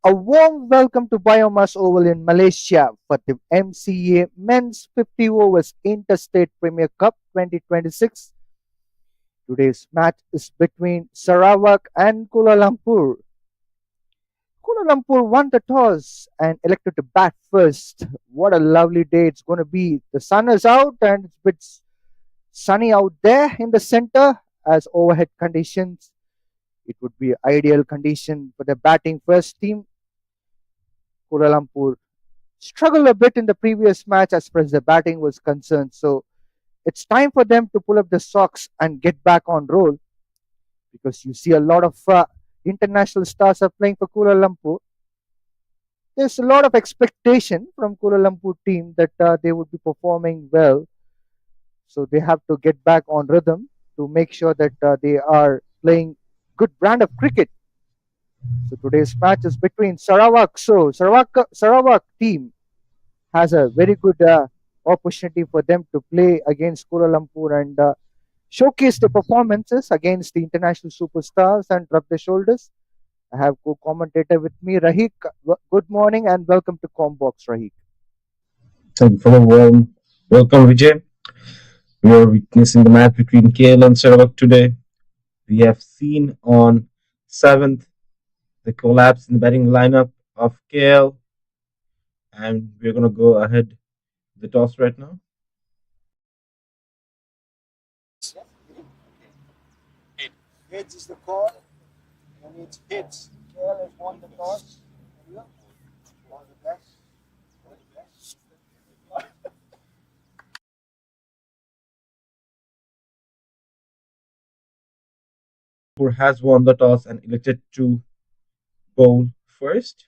A warm welcome to Biomass Oval in Malaysia for the MCA Men's 50 Overs Interstate Premier Cup 2026. Today's match is between Sarawak and Kuala Lumpur. Kuala Lumpur won the toss and elected to bat first. What a lovely day it's going to be. The sun is out and it's a bit sunny out there in the center as overhead conditions. It would be ideal condition for the batting first team. Kuala Lumpur struggled a bit in the previous match as far as the batting was concerned. So it's time for them to pull up the socks and get back on roll because you see a lot of international stars are playing for Kuala Lumpur. There's a lot of expectation from Kuala Lumpur team that they would be performing well. So they have to get back on rhythm to make sure that they are playing good brand of cricket. So today's match is between Sarawak. So Sarawak team has a very good opportunity for them to play against Kuala Lumpur and showcase the performances against the international superstars and rub their shoulders. I have co-commentator with me, Rahik. Good morning and welcome to Combox, Rahik. Thank you for the warm welcome, Vijay. We are witnessing the match between KL and Sarawak today. We have seen on 7th the collapse in the batting lineup of KL, and we're going to go ahead with the toss right now. Heads is the call, and it's hits. KL has won the toss. All the best. Who has won the toss and elected to bowl first.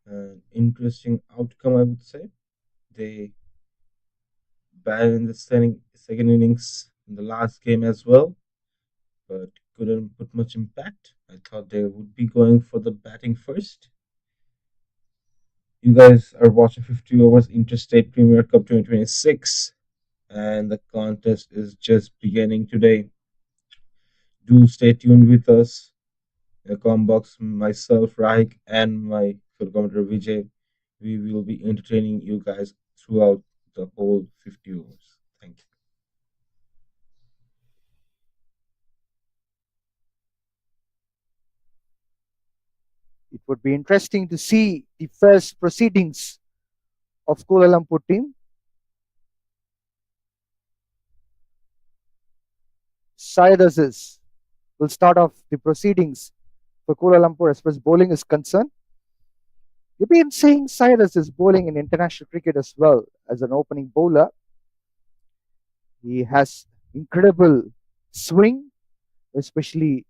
An interesting outcome, I would say. They batted in the second innings in the last game as well, but couldn't put much impact. I thought they would be going for the batting first. You guys are watching 50 Overs Interstate Premier Cup 2026, and the contest is just beginning today. Do stay tuned with us. In the Combox, myself, Rahik, and my fellow commentator Vijay, we will be entertaining you guys throughout the whole 50 overs. Thank you. It would be interesting to see the first proceedings of Kuala Lumpur team. Syed Aziz will start off the proceedings for Kuala Lumpur as far as bowling is concerned. You've been seeing Syed Aziz bowling in international cricket as well as an opening bowler. He has incredible swing, especially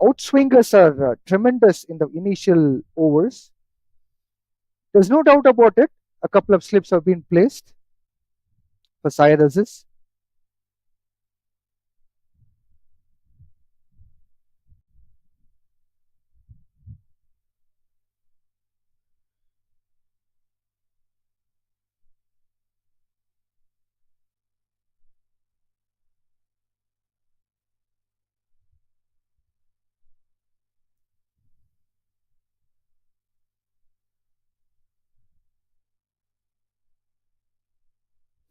outswingers are tremendous in the initial overs. There's no doubt about it. A couple of slips have been placed for Syed Aziz.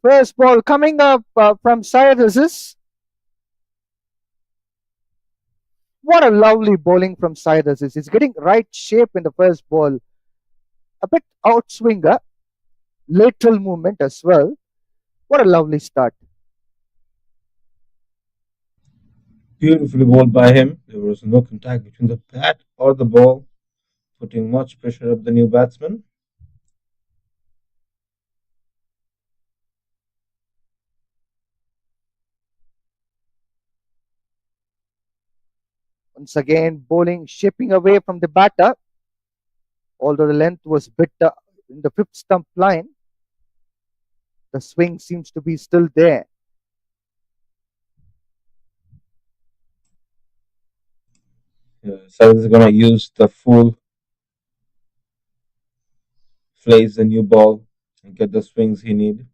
First ball coming up from Syed Aziz. What a lovely bowling from Syed Aziz. He's getting right shape in the first ball. A bit outswinger, lateral movement as well. What a lovely start. Beautifully bowled by him. There was no contact between the bat or the ball, putting much pressure up the new batsman. Once again, bowling shaping away from the batter. Although the length was bit in the fifth stump line, the swing seems to be still there. So he's gonna use the full flays the new ball and get the swings he need.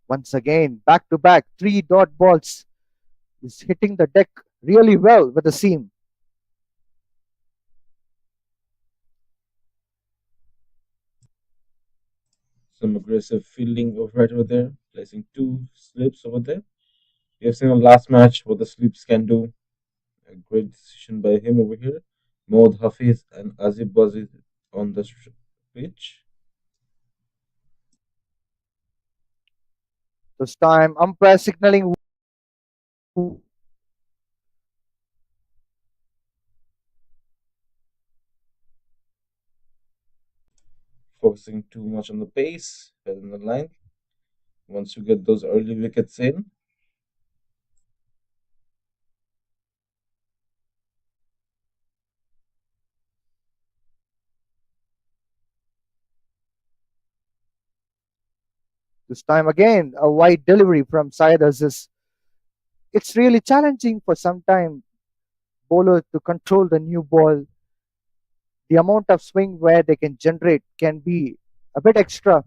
Once again, back to back, three dot balls is hitting the deck really well with the seam. Some aggressive fielding of right over there, placing two slips over there. We have seen on last match what the slips can do. A great decision by him over here. Mohd Hafiz and Azib Bazid on the pitch. This time, umpire signaling Focusing too much on the pace, better than the line. Once you get those early wickets in, this time again, a wide delivery from Syed Aziz. It's really challenging for some time bowlers to control the new ball. The amount of swing where they can generate can be a bit extra,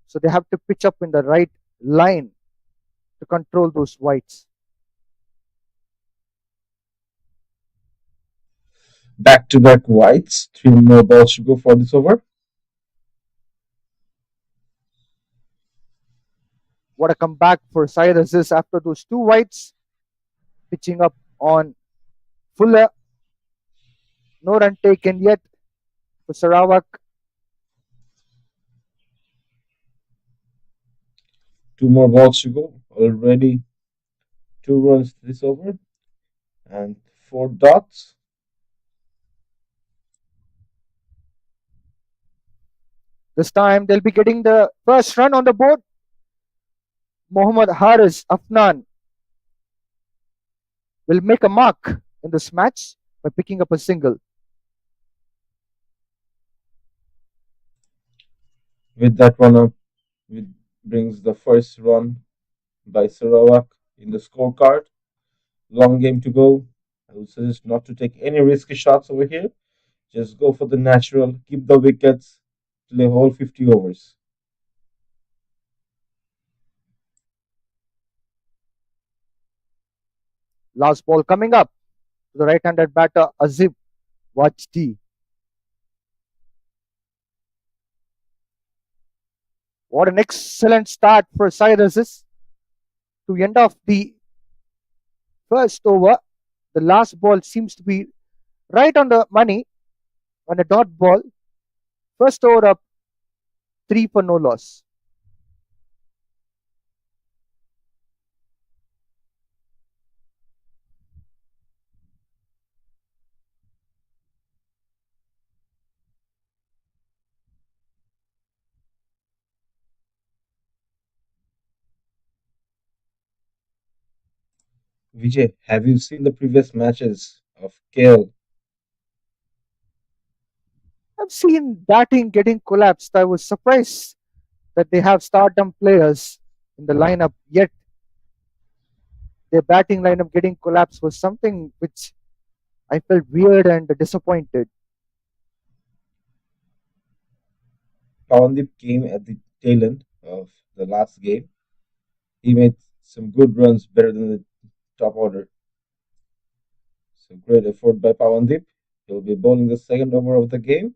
so they have to pitch up in the right line to control those wides. back to back whites. Three more balls to go for this over. What a comeback for Syed Aziz after those two wides, pitching up on Fuller. No run taken yet for Sarawak. Two more balls to go. Already 2 runs this over and 4 dots. This time they'll be getting the first run on the board. Mohammad Haris Afnan will make a mark in this match by picking up a single. With that run up, it brings the first run by Sarawak in the scorecard. Long game to go. I would suggest not to take any risky shots over here. Just go for the natural, keep the wickets, play whole 50 overs. Last ball coming up to the right-handed batter Azib Wajdi. What an excellent start for Syed Aziz to end off the first over. The last ball seems to be right on the money on a dot ball. First over up, three for no loss. Vijay, have you seen the previous matches of KL? I've seen batting getting collapsed. I was surprised that they have stardom players in the lineup, yet their batting lineup getting collapsed was something which I felt weird and disappointed. Pawandip came at the tail end of the last game. He made some good runs, better than the top order. So great effort by Pawandip. He'll be bowling the second over of the game.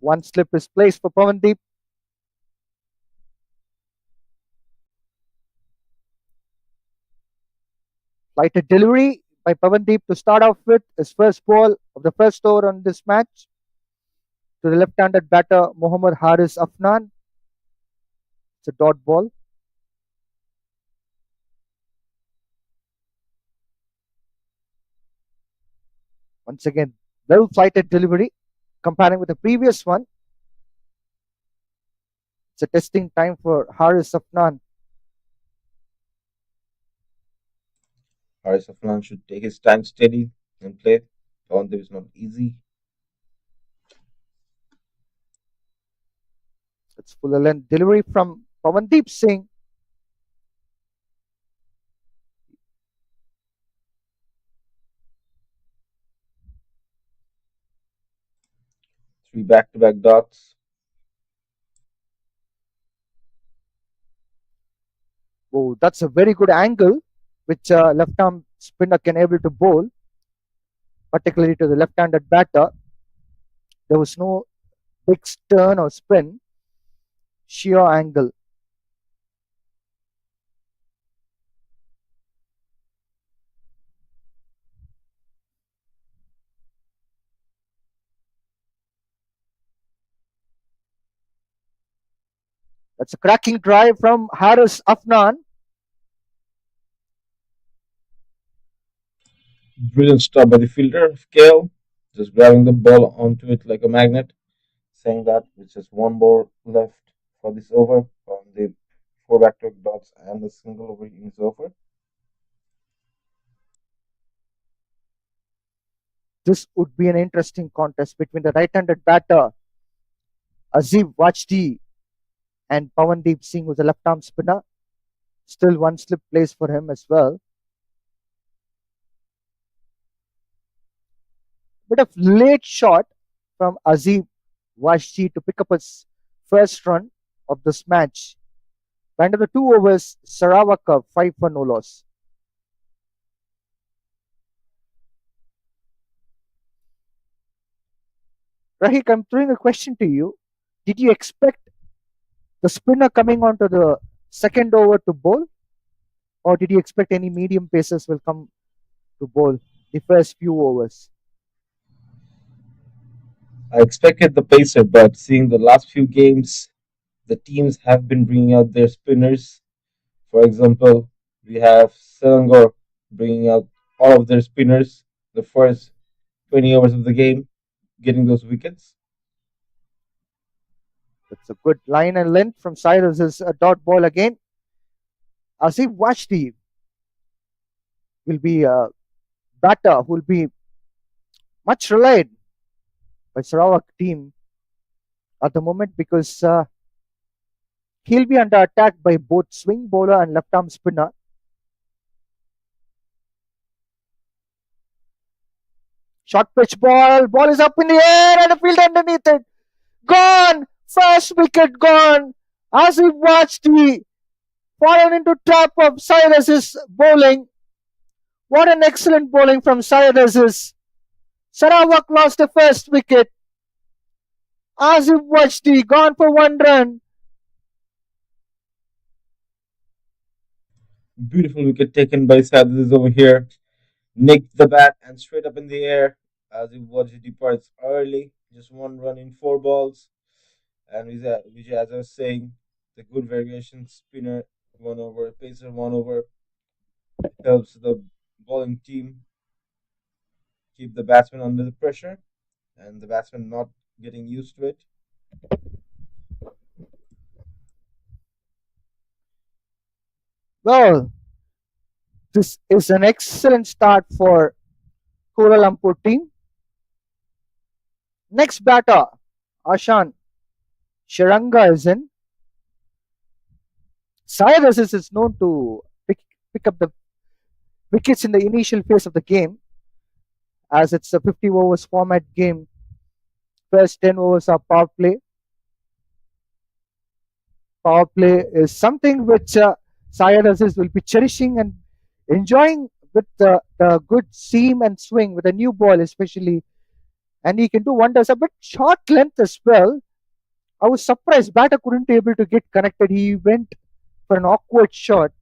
One slip is placed for Pavandeep. Lighted delivery by Pavandeep to start off with his first ball of the first over on this match to the left-handed batter Mohammad Haris Afnan. It's a dot ball. Once again, well flighted delivery. Comparing with the previous one, it's a testing time for Haris Afnan. Haris Afnan should take his time steady and play. Pawandip is not easy. It's full length delivery from Pavandeep Singh. Three back-to-back dots. Oh, that's a very good angle, which left arm spinner can able to bowl, particularly to the left-handed batter. There was no big turn or spin, sheer angle. That's a cracking drive from Haris Afnan. Brilliant stop by the fielder, Kale, just grabbing the ball onto it like a magnet, saying that with just one ball left for this over from the four back-to-back dots and the single over innings over. This would be an interesting contest between the right-handed batter Azib Wajdi and Pawandeep Singh, who's a left-arm spinner. Still one slip plays for him as well. Bit of late shot from Azib Wajdi to pick up his first run of this match. End of the 2 overs, Sarawak 5 for no loss. Rahik, I'm throwing a question to you. Did you expect the spinner coming onto the second over to bowl, or did you expect any medium pacers will come to bowl the first few overs? I expected the pacer, but seeing the last few games, the teams have been bringing out their spinners. For example, we have Selangor bringing out all of their spinners the first 20 overs of the game, getting those wickets. It's a good line and length from Cyrus is a dot ball again. Asif Washti will be a batter who will be much relied by Sarawak team at the moment because he'll be under attack by both swing bowler and left arm spinner. Short pitch ball. Ball is up in the air and a field underneath it. Gone. First wicket gone. Asif Wajdi fallen into trap of Cyrus's bowling. What an excellent bowling from Cyrus's. Sarawak lost the first wicket. Asif Wajdi gone for 1 run. Beautiful wicket taken by Sadhis over here. Nicked the bat and straight up in the air as he watched departs early. Just one run in four balls. And which, as I was saying, the good variation spinner 1 over, pacer 1 over helps the bowling team keep the batsman under the pressure and the batsman not getting used to it. Well, this is an excellent start for Kuala Lumpur team. Next batter, Ashan Sharanga is in. Cyrus is known to pick up the wickets in the initial phase of the game, as it's a 50 overs format game. First 10 overs are power play. Power play is something which Cyrus will be cherishing and enjoying with the good seam and swing with a new ball, especially. And he can do wonders. A bit short length as well. I was surprised batter couldn't be able to get connected. He went for an awkward shot.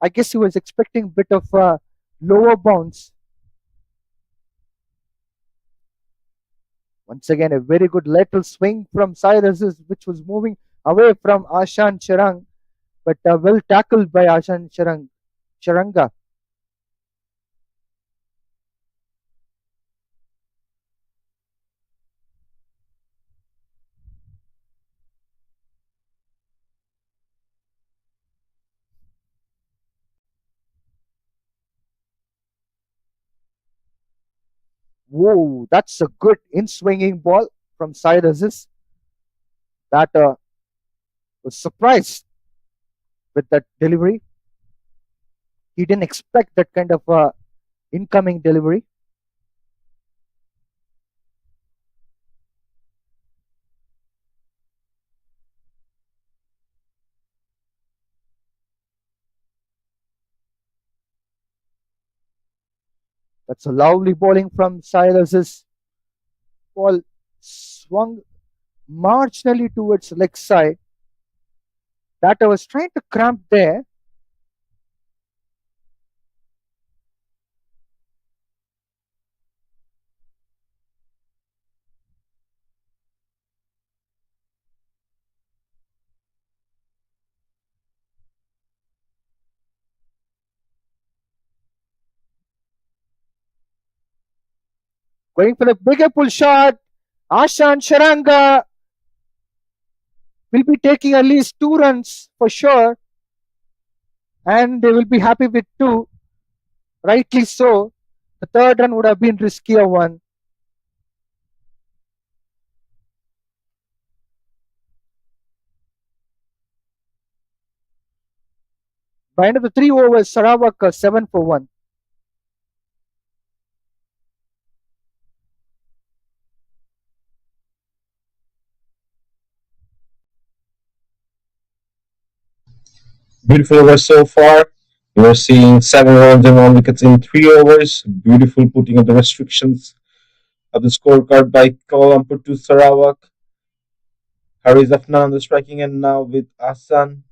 I guess he was expecting a bit of a lower bounce. Once again, a very good lateral swing from Cyrus, which was moving away from Ashan Charang, but well tackled by Ashan Charanga. Whoa, that's a good in swinging ball from Cyrus. Batter was surprised with that delivery. He didn't expect that kind of incoming delivery. That's a lovely bowling from Silas's ball swung marginally towards leg side. Batter was trying to cramp there. Going for the bigger pull shot. Ashan Sharanga will be taking at least 2 runs for sure, and they will be happy with two. Rightly so. The third run would have been riskier one. By end of the 3 overs, Sarawak 7 for 1. Beautiful over so far. We're seeing 7 runs and 1 wicket in 3 overs. Beautiful putting of the restrictions of the scorecard by Kuala Lumpur to Sarawak. Haris Afnan on the striking end now with Asan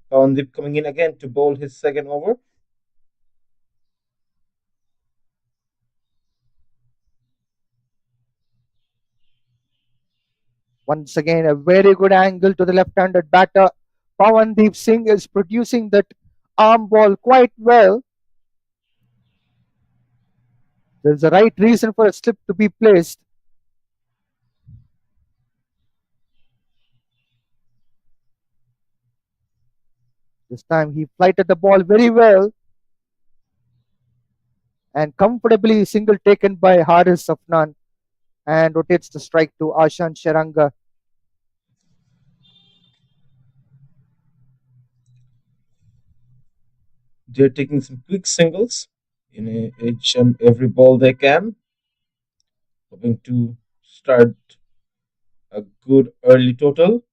Pawandip coming in again to bowl his second over. Once again, a very good angle to the left-handed batter. Pawandeep Singh is producing that arm ball quite well. There's a right reason for a slip to be placed. This time he flighted the ball very well and comfortably single taken by Haris Afnan and rotates the strike to Ashan Sharanga. They're taking some quick singles in each and every ball they can, hoping to start a good early total.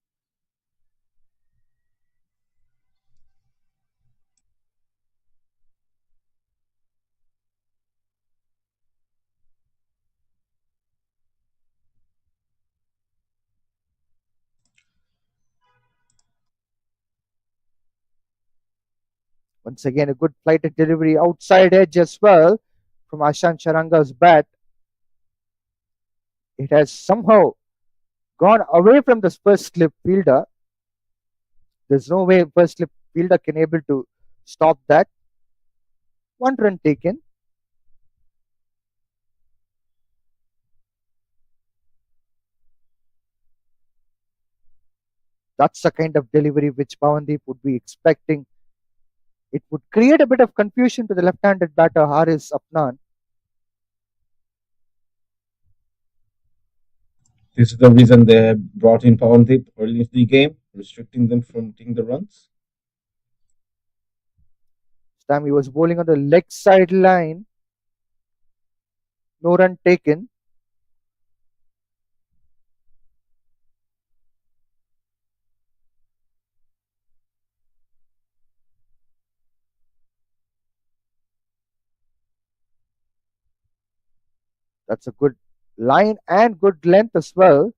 Once again, a good flighted delivery outside edge as well from Ashan Sharanga's bat. It has somehow gone away from the first slip fielder. There's no way first slip fielder can able to stop that. 1 run taken. That's the kind of delivery which Pawandeep would be expecting. It would create a bit of confusion to the left-handed batter Haris Afnan. This is the reason they brought in Pawandip early into the game, restricting them from taking the runs. This time he was bowling on the leg side line. No run taken. That's a good line and good length as well.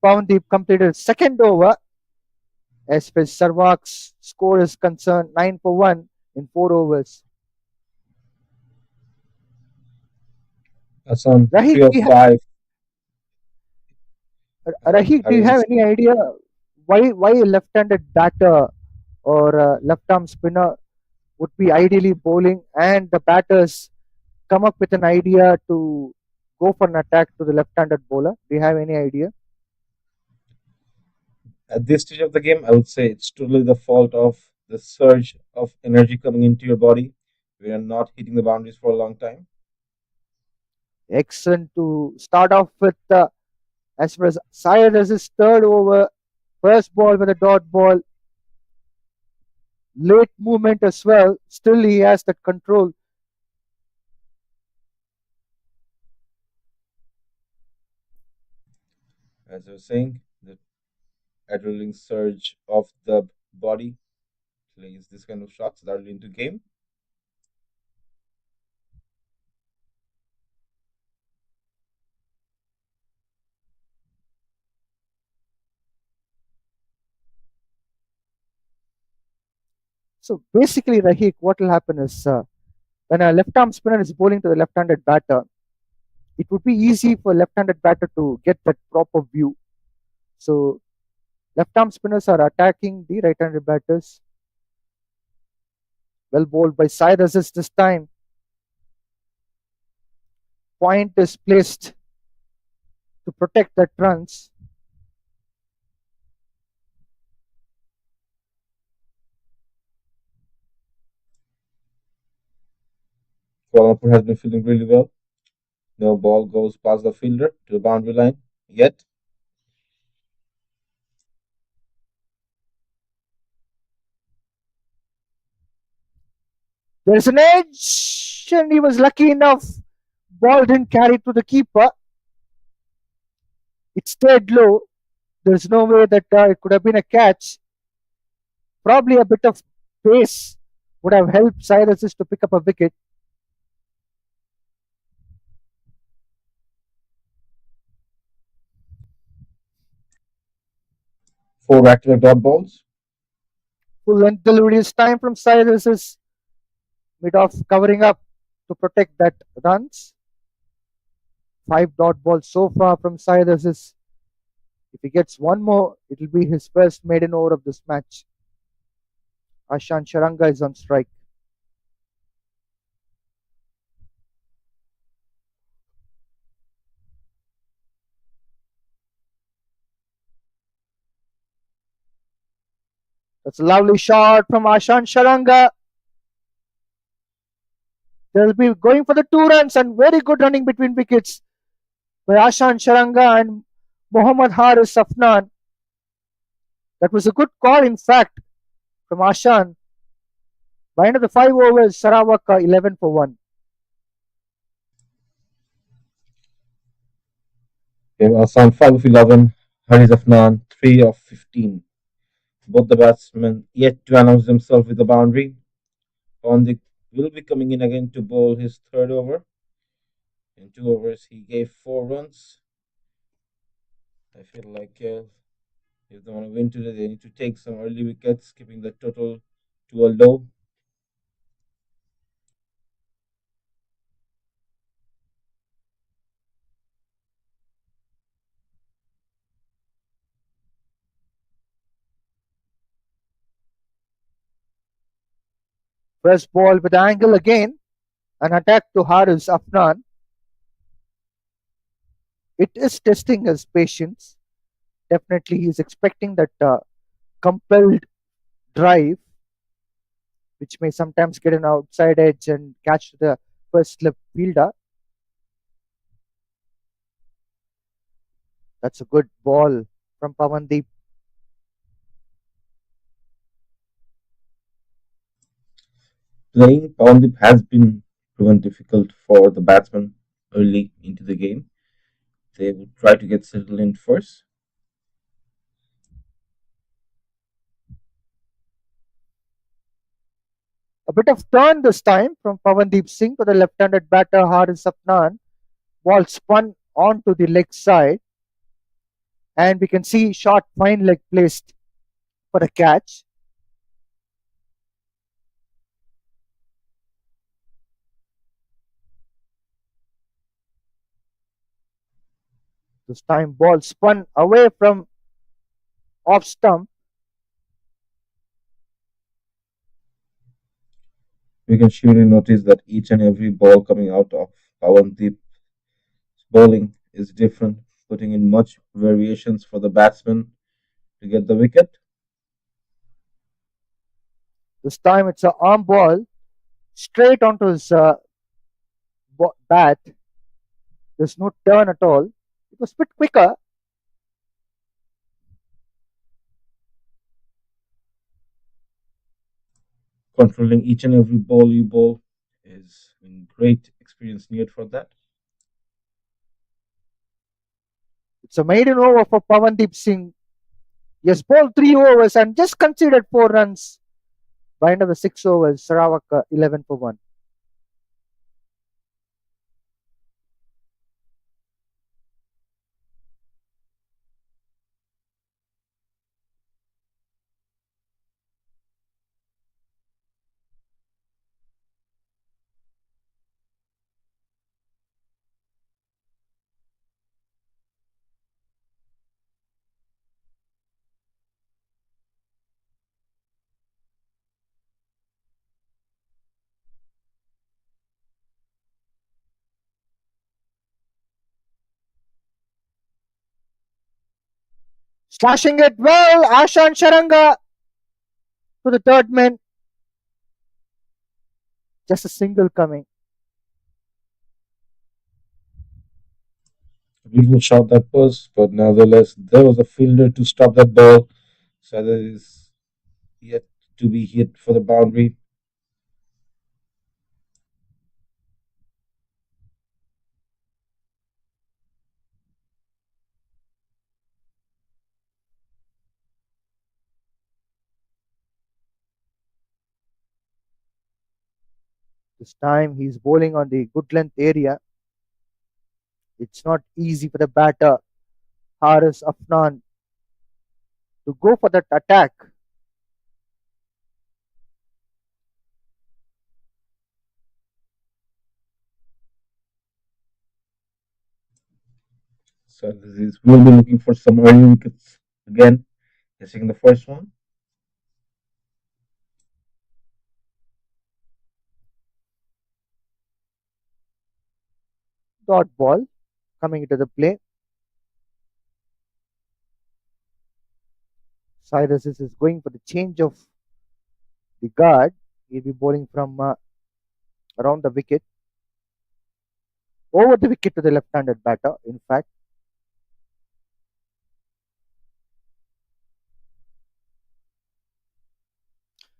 Pawandeep completed second over. As far as Sarawak's score is concerned, 9 for 1 in 4 overs. That's on Rahid, 3 of 5. Do you have Haris. any idea why a left-handed batter or a left-arm spinner would be ideally bowling and the batters come up with an idea to go for an attack to the left-handed bowler? Do you have any idea? At this stage of the game, I would say it's totally the fault of the surge of energy coming into your body. We are not hitting the boundaries for a long time. Excellent to start off with. As far as Syed as his third over, first ball with a dot ball, late movement as well. Still, he has that control. As I was saying, the adrenaline surge of the body plays this kind of shots early into game. So basically, Rahik, what will happen is when a left arm spinner is bowling to the left handed batter, it would be easy for left handed batter to get that proper view. So left arm spinners are attacking the right handed batters. Well bowled by side assist this time. Point is placed to protect that runs. Kuala Lumpur has been feeling really well. No ball goes past the fielder to the boundary line yet. There's an edge, and he was lucky enough. Ball didn't carry to the keeper. It stayed low. There's no way that it could have been a catch. Probably a bit of pace would have helped Cyrus to pick up a wicket. Four back-to-back dot balls. Full length delivery is time from Cyrus mid off covering up to protect that runs. 5 dot balls so far from Cyrus. If he gets one more, it will be his first maiden over of this match. Ashan Sharanga is on strike. That's a lovely shot from Ashan Sharanga. They'll be going for the 2 runs and very good running between wickets by Ashan Sharanga and Mohammad Haris Afnan. That was a good call, in fact, from Ashan. By end of the 5 overs, Sarawak 11 for 1. Assam 5 of 11, Haris Afnan 3 of 15. Both the batsmen yet to announce themselves with the boundary. Pandit will be coming in again to bowl his third over. In 2 overs, he gave 4 runs. I feel like if they want to win today, they need to take some early wickets, keeping the total to a low. First ball with angle again. An attack to Haris Afnan. It is testing his patience. Definitely, he's expecting that compelled drive, which may sometimes get an outside edge and catch the first slip fielder. That's a good ball from Pawandeep. Playing Pandit has been proven difficult for the batsmen early into the game. They would try to get settled in first. A bit of turn this time from Pawandeep Singh to the left-handed batter Haris Afnan. Ball spun onto the leg side, and we can see short fine leg placed for a catch. This time ball spun away from off stump. We can surely notice that each and every ball coming out of Pawandeep's bowling is different, putting in much variations for the batsman to get the wicket. This time it's an arm ball straight onto his bat. There's no turn at all. It was a bit quicker. Controlling each and every ball you bowl is great experience needed for that. It's a maiden over for Pawandeep Singh. He has bowled 3 overs and just conceded 4 runs. By end of the 6 overs, Sarawak 11 for 1. Slashing it well, Ashan Sharanga to the third man. Just a single coming. A beautiful shot that was, but nevertheless, there was a fielder to stop that ball. So that is yet to be hit for the boundary. This time he's bowling on the good length area. It's not easy for the batter, Haris Afnan, to go for that attack. So this is we'll be looking for some early wickets again. Guessing the first one. Dot ball coming into the play. Cyrus is going for the change of the guard. He'll be bowling from around the wicket, over the wicket to the left-handed batter. In fact,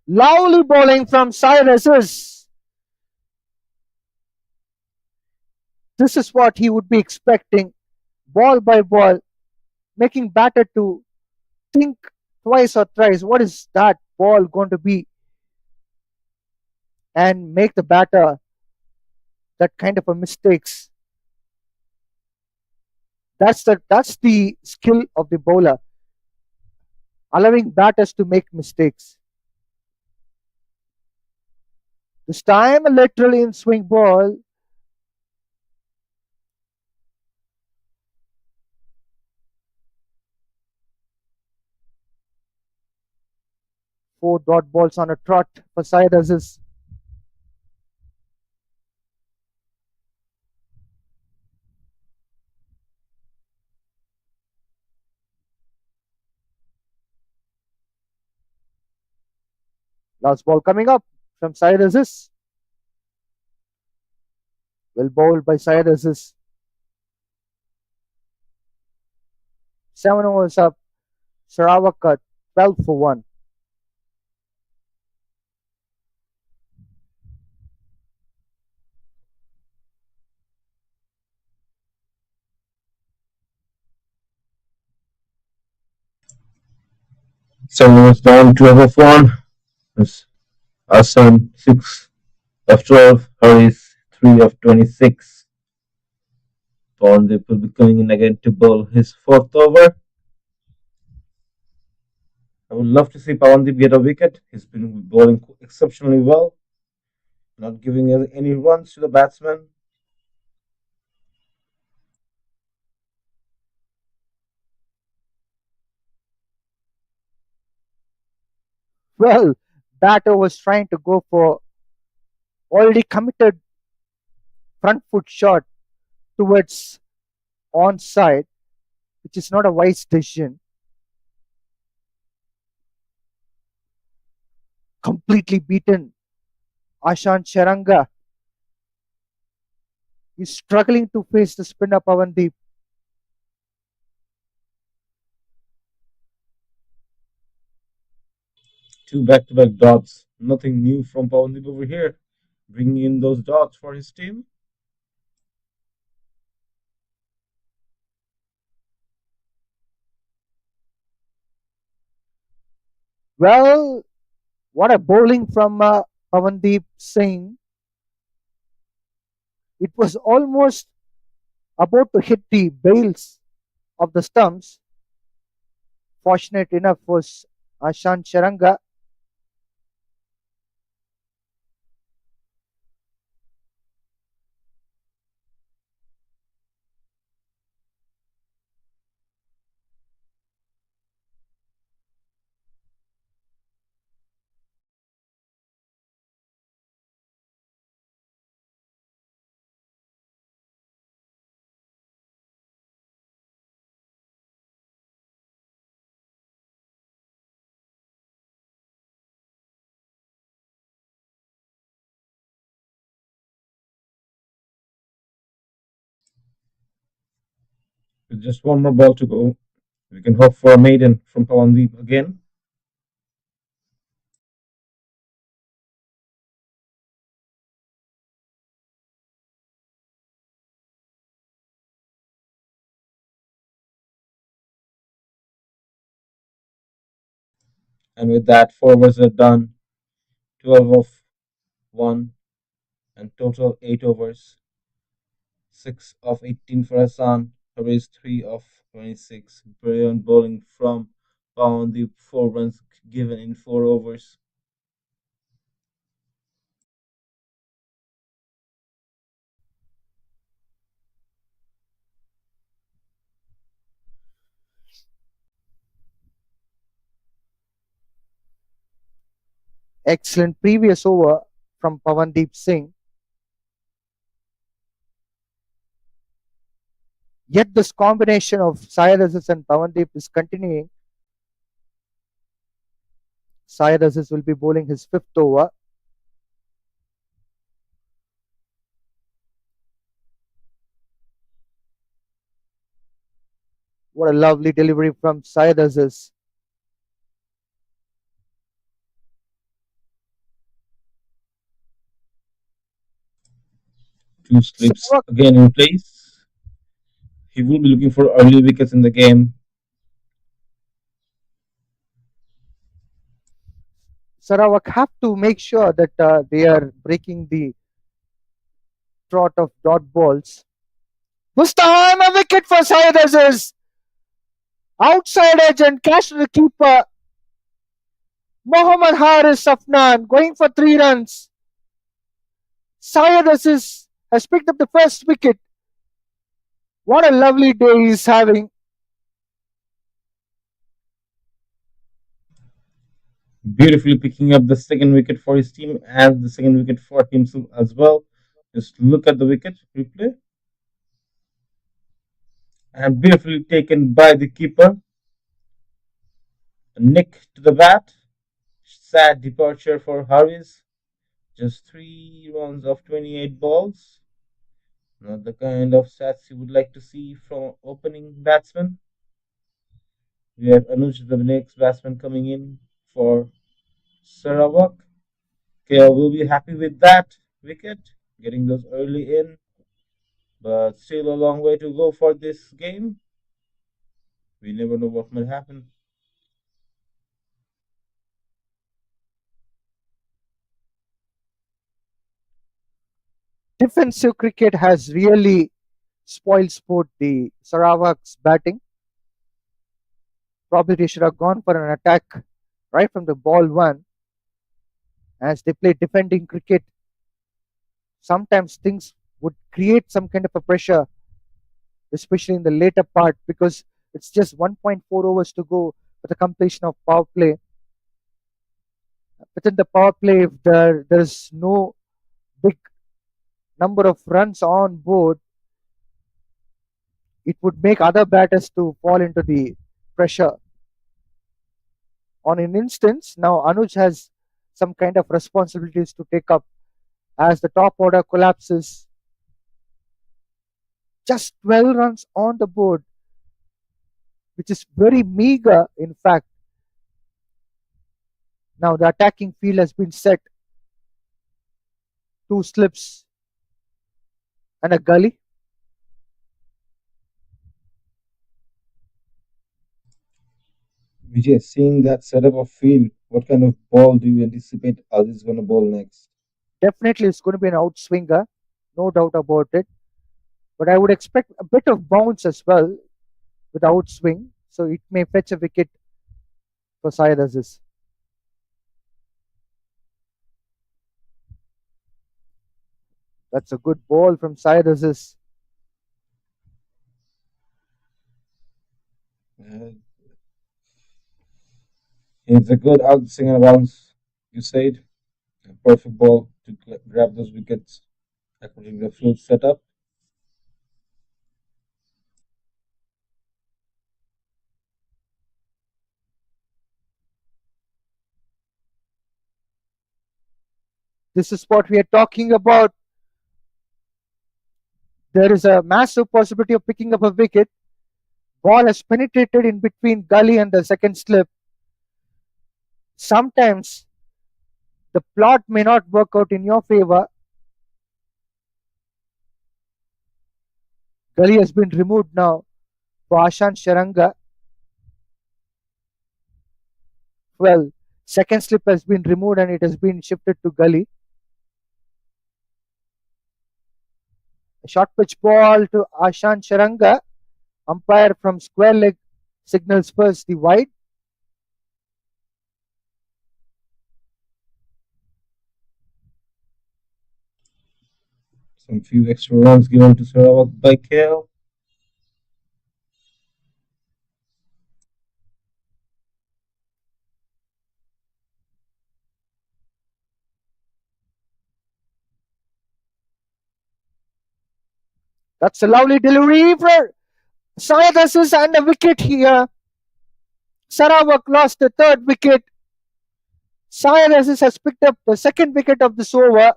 lovely bowling from Cyrus. This is what he would be expecting, ball by ball, making batter to think twice or thrice. What is that ball going to be? And make the batter that kind of a mistakes. That's the skill of the bowler, allowing batters to make mistakes. This time a lateral in swing ball. Four dot balls on a trot for Cyrus. Last ball coming up from Cyrus. Well bowled by Cyrus. 7 overs up. Sarawak 12 for 1. Seven was down, 12 of 1. That's Hassan 6 of 12. Haris 3 of 26. Bondip will be coming in again to bowl his fourth over. I would love to see Pawandip get a wicket. He's been bowling exceptionally well, not giving any runs to the batsman. Well, batter was trying to go for already committed front foot shot towards onside, which is not a wise decision. Completely beaten. Ashan Sharanga is struggling to face the spinner Pawandeep. Two back-to-back dots. Nothing new from Pawandip over here. Bringing in those dots for his team. Well, what a bowling from Pavandeep Singh. It was almost about to hit the bails of the stumps. Fortunate enough was Ashan Charanga. With just one more ball to go, we can hope for a maiden from Pawandeep again. And with that, 4 overs are done. 12 of 1 and total 8 overs. 6 of 18 for Hassan. Harris 3 of 26. Brilliant bowling from Pawandeep. 4 runs given in 4 overs. Excellent previous over from Pavandeep Singh. Yet this combination of Syed Aziz and Pavandeep is continuing. Syed Aziz will be bowling his fifth over. What a lovely delivery from Syed Aziz. 2 slips Sarawak, again in place. He will be looking for early wickets in the game. Sarawak have to make sure that they are breaking the trot of dot balls. This time a wicket for Syed Aziz. Outside edge and catch to the keeper. Mohammad Haris Afnan going for 3 runs. Syed Aziz has picked up the first wicket. What a lovely day he's having. Beautifully picking up the second wicket for his team and the second wicket for himself as well. Just look at the wicket replay. And beautifully taken by the keeper. A nick to the bat. Sad departure for Harris. Just 3 runs of 28 balls. Not the kind of stats you would like to see from opening batsman. We have Anoj, the next batsman, coming in for Sarawak. KL will be happy with that wicket, getting those early in, but still a long way to go for this game. We never know what might happen. Defensive cricket has really spoiled sport the Sarawak's batting. Probably they should have gone for an attack right from the ball one. As they play defending cricket, sometimes things would create some kind of a pressure, especially in the later part, because it's just 1.4 overs to go for the completion of power play. Within the power play, if there's no big number of runs on board, it would make other batters to fall into the pressure. On an instance, now Anuj has some kind of responsibilities to take up as the top order collapses. Just 12 runs on the board, which is very meager, in fact. Now the attacking field has been set. 2 slips and a gully. Vijay, seeing that setup of field What kind of ball do you anticipate Aziz is going to bowl next? Definitely, it's going to be an outswinger, no doubt about it. But I would expect a bit of bounce as well with outswing, so it may fetch a wicket for Syed Aziz. That's a good ball from Syed Aziz. Uh, it's a good outswinger bounce, you said. A perfect ball to grab those wickets according to the field setup. This is what we are talking about. There is a massive possibility of picking up a wicket. Ball has penetrated in between gully and the second slip. Sometimes the plot may not work out in your favor. Gully has been removed now for Ashan Sharanga. Well, second slip has been removed and it has been shifted to gully. A short pitch ball to Ashan Sharanga. Umpire from square leg signals first the wide. Some few extra runs given to Sarawak by KL. That's a lovely delivery for Syed Aziz and a wicket here. Sarawak lost the third wicket. Syed Aziz has picked up the second wicket of this over.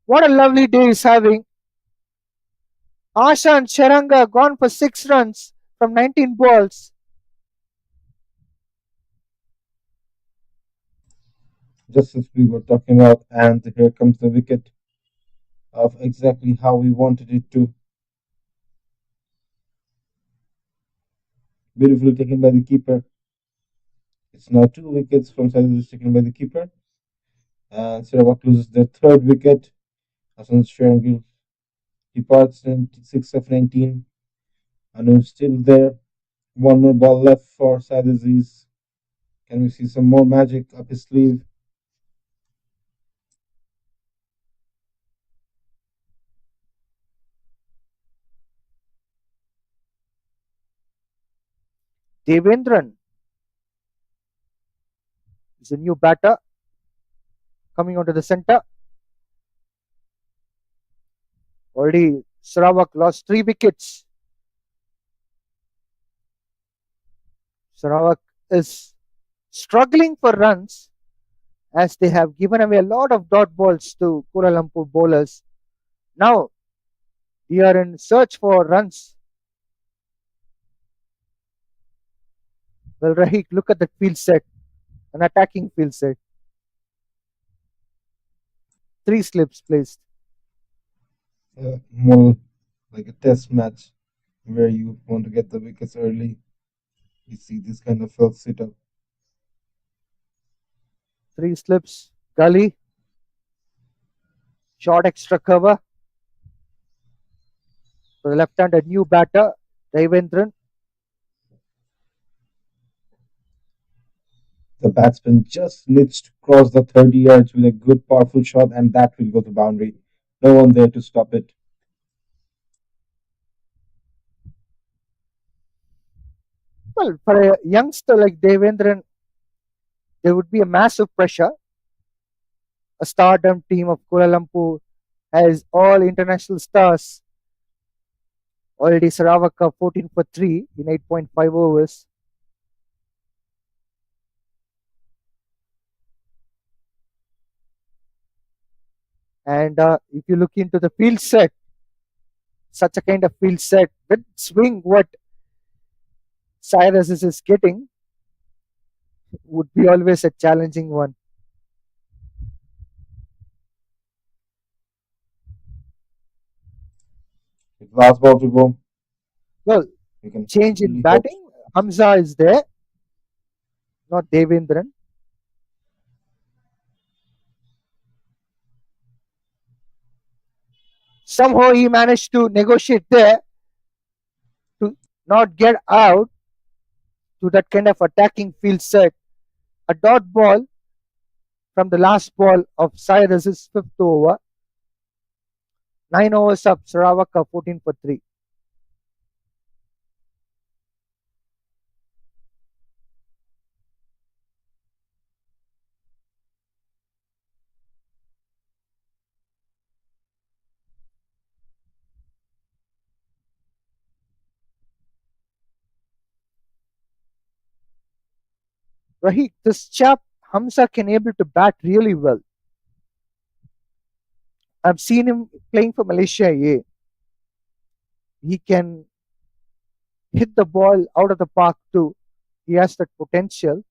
What a lovely day he's having. Ashan Sharanga gone for 6 runs from 19 balls. Just as we were talking about, and here comes the wicket of exactly how we wanted it to. Beautifully taken by the keeper. It's now 2 wickets from Saidus taken by the keeper. And Sarawak loses their third wicket. Hassan Sherangil departs in 6 of 19. Anoj still there. One more ball left for Said Aziz. Can we see some more magic up his sleeve? Devendran is a new batter coming onto the center. Already Sarawak lost 3 wickets. Sarawak is struggling for runs as they have given away a lot of dot balls to Kuala Lumpur bowlers. Now we are in search for runs. Well, Rahik, look at that field set, an attacking field set. 3 slips placed. More like a test match where you want to get the wickets early. You see this kind of field setup. 3 slips. Gully. Short extra cover. For the left-handed new batter, Devendran. The batsman just needs to cross the 30 yards with a good, powerful shot, and that will go to boundary. No one there to stop it. Well, for a youngster like Devendran, there would be a massive pressure. A stardom team of Kuala Lumpur has all international stars. Already Sarawak are 14 for 3 in 8.5 overs. And if you look into the field set, such a kind of field set with swing, what Cyrus is getting would be always a challenging one. Last ball to go. Well, You can change in only hope. batting. Hamza is there, not Devendran. Somehow he managed to negotiate there to not get out to that kind of attacking field set. A dot ball from the last ball of Cyrus's fifth over. 9 overs up, Sarawak are 14 for 3. Rahik, this chap Hamza can able to bat really well. I've seen him playing for Malaysia. Yeah, he can hit the ball out of the park too. He has that potential.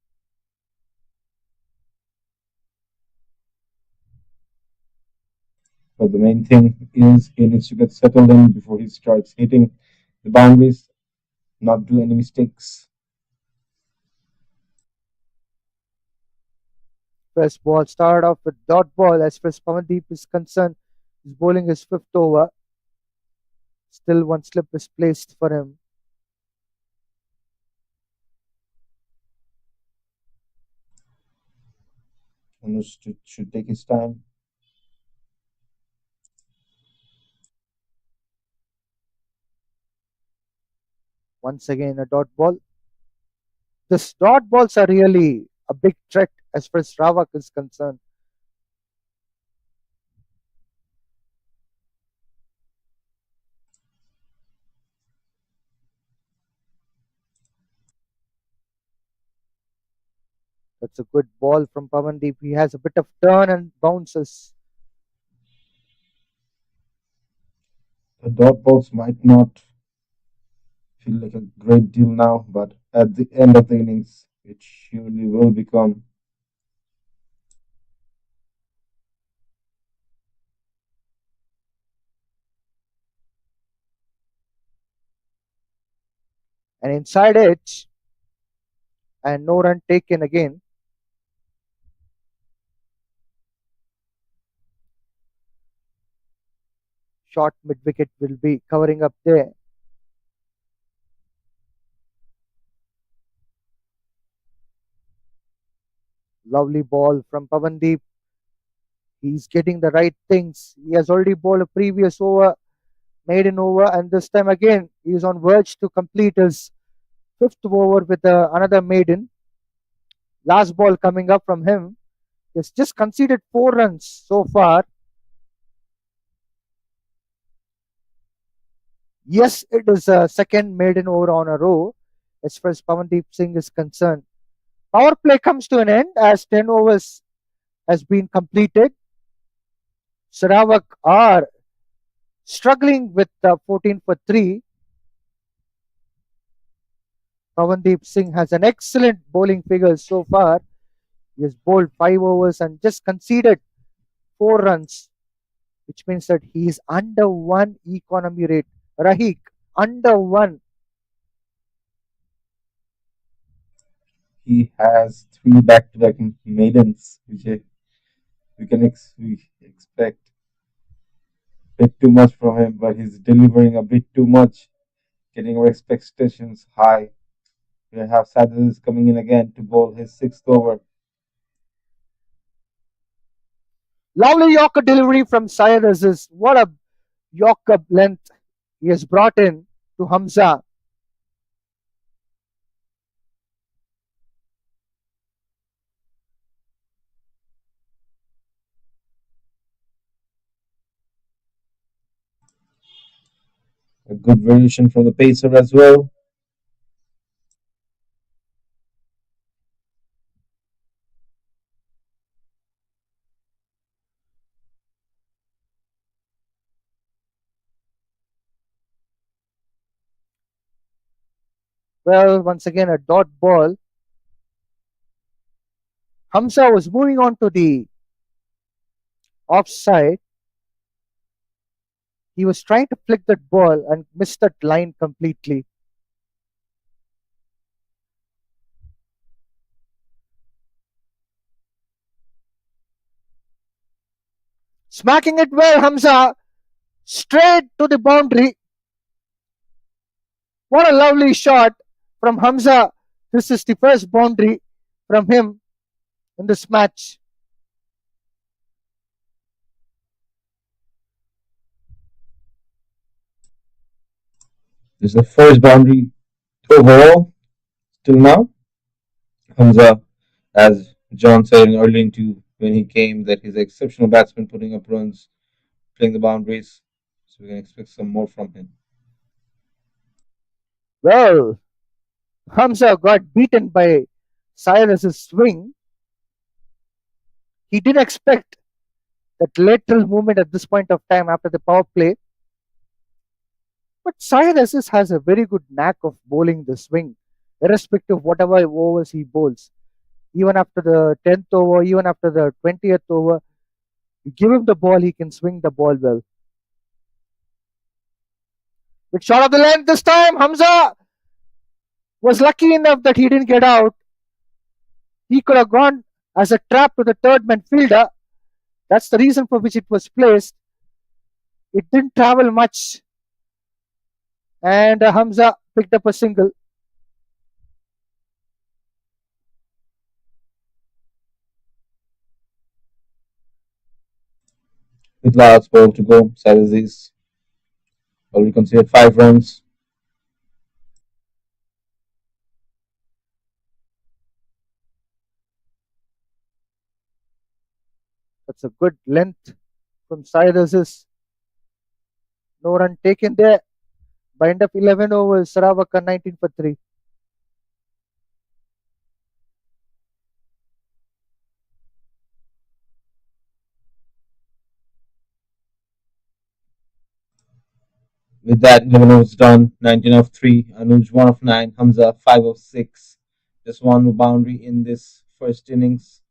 But the main thing is he needs to get settled in before he starts hitting the boundaries, not do any mistakes. First ball started off with dot ball as far as Pavandeep is concerned. He's bowling his fifth over. Still one slip is placed for him. Anoj should take his time. Once again, a dot ball. These dot balls are really a big threat as far as Sarawak is concerned. That's a good ball from Pavandeep. He has a bit of turn and bounces. The dot balls might not feel like a great deal now, but at the end of the innings, it surely will become. And inside edge, and no run taken again. Short mid wicket will be covering up there. Lovely ball from Pavandeep. He's getting the right things. He has already bowled a previous over, maiden over, and this time again he is on verge to complete his fifth over with another maiden. Last ball coming up from him. He's just conceded 4 runs so far. Yes, it is a second maiden over on a row as far as Pavandeep Singh is concerned. Power play comes to an end as 10 overs has been completed. Sarawak are struggling with 14 for 3. Pavandeep Singh has an excellent bowling figure so far. He has bowled 5 overs and just conceded 4 runs, which means that he is under 1 economy rate. Rahik, under 1. He has three back-to-back maidens, which we expect a bit too much from him, but he's delivering a bit too much, getting our expectations high. We have Sadhus coming in again to bowl his sixth over. Lovely Yorker delivery from Syed Aziz. What a Yorker length he has brought in to Hamza. A good variation from the pacer as well. Well, once again, a dot ball. Hamza was moving on to the offside. He was trying to flick that ball and missed that line completely. Smacking it well, Hamza. Straight to the boundary. What a lovely shot from Hamza. This is the first boundary from him in this match. This is the first boundary overall till now. Hamza, as John said early into when he came, that he's an exceptional batsman, putting up runs, playing the boundaries. So we can expect some more from him. Well, Hamza got beaten by Cyrus's swing. He didn't expect that lateral movement at this point of time after the power play. But Cyrus has a very good knack of bowling the swing, irrespective of whatever overs he bowls. Even after the 10th over, even after the 20th over, you give him the ball, he can swing the ball well. With shot of the length this time, Hamza was lucky enough that he didn't get out. He could have gone as a trap to the third man fielder. That's the reason for which it was placed. It didn't travel much, and Hamza picked up a single. With last ball to go, Cyrus is already considered 5 runs. That's a good length from Cyrus's. No run taken there. By end of 11 overs, Sarawak are 19 for 3. With that, 11 overs done, 19 of 3, Anoj 1 of 9, Hamza 5 of 6. Just one boundary in this first innings.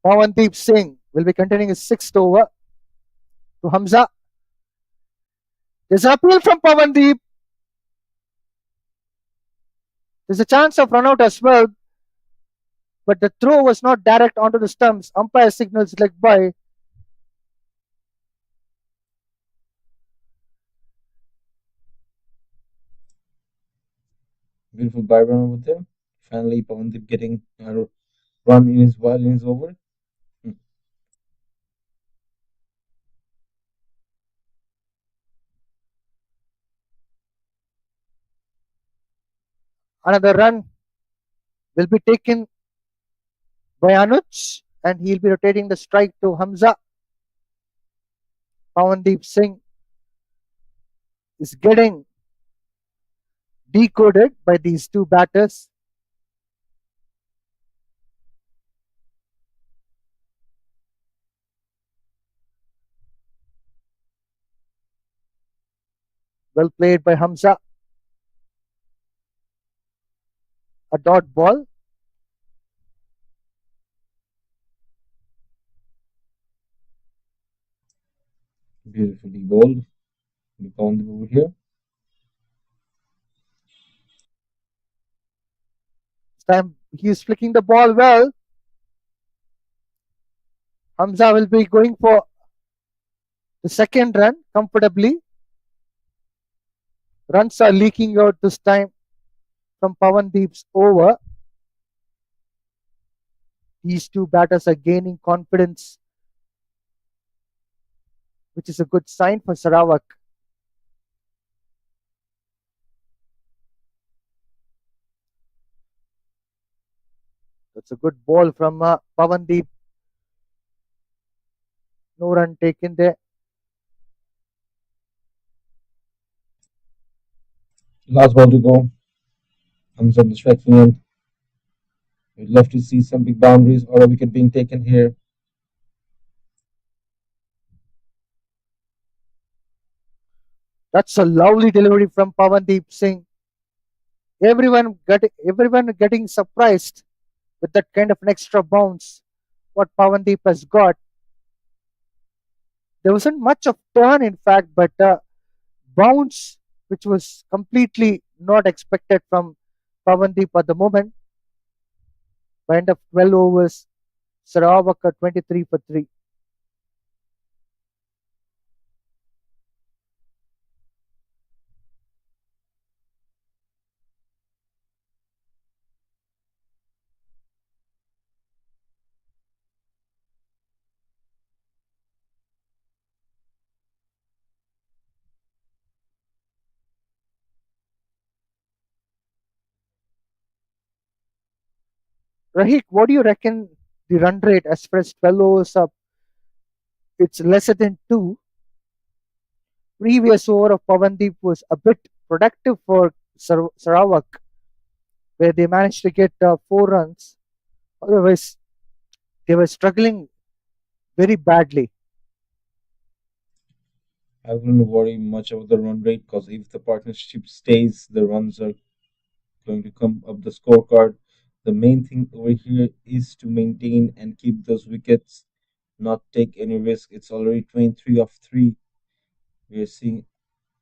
Pawandeep Singh will be containing his sixth over to Hamza. There's an appeal from Pawandeep. There's a chance of run out as well, but the throw was not direct onto the stumps. Umpire signals leg by. Beautiful by run over there. Finally, Pawandip getting a run in his while in his over. Another run will be taken by Anoj, and he'll be rotating the strike to Hamza. Pawandeep Singh is getting decoded by these two batters. Well played by Hamza. A dot ball. Beautifully bowled. We found him over here. This time he is flicking the ball well. Hamza will be going for the second run comfortably. Runs are leaking out this time from Pawandeep's over. These two batters are gaining confidence, which is a good sign for Sarawak. That's a good ball from Pawandeep. No run taken there. Last ball to go. Comes on the striking end. We'd love to see some big boundaries or a wicket being taken here. That's a lovely delivery from Pawandeep Singh. Everyone getting surprised with that kind of an extra bounce. what Pavandeep has got. There wasn't much of turn, in fact, but bounce, which was completely not expected from Pavandeep at the moment. By end of 12 overs, Sarawak 23 for 3. Rahik, what do you reckon the run rate as far as 12 overs up? It's lesser than 2. Previous over of Pavandeep was a bit productive for Sarawak, where they managed to get 4 runs. Otherwise, they were struggling very badly. I wouldn't worry much about the run rate because if the partnership stays, the runs are going to come up the scorecard. The main thing over here is to maintain and keep those wickets, not take any risk. It's already 23 of 3. We are seeing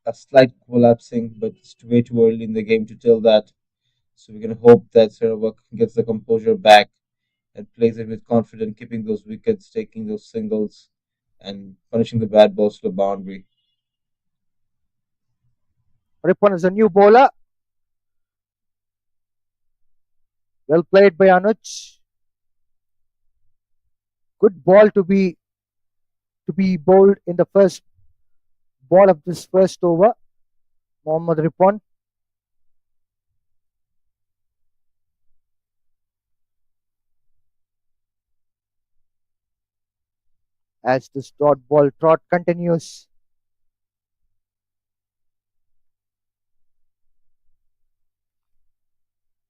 a slight collapsing, but it's way too early in the game to tell that. So we're going to hope that Sarawak gets the composure back and plays it with confidence, keeping those wickets, taking those singles, and punishing the bad balls to the boundary. Ripon is a new bowler. Well played by Anoj. Good ball to be bowled in the first ball of this first over. Mohammad Ripon. As this dot ball trot continues.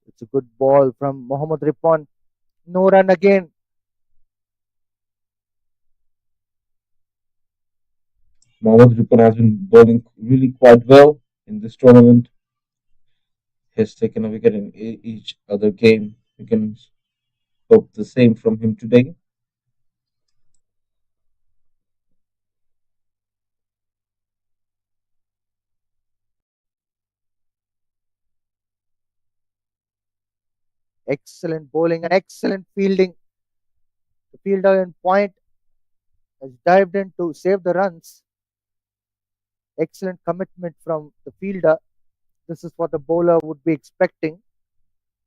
It's a good ball from Mohammad Ripon. No run again. Mohammad Ripon has been bowling really quite well in this tournament. He has taken a wicket in each other game. We can hope the same from him today. Excellent bowling and excellent fielding. The fielder in point has dived in to save the runs. Excellent commitment from the fielder. This is what the bowler would be expecting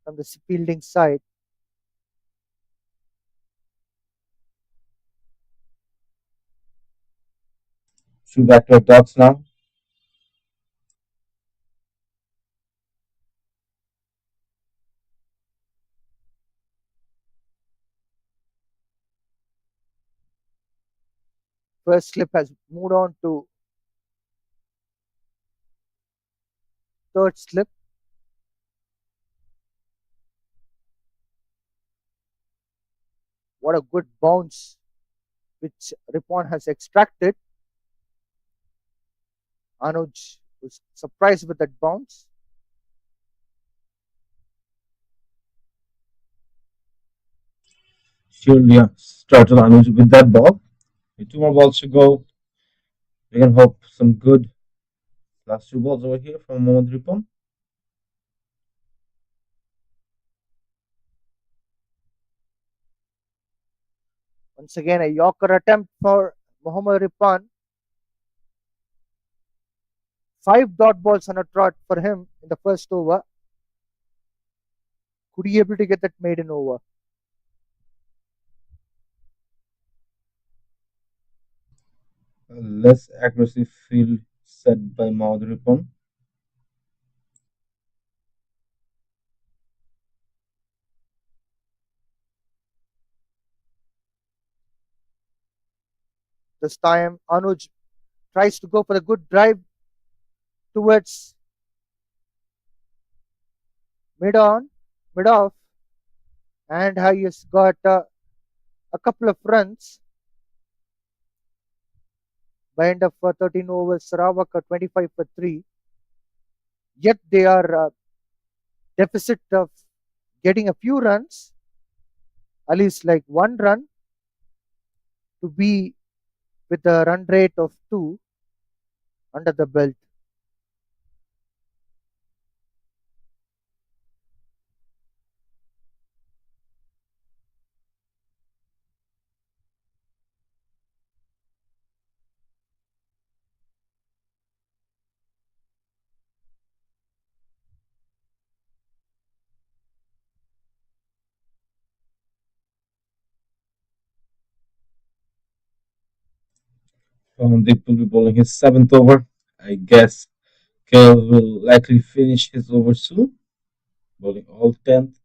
from the fielding side. Two back-to-back dots now. First slip has moved on to third slip. What a good bounce which Ripon has extracted. Anoj was surprised with that bounce. Surely, yeah, started Anuj with that ball. With 2 more balls to go, we can hope some good last 2 balls over here from Mohammad Ripon. Once again, a Yorker attempt for Mohammad Ripon. 5 dot balls on a trot for him in the first over. Could he able to get that maiden over? A less aggressive field set by Mohammad Ripon. This time, Anuj tries to go for a good drive towards mid off, and he has got a couple of runs by end of 13 overs. Sarawak 25 for 3. Yet they are deficit of getting a few runs, at least like 1 run. to be with a run rate of 2 under the belt. Deep will be bowling his seventh over. I guess Kale will likely finish his over soon, bowling all 10th.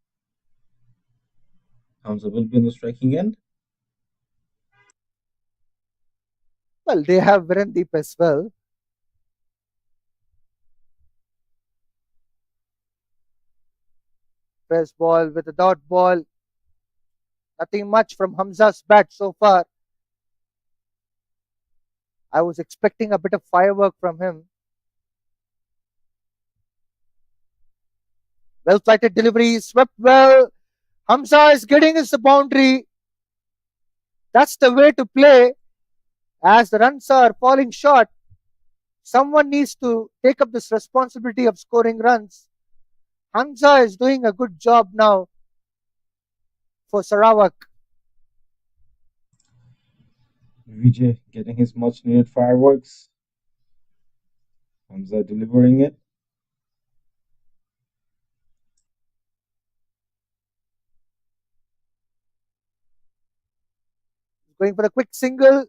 Hamza will be on the striking end. Well, they have Virendeep as well. First ball with a dot ball. Nothing much from Hamza's bat so far. I was expecting a bit of firework from him. Well flighted delivery, swept well. Hamza is getting his boundary. That's the way to play. As the runs are falling short, someone needs to take up this responsibility of scoring runs. Hamza is doing a good job now for Sarawak. Vijay getting his much needed fireworks. Hamza delivering it. Going for a quick single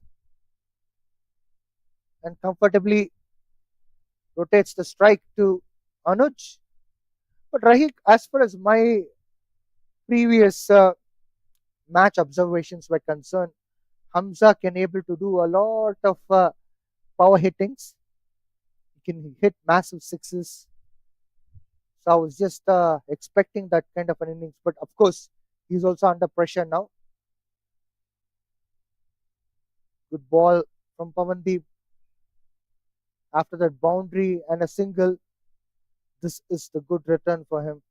and comfortably rotates the strike to Anoj. But Rahik, as far as my previous match observations were concerned, Hamza can able to do a lot of power hittings. He can hit massive sixes. So I was just expecting that kind of an innings. But of course, he's also under pressure now. Good ball from Pavandeep. After that boundary and a single, this is the good return for him.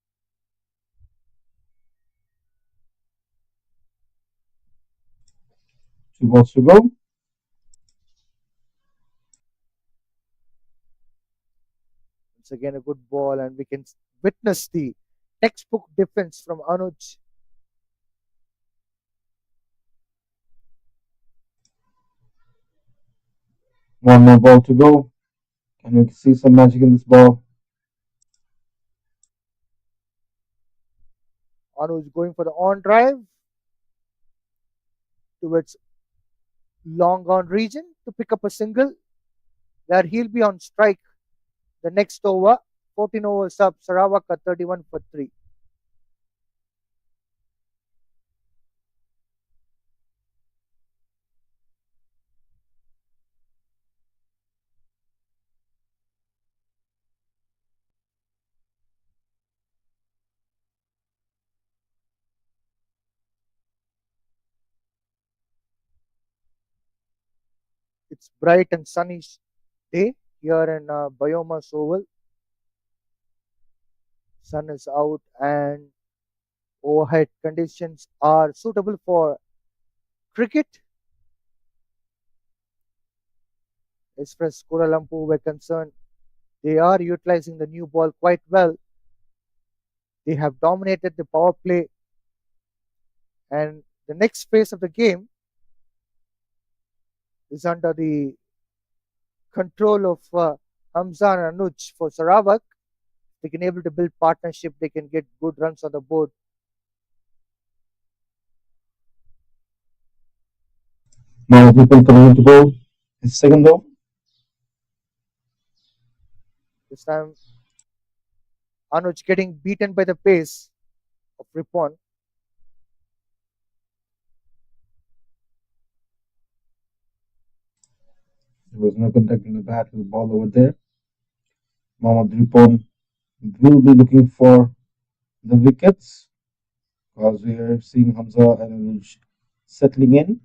Two balls to go. It's again a good ball, and we can witness the textbook defense from Anoj. One more ball to go. Can we see some magic in this ball? Anuj going for the on drive towards long on region to pick up a single where he'll be on strike the next over. 14 overs up, Sarawak at 31 for 3. It's bright and sunny day here in BAYUEMAS Oval. Sun is out and overhead conditions are suitable for cricket. As far as Kuala Lumpur were concerned, they are utilizing the new ball quite well. They have dominated the power play, and the next phase of the game is under the control of Hamza and Anuj for Sarawak. They can able to build partnership. They can get good runs on the board. Now people coming into bowl. His second over. This time, Anuj getting beaten by the pace of Ripon. There was no contact in the bat with the ball over there. Mohammad Ripon will be looking for the wickets because we are seeing Hamza and Anuj settling in.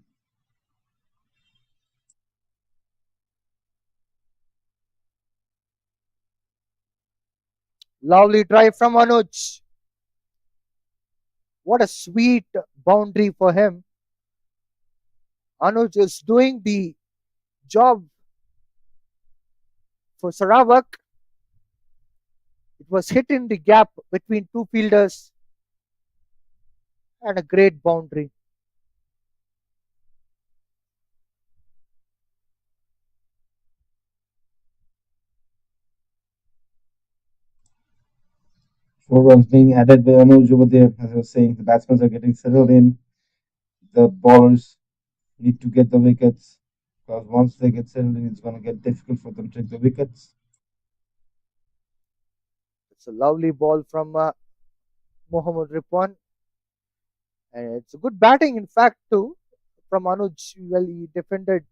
Lovely drive from Anuj. What a sweet boundary for him. Anoj is doing the job for Sarawak. It was hit in the gap between two fielders and a great boundary. 4 runs being added by Anoj over there. As I was saying, the batsmen are getting settled in. The bowlers need to get the wickets because once they get settled in, it's going to get difficult for them to take the wickets. It's a lovely ball from Mohammad Ripwan, and it's a good batting, in fact, too, from Anuj. Well, he defended.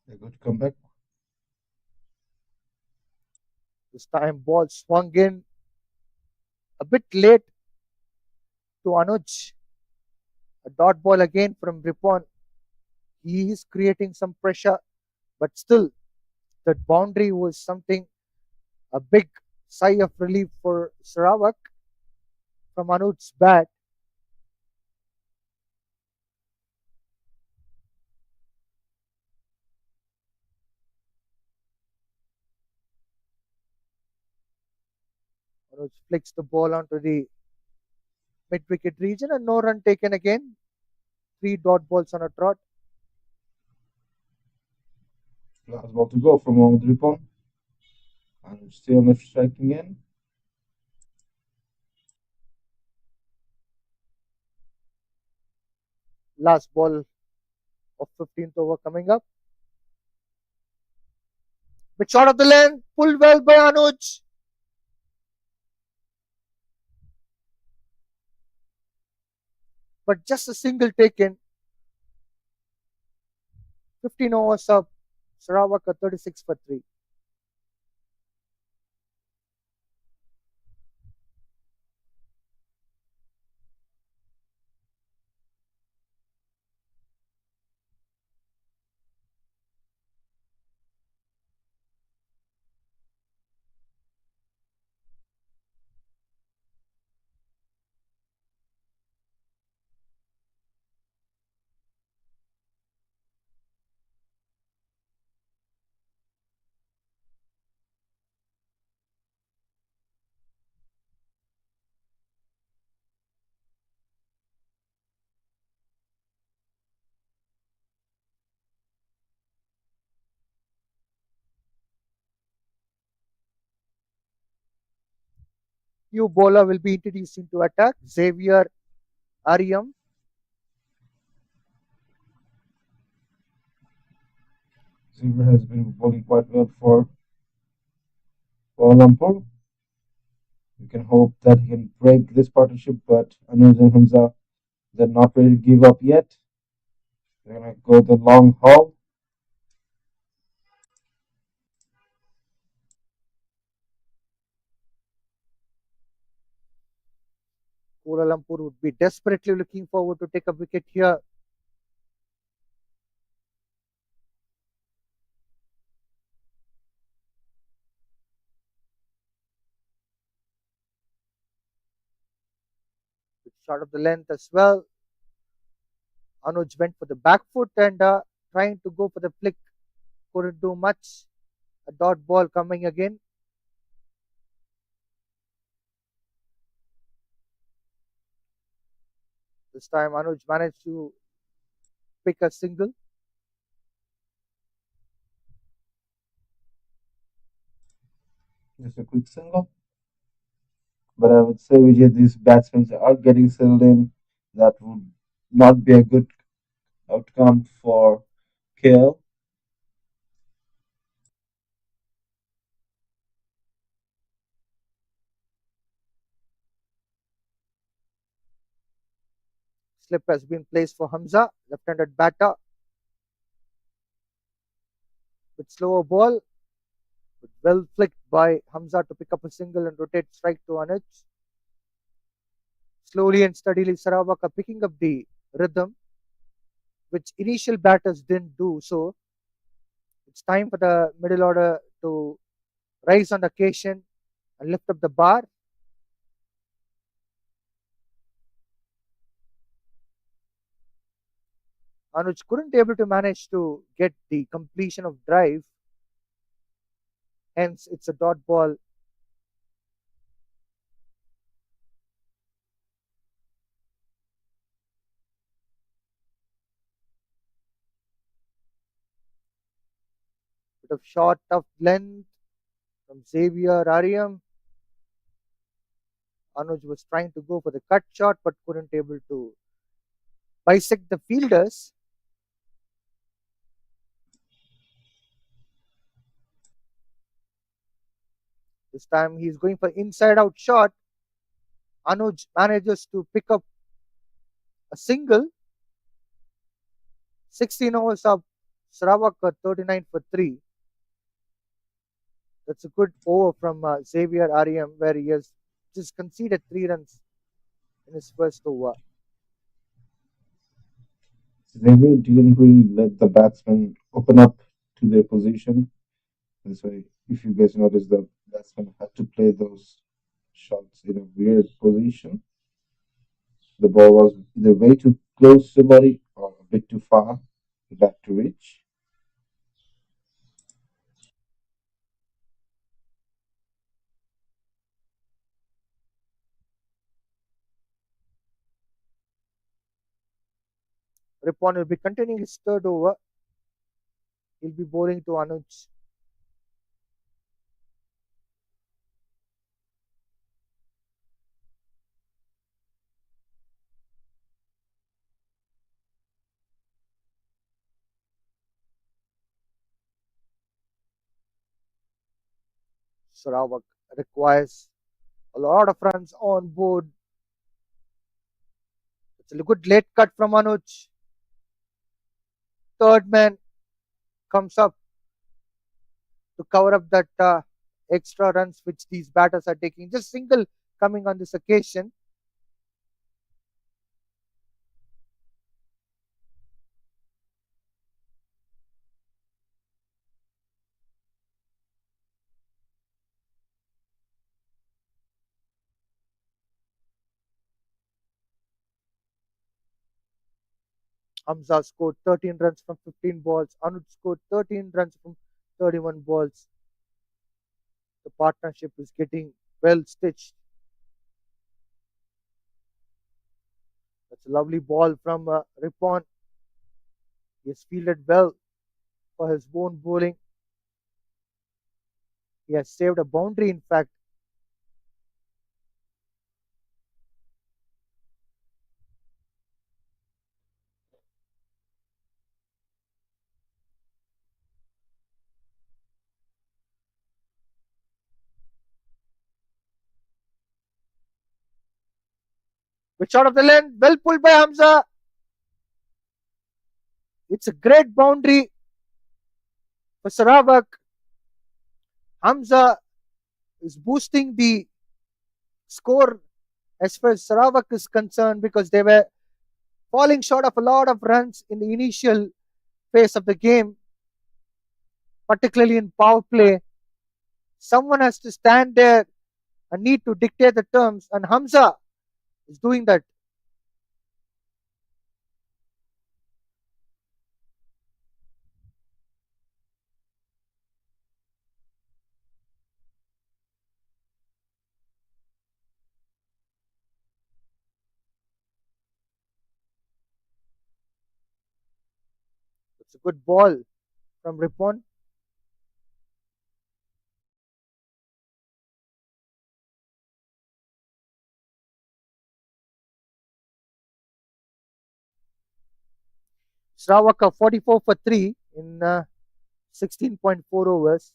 They're going to come back. This time, ball swung in a bit late to Anuj. A dot ball again from Ripon. He is creating some pressure, but still, that boundary was something, a big sigh of relief for Sarawak from Anuj's bat. Anuj flicks the ball onto the mid wicket region and no run taken again. Three dot balls on a trot. Last ball to go from Mohammad Ripon. And still not striking in. Last ball of 15th over coming up. Bit short of the lane, pulled well by Anuj. But just a single taken. 15 overs up. Sarawak at 36 for 3. New bowler will be introduced into attack. Xavier Ariam. Silver has been bowling quite well for Kuala Lumpur. You can hope that he can break this partnership, but Anuj and Hamza, they're not ready to give up yet. They're going to go the long haul. Kuala Lumpur would be desperately looking forward to take a wicket here. Short of the length as well. Anuj went for the back foot and trying to go for the flick. Couldn't do much. A dot ball coming again. This time Anuj managed to pick a single. Just a quick single. But I would say, Vijay, these batsmen are getting settled in. That would not be a good outcome for KL. Slip has been placed for Hamza, left-handed batter. With slower ball, but well flicked by Hamza to pick up a single and rotate strike to Anuj. Slowly and steadily, Sarawak are picking up the rhythm. which initial batters didn't do. So it's time for the middle order to rise on occasion and lift up the bar. Anuj couldn't able to manage to get the completion of drive, hence it's a dot ball. Bit of shot of length from Xavier Ariam. Anuj was trying to go for the cut shot but couldn't able to bisect the fielders. This time he's going for inside out shot. Anuj manages to pick up a single. 16 overs up. Sarawak 39 for 3. That's a good over from Xavier Ariam, where he has just conceded 3 runs in his first over. Xavier didn't really let the batsmen open up to their position. That's why, if you guys notice, the batsman had to play those shots in a weird position. The ball was either way too close to the body or a bit too far back to reach. Ripon will be continuing his third over. He'll be bowling to Anuj. Sarawak requires a lot of runs on board. It's a good late cut from Anuj. Third man comes up to cover up that extra runs which these batters are taking. Just single coming on this occasion. Hamza scored 13 runs from 15 balls. Anuj scored 13 runs from 31 balls. The partnership is getting well stitched. That's a lovely ball from Ripon. He has fielded well for his own bowling. He has saved a boundary, in fact. With shot of the length, well pulled by Hamza. It's a great boundary for Sarawak. Hamza is boosting the score as far as Sarawak is concerned because they were falling short of a lot of runs in the initial phase of the game, particularly in power play. Someone has to stand there and need to dictate the terms, and Hamza is doing that. It's a good ball from Ripon. Sarawak 44 for 3 in 16.4 overs.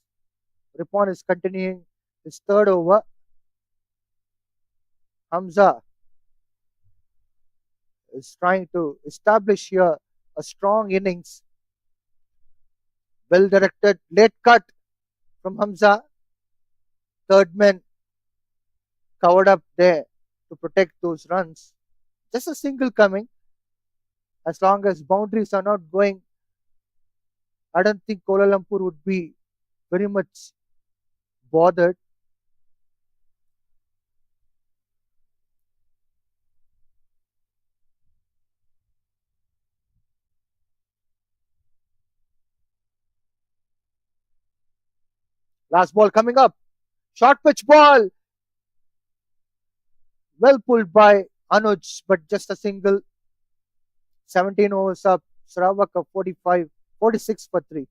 Ripon is continuing his third over. Hamza is trying to establish here a strong innings. Well directed late cut from Hamza. Third man covered up there to protect those runs. Just a single coming. As long as boundaries are not going, I don't think Kuala Lumpur would be very much bothered. Last ball coming up. Short pitch ball. Well pulled by Anoj, but just a single. 17 overs up. Sarawak 45, 46 for 3.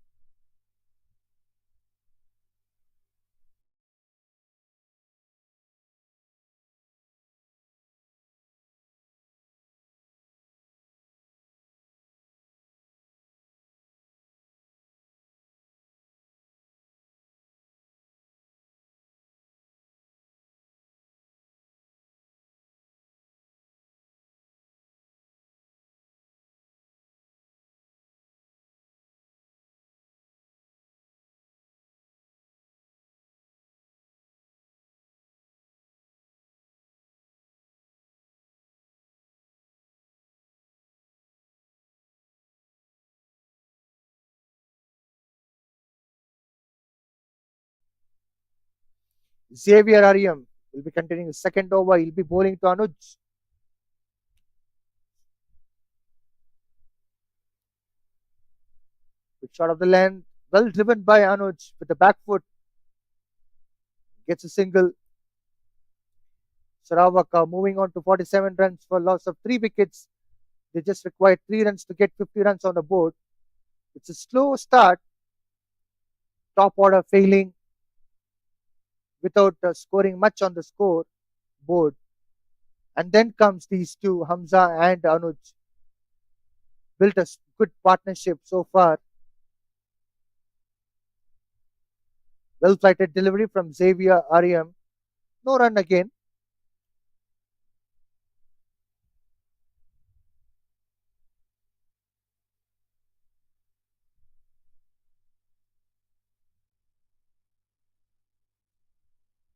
Xavier Ariam will be continuing his second over. He'll be bowling to Anuj. Good shot of the length. Well driven by Anuj with the back foot. Gets a single. Sarawak moving on to 47 runs for loss of 3 wickets. They just required 3 runs to get 50 runs on the board. It's a slow start. Top order failing without scoring much on the score board. And then comes these two, Hamza and Anuj. Built a good partnership so far. Well flighted delivery from Xavier Ariam. No run again.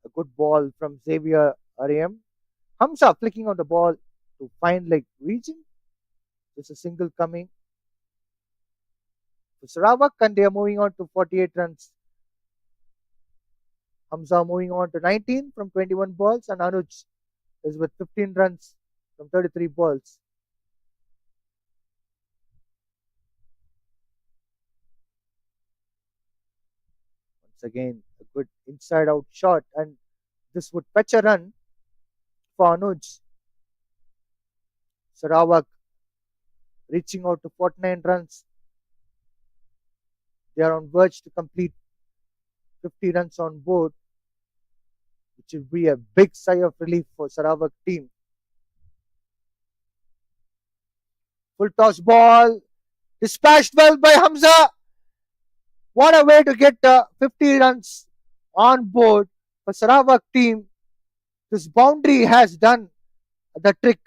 A good ball from Xavier Ariam. Hamza flicking on the ball to find leg region. Just a single coming to Sarawak, and they are moving on to 48 runs. Hamza moving on to 19 from 21 balls, and Anuj is with 15 runs from 33 balls. Once again, a good inside out shot, and this would fetch a run for Anuj. Sarawak reaching out to 49 runs. They are on verge to complete 50 runs on board, which will be a big sigh of relief for Sarawak team. Full toss ball, dispatched well by Hamza. What a way to get 50 runs on board for Sarawak team. This boundary has done the trick.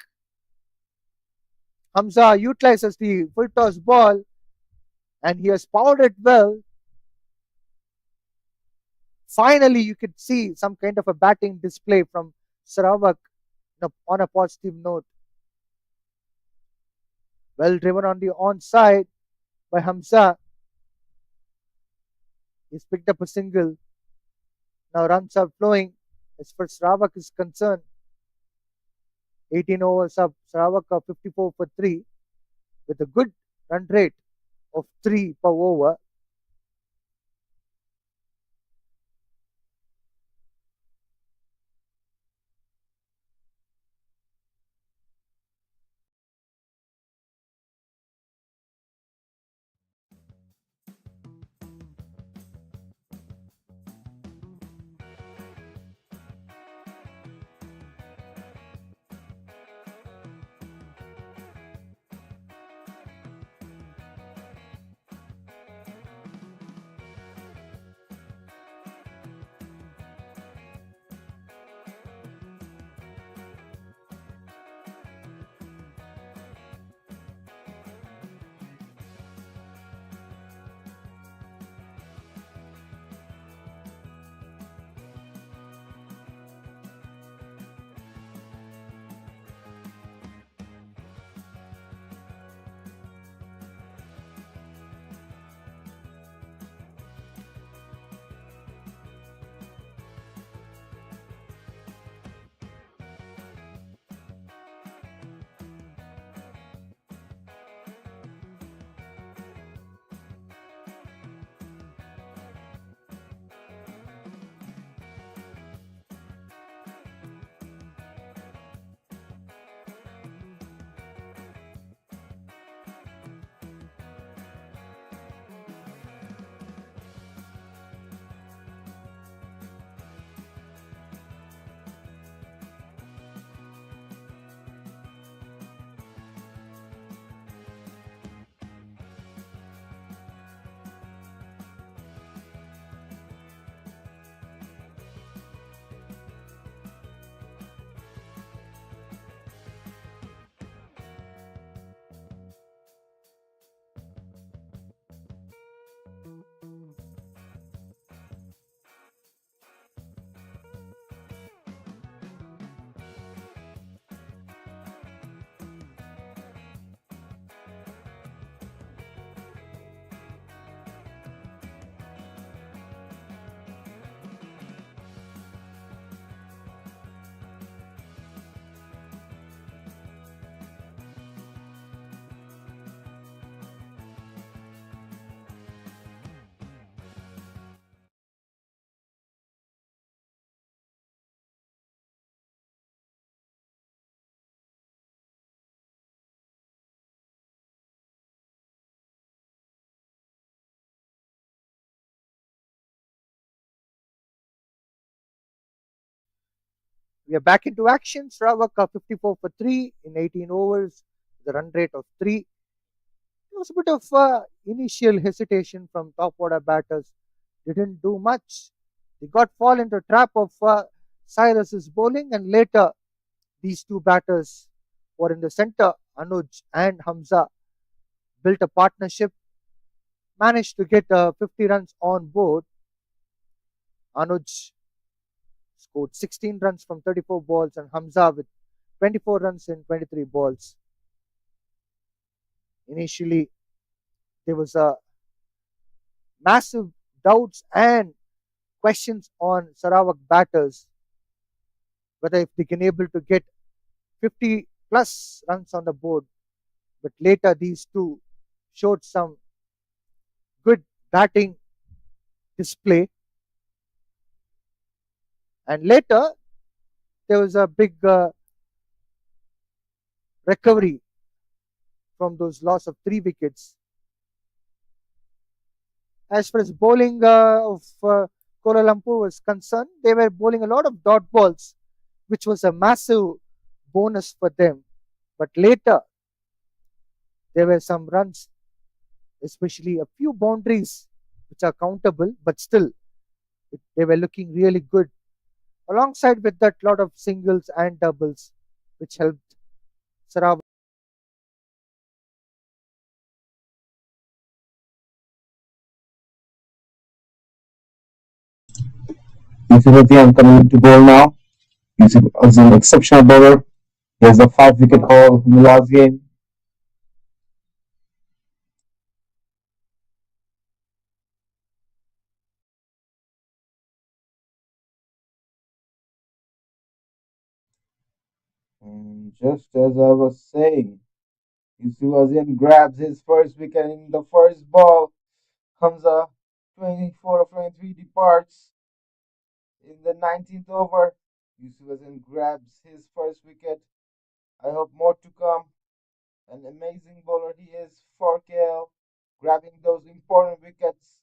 Hamza utilizes the full toss ball and he has powered it well. Finally, you could see some kind of a batting display from Sarawak on a positive note. Well driven on the onside by Hamza. He's picked up a single. Now runs are flowing as far as Sarawak is concerned. 18 overs up. Sarawak 54 for 3 with a good run rate of 3 per over. We are back into action. Sarawak 54 for 3 in 18 overs, the run rate of 3. There was a bit of initial hesitation from top order batters. Didn't do much. They got fall into trap of Cyrus's bowling, and later these two batters were in the center. Anoj and Hamza built a partnership, managed to get 50 runs on board. Anoj scored 16 runs from 34 balls, and Hamza with 24 runs in 23 balls. Initially, there was a massive doubts and questions on Sarawak batters whether if they can able to get 50 plus runs on the board. But later these two showed some good batting display, and later there was a big recovery from those loss of 3 wickets. As far as bowling of Kuala Lumpur was concerned, they were bowling a lot of dot balls, which was a massive bonus for them. But later, there were some runs, especially a few boundaries, which are countable, but still, they were looking really good. Alongside with that, lot of singles and doubles, which helped Sarawak. Yusuf Atiyam coming to bowl now. Yusuf is an exceptional bowler. He has a 5 wicket haul in the last game. And just as I was saying, Yusuf Azim grabs his first wicket in the first ball. Hamza, 24 of 23, departs in the 19th over. Yusuf Azim grabs his first wicket. I hope more to come. An amazing bowler he is for KL, grabbing those important wickets.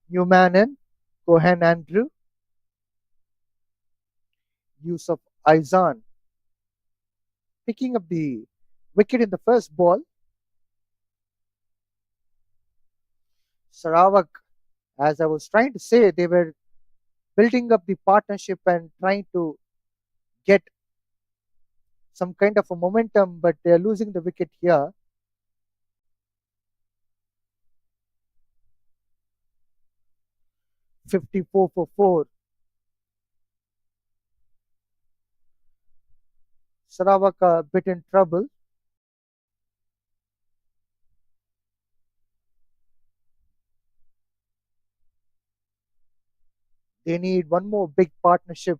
Newman, Cohen Andrew, Yusuf Aizan picking up the wicket in the first ball. Sarawak, as I was trying to say, they were building up the partnership and trying to get some kind of a momentum, but they are losing the wicket here. "54 for 4". Sarawak a bit in trouble. They need one more big partnership.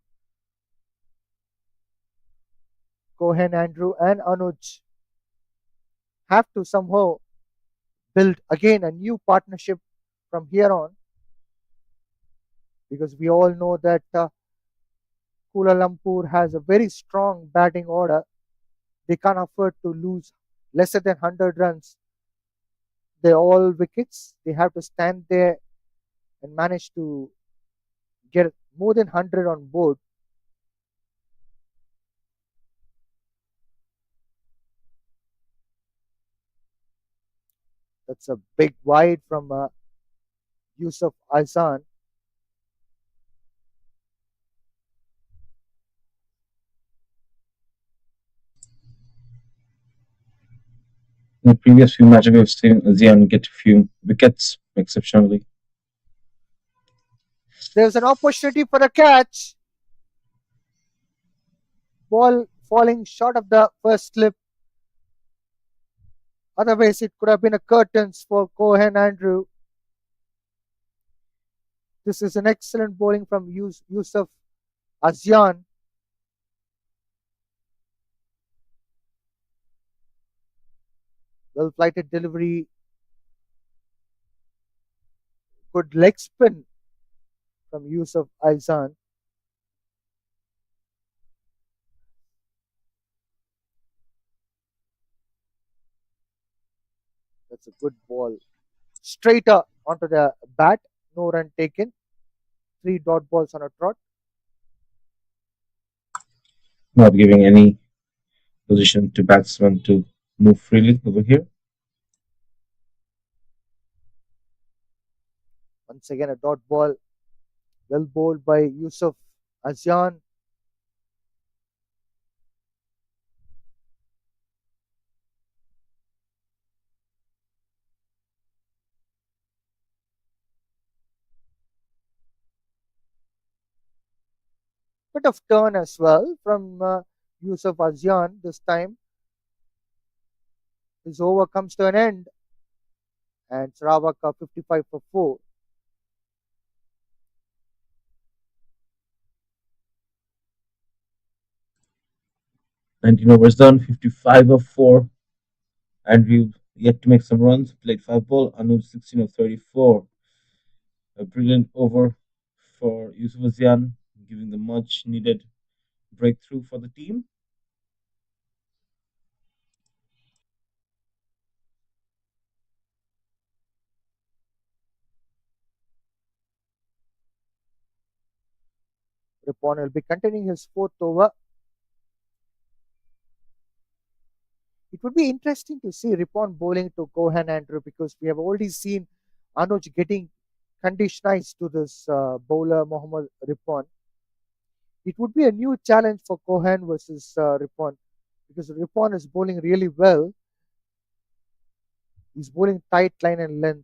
Cohen Andrew and Anoj have to somehow build again a new partnership from here on, because we all know that Kuala Lumpur has a very strong batting order. They can't afford to lose lesser than 100 runs. They're all wickets. They have to stand there and manage to get more than 100 on board. That's a big wide from Yusuf Azan. In the previous few matches, we've seen Azian get a few wickets exceptionally. There's an opportunity for a catch. Ball falling short of the first slip. Otherwise, it could have been a curtains for Cohen Andrew. This is an excellent bowling from Yusuf Azian. Well flighted delivery, good leg spin from Yusuf Azian. That's a good ball. Straighter onto the bat. No run taken. 3 dot balls on a trot. Not giving any position to batsmen to move freely over here. Once again, a dot ball. Well bowled by Yusuf Azian. Bit of turn as well from Yusuf Azian this time. His over comes to an end, and Sarawak are 55 for 4. 19 overs done, 55 of 4. Andrew yet to make some runs, played 5 ball, Anoj 16 of 34. A brilliant over for Yusuf Azian, giving the much needed breakthrough for the team. Ripon will be continuing his 4th over. It would be interesting to see Ripon bowling to Cohen Andrew because we have already seen Anoj getting conditionized to this bowler Mohammad Ripon. It would be a new challenge for Cohen versus Ripon because Ripon is bowling really well. He's bowling tight line and length.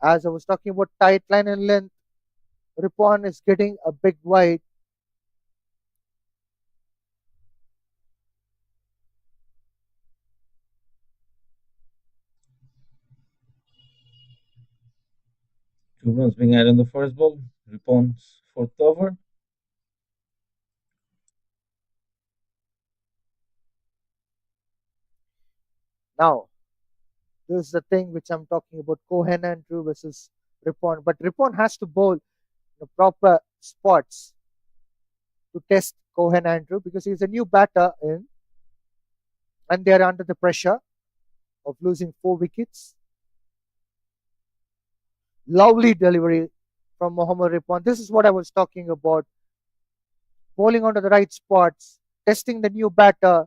As I was talking about tight line and length, Ripon is getting a big wide. Two runs being added on the first ball. Ripon's 4th over. Now, this is the thing which I'm talking about Cohen Andrew versus Ripon. But Ripon has to bowl in the proper spots to test Cohen Andrew because he's a new batter in and they're under the pressure of losing 4 wickets. Lovely delivery from Mohammad Ripon. This is what I was talking about. Bowling onto the right spots, testing the new batter,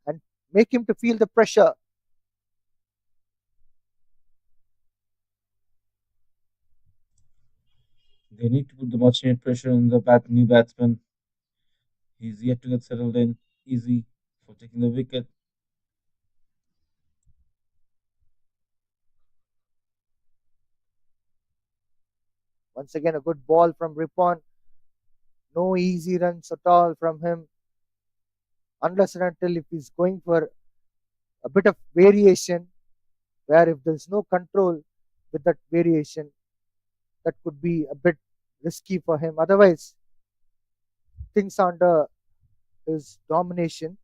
and make him to feel the pressure. They need to put the much needed pressure on the new batsman. He's yet to get settled in. Easy for taking the wicket. Once again, a good ball from Ripon. No easy runs at all from him, unless and until if he's going for a bit of variation, where if there's no control with that variation, that could be a bit risky for him. Otherwise, things under his domination.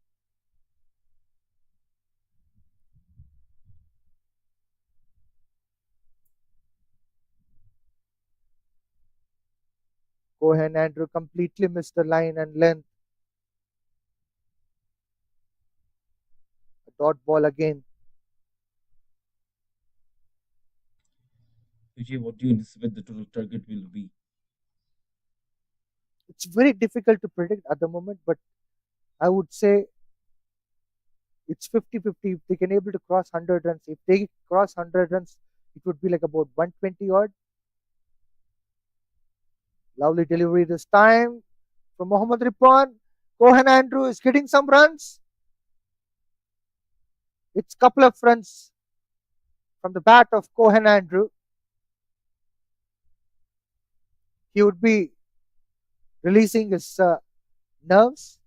Cohen Andrew completely missed the line and length. A dot ball again. Vijay, what do you anticipate the total target will be? It's very difficult to predict at the moment, but I would say it's 50-50. If they can able to cross 100 runs, if they cross 100 runs, it would be like about 120 odd. Lovely delivery this time from Mohammad Ripon. Cohen Andrew is getting some runs. It's a couple of runs from the bat of Cohen Andrew. He would be releasing his nerves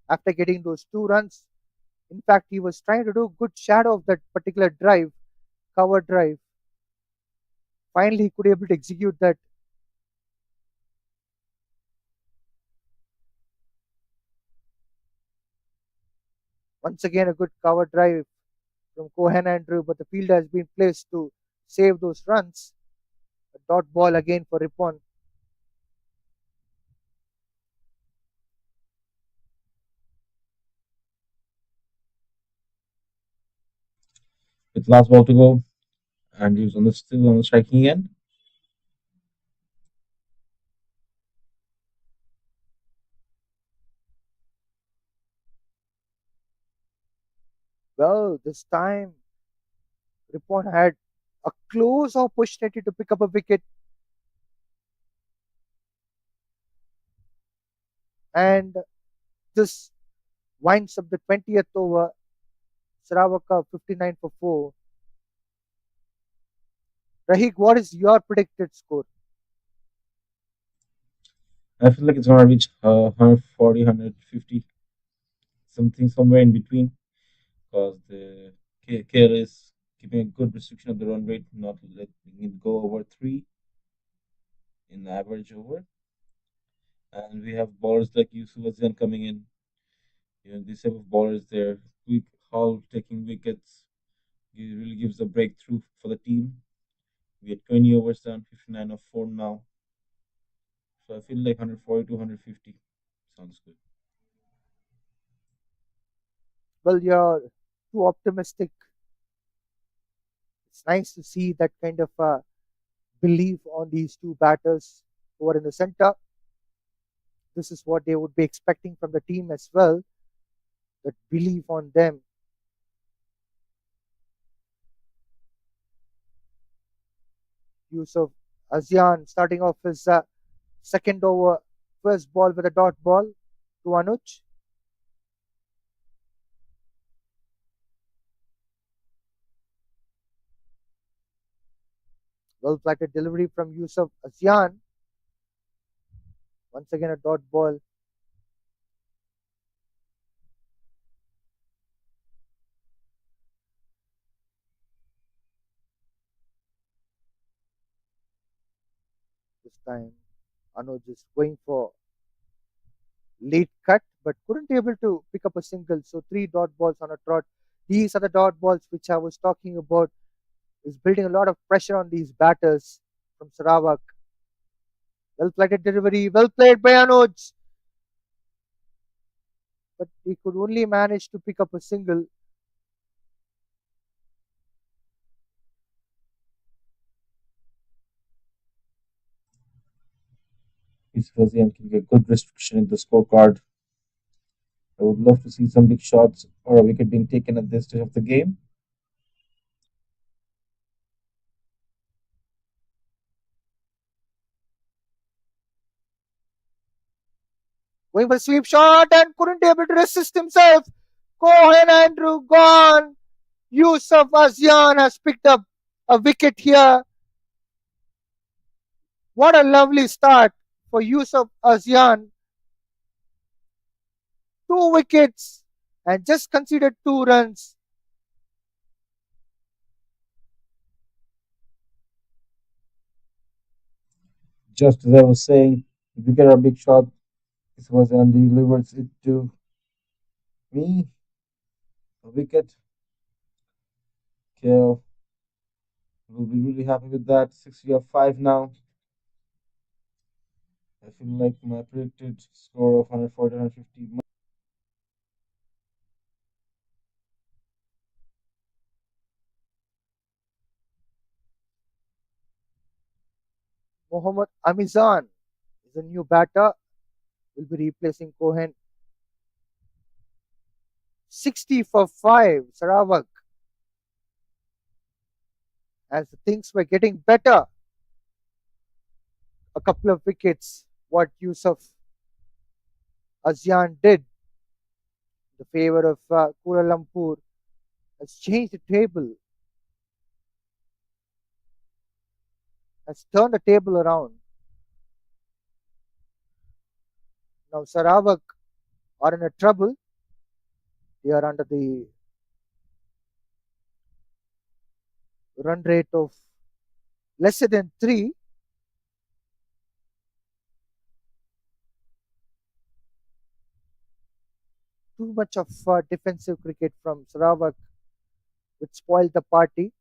after getting those 2 runs. In fact, he was trying to do good shadow of that particular drive, cover drive. Finally, he could able to execute that. Once again, a good cover drive from Cohen Andrew, but the fielder has been placed to save those runs. A dot ball again for Ripon. With last ball to go, and he's still on the striking end. Well, this time Ripon had a close opportunity to pick up a wicket, and this winds up the 20th over. Sarawak 59 for 4. Rahik, what is your predicted score? I feel like it's gonna reach 140, 150, something somewhere in between, because the KL is keeping a good restriction of the run rate, not letting it go over 3 in the average over. And we have bowlers like Yusuf Azan coming in. This type of bowlers, they're quick, Hall taking wickets. It really gives a breakthrough for the team. We had 20 overs done, 59 of 4 now. So I feel like 140 to 150 sounds good. Well, you're too optimistic. It's nice to see that kind of belief on these two batters who are in the center. This is what they would be expecting from the team as well. That belief on them. Yusuf Azian starting off his second over, first ball with a dot ball to Anuj. Well flatted delivery from Yusuf Azian. Once again, a dot ball. This time, Anoj is going for late cut, but couldn't be able to pick up a single. So 3 dot balls on a trot. These are the dot balls which I was talking about. Is building a lot of pressure on these batters from Sarawak. Well flatted delivery, well played by Anoj, but he could only manage to pick up a single. This was can get good restriction in the scorecard. I would love to see some big shots or a wicket being taken at this stage of the game. Going for a sweep shot and couldn't be able to resist himself. Cohen Andrew gone. Yusuf Azian has picked up a wicket here. What a lovely start for Yusuf Azian. 2 wickets and just conceded 2 runs. Just as I was saying, if we get a big shot, this was and delivers it to me, a wicket. KL will be really happy with that. 60 of 5 now. I feel like my predicted score of 140 150. Mohammad Amizan is a new batter. Will be replacing Cohen. 60 for 5, Sarawak. As things were getting better, a couple of wickets, what Yusuf Azian did in the favor of Kuala Lumpur has changed the table, has turned the table around. Now Sarawak are in a trouble. They are under the run rate of lesser than 3. Too much of defensive cricket from Sarawak which spoiled the party.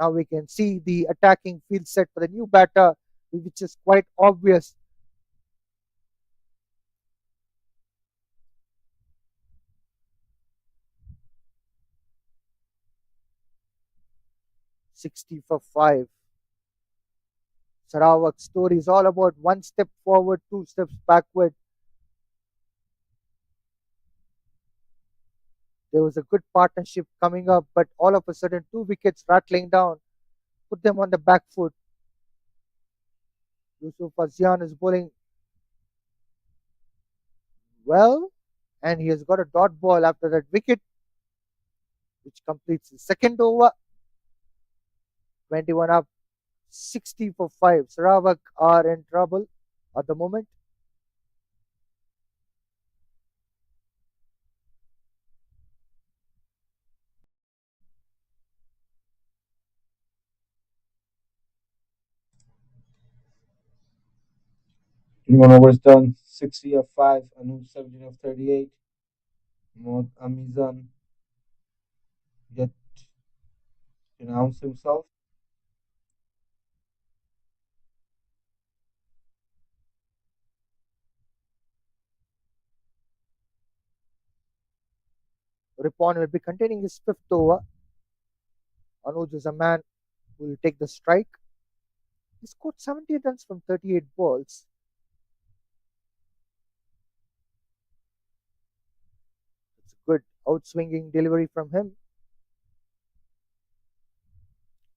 Now we can see the attacking field set for the new batter, which is quite obvious. 60 for 5. Sarawak's story is all about one step forward, two steps backward. There was a good partnership coming up, but all of a sudden, two wickets rattling down put them on the back foot. Yusuf Azian is bowling well, and he has got a dot ball after that wicket, which completes the second over. 21 up, 60 for 5. Sarawak are in trouble at the moment. Twenty-one overs done. 60 of 5. Anoj 17 of 38. Mod Amizan yet to announce himself. Ripon will be containing his fifth over. Anoj is a man who will take the strike. He scored 70 runs from 38 balls. It's a good outswinging delivery from him.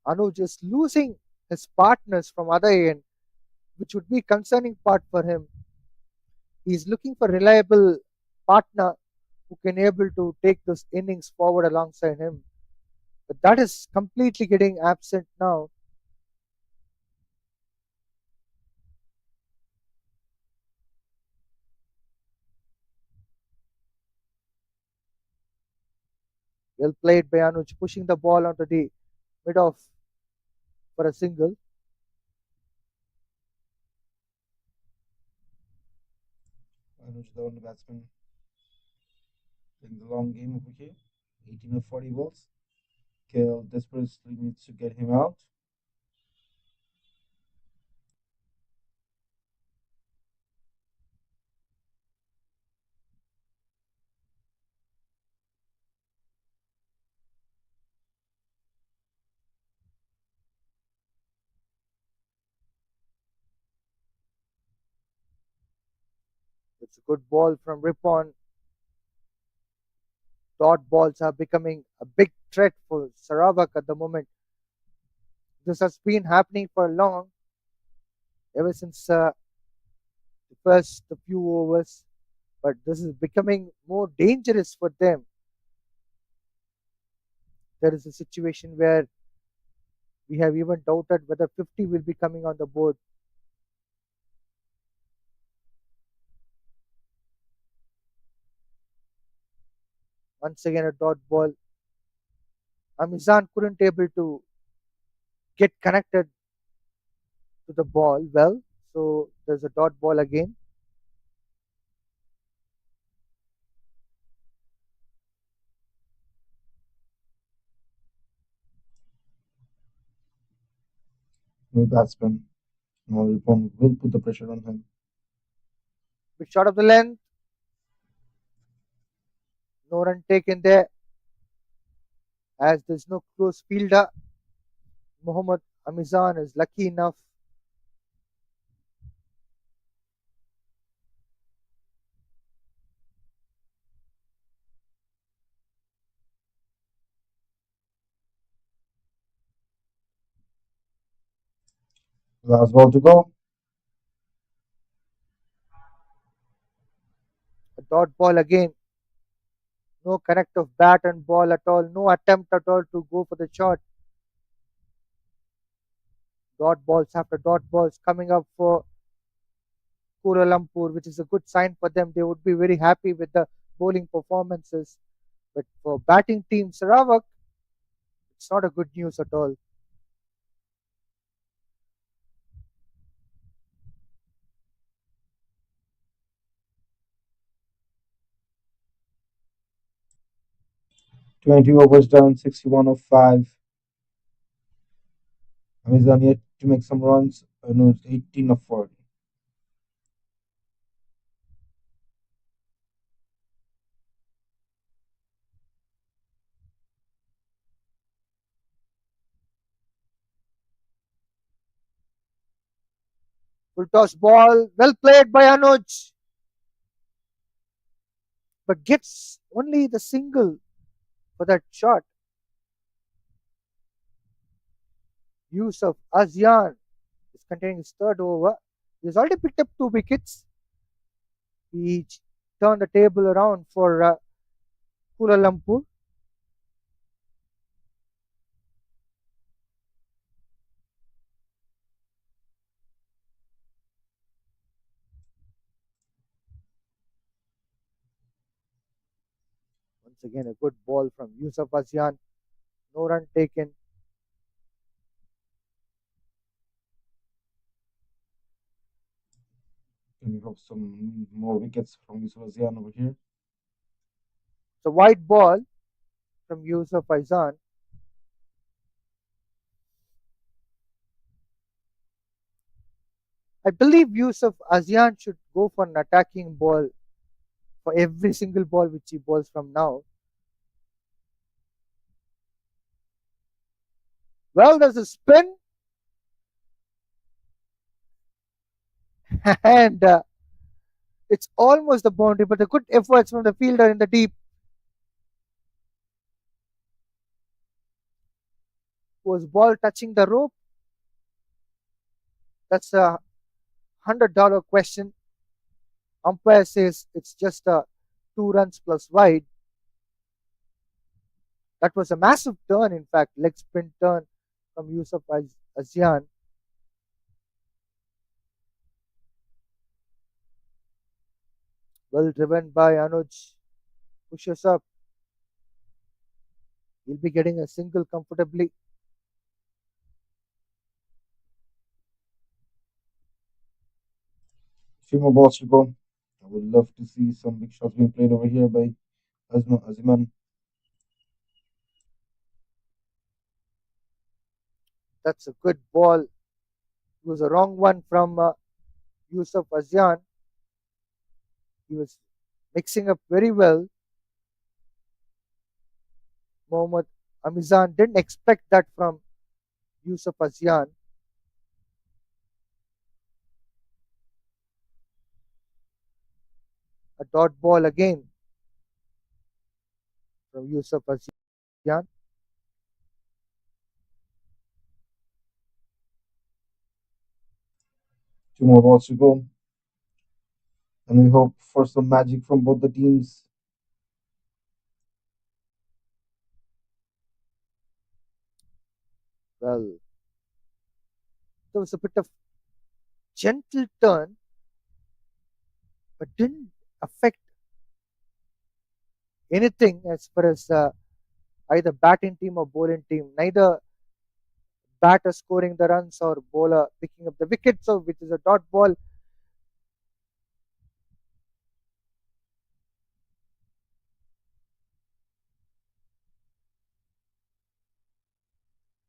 Anuj is losing his partners from other end, which would be concerning part for him. He's looking for reliable partner who can able to take this innings forward alongside him. But that is completely getting absent now. Well played by Anuj, pushing the ball onto the mid off for a single. Anuj, the only batsman playing the long game over here. 18 of 40 balls. KL desperately needs to get him out. It's a good ball from Ripon. Dot balls are becoming a big threat for Sarawak at the moment. This has been happening for long, ever since the first few overs, but this is becoming more dangerous for them. There is a situation where we have even doubted whether 50 will be coming on the board. Once again, a dot ball. Amizan couldn't able to get connected to the ball well, so there's a dot ball again. No batsman. No Ripon will put the pressure on him. Bit short of the length. No run taken there as there's no close fielder. Mohammad Amizan is lucky enough. Last ball to go. A dot ball again. No connect of bat and ball at all. No attempt at all to go for the shot. Dot balls after dot balls coming up for Kuala Lumpur, which is a good sign for them. They would be very happy with the bowling performances. But for batting team Sarawak, it's not a good news at all. 20 overs down, 61 of 5. Amazon yet to make some runs. Anoj 18 of 40. Full toss ball, well played by Anoj, but gets only the single for that shot. Use of ASEAN is containing his third over. He's already picked up 2 wickets. He turned the table around for Kuala Lumpur. Once again, a good ball from Yusuf ASEAN. No run taken. Can we hope some more wickets from Yusuf Azian over here? It's a wide ball from Yusuf ASEAN. I believe Yusuf ASEAN should go for an attacking ball for every single ball which he bowls from now. Well, there's a spin, and it's almost the boundary, but the good efforts from the fielder in the deep. Was ball touching the rope? That's a $100 question. Umpire says it's just a 2 runs plus wide. That was a massive turn, in fact, leg spin turn from Yusuf ASEAN. Well driven by Anoj. Pushes up. He'll be getting a single comfortably. Few more balls to go. I would love to see some big shots being played over here by Aziman. That's a good ball. It was a wrong one from Yusuf ASEAN. He was mixing up very well. Mohammad Amizan didn't expect that from Yusuf ASEAN. A dot ball again from Yusuf ASEAN. Two more balls to go. And we hope for some magic from both the teams. Well, there was a bit of gentle turn, but didn't affect anything as far as either batting team or bowling team. Neither batter scoring the runs or bowler picking up the wicket, so which is a dot ball.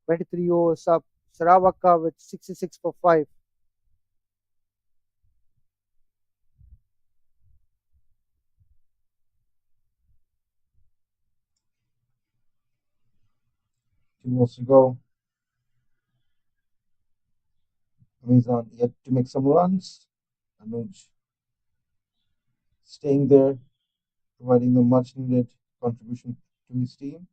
"23 overs up. Sarawak with 66 for 5. Two balls to go. Amazon yet to make some runs. Anuj staying there, providing the much needed contribution to his team.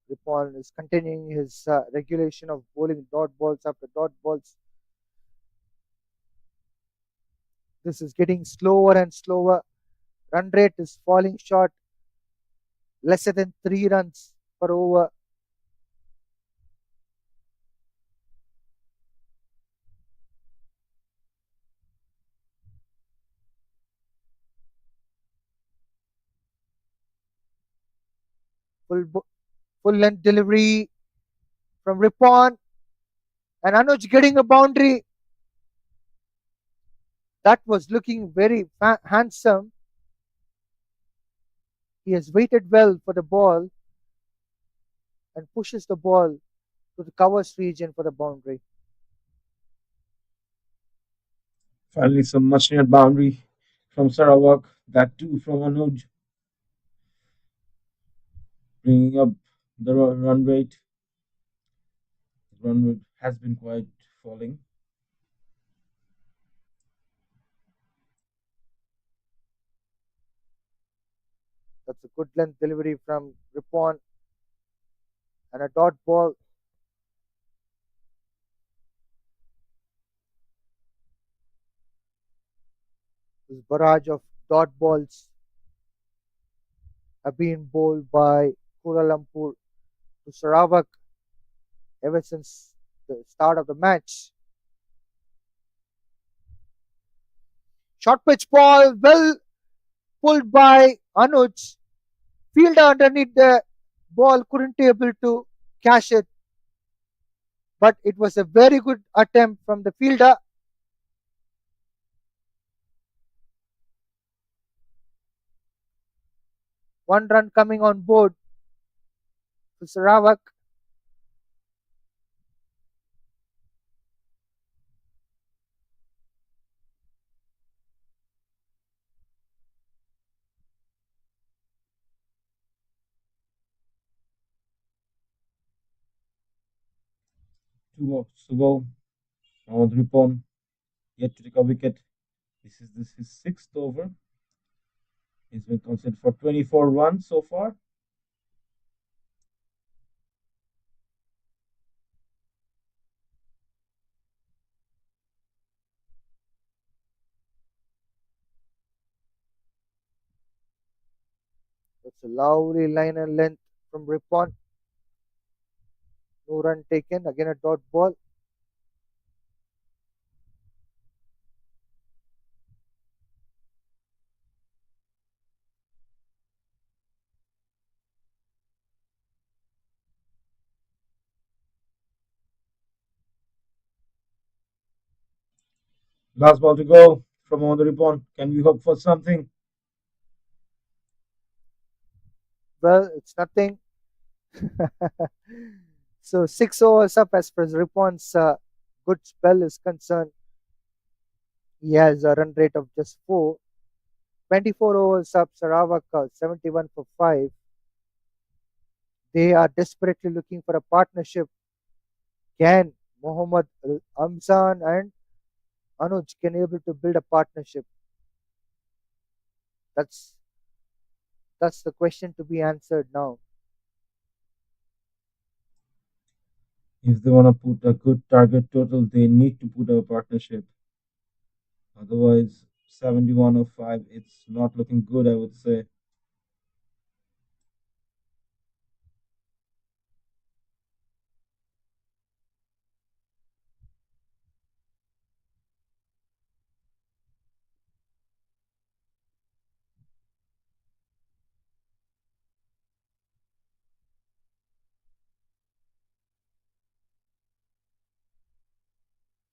Ripon is continuing his regulation of bowling dot balls after dot balls. This is getting slower and slower. Run rate is falling short, lesser than 3 runs per over. Full, full length delivery from Ripon, and Anoj getting a boundary. That was looking very handsome. He has waited well for the ball and pushes the ball to the covers region for the boundary. Finally, some much needed boundary from Sarawak. That too from Anoj, bringing up the run rate. The run rate has been quite falling. That's a good length delivery from Ripon and a dot ball. This barrage of dot balls have been bowled by Kuala Lumpur to Sarawak ever since the start of the match. Short pitch ball, well pulled by Anuj. Fielder underneath the ball couldn't be able to catch it, but it was a very good attempt from the fielder. One run coming on board to Sarawak. Two balls to go. Mohammad Ripon yet to take a wicket. This is his sixth over. He's been considered for 24 runs so far. That's a lovely line and length from Ripon. No run taken. Again a dot ball. Last ball to go from Mohammad Ripon. Can we hope for something? Well, it's nothing. So 6 overs up as far as Ripon's good spell is concerned. He has a run rate of just 4. 24 overs up, Sarawak 71 for 5. They are desperately looking for a partnership. Can Mohammad Amzan and Anuj can able to build a partnership? That's that's the question to be answered now. If they want to put a good target total, they need to put a partnership. Otherwise, 71 of 5, it's not looking good, I would say.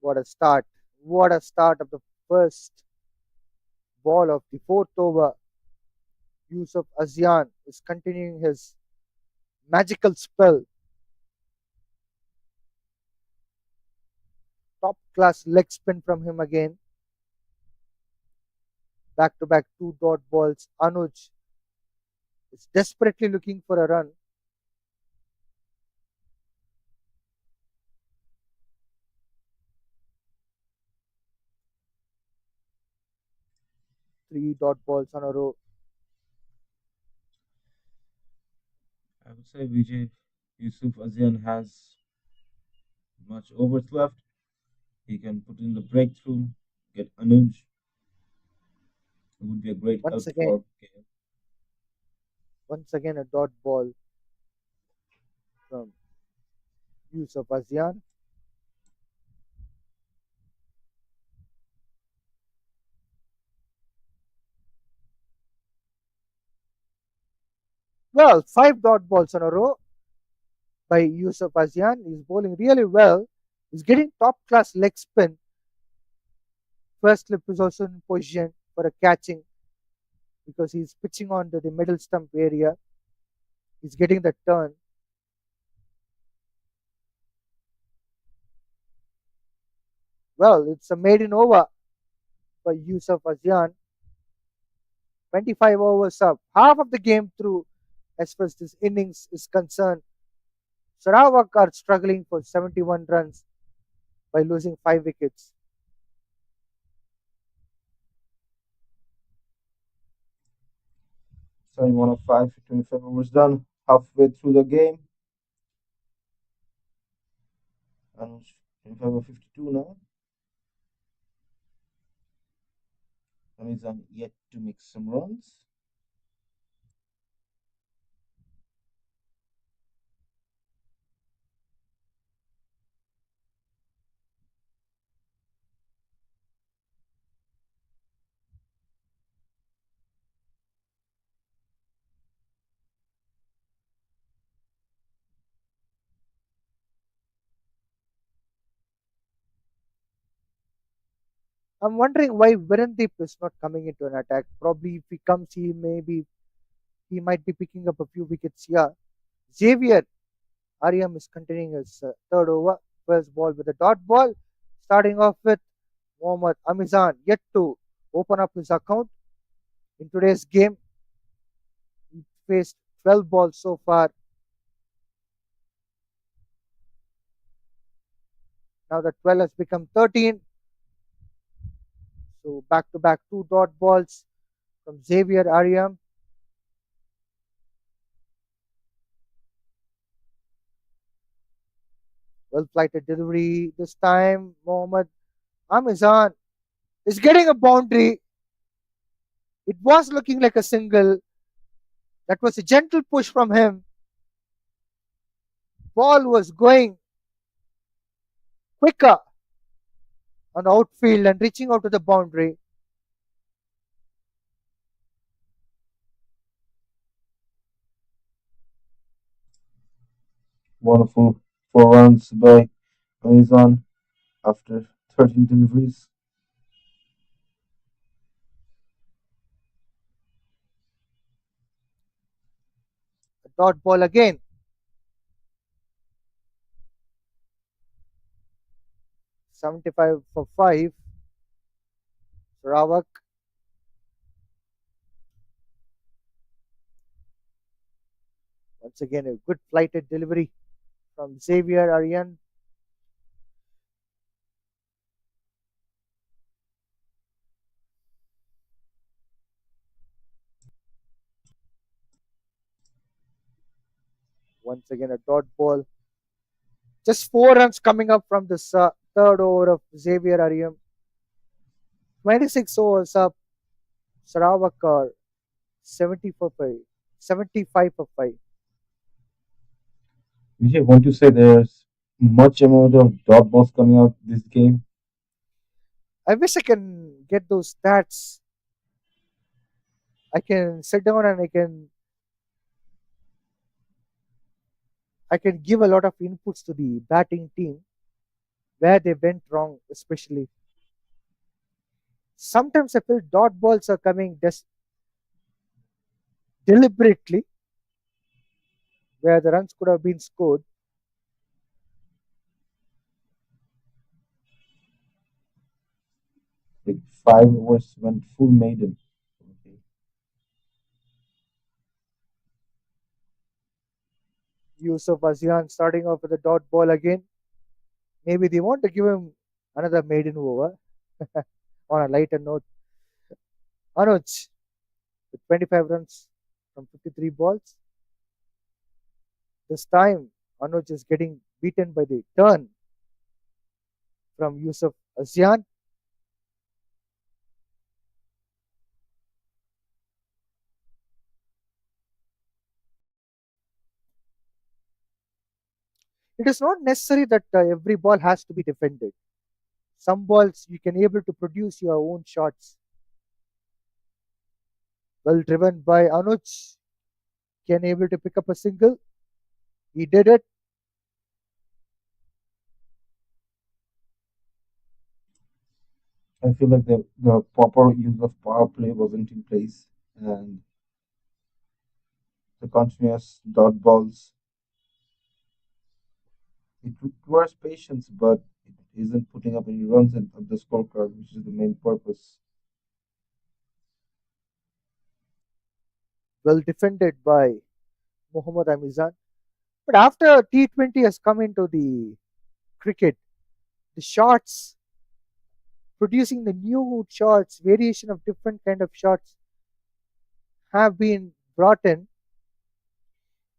What a start! What a start of the first ball of the fourth over. Yusuf Azian is continuing his magical spell. Top class leg spin from him again. Back to back 2 dot balls. Anuj is desperately looking for a run. 3 dot balls on a row. I would say Vijay Yusuf Azian has much overs left. He can put in the breakthrough, get Anuj It would be a great Once help again, for game. once again a dot ball from Yusuf Azian. Well, five dot balls in a row by Yusuf Azian. He's bowling really well. He's getting top class leg spin. First slip is also in position for a catching because he's pitching onto the middle stump area. He's getting the turn. Well, it's a maiden over for Yusuf Azian. 25 overs up. Half of the game through as far as this innings is concerned. Sarawak are struggling for 71 runs by losing 5 wickets. Starting 105, 25 overs done. Halfway through the game. And 25 over 52 now. And he's on yet to make some runs. I'm wondering why Virendeep is not coming into an attack. Probably if he comes, he might be picking up a few wickets here. Xavier Ariam is continuing his third over. First ball with a dot ball. Starting off with Mohammad Amizan yet to open up his account in today's game. He faced 12 balls so far. Now the 12 has become 13. So back to back two dot balls from Xavier Ariam. Well flighted delivery this time. Mohammad Amizan is getting a boundary. It was looking like a single. That was a gentle push from him. Ball was going quicker on the outfield and reaching out to the boundary. Wonderful 4 runs by Amazon after 13 deliveries. A dot ball again. 75 for 5. Sarawak. Once again, a good flighted delivery from Xavier Arian. Once again, a dot ball. Just 4 runs coming up from this third over of Xavier Ariam. 26 overs up. Sarawak are 70 for 5. 75 for 5. Vijay, want to say there's much amount of dot balls coming out this game? I wish I can get those stats. I can sit down and I can give a lot of inputs to the batting team where they went wrong, especially. Sometimes I feel dot balls are coming deliberately where the runs could have been scored. Like 5 overs went full maiden. Okay. Yusuf Azian starting off with a dot ball again. Maybe they want to give him another maiden over on a lighter note. Anoj with 25 runs from 53 balls. This time, Anoj is getting beaten by the turn from Yusuf Azian. It is not necessary that every ball has to be defended. Some balls you can able to produce your own shots. Well driven by Anuj, can able to pick up a single. He did it. I feel like the proper use of power play wasn't in place, and the continuous dot balls. It requires patience, but it isn't putting up any runs on the scorecard, which is the main purpose. Well defended by Mohammad Amizan. But after T20 has come into the cricket, the shots, producing the new shots, variation of different kind of shots have been brought in,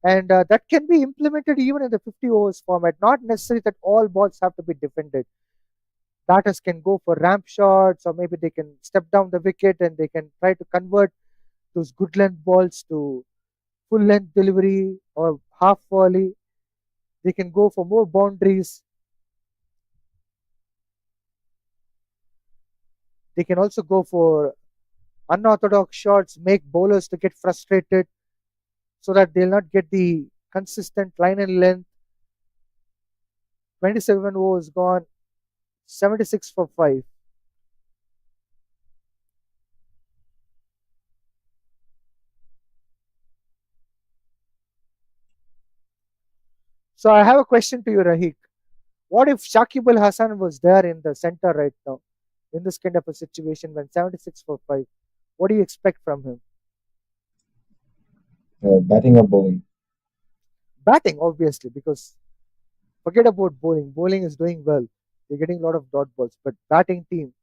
and that can be implemented even in the 50 overs format. Not necessary that all balls have to be defended. Batters can go for ramp shots, or maybe they can step down the wicket and they can try to convert those good length balls to full length delivery or half volley. They can go for more boundaries. They can also go for unorthodox shots, make bowlers to get frustrated so that they'll not get the consistent line and length. 27 overs gone, 76 for 5. So I have a question to you, Rahik. What if Shakib Al Hassan was there in the center right now in this kind of a situation when 76 for 5? What do you expect from him? Batting or bowling? Batting, obviously, because forget about bowling. Bowling is doing well. They're getting a lot of dot balls, but batting team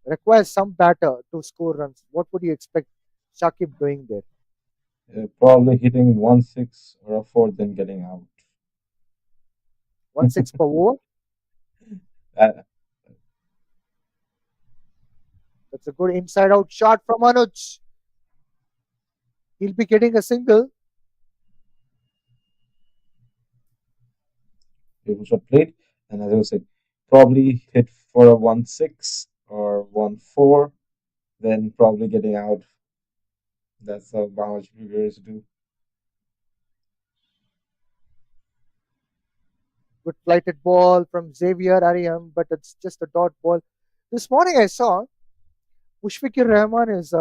requires some batter to score runs. What would you expect Shakib doing there? Probably hitting 1 6 or a 4, then getting out. 1 6 per over. Uh, That's a good inside out shot from Anoj. He'll be getting a single. People should play it, and as I was saying, probably hit for a 1 6 or 1 4, then probably getting out. That's how Bangladesh prepares to do. Good flighted ball from Xavier Ariam, but it's just a dot ball. This morning I saw Mushfiqur Rahman is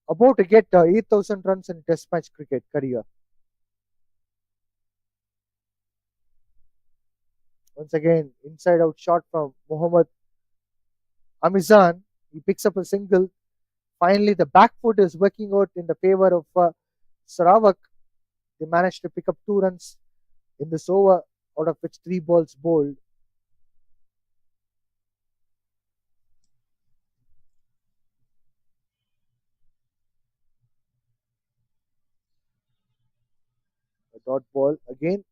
about to get 8,000 runs in Test match cricket career. Once again, inside out shot from Mohammad Amizan. He picks up a single. Finally, the back foot is working out in the favor of Sarawak. They managed to pick up 2 runs in this over, out of which 3 balls bowled. A dot ball again.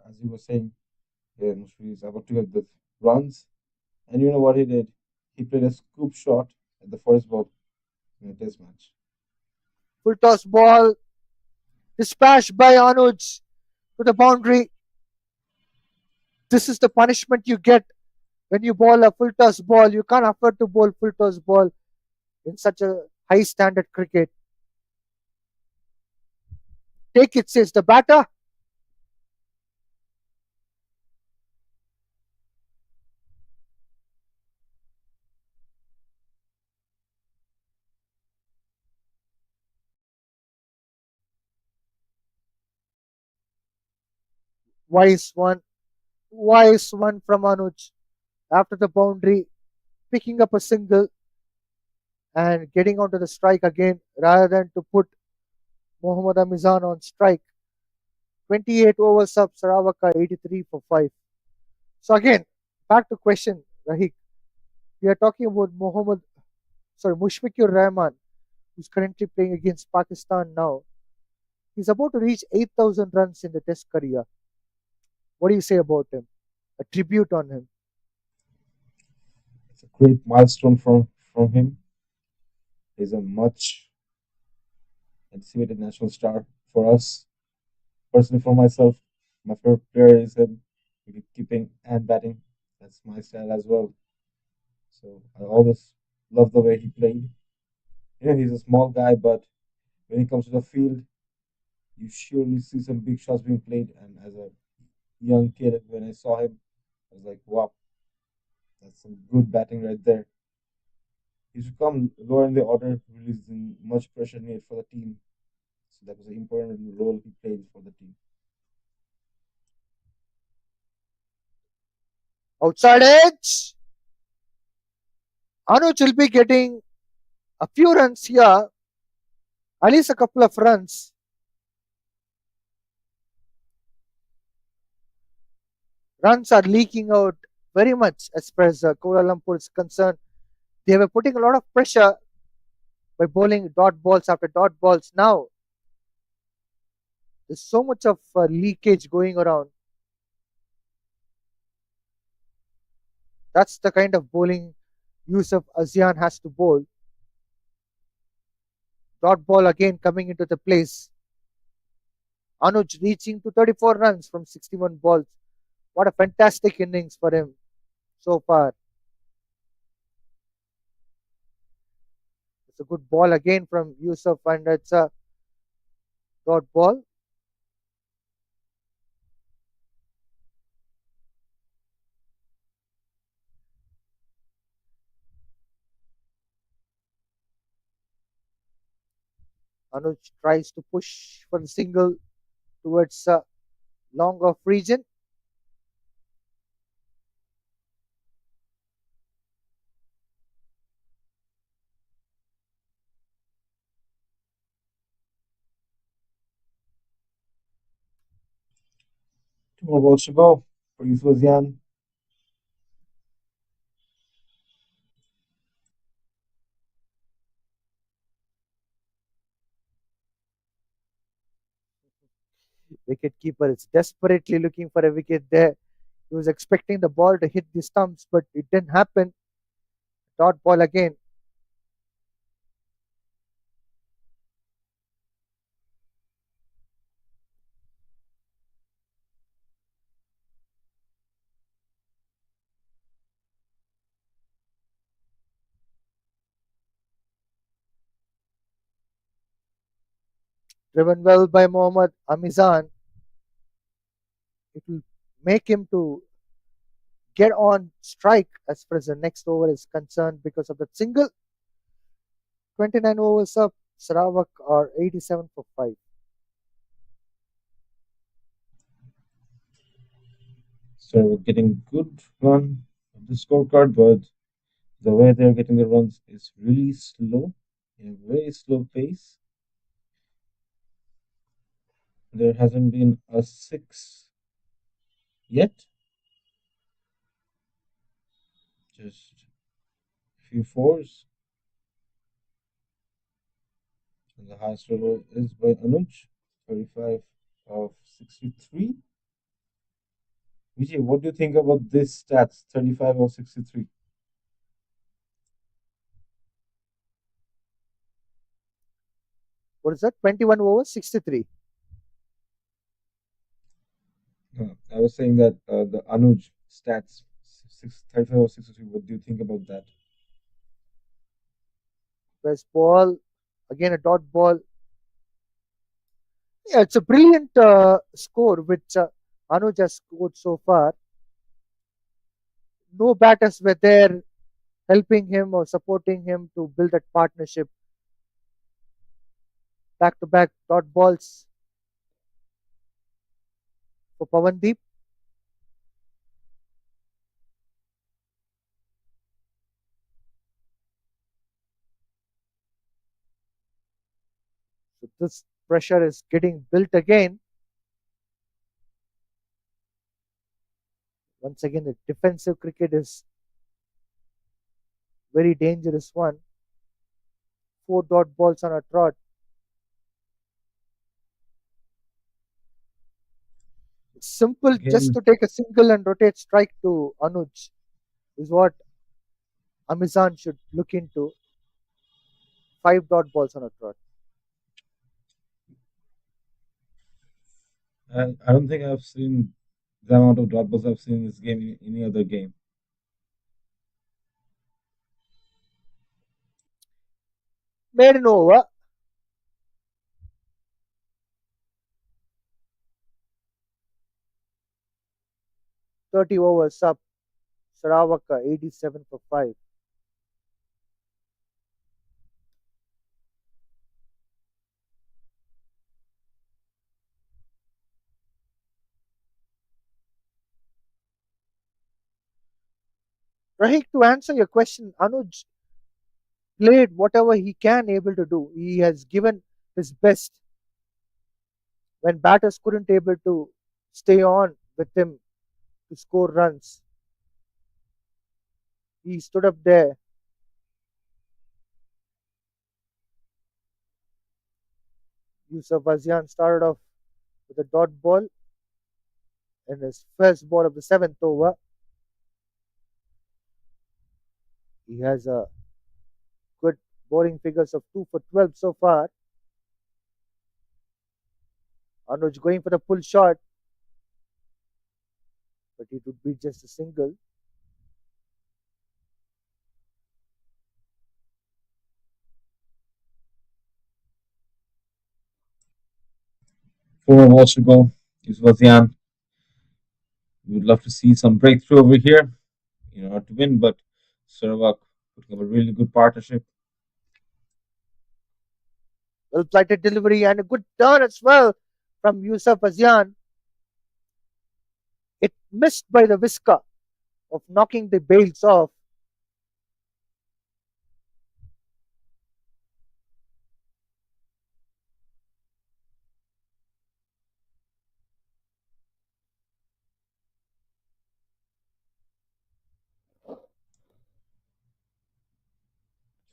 As you were saying, yeah, Mushfi is about to get the runs, and you know what he did? He played a scoop shot at the first ball in a test match. Full toss ball dispatched by Anoj to the boundary. This is the punishment you get when you bowl a full toss ball. You can't afford to bowl full toss ball in such a high standard cricket. Take it, says the batter. Wise one. Wise one from Anuj after the boundary, picking up a single and getting onto the strike again rather than to put Mohammad Amizan on strike. 28 overs up, Sarawak 83 for 5. So again, back to question, Rahik. We are talking about Mushfiqur Rahman, who's currently playing against Pakistan now. He's about to reach 8,000 runs in the Test career. What do you say about him? A tribute on him. It's a great milestone from him. He's a much anticipated national star. For us, personally, for myself, my favorite player is him. Wicket keeping and batting. That's my style as well. So I always love the way he played. He's a small guy, but when it comes to the field, you surely see some big shots being played. And as a young kid, when I saw him, I was like, wow, that's some good batting right there. He should come lower in the order, releasing much pressure needed for the team. So that was an important role he played for the team. Outside edge. Anoj will be getting a few runs here, at least a couple of runs. Runs are leaking out very much as far as Kuala Lumpur is concerned. They were putting a lot of pressure by bowling dot balls after dot balls. Now there's so much of leakage going around. That's the kind of bowling Yusuf Azian has to bowl. Dot ball again coming into the place. Anuj reaching to 34 runs from 61 balls. What a fantastic innings for him so far. It's a good ball again from Yusuf, and it's a dot ball. Anuj tries to push for the single towards long off region. Two more balls to go for Yusuf Zian. Wicket keeper is desperately looking for a wicket there. He was expecting the ball to hit the stumps, but it didn't happen. Dot ball again. Driven well by Mohammad Amizan. It will make him to get on strike as far as the next over is concerned because of that single. 29 overs up. Sarawak are 87 for 5. So we're getting good run of the scorecard, but the way they're getting the runs is really slow, in a very slow pace. There hasn't been a six yet, just a few fours. And the highest score is by Anuj, 35 of 63. Vijay, what do you think about this stats, 35 of 63? What is that? 21 overs, 63. I was saying that the Anuj stats, 35 of 63, what do you think about that? Best ball. Again, a dot ball. Yeah, it's a brilliant score which Anuj has scored so far. No batters were there helping him or supporting him to build that partnership. Back to back dot balls for Pavandeep. So this pressure is getting built again. Once again, the defensive cricket is very dangerous one. Four dot balls on a trot. It's simple just Again, to take a single and rotate strike to Anuj is what Amazon should look into. Five dot balls on a trot. I don't think I've seen the amount of dot balls I've seen in this game in any other game. Maiden over, 30 overs up. Sarawak 87 for 5. Rahik, to answer your question, Anuj played whatever he can able to do. He has given his best when batters couldn't able to stay on with him to score runs. He stood up there. Yusuf Azian started off with a dot ball in his first ball of the seventh over. He has a good bowling figures of 2 for 12 so far. Anoj going for the pull shot, but it would be just a single. 4 balls to go. This was Jan. We would love to see some breakthrough over here. Not to win, but Sarawak putting up a really good partnership. Well flighted delivery and a good turn as well from Yusuf Azian. It missed by the whisker of knocking the bails off.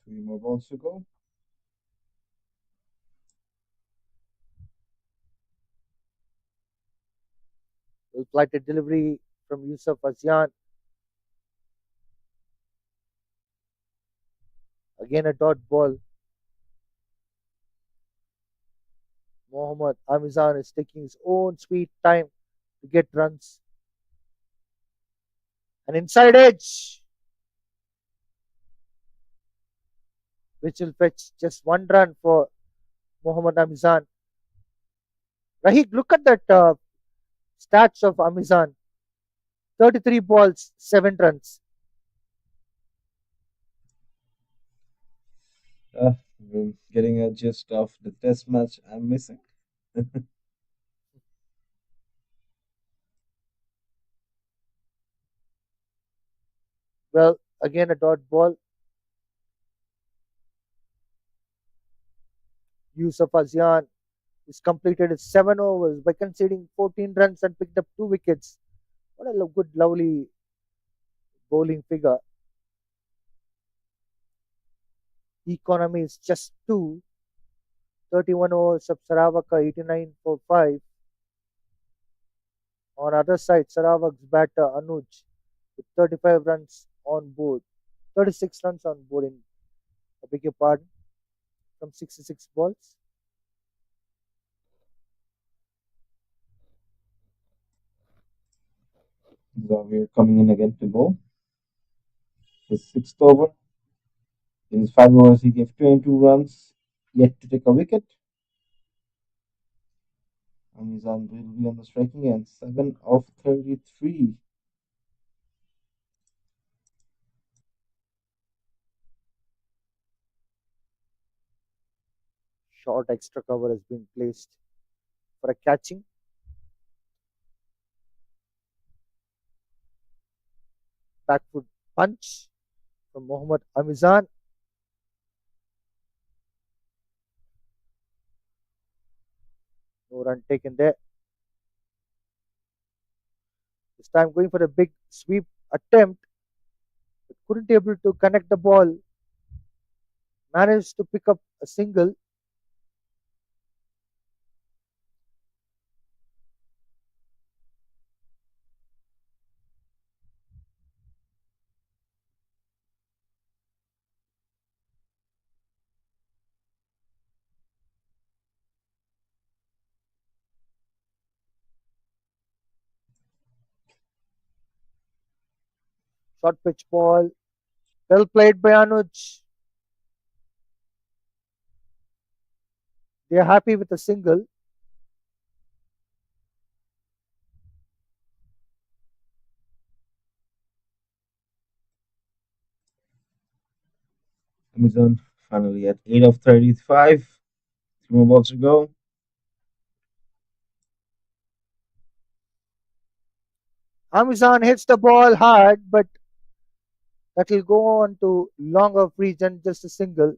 Three more balls to go. Well flighted delivery from Yusuf Azian. Again a dot ball. Mohammad Amizan is taking his own sweet time to get runs. An inside edge, which will fetch just one run for Mohammad Amizan. Rahik, look at that stats of Amizan. 33 balls, 7 runs. We're getting a gist of the test match I'm missing. Well, again a dot ball. Yusuf Azian has completed his 7 overs by conceding 14 runs and picked up 2 wickets. What a good, lovely bowling figure. Economy is just 2. 31 overs of Sarawak 89 for 5. On other side, Sarawak's batter Anoj with 35 runs on board. 36 runs on board in, I beg your pardon, from 66 balls. Xavier coming in again to bowl. His sixth over. In his 5 overs, he gave 22 runs, yet to take a wicket. Amizan will be on the striking end, 7 of 33. Short extra cover has been placed for a catching. Back foot punch from Mohammad Amizan. No run taken there. This time going for a big sweep attempt, but couldn't able to connect the ball. Managed to pick up a single. Short pitch ball. Well played by Anoj. They are happy with a single. Amazon finally at 8 of 35. Three more balls to go. Amazon hits the ball hard, but that will go on to longer reach than just a single.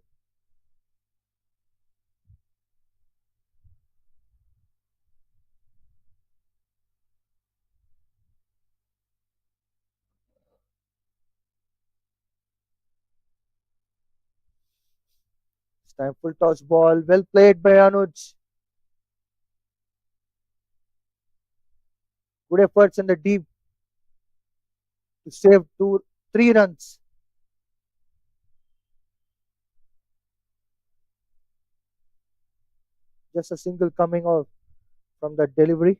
It's time full toss ball. Well played by Anuj. Good efforts in the deep to save 3 runs. Just a single coming off from that delivery.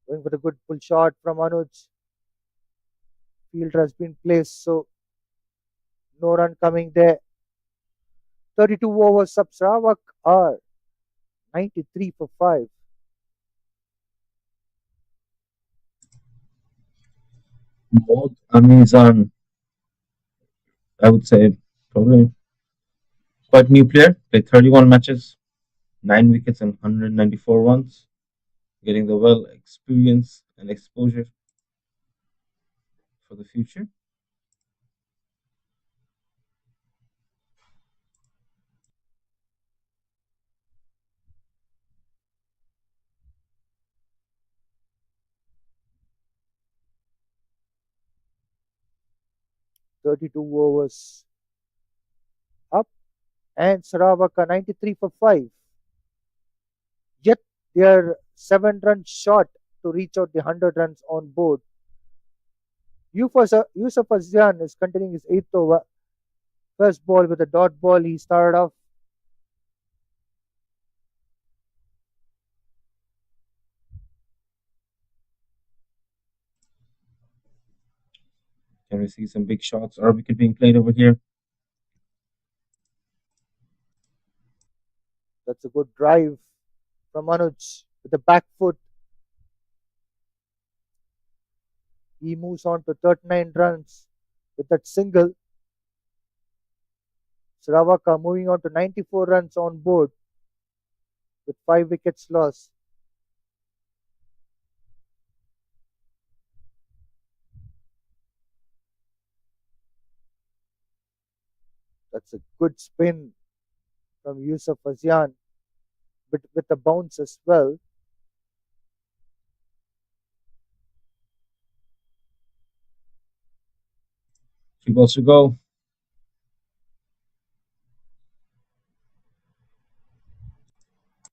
Going for the good pull shot from Anuj. Fielder has been placed, so no run coming there. 32 overs of Sarawak are 93 for 5. Both Amazon, I would say, probably quite new player. Played 31 matches, 9 wickets, and 194 runs. Getting the well experience and exposure for the future. 32 overs up, and Sarawak are 93 for 5. Yet they are 7 runs short to reach out the 100 runs on board. Yusuf Azjan is continuing his 8th over. First ball with a dot ball. He started off. Can we see some big shots or wicket being played over here? That's a good drive from Anuj with the back foot. He moves on to 39 runs with that single. Sarawak are moving on to 94 runs on board with 5 wickets lost. That's a good spin from Yusuf Azjan, but with a bounce as well. Three balls to go.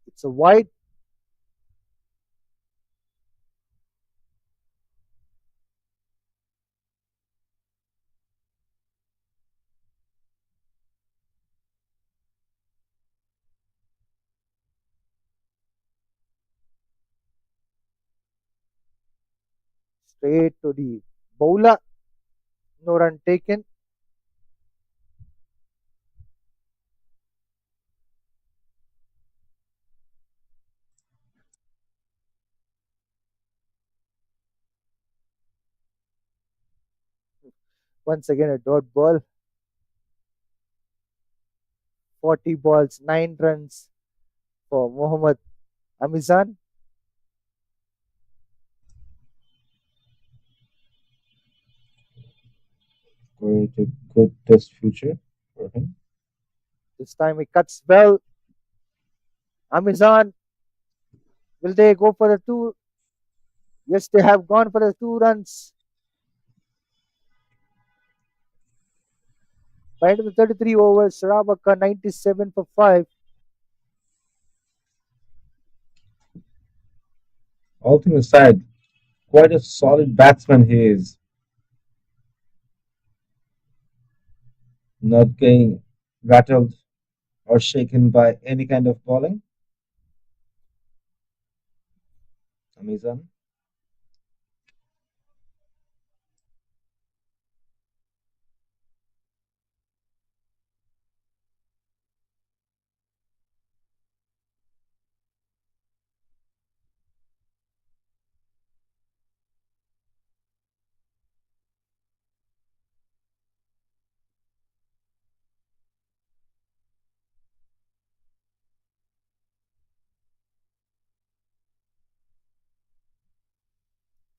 It's a wide. Straight to the bowler. No run taken. Once again, a dot ball. 40 balls, 9 runs for Mohammad Amizan. Great, a good test future for him. This time he cuts well. Amizan, will they go for the 2? Yes, they have gone for the 2 runs. By end of the 33 overs, Sarawak are 97 for 5. All things aside, quite a solid batsman he is. Not getting rattled or shaken by any kind of bowling? Amazon.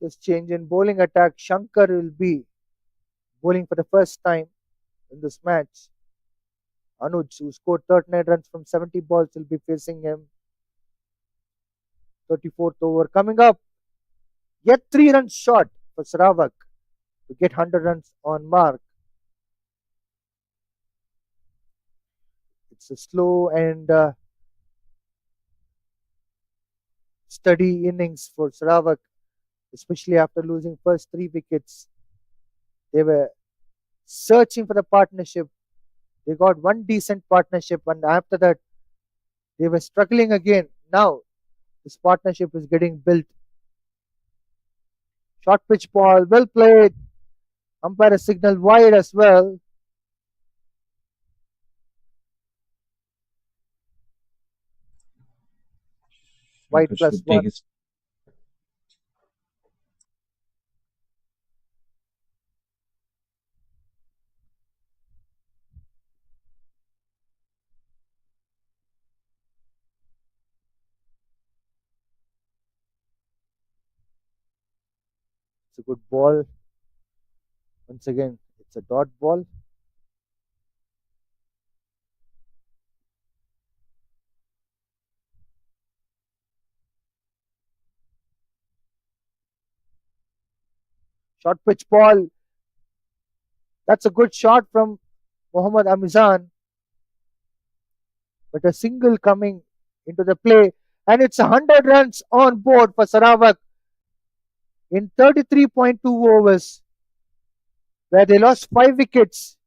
This change in bowling attack, Shankar will be bowling for the first time in this match. Anuj, who scored 39 runs from 70 balls, will be facing him. 34th over coming up. Yet 3 runs short for Sarawak to get 100 runs on mark. It's a slow and steady innings for Sarawak, especially after losing first 3 wickets. They were searching for the partnership. They got one decent partnership, and after that, they were struggling again. Now, this partnership is getting built. Short pitch ball, well played. Umpire signal wide as well. Wide Shankar plus should take one. his It's a good ball. Once again, it's a dot ball. Short pitch ball. That's a good shot from Mohammad Amizan, but a single coming into the play, and it's 100 runs on board for Sarawak in 33.2 overs, where they lost 5 wickets.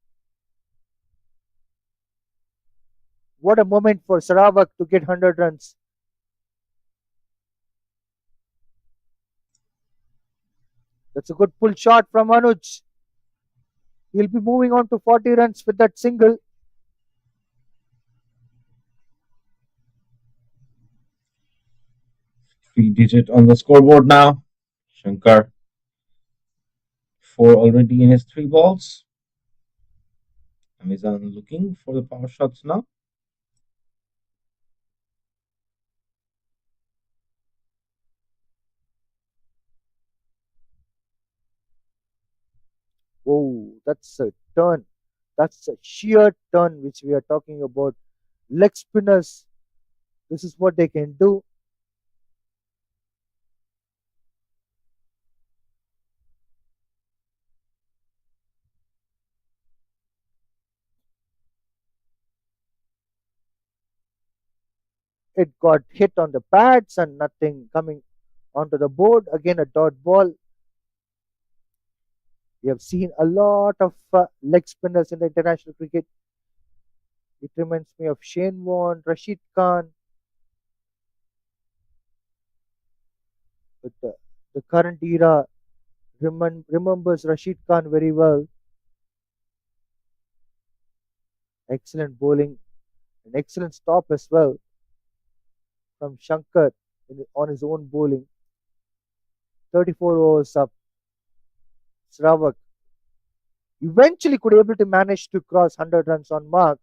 What a moment for Sarawak to get 100 runs. That's a good pull shot from Anuj. He'll be moving on to 40 runs with that single. 3 digit on the scoreboard now. Shankar, 4 already in his 3 balls. Amazon looking for the power shots now. Oh, that's a turn. That's a sheer turn which we are talking about. Leg spinners, this is what they can do. It got hit on the pads and nothing coming onto the board. Again, a dot ball. We have seen a lot of leg spinners in the international cricket. It reminds me of Shane Warne, Rashid Khan, but the current era remembers Rashid Khan very well. Excellent bowling, an excellent stop as well from Shankar on his own bowling. 34 overs up. Sarawak eventually could able to manage to cross 100 runs on mark.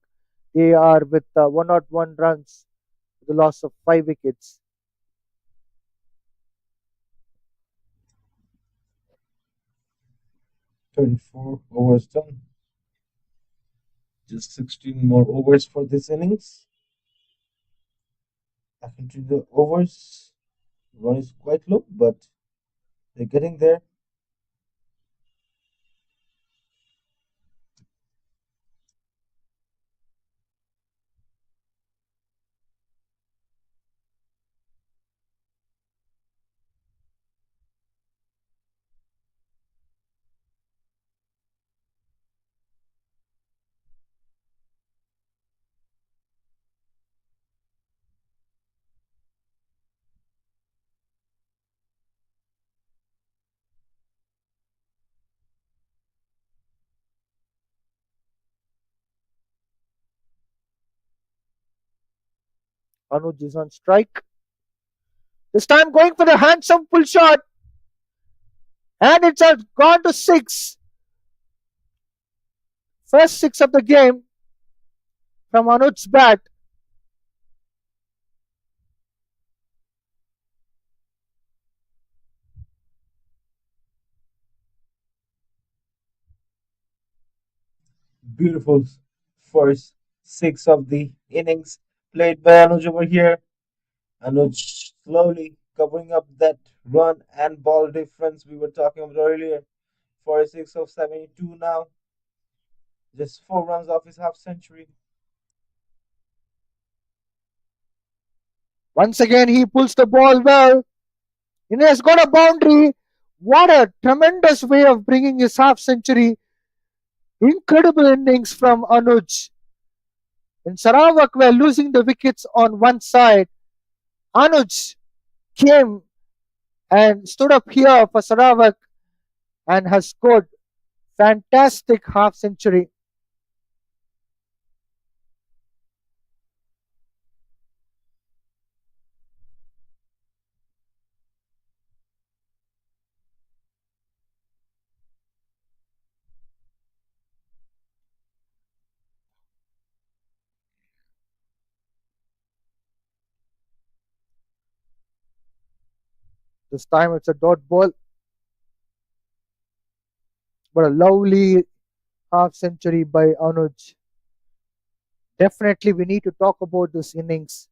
They are with 101 runs with the loss of 5 wickets. 34 overs done. Just 16 more overs for this innings. Back into the overs. Run is quite low, but they're getting there. Anuj is on strike. This time going for the handsome full shot. And it's gone to six. First six of the game from Anuj's bat. Beautiful first six of the innings played by Anuj over here. Anuj slowly covering up that run and ball difference we were talking about earlier. For a six of 72 now, just 4 runs off his half century. Once again, he pulls the ball well. He has got a boundary. What a tremendous way of bringing his half century. Incredible innings from Anuj. In Sarawak, were losing the wickets on one side. Anuj came and stood up here for Sarawak and has scored fantastic half century. This time it's a dot ball, but a lovely half century by Anuj. Definitely, we need to talk about this innings.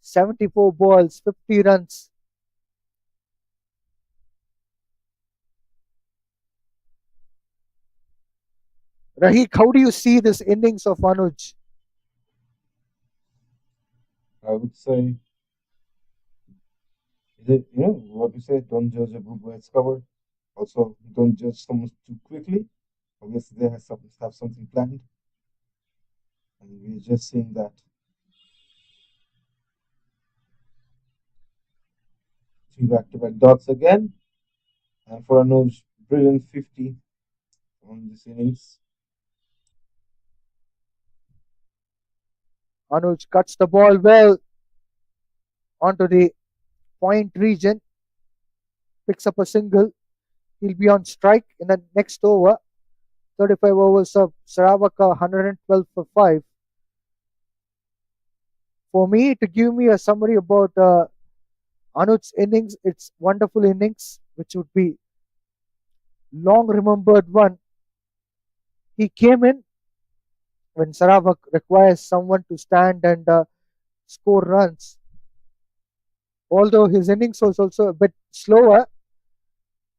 74 balls, 50 runs. Rahik, how do you see this innings of Anuj? I would say, what you say, don't judge a book by its cover. Also, don't judge someone too quickly. Obviously, they have something planned, and we're just seeing that. Three back-to-back dots again, and for Anuj, brilliant 50 on this innings. Anuj cuts the ball well onto the point region, picks up a single. He'll be on strike in the next over. 35 overs of Sarawak, 112 for 5. For me, to give me a summary about Anuj's innings, it's wonderful innings, which would be long remembered one. He came in when Sarawak requires someone to stand and score runs. Although his innings was also a bit slower,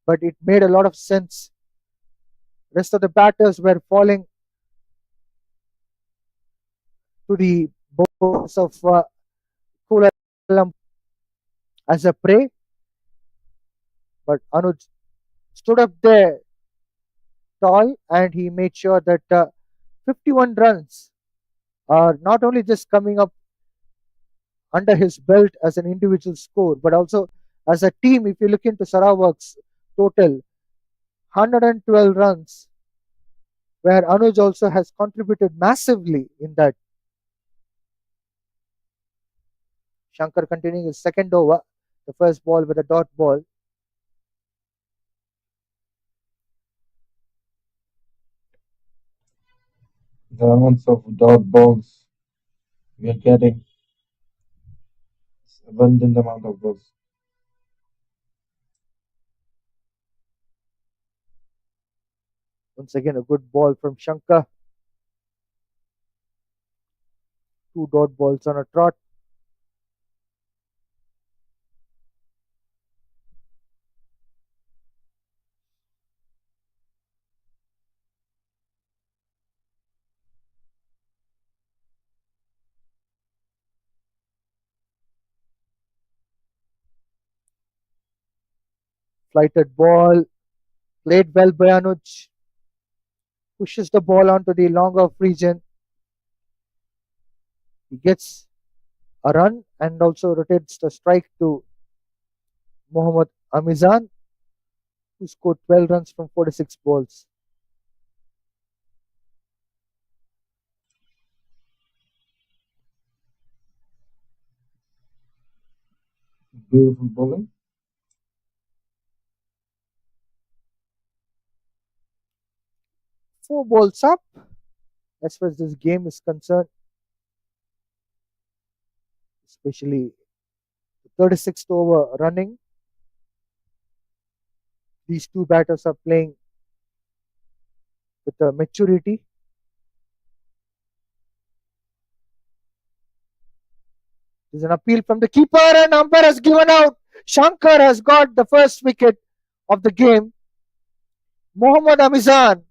but it made a lot of sense. Rest of the batters were falling to the bones of Kuala Lumpur as a prey, but Anuj stood up there tall and he made sure that 51 runs are not only just coming up under his belt as an individual score, but also as a team. If you look into Sarawak's total, 112 runs, where Anuj also has contributed massively in that. Shankar continuing his second over, the first ball with a dot ball. The amounts of dot balls we are getting, abundant amount of those. Once again, a good ball from Shankar. Two dot balls on a trot. Flighted ball, played well by Anuj. Pushes the ball onto the long off region. He gets a run and also rotates the strike to Mohammad Amizan, who scored 12 runs from 46 balls. Beautiful bowling. Four balls up. As far as this game is concerned, especially the 36th over running, these two batters are playing with maturity. There's an appeal from the keeper, and umpire has given out. Shankar has got the first wicket of the game. Mohammad Amizan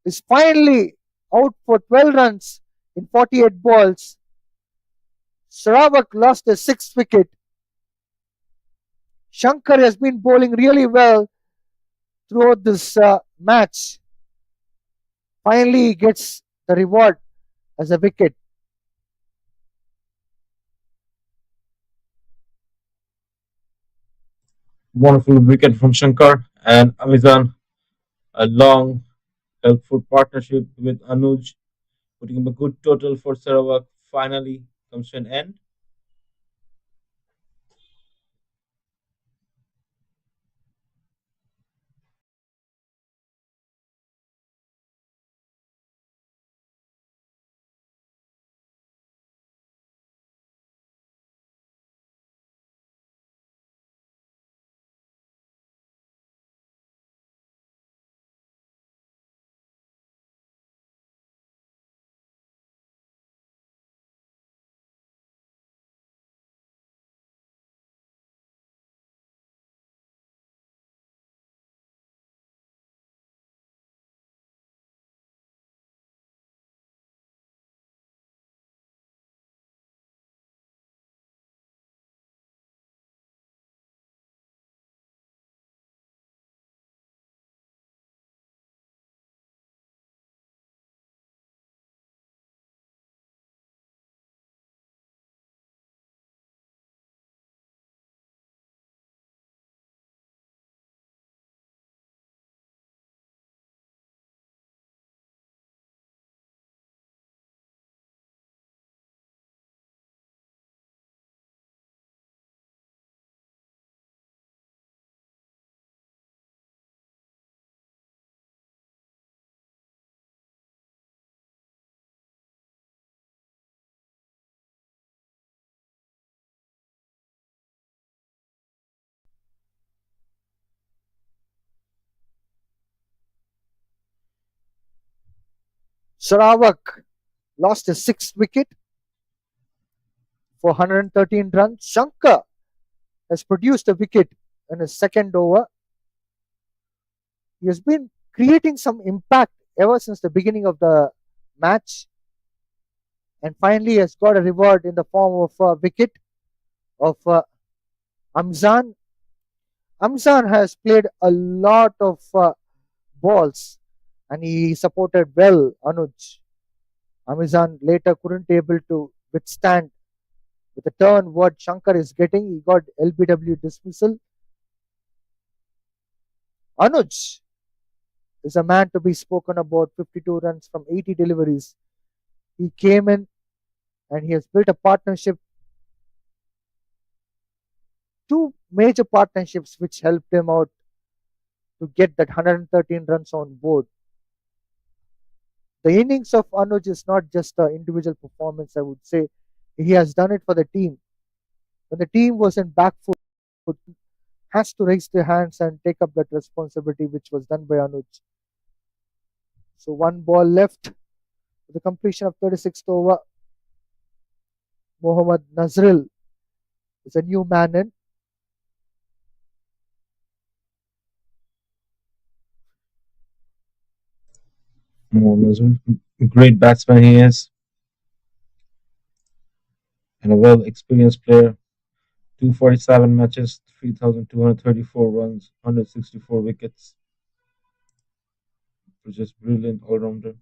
is finally out for 12 runs in 48 balls. Sarawak lost a sixth wicket. Shankar has been bowling really well throughout this match. Finally, he gets the reward as a wicket. Wonderful wicket from Shankar and Amazon. A long, helpful partnership with Anuj, putting up a good total for Sarawak. Finally comes to an end. Sarawak lost his sixth wicket for 113 runs. Shankar has produced a wicket in his second over. He has been creating some impact ever since the beginning of the match, and finally has got a reward in the form of a wicket of Amzan. Amzan has played a lot of balls, and he supported well Anuj. Amazon later couldn't able to withstand with the turn what Shankar is getting. He got LBW dismissal. Anuj is a man to be spoken about. 52 runs from 80 deliveries. He came in and he has built a partnership, two major partnerships which helped him out to get that 113 runs on board. The innings of Anuj is not just an individual performance, I would say. He has done it for the team. When the team was in back foot, has to raise their hands and take up that responsibility, which was done by Anuj. So one ball left with the completion of 36th over. Mohammad Nazril is a new man in. Great batsman he is, and a well experienced player. 247 matches, 3,234 runs, 164 wickets. Just brilliant all rounder.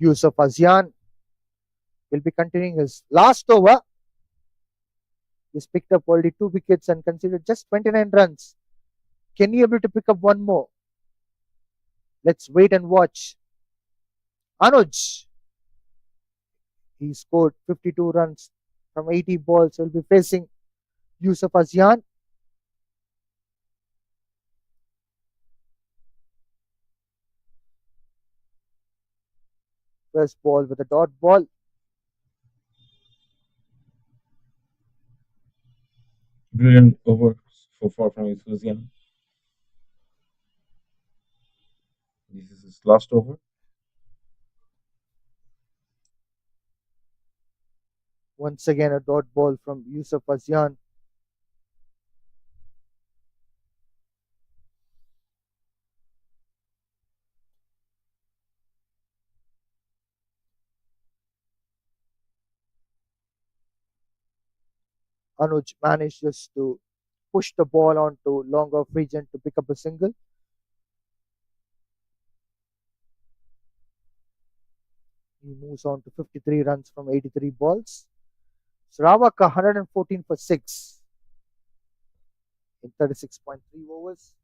Yusuf Azian will be continuing his last over. He's picked up already 2 wickets and considered just 29 runs. Can he able to pick up one more? Let's wait and watch. Anoj, he scored 52 runs from 80 balls. He'll be facing Yusuf Azian. First ball with a dot ball. Brilliant over so far from Enthusiasm. This is his last over. Once again, a dot ball from Yusuf Azian. Anuj managed just to push the ball onto long off region to pick up a single. He moves on to 53 runs from 83 balls. Sarawak 114 for 6 in 36.3 overs.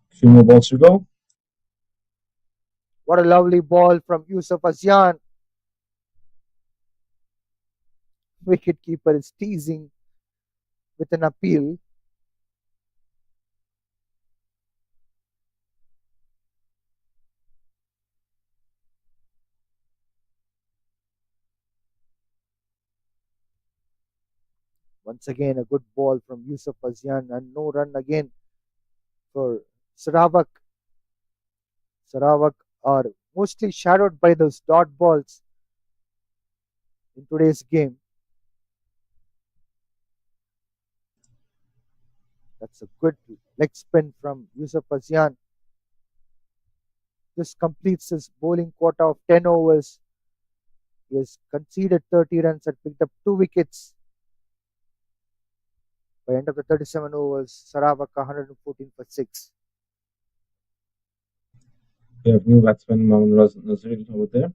Few more balls to go. What a lovely ball from Yusuf Azian. Wicketkeeper is teasing with an appeal. Once again, a good ball from Yusuf Azian and no run again for Sarawak. Sarawak are mostly shadowed by those dot balls in today's game. That's a good leg spin from Yusuf Azian. This completes his bowling quota of 10 overs. He has conceded 30 runs and picked up 2 wickets. By end of the 37 overs, Sarawak 114 for 6. We have new batsman Mohammad Nazrul over there.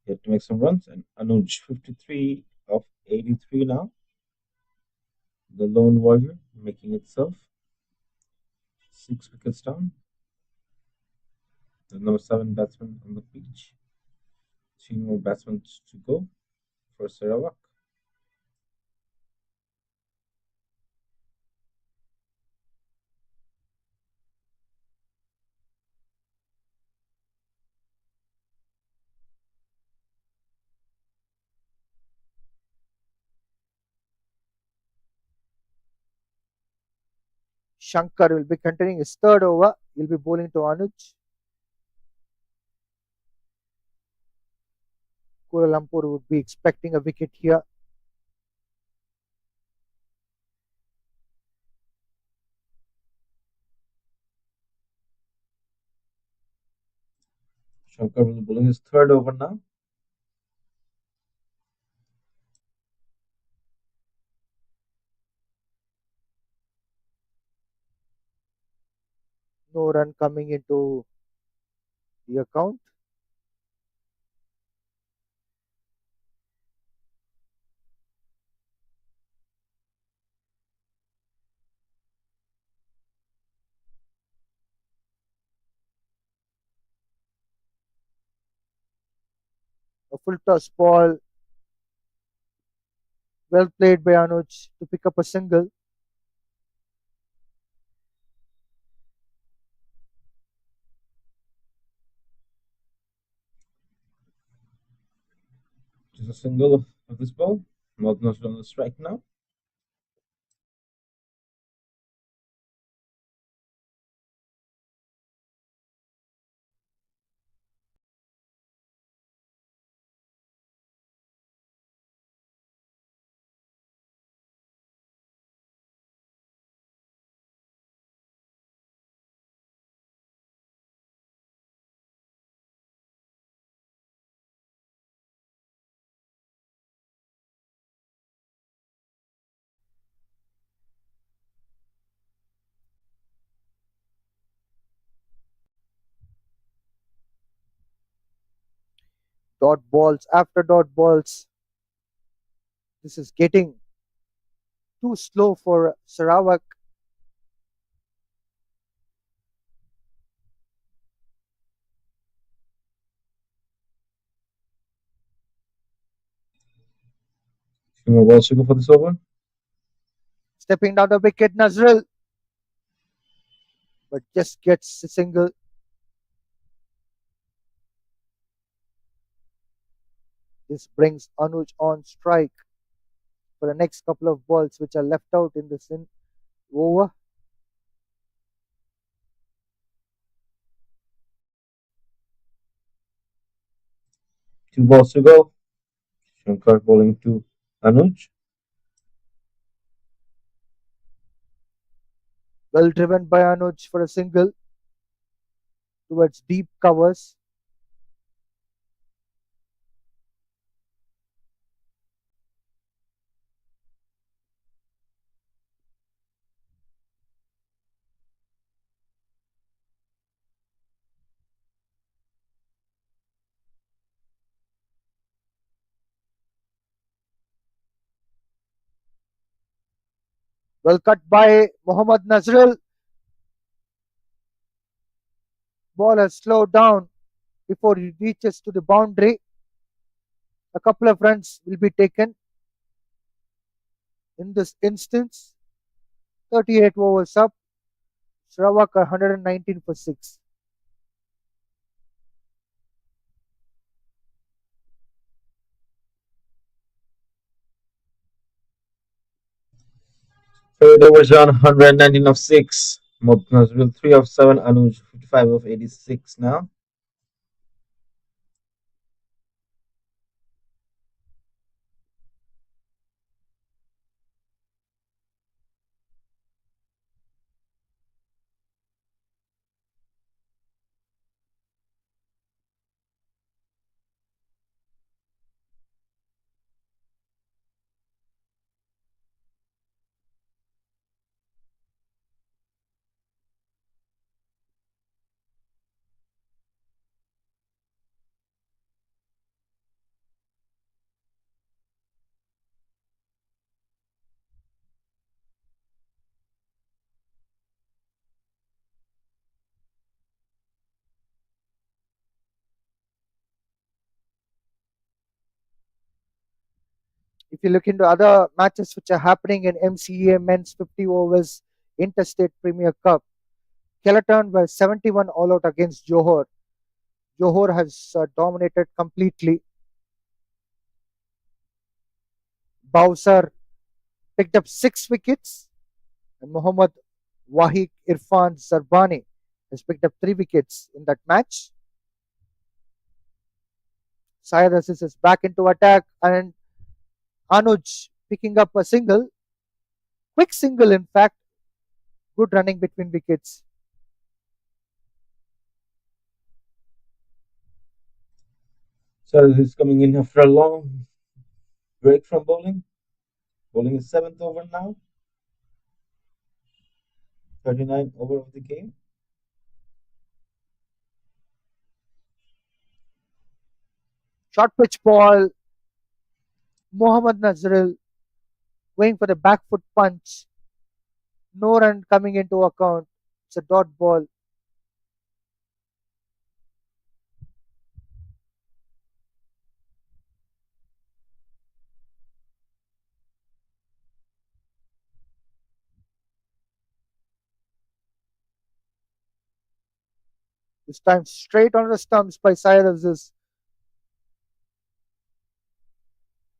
He had to make some runs, and Anoj 53 of 83 now. The lone warrior making itself 6 wickets down. The number 7 batsman on the pitch. 3 more batsmen to go for Sarawak. Shankar will be continuing his third over. He'll be bowling to Anuj. Kuala Lumpur would be expecting a wicket here. Shankar will be bowling his third over now. No run coming into the account. A full toss ball. Well played by Anuj to pick up a single. Just a single of this ball. Not on the strike now. Dot balls after dot balls. This is getting too slow for Sarawak. Few more balls to go for this over. Stepping down the wicket, Nazrul, but just gets a single. This brings Anuj on strike for the next couple of balls which are left out in this over. Two balls to go. Shankar bowling to Anoj. Well driven by Anuj for a single towards deep covers. Well cut by Mohammad Nazrul. Ball has slowed down before it reaches to the boundary. A couple of runs will be taken in this instance. 38 overs up. Sarawak are 119 for 6. Third overs on 119 of 6. Mohammad Nazrul 3 of 7. Anuj 55 of 86 now. If you look into other matches which are happening in MCA Men's 50 Overs Interstate Premier Cup, Kelatan were 71 all out against Johor. Johor has dominated completely. Bowser picked up 6 wickets, and Mohammad Wahid Irfan Zarbani has picked up 3 wickets in that match. Syed Aziz is back into attack, and Anuj picking up a single, quick single in fact, good running between wickets. So this is coming in after a long break from bowling. Bowling is 7th over now. 39 over of the game. Short pitch ball, Mohammad Nazrul going for the back foot punch. No run coming into account. It's a dot ball. This time straight on the stumps by Syed Aziz.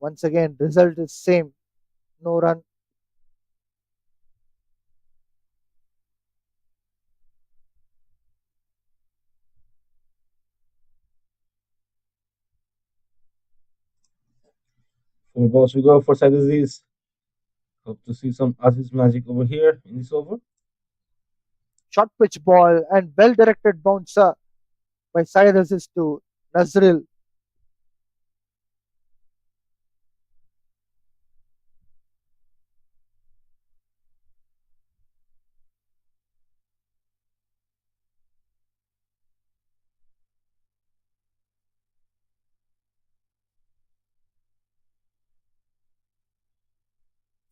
Once again, result is same. No run. Four balls to go for Said Aziz. Hope to see some Aziz magic over here in this over. Short pitch ball and well directed bouncer by Syed Aziz to Nazril.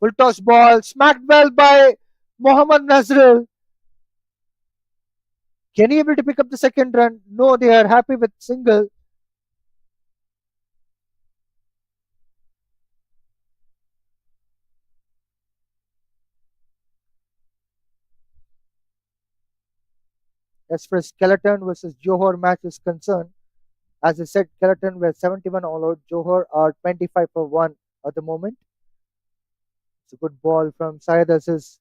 Full toss ball, smacked well by Mohammad Nazrul. Can he able to pick up the second run? No, they are happy with single. As far as Skeleton versus Johor match is concerned, as I said, Skeleton were 71 all out. Johor are 25 for 1 at the moment. It's a good ball from Syed Aziz.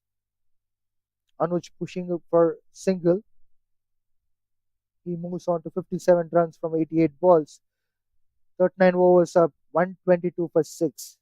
Anoj pushing up for single. He moves on to 57 runs from 88 balls. 39 overs up, 122 for 6.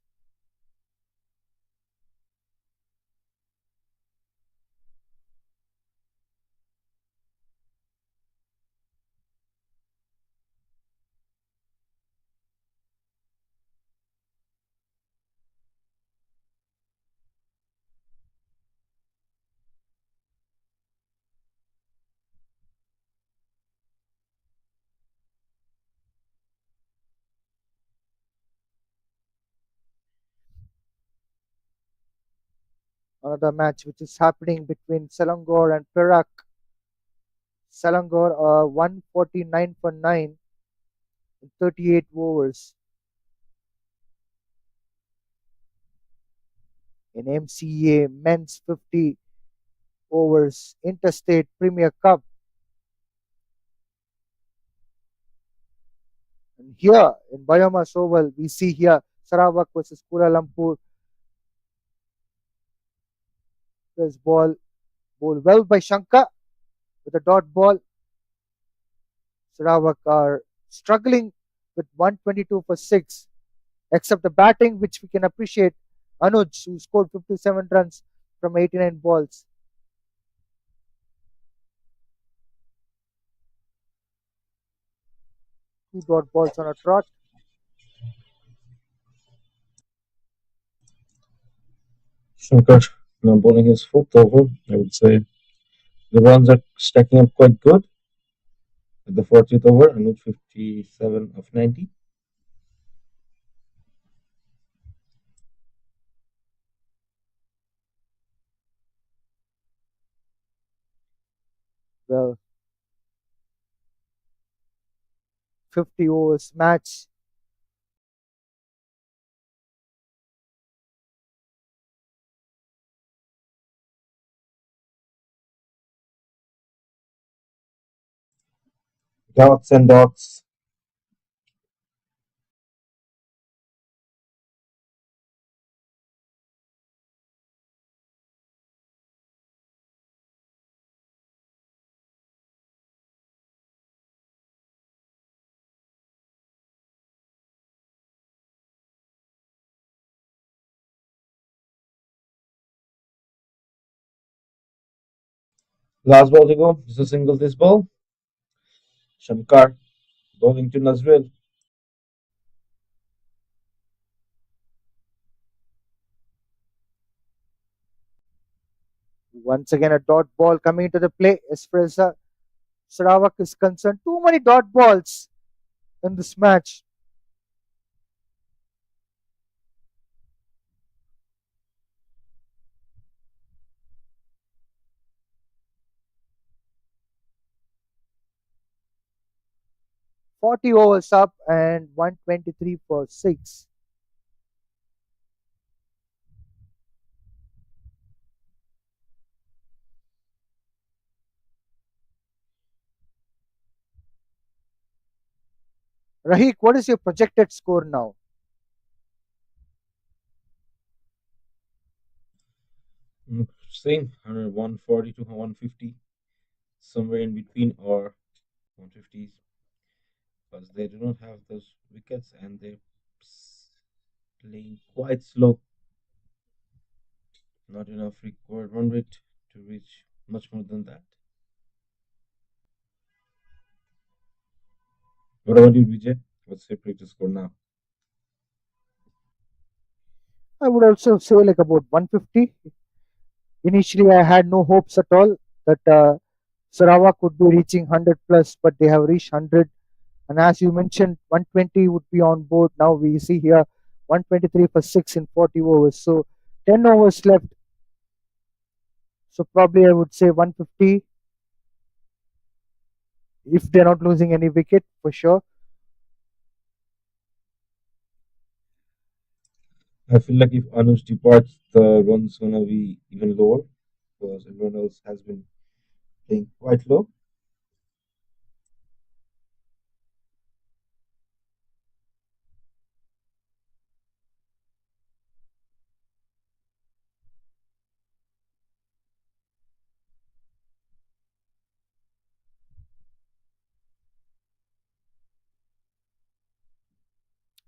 Another match which is happening between Selangor and Perak. Selangor are 149 for 9 in 38 overs. In MCA Men's 50 overs Interstate Premier Cup. And here in BAYUEMAS Oval, we see here Sarawak versus Kuala Lumpur. This ball well by Shankar with a dot ball. Sarawak are struggling with 122 for 6, except the batting, which we can appreciate. Anoj, who scored 57 runs from 89 balls. Two dot balls on a trot. Shankar now bowling his fourth over. I would say the runs are stacking up quite good. At the 40th over, Anoj 57 of 90. Well, 50 overs match. Dots and dots. Last ball to go. Just a single this ball. Shankar bowling to Nazril. Once again, a dot ball coming into the play as far as Sarawak is concerned. Too many dot balls in this match. 40 overs up and 123 for 6. Rahik, what is your projected score now? Same, 140 to 150. Somewhere in between or 150s. Because they do not have those wickets and they're playing quite slow. Not enough required run rate to reach much more than that. What about you, Vijay? What's your predicted score now? I would also say like about 150. Initially, I had no hopes at all that Sarawak would be reaching 100 plus, but they have reached 100. And as you mentioned, 120 would be on board. Now we see here 123 for 6 in 40 overs. So 10 overs left, so probably I would say 150 if they're not losing any wicket for sure. I feel like if Anuj departs, the run's gonna be even lower because everyone else has been playing quite low.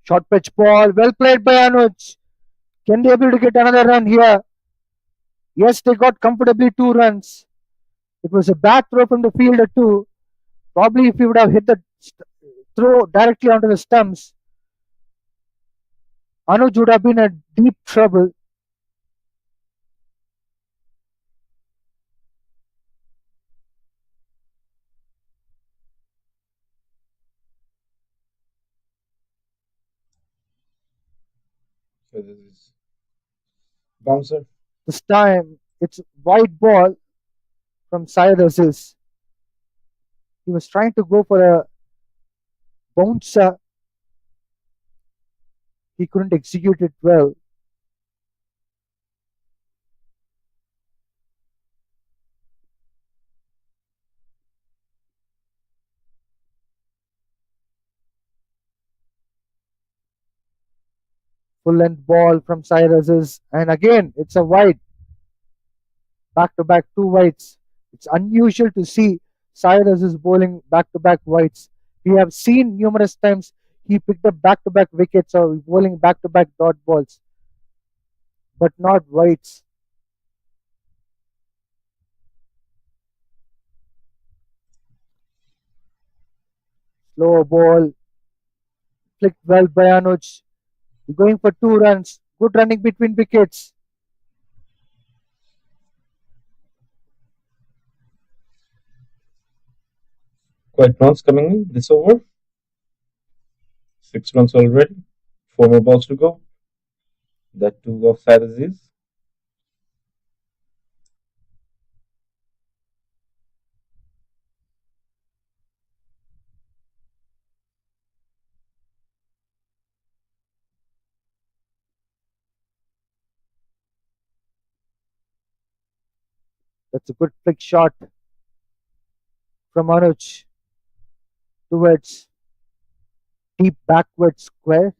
Short pitch ball, well played by Anoj. Can they able to get another run here? Yes, they got comfortably 2 runs. It was a bad throw from the fielder too. Probably if he would have hit the throw directly onto the stumps, Anuj would have been in deep trouble. So this is bouncer. This time it's wide ball from Syed Aziz. He was trying to go for a bouncer. He couldn't execute it well. Full length ball from Syed Aziz. And again, it's a wide. Back to back 2 wides. It's unusual to see Syed Aziz bowling back to back wides. We have seen numerous times he picked up back to back wickets or bowling back to back dot balls, but not wides. Slower ball, flicked well by Anoj. Going for 2 runs. Good running between wickets. Quite runs coming in this over. 6 runs already. 4 more balls to go. That too of Sad Aziz. That's a good flick shot from Anoj towards deep backward square.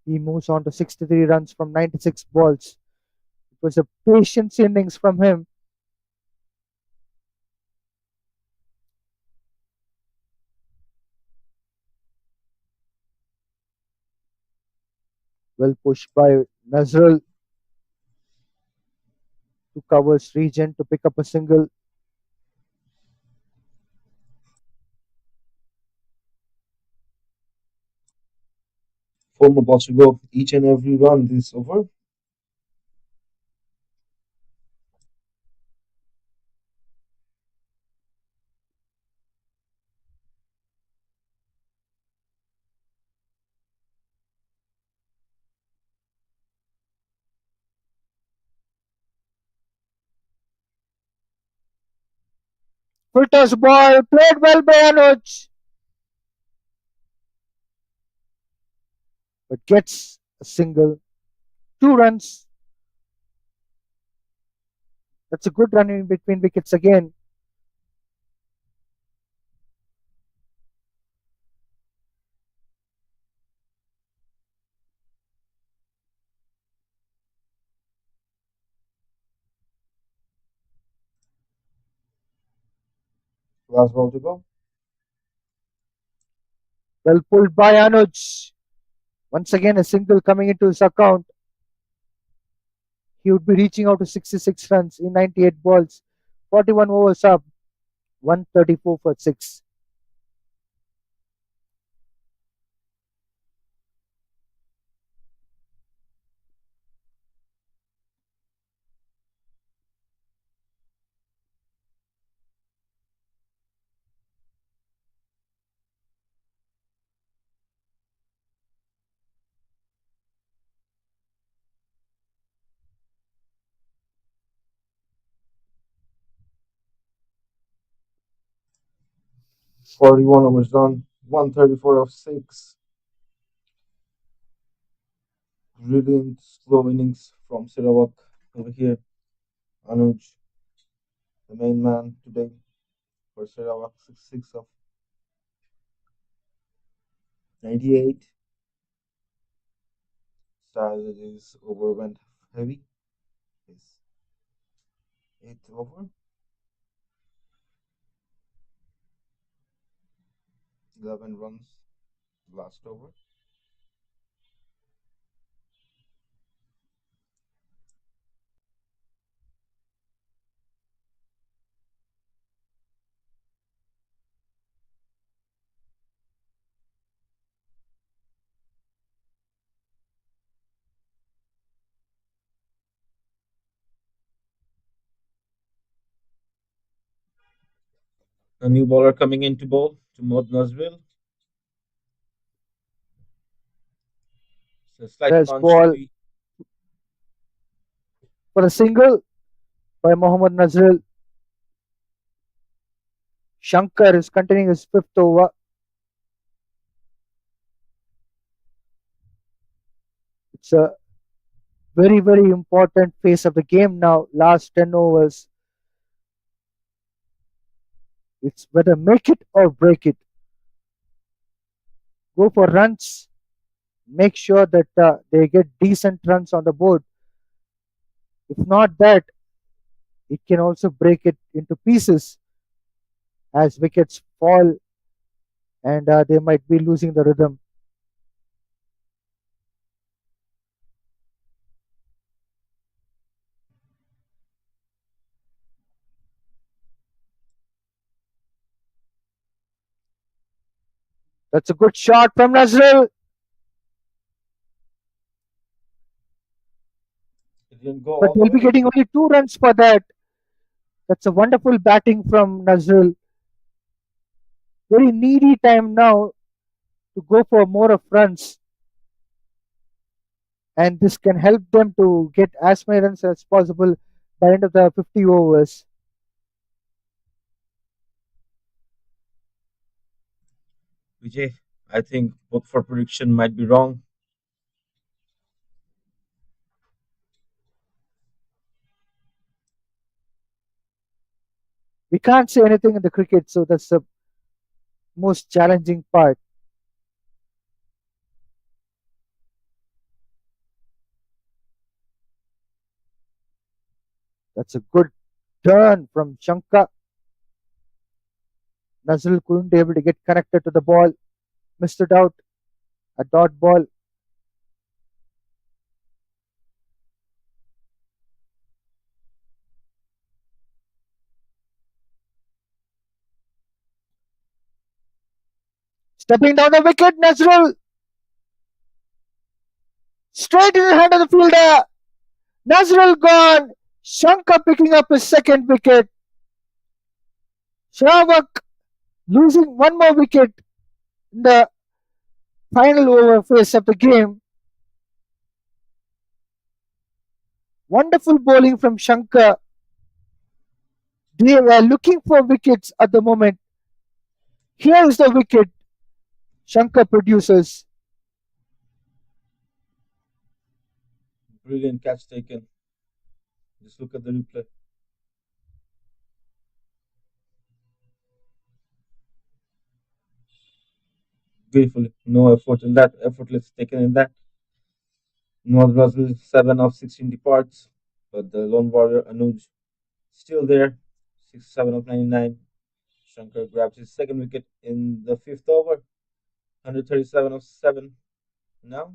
He moves on to 63 runs from 96 balls. It was a patience innings from him. Well pushed by Nazrul to cover Srijan to pick up a single. 4 more balls to go. Each and every run this over. Full toss ball played well by Anoj, but gets a single. 2 runs. That's a good run in between wickets again. Last ball to go. Well pulled by Anuj. Once again, a single coming into his account. He would be reaching out to 66 runs in 98 balls. 41 overs up. 134 for 6. 41 overs done, 134 of 6. Brilliant slow innings from Sarawak over here. Anoj, the main man today for Sarawak, 6 of 98. Saturday's over went heavy. His eighth over, 11 runs last over. A new bowler coming into bowl to Mod Nazril. It's a slight There's punch to ball be. for a single by Mohammad Nazril. Shankar is continuing his fifth over. It's a very, very important phase of the game now. Last 10 overs. It's whether make it or break it. Go for runs. Make sure that they get decent runs on the board. If not that, it can also break it into pieces as wickets fall and they might be losing the rhythm. That's a good shot from Nazrul, It didn't go but all the they'll be way. getting only 2 runs for that. That's a wonderful batting from Nazrul. Very needy time now to go for more of runs, and this can help them to get as many runs as possible by end of the 50 overs. Vijay, I think book for prediction might be wrong. We can't say anything in the cricket, so that's the most challenging part. That's a good turn from Shankar. Nazrul couldn't be able to get connected to the ball, missed it out, a dot ball. Stepping down the wicket, Nazrul straight in the hand of the fielder. Nazrul gone. Shankar picking up his second wicket. Sarawak losing one more wicket in the final over phase of the game. Wonderful bowling from Shankar. They were looking for wickets at the moment. Here is the wicket Shankar produces. Brilliant catch taken. Just look at the replay. Beautifully. No effort in that. Effortless taken in that. North Brazil 7 of 16 departs. But the lone warrior Anuj still there. 7 of 99. Shankar grabs his second wicket in the fifth over. 137 of 7. Now,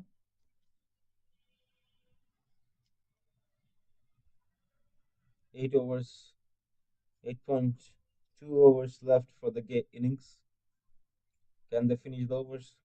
8 overs. 8.2 overs left for the innings. Can they finish the overs?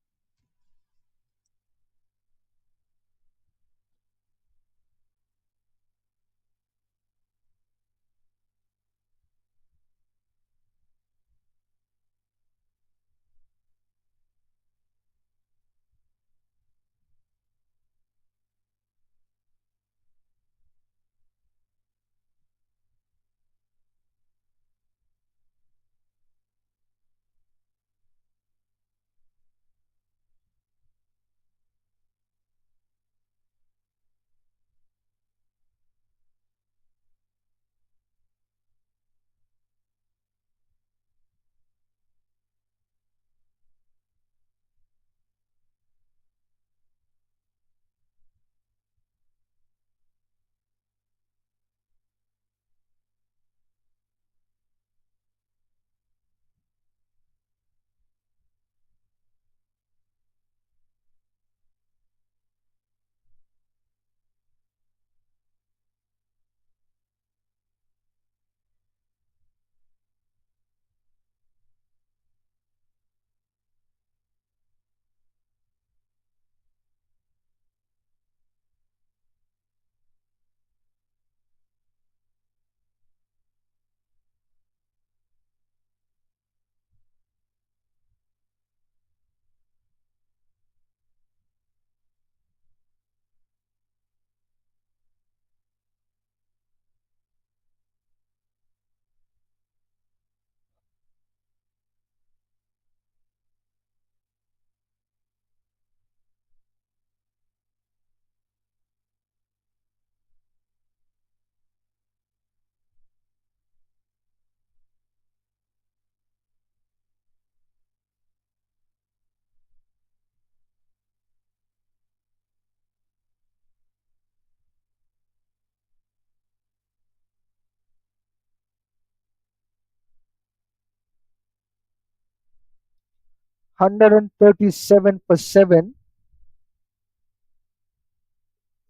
137 for 7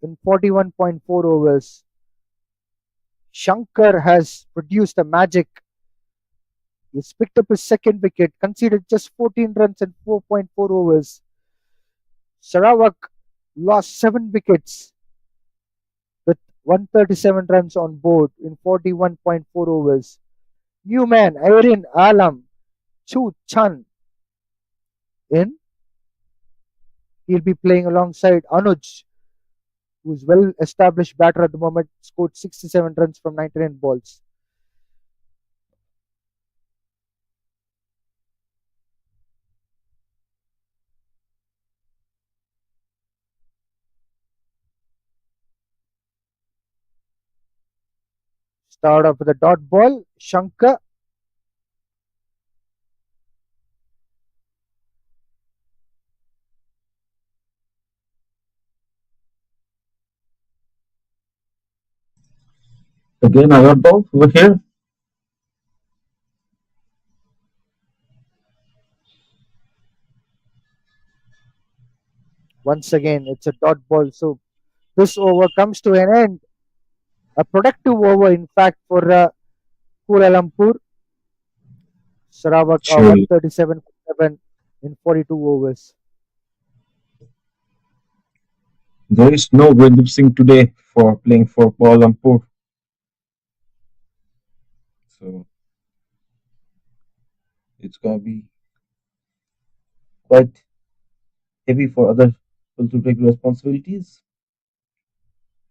in 41.4 overs. Shankar has produced a magic. He's picked up his second wicket, conceded just 14 runs in 4.4 overs. Sarawak lost 7 wickets with 137 runs on board in 41.4 overs. New man, Irene Alam, Chu Chan in. He'll be playing alongside Anoj, who's well established batter at the moment, scored 67 runs from 99 balls. Start off with a dot ball. Shankar. Again, I got ball over here. Once again, it's a dot ball. So this over comes to an end. A productive over, in fact, for Kuala Lumpur. Sarawak Surely. 137 for 7 in 42 overs. There is no Gurdeep Singh today for playing for Kuala Lumpur. So it's gonna be quite heavy for other people to take responsibilities.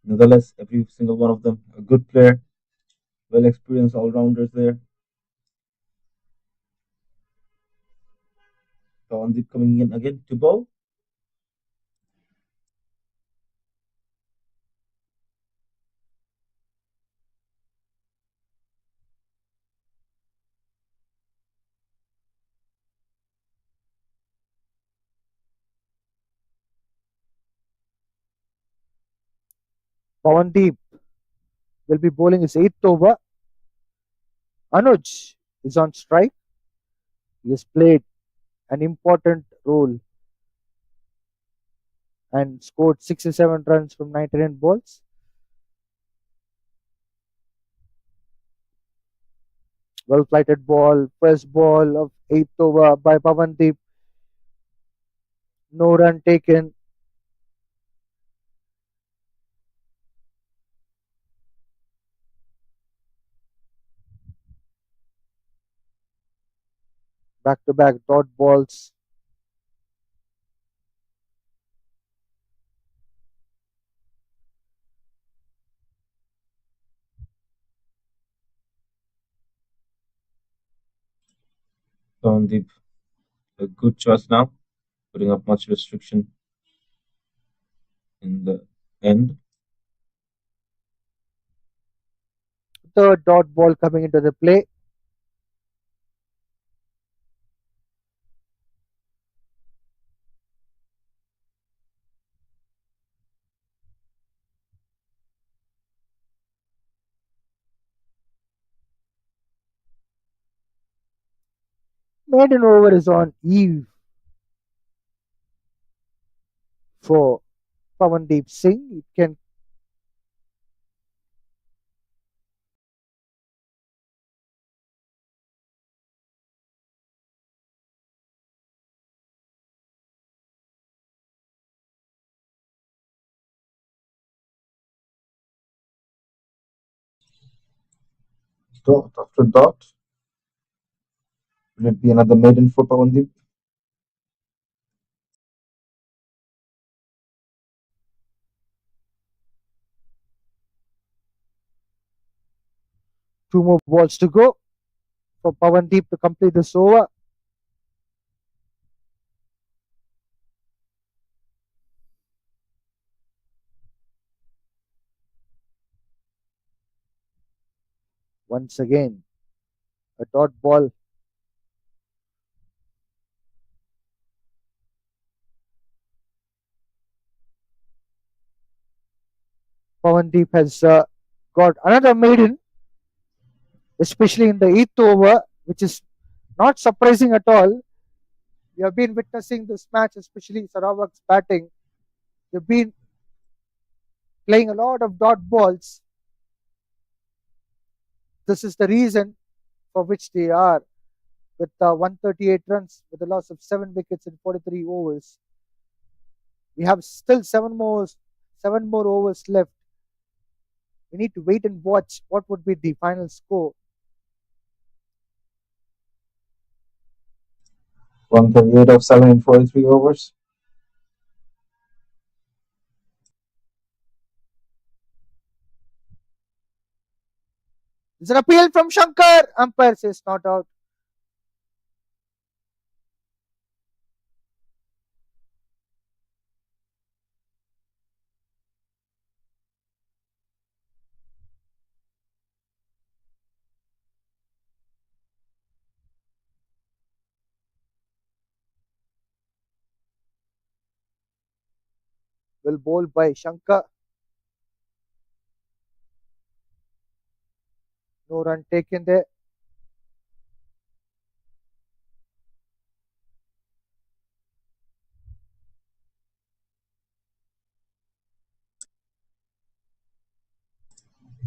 Nevertheless, every single one of them a good player, well experienced all rounders there. Tawandeep coming in again to bowl. Pawandeep will be bowling his eighth over. Anoj is on strike. He has played an important role and scored 67 runs from 99 balls. Well flighted ball, first ball of eighth over by Pawandeep. No run taken. Back to back dot balls. Tawandeep, a good choice now, putting up much restriction in the end. Third dot ball coming into the play. Maiden over is on eve for Pawandeep Singh. It can Dot after dot. Will it be another maiden for Pawandeep? two more balls to go for Pawandeep to complete this over. Once again, a dot ball. Pawandeep has got another maiden, especially in the eighth over, which is not surprising at all. We have been witnessing this match, especially Sarawak's batting. They've been playing a lot of dot balls. This is the reason for which they are with 138 runs with a loss of 7 wickets in 43 overs. We have still seven more overs left. We need to wait and watch what would be the final score. 138 of 7 in 43 overs. There's an appeal from Shankar. Umpire says not out. Well bowled by Shankar. No run taken there.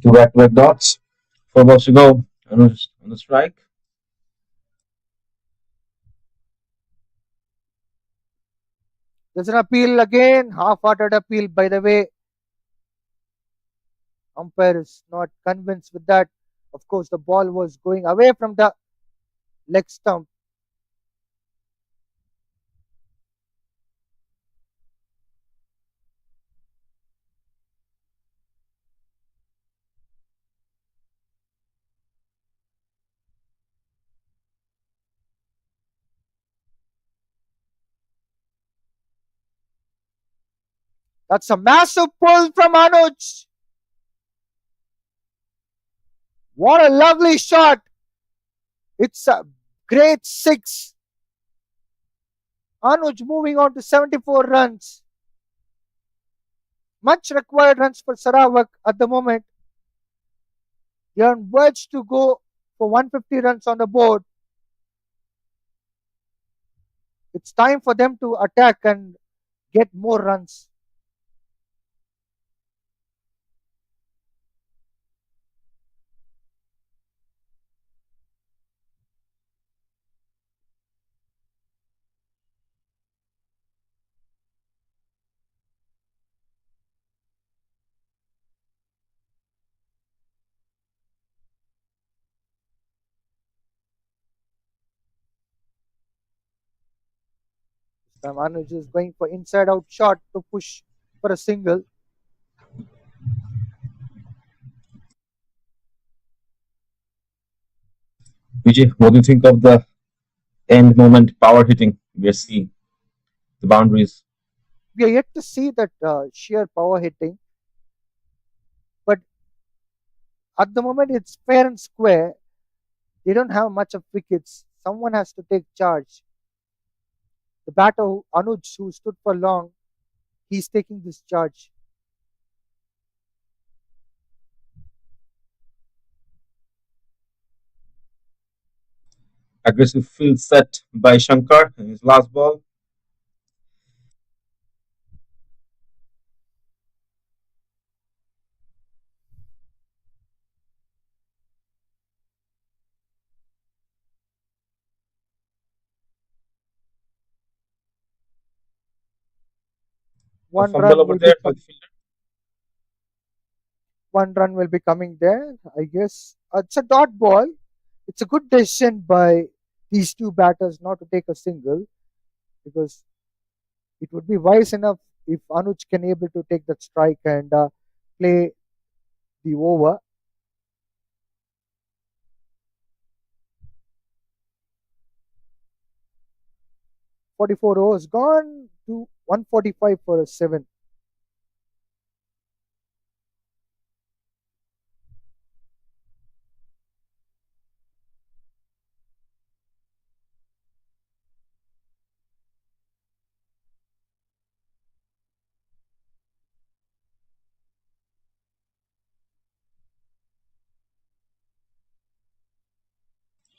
Two back-to-back dots. 4 balls to go. Anoj on the strike. There's an appeal again. Half-hearted appeal, by the way. Umpire is not convinced with that. Of course, the ball was going away from the leg stump. That's a massive pull from Anoj. What a lovely shot. It's a great six. Anoj moving on to 74 runs. Much required runs for Sarawak at the moment. They are on verge to go for 150 runs on the board. It's time for them to attack and get more runs. This time Anoj is going for inside out shot to push for a single. Vijay, what do you think of the end moment power hitting we are seeing? The boundaries. We are yet to see that sheer power hitting, but at the moment it's fair and square. They don't have much of wickets. Someone has to take charge. The batter, Anuj, who stood for long, he's taking this charge. Aggressive field set by Shankar in his last ball. A One fumble run over will be there by the com- fielder. one run will be coming there, I guess. It's a dot ball. It's a good decision by these two batters not to take a single because it would be wise enough if Anuj can able to take that strike and play the over. 44 overs gone to 145 for a 7.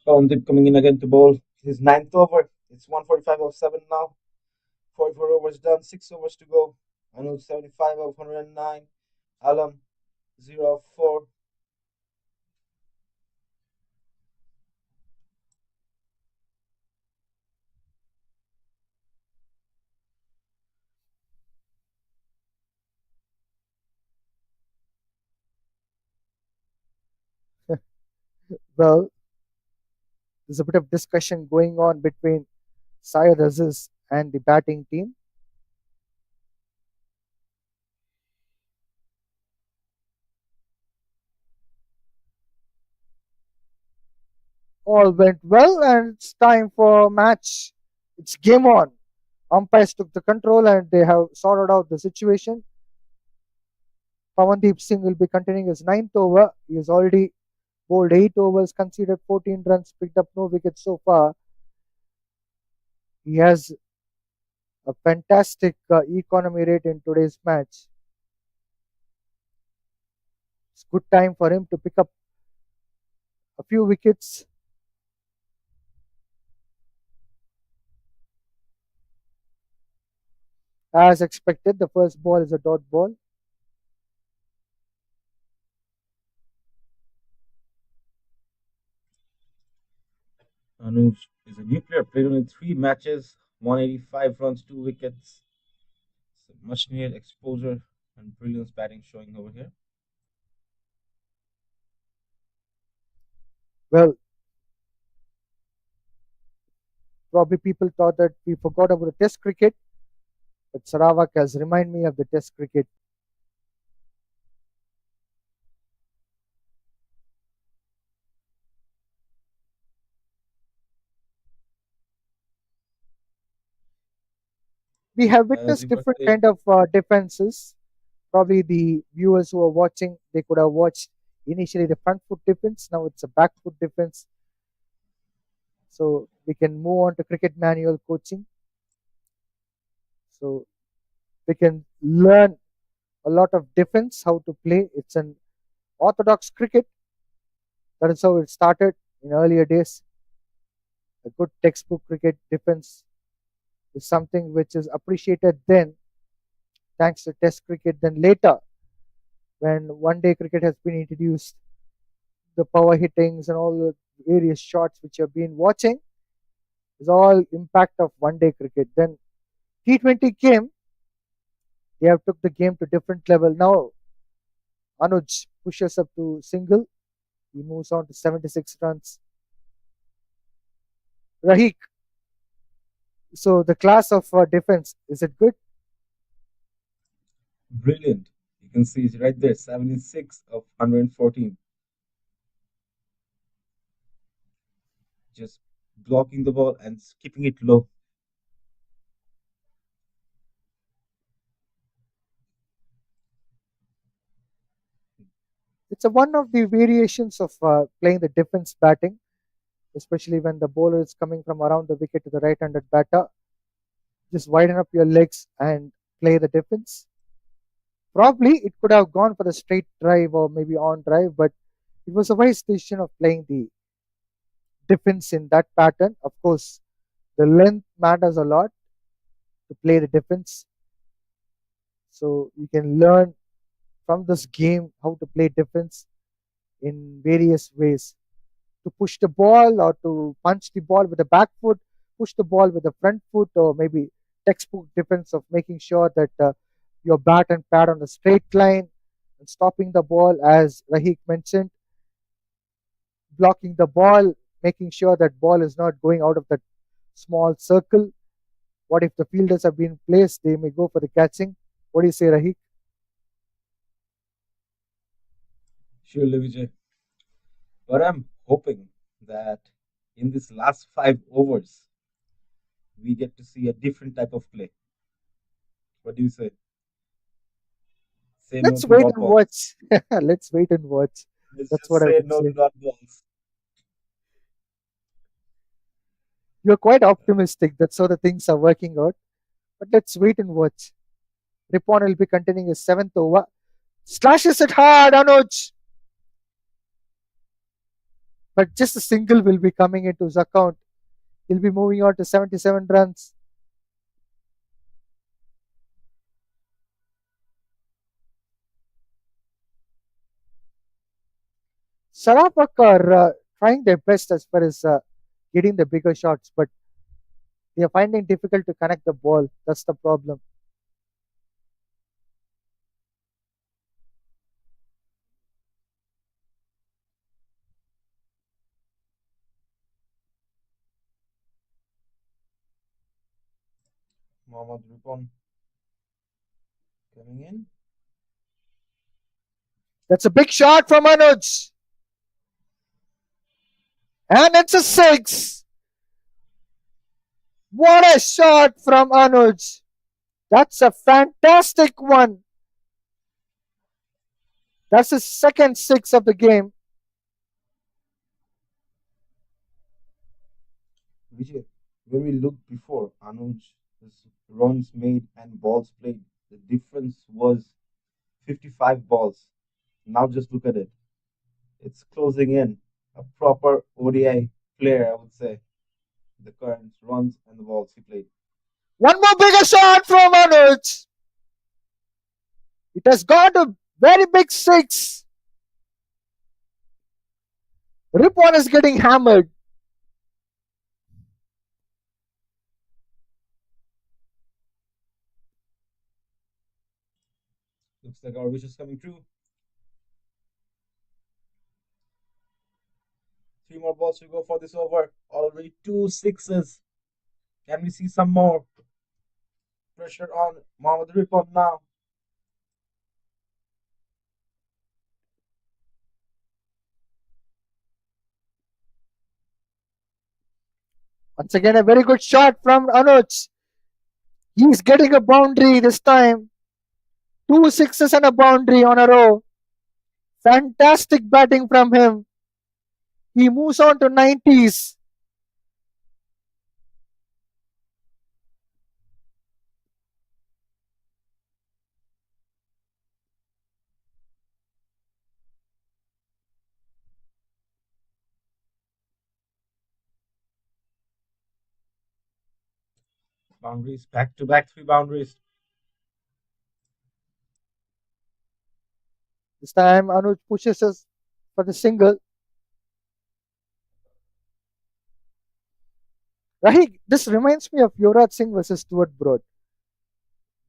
Poundip coming in again to bowl his ninth over. It's 145 of 7 now. 44 overs done, 6 overs to go. Anoj 75 of 109. Alam 0 of 4. Well, there's a bit of discussion going on between Syed Aziz and the batting team. All went well, and it's time for match. It's game on. Umpires took the control and they have sorted out the situation. Pawandeep Singh will be continuing his ninth over. He has already bowled 8 overs, conceded 14 runs, picked up no wickets so far. He has a fantastic economy rate in today's match. It's good time for him to pick up a few wickets. As expected, the first ball is a dot ball. Anuj is a new player, played only 3 matches, 185 runs, 2 wickets. So much needed exposure and brilliance batting showing over here. Well, probably people thought that we forgot about the Test cricket, but Sarawak has reminded me of the Test cricket. We have As witnessed you were different saying, kind of defenses. Probably the viewers who are watching, they could have watched initially the front foot defense. Now it's a back foot defense. So we can move on to cricket manual coaching. So we can learn a lot of defense, how to play. It's an orthodox cricket. That is how it started in earlier days. A good textbook cricket defense is something which is appreciated then, thanks to Test cricket. Then later, when one day cricket has been introduced, the power hittings and all the various shots which you've been watching is all impact of one day cricket. Then T20 came, they have took the game to different level. Now Anuj pushes up to single, he moves on to 76 runs. Rahik, so the class of defense, is it good? brilliant. You can see it right there, 76 of 114. Just blocking the ball and keeping it low. It's a one of the variations of playing the defense batting, especially when the bowler is coming from around the wicket to the right-handed batter. Just widen up your legs and play the defense. Probably it could have gone for the straight drive or maybe on drive, but it was a wise decision of playing the defense in that pattern. Of course, the length matters a lot to play the defense. So you can learn from this game how to play defense in various ways. To push the ball or to punch the ball with the back foot, push the ball with the front foot, or maybe textbook defense of making sure that your bat and pad on a straight line and stopping the ball, as Rahik mentioned, blocking the ball, making sure that ball is not going out of that small circle. What if the fielders have been placed? They may go for the catching. What do you say, Rahik? Surely, Vijay. But I'm hoping that in this last 5 overs, we get to see a different type of play. What do you say? Say no Let's to wait dot and balls. watch. Let's wait and watch. Let's That's just what I say would no to say. dot balls. You're quite optimistic. That's how the things are working out. But let's wait and watch. Ripon will be continuing his seventh over. Slashes it hard, Anoj. But just a single will be coming into his account. He'll be moving on to 77 runs. Sarawak are trying their best as far as getting the bigger shots, but they are finding it difficult to connect the ball. That's the problem. Mohammad Ripon coming in. That's a big shot from Anoj. And it's a six. What a shot from Anoj. That's a fantastic one. That's his second six of the game. Vijay, when we looked before, Anoj's runs made and balls played, the difference was 55 balls. Now just look at it. It's closing in. A proper ODI player, I would say. The current runs and the balls he played. One more bigger shot from Anoj. It has got a very big six. Ripon is getting hammered. Looks like our wish is coming true. 3 more balls to go for this over. Already 2 sixes. Can we see some more? Pressure on Mohammad Ripon now. Once again, a very good shot from Anoj. He's getting a boundary this time. 2 sixes and a boundary on a row. Fantastic batting from him. He moves on to 90s. Boundaries, back to back 3 boundaries. This time, Anuj pushes us for the single. Rahik, this reminds me of Yuvraj Singh versus Stuart Broad.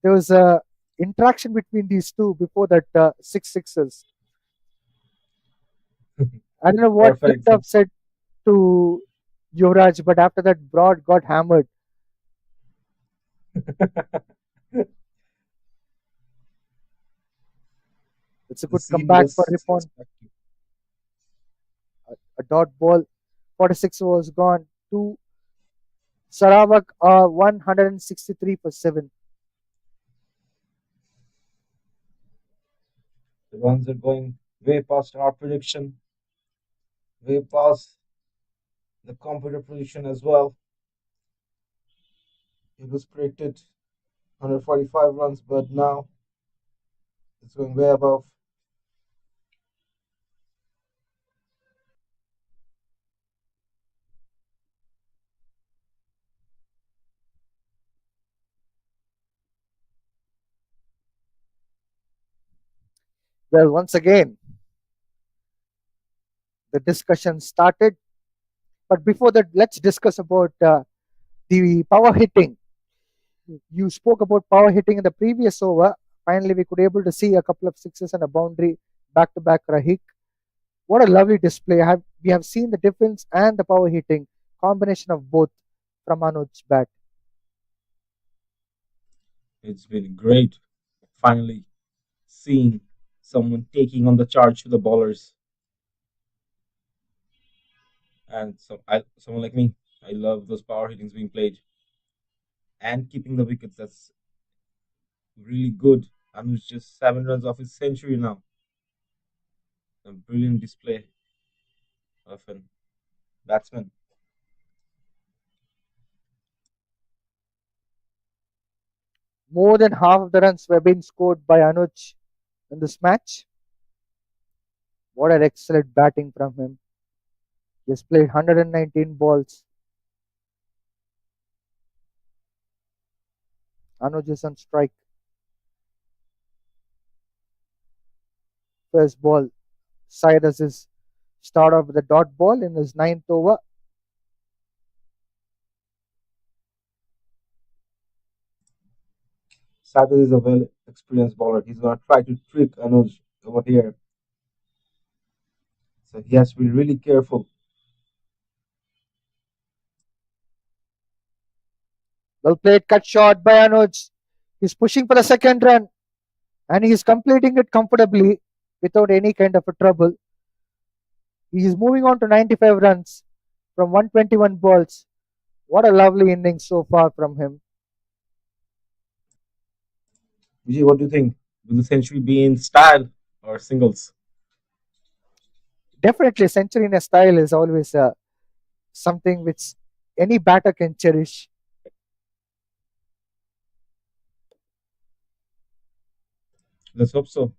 There was a interaction between these two before that 6 sixes. I don't know what Perfect Prithav said to Yuvraj, but after that, Broad got hammered. It's a The good scene comeback for was Ripon. spectacular. A dot ball. 46 was gone. Two Sarawak 163 for 7. The runs are going way past our prediction, way past the computer prediction as well. It was predicted 145 runs, but now it's going way above. Well, once again, the discussion started. But before that, let's discuss about the power hitting. You spoke about power hitting in the previous over. Finally, we could able to see a couple of sixes and a boundary back to back. Rahik, what a lovely display! We have seen the difference and the power hitting combination of both from Anoj's bat. It's been great finally seeing someone taking on the charge to the bowlers. And someone like me, I love those power hittings being played and keeping the wickets. That's really good. Anu's just 7 runs off his century now. A brilliant display of an batsman. More than half of the runs were being scored by Anuj in this match. What an excellent batting from him. He has played 119 balls. Anoj is on strike. First ball. Cyrus is start off with a dot ball in his ninth over. Sadhu is a well experienced bowler. He's gonna try to trick Anuj over here. So he has to be really careful. Well played, cut shot by Anoj. He's pushing for the second run and he's completing it comfortably without any kind of a trouble. He is moving on to 95 runs from 121 balls. What a lovely innings so far from him. Vijay, what do you think? Will the century be in style or singles? Definitely, century in a style is always something which any batter can cherish. Let's hope so.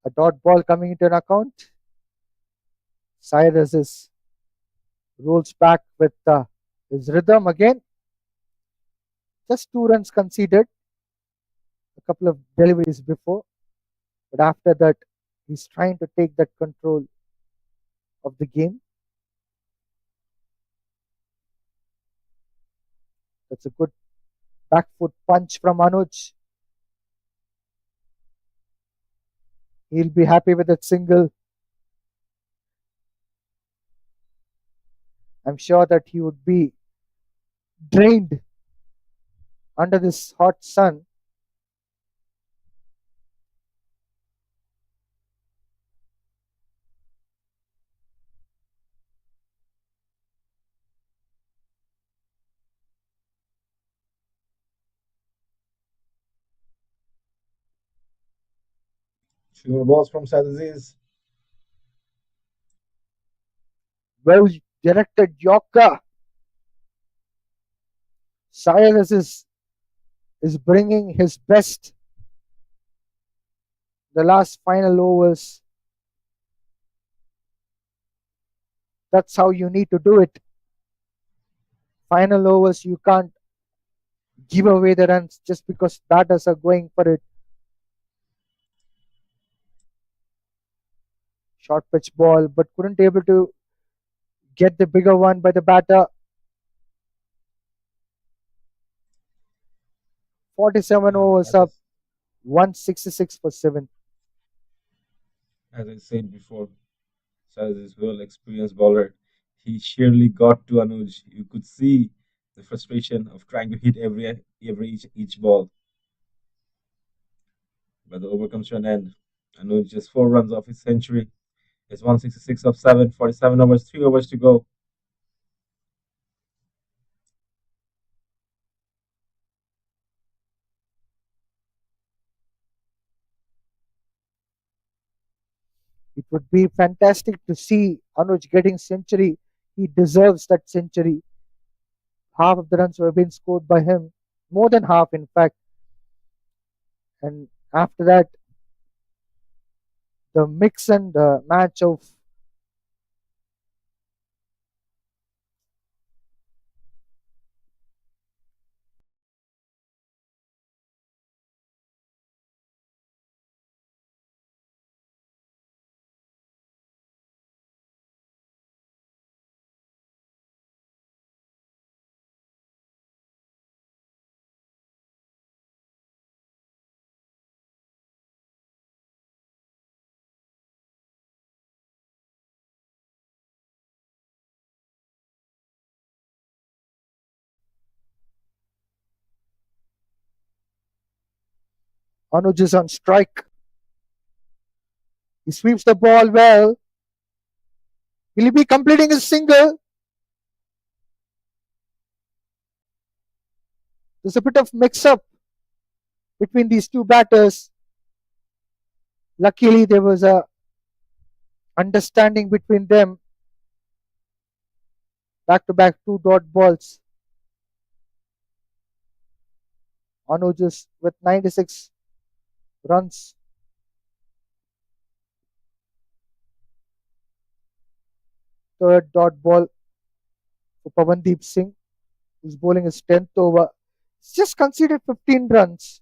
A dot ball coming into an account. Cyrus is rolls back with his rhythm again. Just 2 runs conceded. A couple of deliveries before, but after that, he's trying to take that control of the game. That's a good back foot punch from Anoj. He'll be happy with that single. I'm sure that he would be drained under this hot sun. Sure balls from Sadhu. Well directed Yorker. Cyrus is bringing his best. The last final overs. That's how you need to do it. Final overs, you can't give away the runs just because batters are going for it. Short pitch ball, but couldn't able to get the bigger one by the batter. 47 overs As I, up, 166 for 7. as I said before, Sadhu is well experienced bowler. He surely got to Anuj. You could see the frustration of trying to hit each ball. But the over comes to an end. Anuj just 4 runs off his century. It's 166 of 7, 47 overs, 3 overs to go. It would be fantastic to see Anuj getting century. He deserves that century. Half of the runs were being scored by him, more than half, in fact. And after that, the mix and the match of Anuj is on strike. He sweeps the ball well. Will he be completing his single? There's a bit of mix up between these two batters. Luckily, there was a understanding between them. Back to back two dot balls. Anuj is with 96 runs. Third dot ball for Pawandeep Singh, who's bowling his 10th over. He's just conceded 15 runs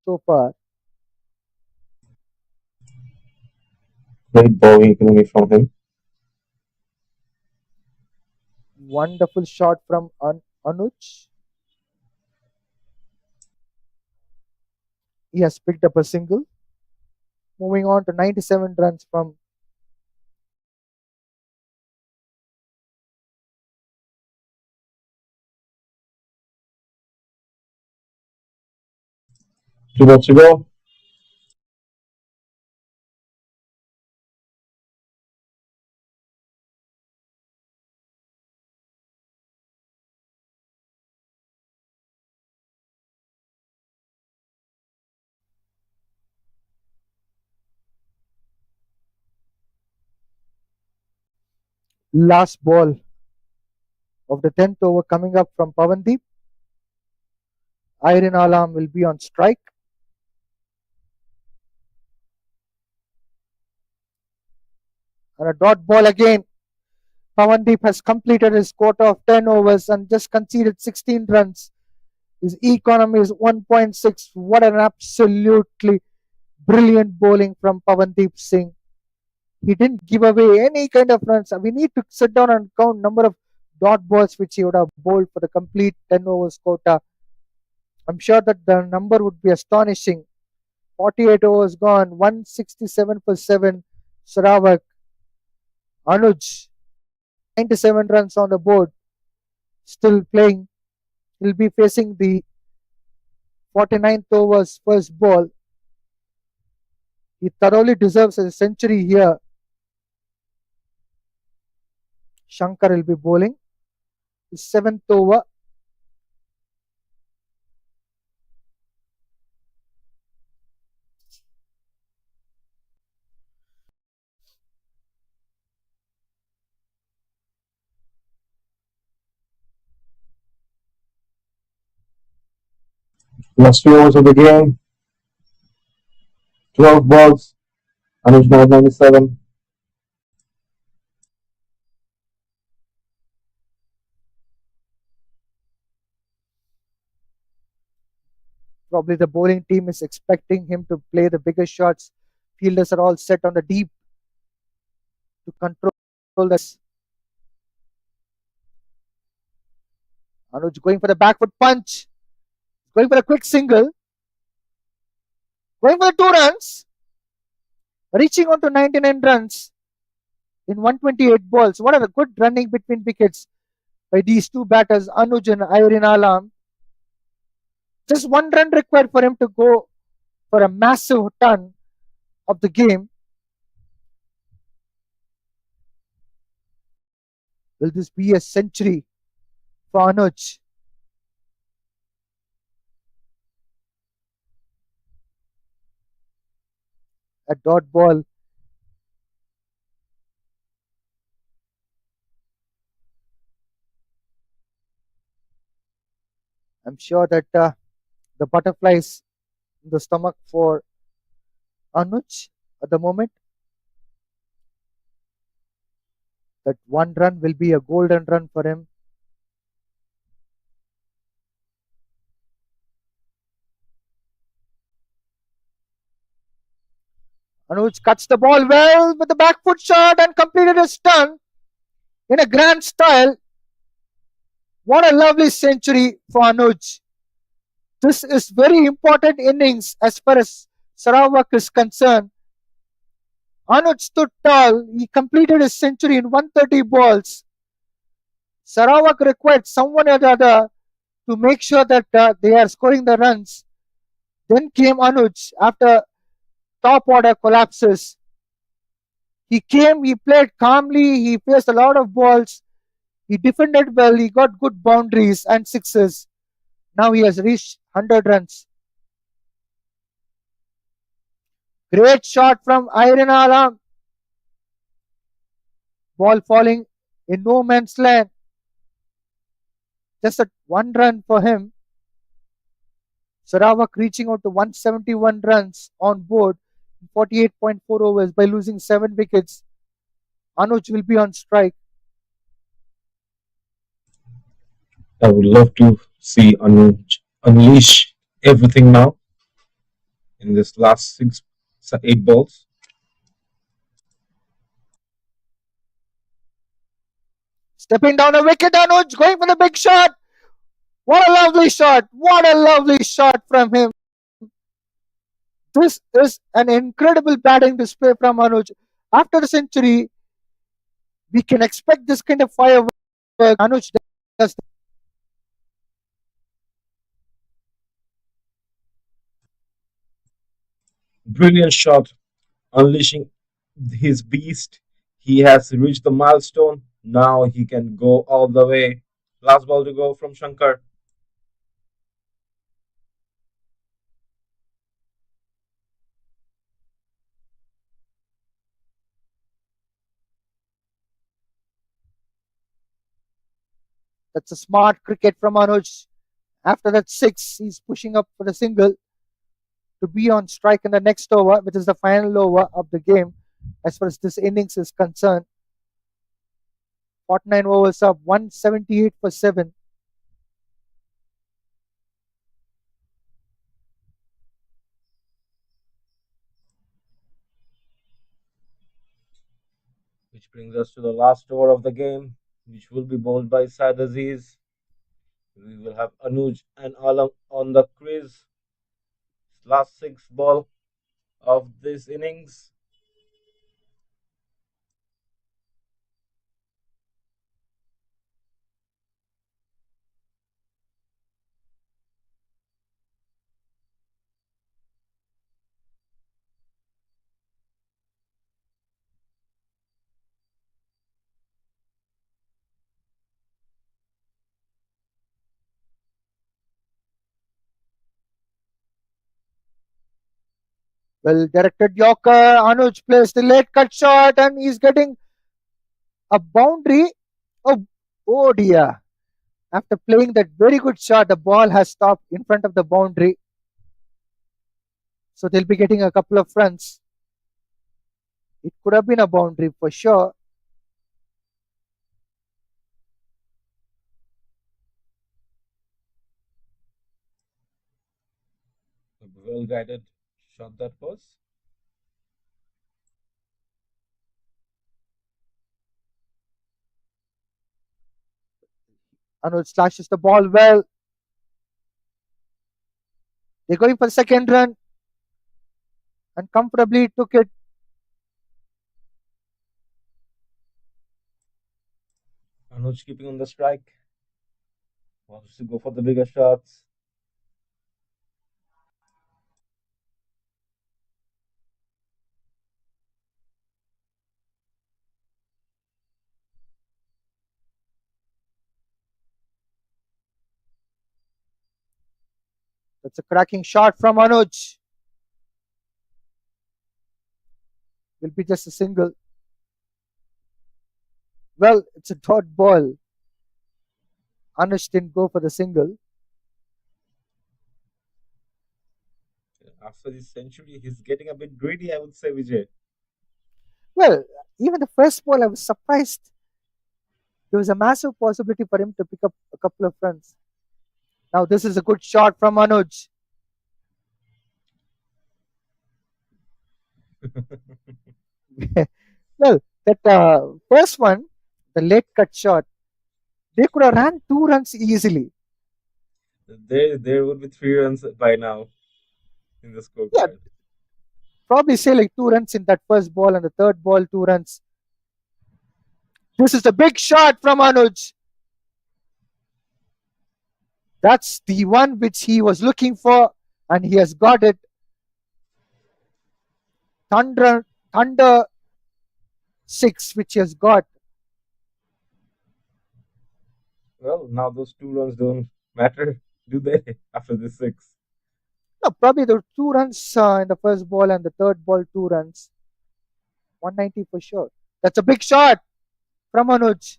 so far. Great bowling economy from him. Wonderful shot from Anuj. He has picked up a single. Moving on to 97 runs from Two balls to go. last ball of the 10th over coming up from Pawandeep. Iron Alam will be on strike. And a dot ball again. Pawandeep has completed his quota of 10 overs and just conceded 16 runs. His economy is 1.6. What an absolutely brilliant bowling from Pawandeep Singh. He didn't give away any kind of runs. We need to sit down and count number of dot balls which he would have bowled for the complete 10 overs quota. I'm sure that the number would be astonishing. 48 overs gone, 167 for 7. Sarawak. Anoj, 97 runs on the board, still playing. He'll be facing the 49th overs first ball. He thoroughly deserves a century here. Shankar will be bowling. His 7th over. Last few overs of the game. 12 balls. Anoj 97. Probably the bowling team is expecting him to play the bigger shots. Fielders are all set on the deep to control this. Anuj going for the back foot punch. Going for a quick single. Going for the 2 runs. Reaching on to 99 runs in 128 balls. What a good running between wickets by these two batters, Anuj and Iron Alam. Just 1 run required for him to go for a massive ton of the game. Will this be a century for Anuj? A dot ball. I'm sure that the butterflies in the stomach for Anuj at the moment. That 1 run will be a golden run for him. Anuj cuts the ball well with the back foot shot and completed his stun in a grand style. What a lovely century for Anuj. This is very important innings as far as Sarawak is concerned. Anuj stood tall. He completed his century in 130 balls. Sarawak required someone or the other to make sure that they are scoring the runs. Then came Anuj after top order collapses. He came, he played calmly, he faced a lot of balls, he defended well, he got good boundaries and sixes. Now he has reached 100 runs. Great shot from Iron Alam. Ball falling in no man's land. Just a 1 run for him. Sarawak reaching out to 171 runs on board in 48.4 overs by losing 7 wickets. Anuj will be on strike. I would love to see Anuj unleash everything now in this last 8 balls. Stepping down a wicket, Anuj going for the big shot. What a lovely shot! What a lovely shot from him. This is an incredible batting display from Anuj. After the century, we can expect this kind of firework. Anuj does. Brilliant shot, unleashing his beast. He has reached the milestone. Now he can go all the way. Last ball to go from Shankar. That's a smart cricket from Anuj. After that six, he's pushing up for the single to be on strike in the next over, which is the final over of the game as far as this innings is concerned. 49 overs up, 178 for 7. Which brings us to the last over of the game, which will be bowled by Saad Aziz. We will have Anuj and Alam on the crease. Last 6 ball of this innings. Well directed Yorker. Anuj plays the late cut shot and he's getting a boundary. Oh, oh dear. After playing that very good shot, the ball has stopped in front of the boundary. So they'll be getting a couple of runs. It could have been a boundary for sure. A well guided shot that was. Anuj slashes the ball well. They're going for the second run and comfortably took it. Anuj keeping on the strike. Wants to go for the bigger shots. That's a cracking shot from Anuj. Will be just a single. Well, it's a dot ball. Anuj didn't go for the single. After this century, he's getting a bit greedy, I would say, Vijay. Well, even the first ball, I was surprised. There was a massive possibility for him to pick up a couple of runs. Now, this is a good shot from Anuj. Well, that first one, the late cut shot, they could have ran 2 runs easily. There would be 3 runs by now in the Yeah, scorecard. probably say like 2 runs in that first ball and the third ball, 2 runs. This is the big shot from Anuj. That's the one which he was looking for, and he has got it. Thunder 6, which he has got. Well, now those 2 runs don't matter, do they? After the 6. No, probably the 2 runs in the first ball and the third ball, 2 runs. 190 for sure. That's a big shot from Anuj.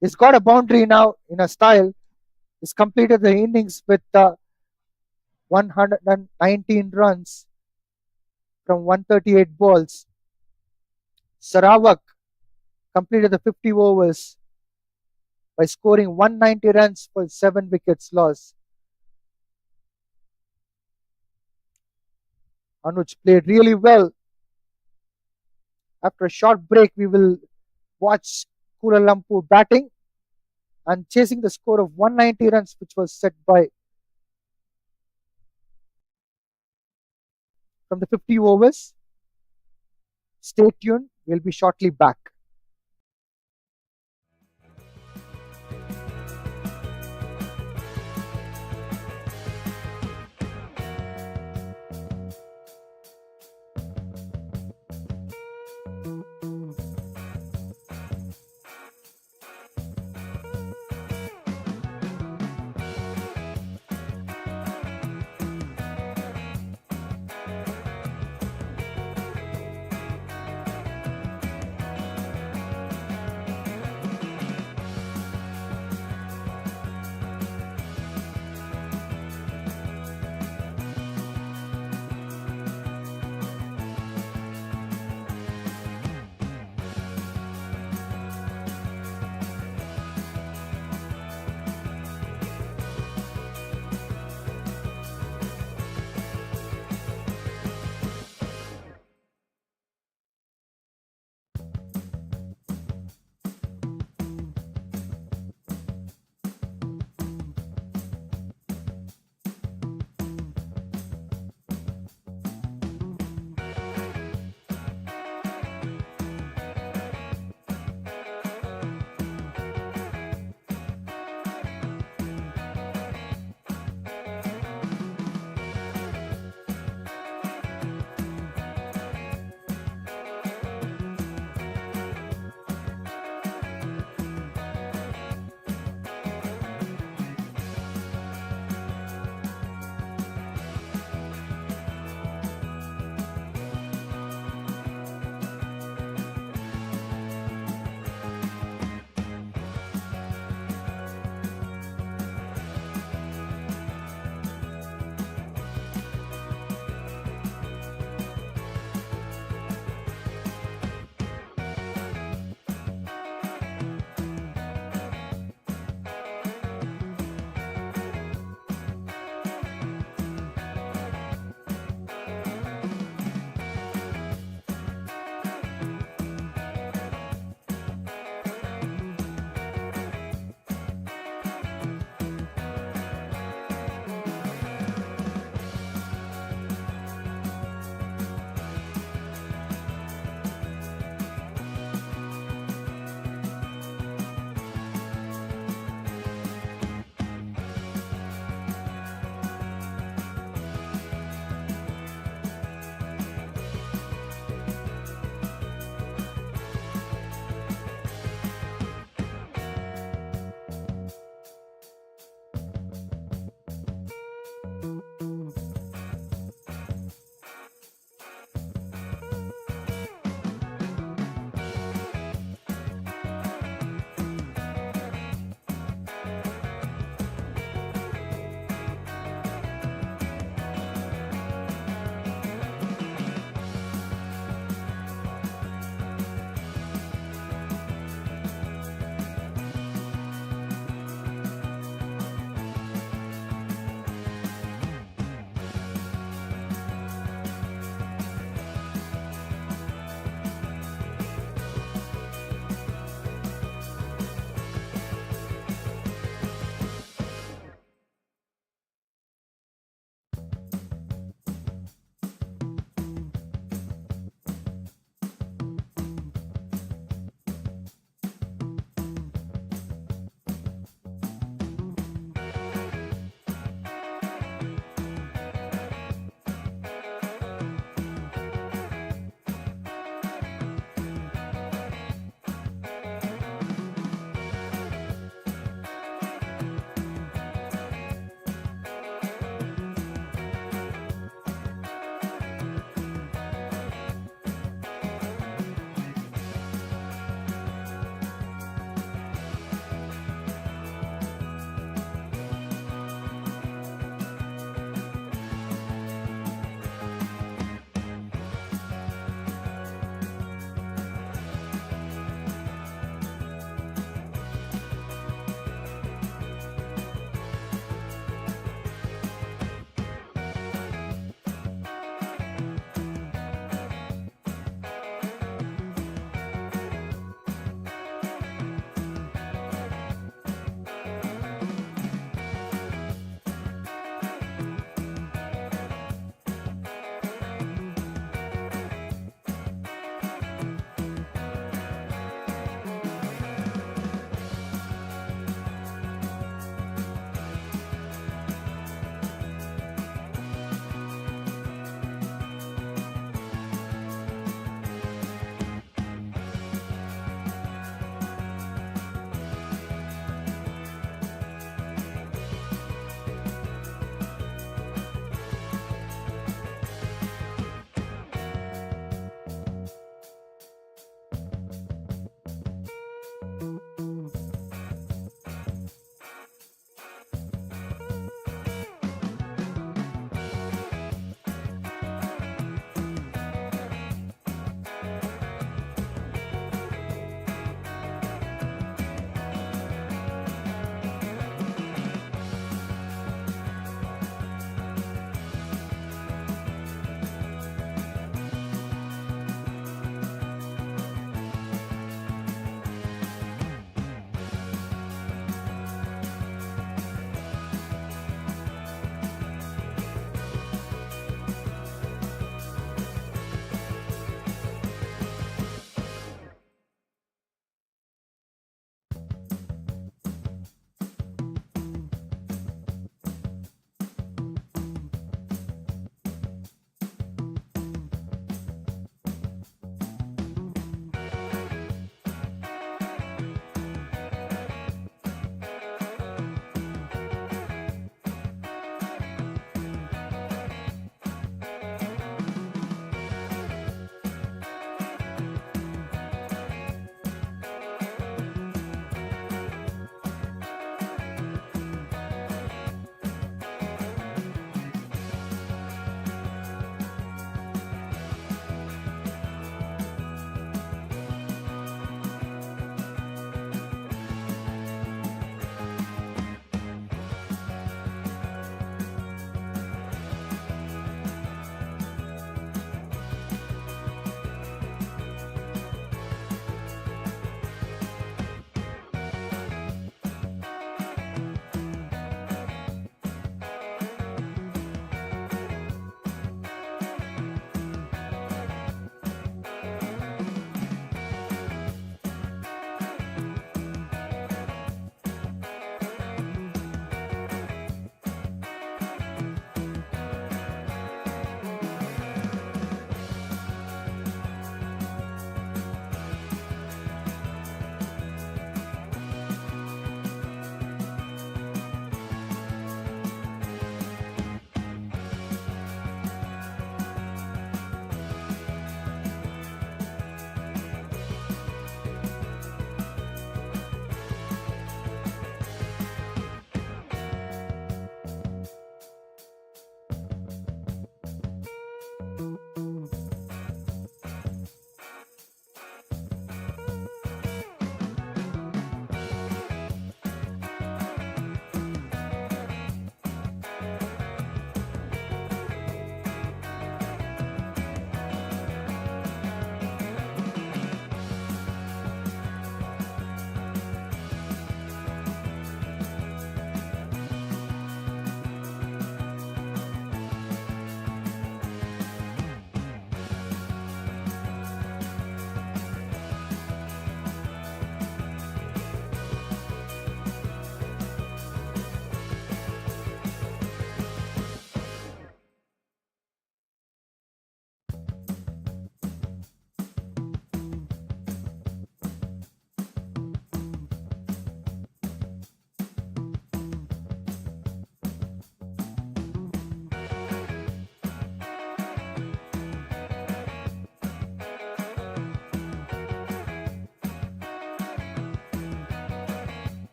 He's got a boundary now in a style. He's completed the innings with 119 runs from 138 balls. Sarawak completed the 50 overs by scoring 190 runs for 7 wickets lost. Anoj played really well. After a short break, we will watch Kuala Lumpur batting and chasing the score of 190 runs, which was set by from the 50 overs. Stay tuned. We'll be shortly back.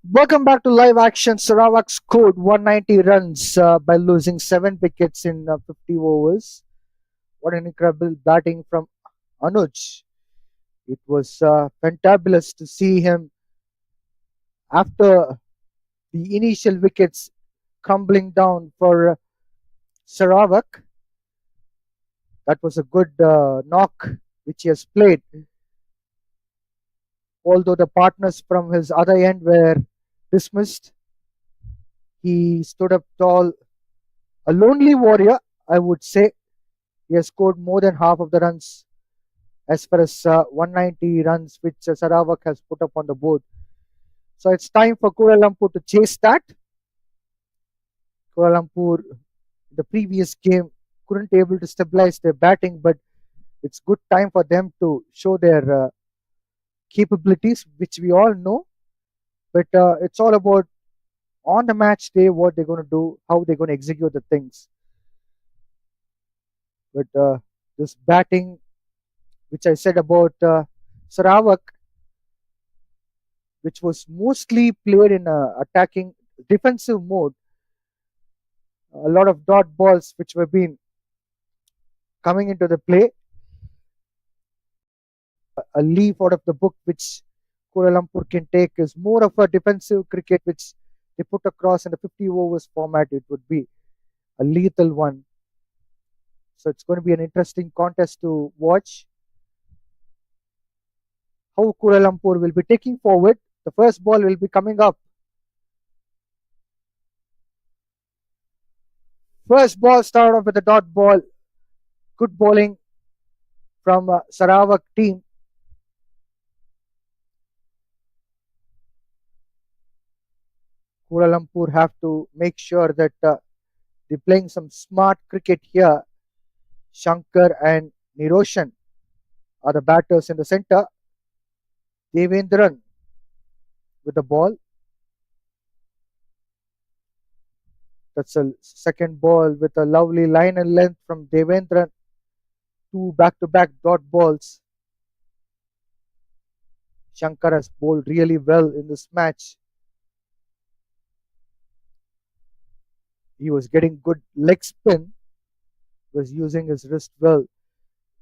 Welcome back to live action. Sarawak scored 190 runs by losing 7 wickets in 50 overs. What an incredible batting from Anoj. It was fantabulous to see him after the initial wickets crumbling down for Sarawak. That was a good knock which he has played. Although the partners from his other end were dismissed, he stood up tall. A lonely warrior, I would say. He has scored more than half of the runs as far as 190 runs which Sarawak has put up on the board. So it's time for Kuala Lumpur to chase that. Kuala Lumpur, the previous game, couldn't able to stabilize their batting, but it's good time for them to show their capabilities, which we all know. But it's all about on the match day what they're going to do, how they're going to execute the things. But this batting, which I said about Sarawak, which was mostly played in attacking defensive mode, a lot of dot balls which were being coming into the play, a leaf out of the book which Kuala Lumpur can take is more of a defensive cricket which they put across in the 50 overs format. It would be a lethal one. So it's going to be an interesting contest to watch how Kuala Lumpur will be taking forward. The first ball will be coming up. First ball started off with a dot ball. Good bowling from Sarawak team. Kuala Lumpur have to make sure that they're playing some smart cricket here. Shankar and Niroshan are the batters in the center. Devendran with the ball. That's a second ball with a lovely line and length from Devendran. Two back-to-back dot balls. Shankar has bowled really well in this match. He was getting good leg spin, was using his wrist well.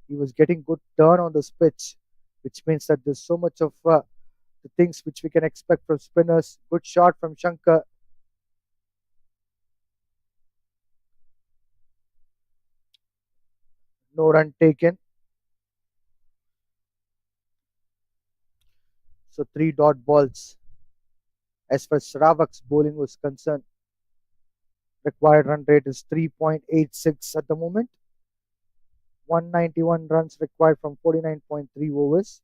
He was getting good turn on this pitch, which means that there's so much of the things which we can expect from spinners. Good shot from Shankar. No run taken. So three dot balls. As far as Sarawak's bowling was concerned, required run rate is 3.86 at the moment. 191 runs required from 49.3 overs.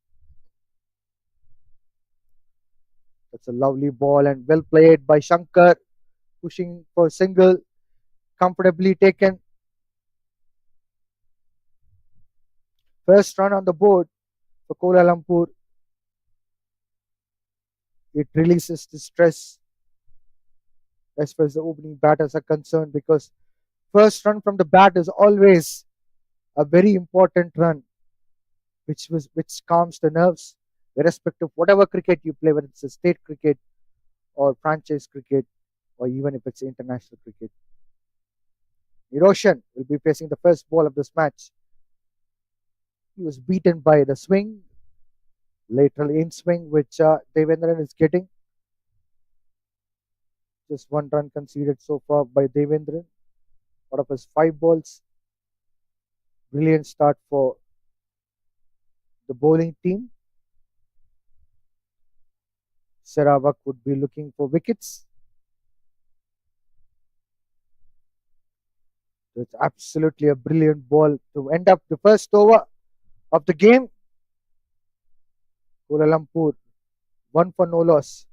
That's a lovely ball and well played by Shankar, pushing for a single, comfortably taken. First run on the board for Kuala Lumpur. It releases the stress as far as the opening batters are concerned because first run from the bat is always a very important run, which calms the nerves, irrespective of whatever cricket you play, whether it's a state cricket or franchise cricket, or even if it's international cricket. Eroshan will be facing the first ball of this match. He was beaten by the swing, lateral in swing, which Devendran is getting. Just one run conceded so far by Devendran out of his 5 balls. Brilliant start for the bowling team. Sarawak would be looking for wickets. It's absolutely a brilliant ball to end up the first over of the game. Kuala Lumpur, one for no loss.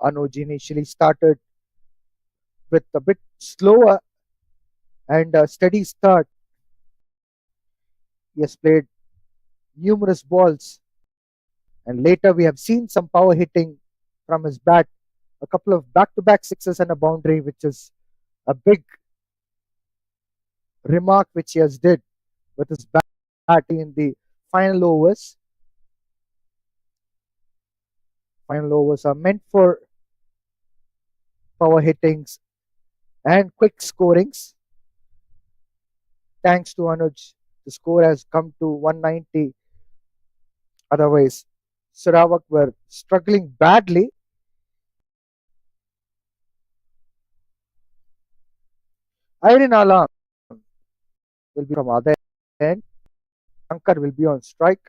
Anoj initially started with a bit slower and a steady start. He has played numerous balls, and later we have seen some power hitting from his bat, a couple of back-to-back sixes and a boundary, which is a big remark which he has did with his bat in the final overs. Final overs are meant for power hittings and quick scorings. Thanks to Anuj, the score has come to 190. Otherwise, Sarawak were struggling badly. Iron Alam will be from other end. Shankar will be on strike.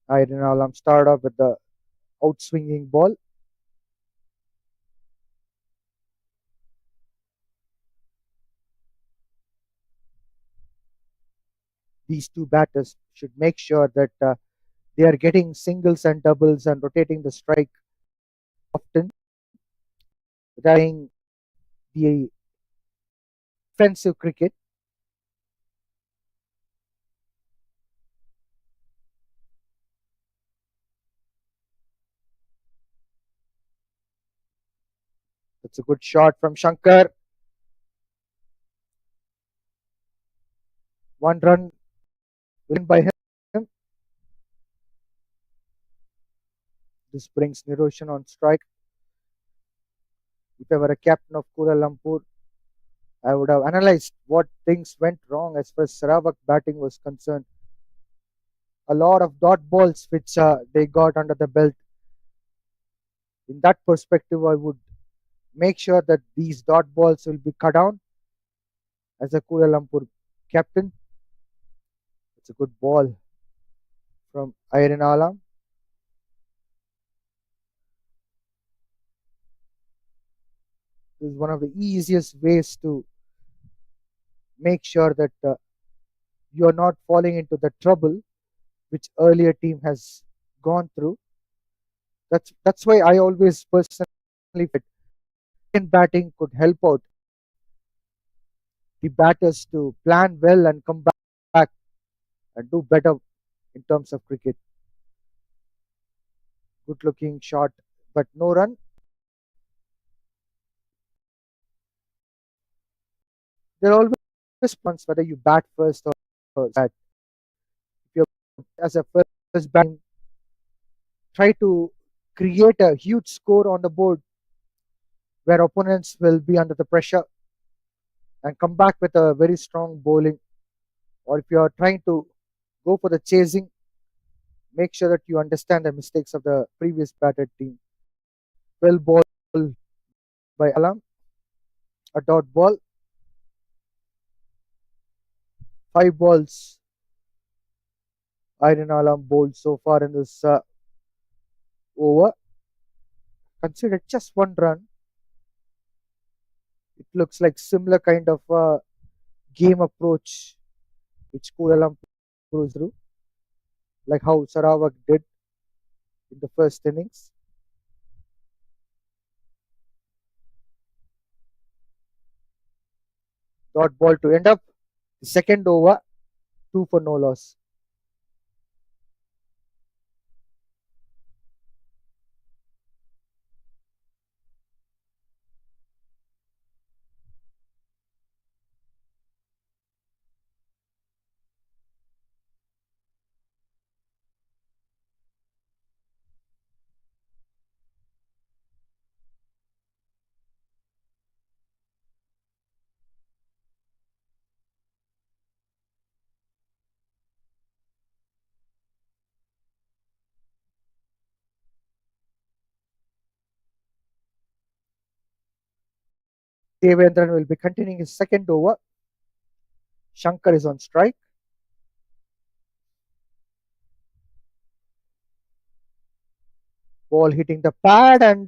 Iron Alam start off with the outswinging ball. These two batters should make sure that they are getting singles and doubles and rotating the strike often, playing the offensive cricket. That's a good shot from Shankar. One run win by him. This brings Niroshan on strike. If I were a captain of Kuala Lumpur, I would have analyzed what things went wrong as far as Sarawak batting was concerned. A lot of dot balls which they got under the belt. In that perspective, I would make sure that these dot balls will be cut down as a Kuala Lumpur captain. It's a good ball from Iron Alam. This is one of the easiest ways to make sure that you are not falling into the trouble which earlier team has gone through. That's why I always personally feel in batting could help out the batters to plan well and come back and do better in terms of cricket. Good looking shot, but no run. There are always points whether you bat first or bat. If you're as a first batting, try to create a huge score on the board where opponents will be under the pressure and come back with a very strong bowling. Or if you are trying to go for the chasing, make sure that you understand the mistakes of the previous batted team. Well ball by Alam, a dot ball, 5 balls. Iron Alam bowled so far in this over. Considered just 1 run. It looks like similar kind of game approach which Kuala Lumpur goes through, like how Sarawak did in the first innings. Dot ball to end up the second over, 2 for no loss. Devendran will be continuing his second over. Shankar is on strike. Ball hitting the pad and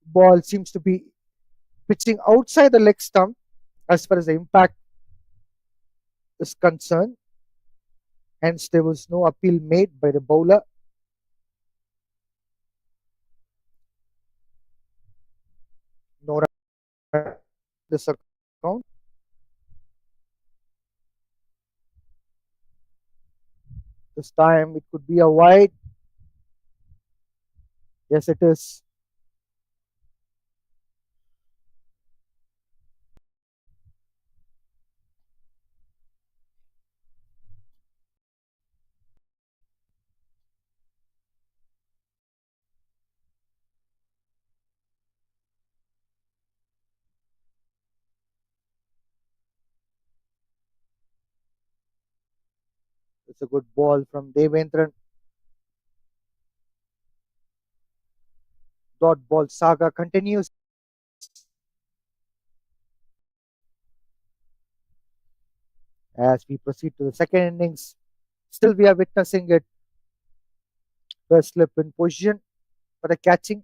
ball seems to be pitching outside the leg stump as far as the impact is concerned. Hence, there was no appeal made by the bowler. No run this account. This time it could be a wide. Yes, it is. It's a good ball from Devendran. Dot ball saga continues as we proceed to the second innings. Still, we are witnessing it. First slip in position for the catching.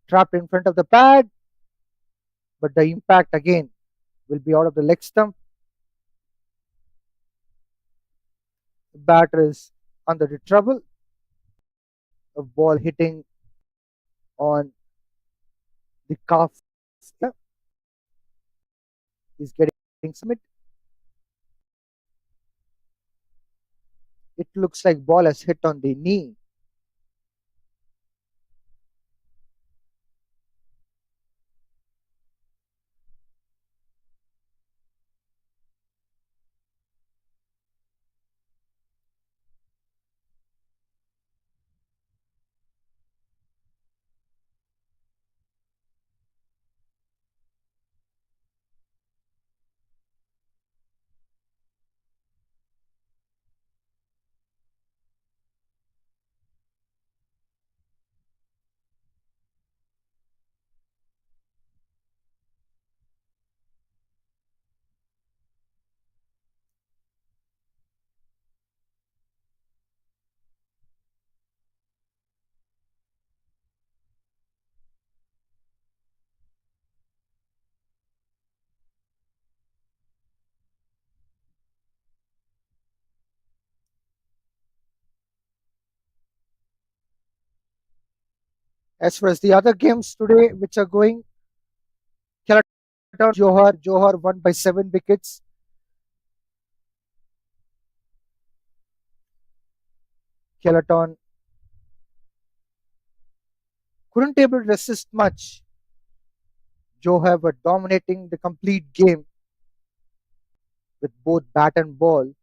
Trapped in front of the pad, but the impact again will be out of the leg stump. The batter is under the trouble of ball hitting on the calf. He's getting some. It looks like ball has hit on the knee. As far as the other games today, which are going, Johar won by 7 wickets. Kelaton couldn't able to resist much. Johar were dominating the complete game with both bat and ball.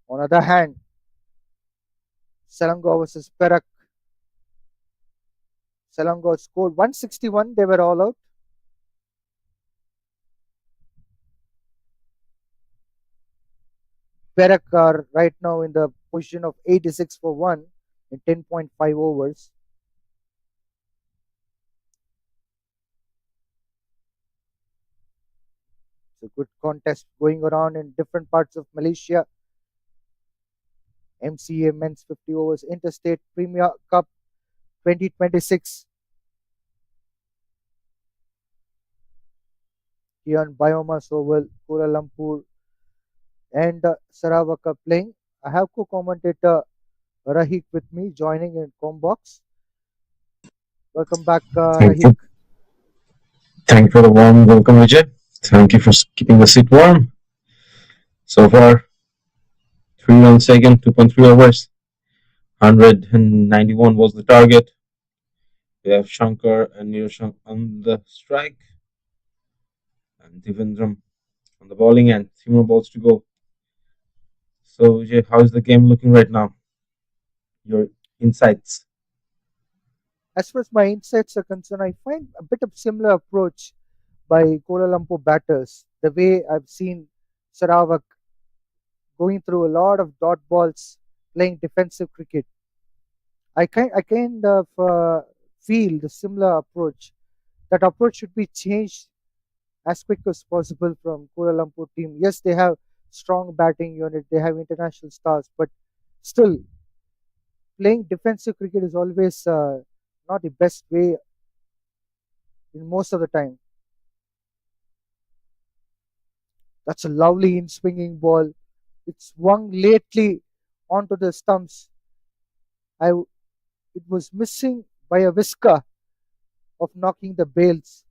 On the other hand, Selangor versus Perak. Selangor scored 161. They were all out. Perak are right now in the position of 86 for 1 in 10.5 overs. It's a good contest going around in different parts of Malaysia. MCA Men's 50 Overs Interstate Premier Cup 2026 here on Biomass Oval, Kuala Lumpur, and Sarawak are playing. I have co-commentator Rahik with me joining in Combox. Welcome back, Thank Rahik. you. Thank you for the warm welcome, Vijay. Thank you for keeping the seat warm. So far, 3 runs taken, 2.3 overs. 191 was the target. We have Shankar and Niroshank on the strike. And Devendram on the bowling end. 3 more balls to go. So, Vijay, how is the game looking right now? Your insights. As far as my insights are concerned, I find a bit of similar approach by Kuala Lumpur batters. The way I've seen Sarawak going through a lot of dot balls, playing defensive cricket. I kind of feel the similar approach. That approach should be changed as quick as possible from Kuala Lumpur team. Yes, they have strong batting unit, they have international stars, but still playing defensive cricket is always not the best way in most of the time. That's a lovely in swinging ball. It swung lately onto the stumps. I it was missing by a whisker of knocking the bails.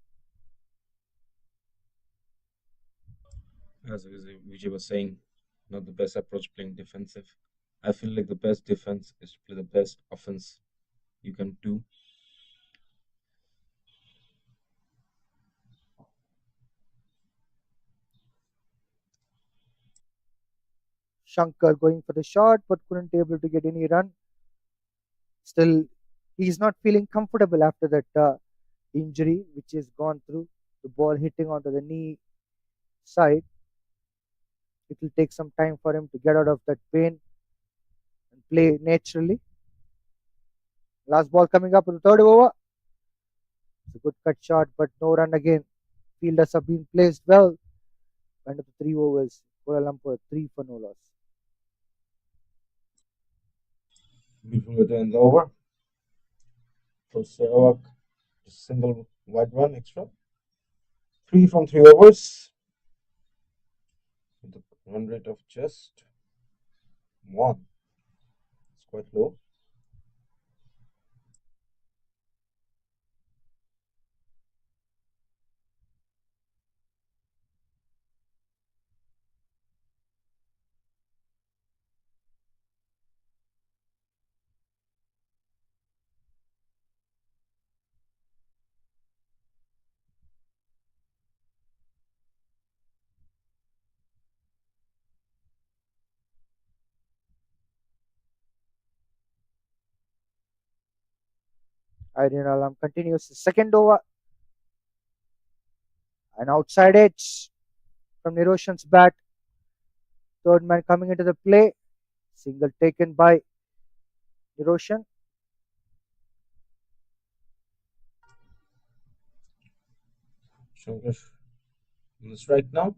As Vijay was saying, not the best approach playing defensive. I feel like the best defense is to play the best offense you can do. Shankar going for the shot but couldn't able to get any run. Still, he's not feeling comfortable after that injury which has gone through. The ball hitting onto the knee side. It will take some time for him to get out of that pain and play naturally. Last ball coming up in the third over. It's a good cut shot, but no run again. Fielders have been placed well. End of the 3 overs. Kuala Lumpur 3 for no loss. Beautiful way to end the over. For Sarawak, single wide run extra. 3 from 3 overs with a run rate of just 1. It's quite low. Irene Alam continues the second over. An outside edge from Niroshan's bat. Third man coming into the play. Single taken by Niroshan. Shankar on the strike now.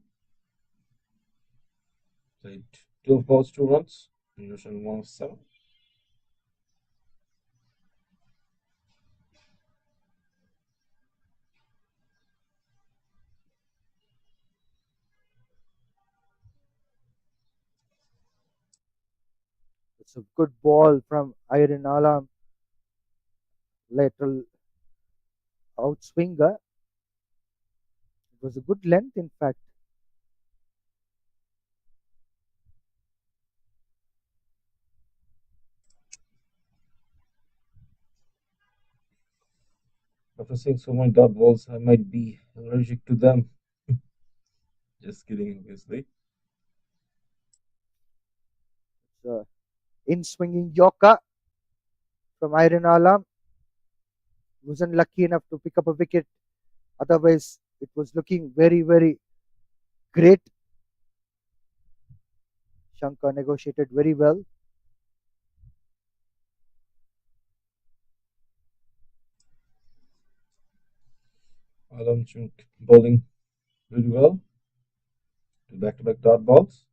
Played 12 balls, 2 runs. Niroshan 1 of 7. It's a good ball from Irene Alam. Lateral outswinger. It was a good length, in fact. After seeing so many dot balls, I might be allergic to them. Just kidding, obviously. It's a in swinging Yorker from Irene Alam. Wasn't lucky enough to pick up a wicket. Otherwise, it was looking very, very great. Shankar negotiated very well. Alam bowling really well. 2 back-to-back dot balls.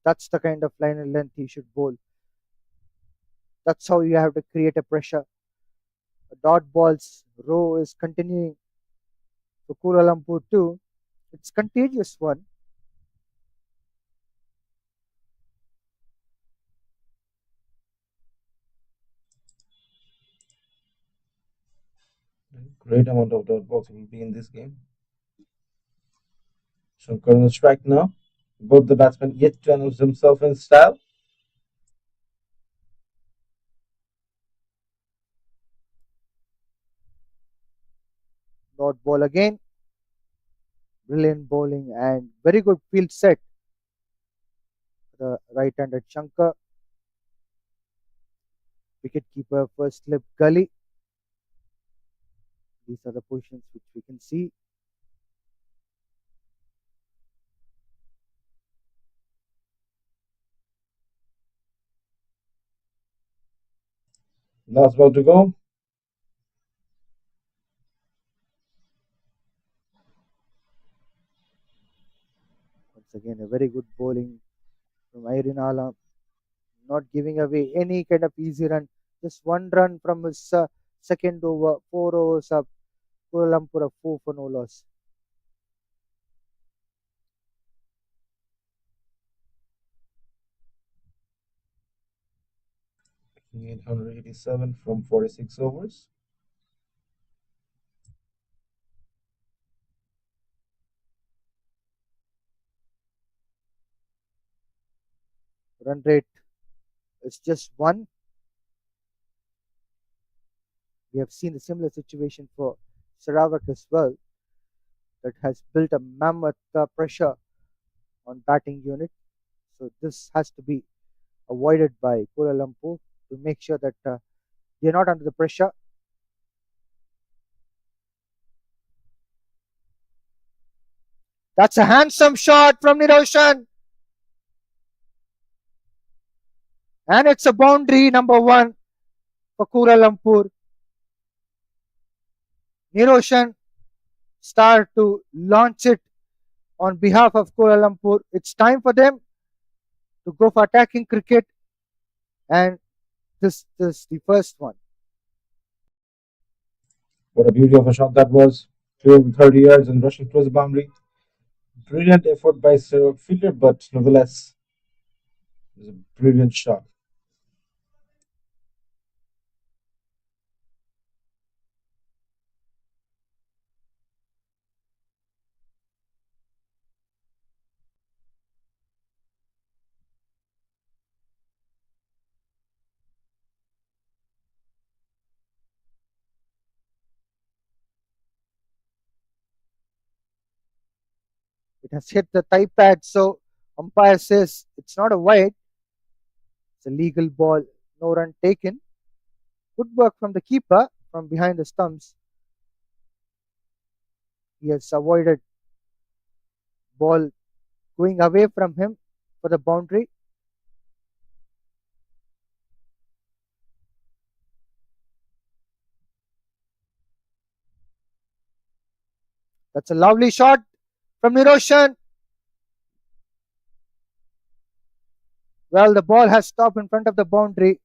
That's the kind of line and length he should bowl. That's how you have to create a pressure. The dot balls row is continuing for Kuala Lumpur too. It's contagious one. Great amount of dot balls will be in this game. Shankar on the strike now. Both the batsmen yet to announce themselves in style. Dot ball again. Brilliant bowling and very good field set. The right-handed Shankar. Wicketkeeper first slip gully. These are the positions which we can see. Last ball to go. Once again, a very good bowling from Irene Alam. not giving away any kind of easy run. Just one run from his second over, 4 overs up. Kuala Lumpur a 4 for no loss. Making 887 from 46 overs. Run rate is just one. We have seen a similar situation for Sarawak as well, that has built a mammoth pressure on batting unit. So this has to be avoided by Kuala Lumpur to make sure that they're not under the pressure. That's a handsome shot from Niroshan. And it's a boundary number one for Kuala Lumpur. Niroshan start to launch it on behalf of Kuala Lumpur. It's time for them to go for attacking cricket, and this is the first one. What a beauty of a shot that was. Clear 30 yards and rushing towards the boundary. Brilliant effort by Sarawak fielder, but nevertheless, it was a brilliant shot. It has hit the thigh pad, so umpire says it's not a wide. It's a legal ball. No run taken. Good work from the keeper from behind the stumps. He has avoided ball going away from him for the boundary. That's a lovely shot from Niroshan. Well, the ball has stopped in front of the boundary.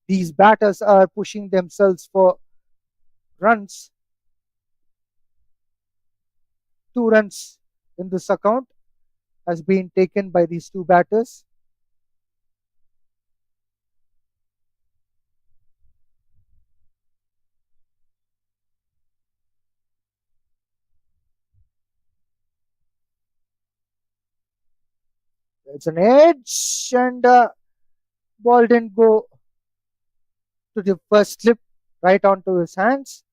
These batters are pushing themselves for runs. 2 runs in this account has been taken by these two batters. It's an edge, and ball didn't go to the first slip right onto his hands.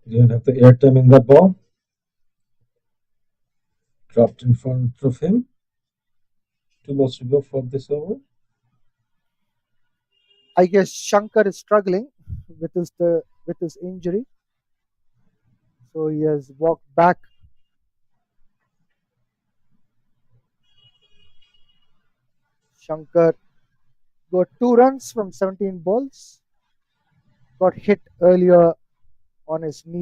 He didn't have the airtime in that ball. Dropped in front of him. 2 balls to go for this over. I guess Shankar is struggling with his injury, so he has walked back. Shankar got 2 runs from 17 balls. Got hit earlier on his knee,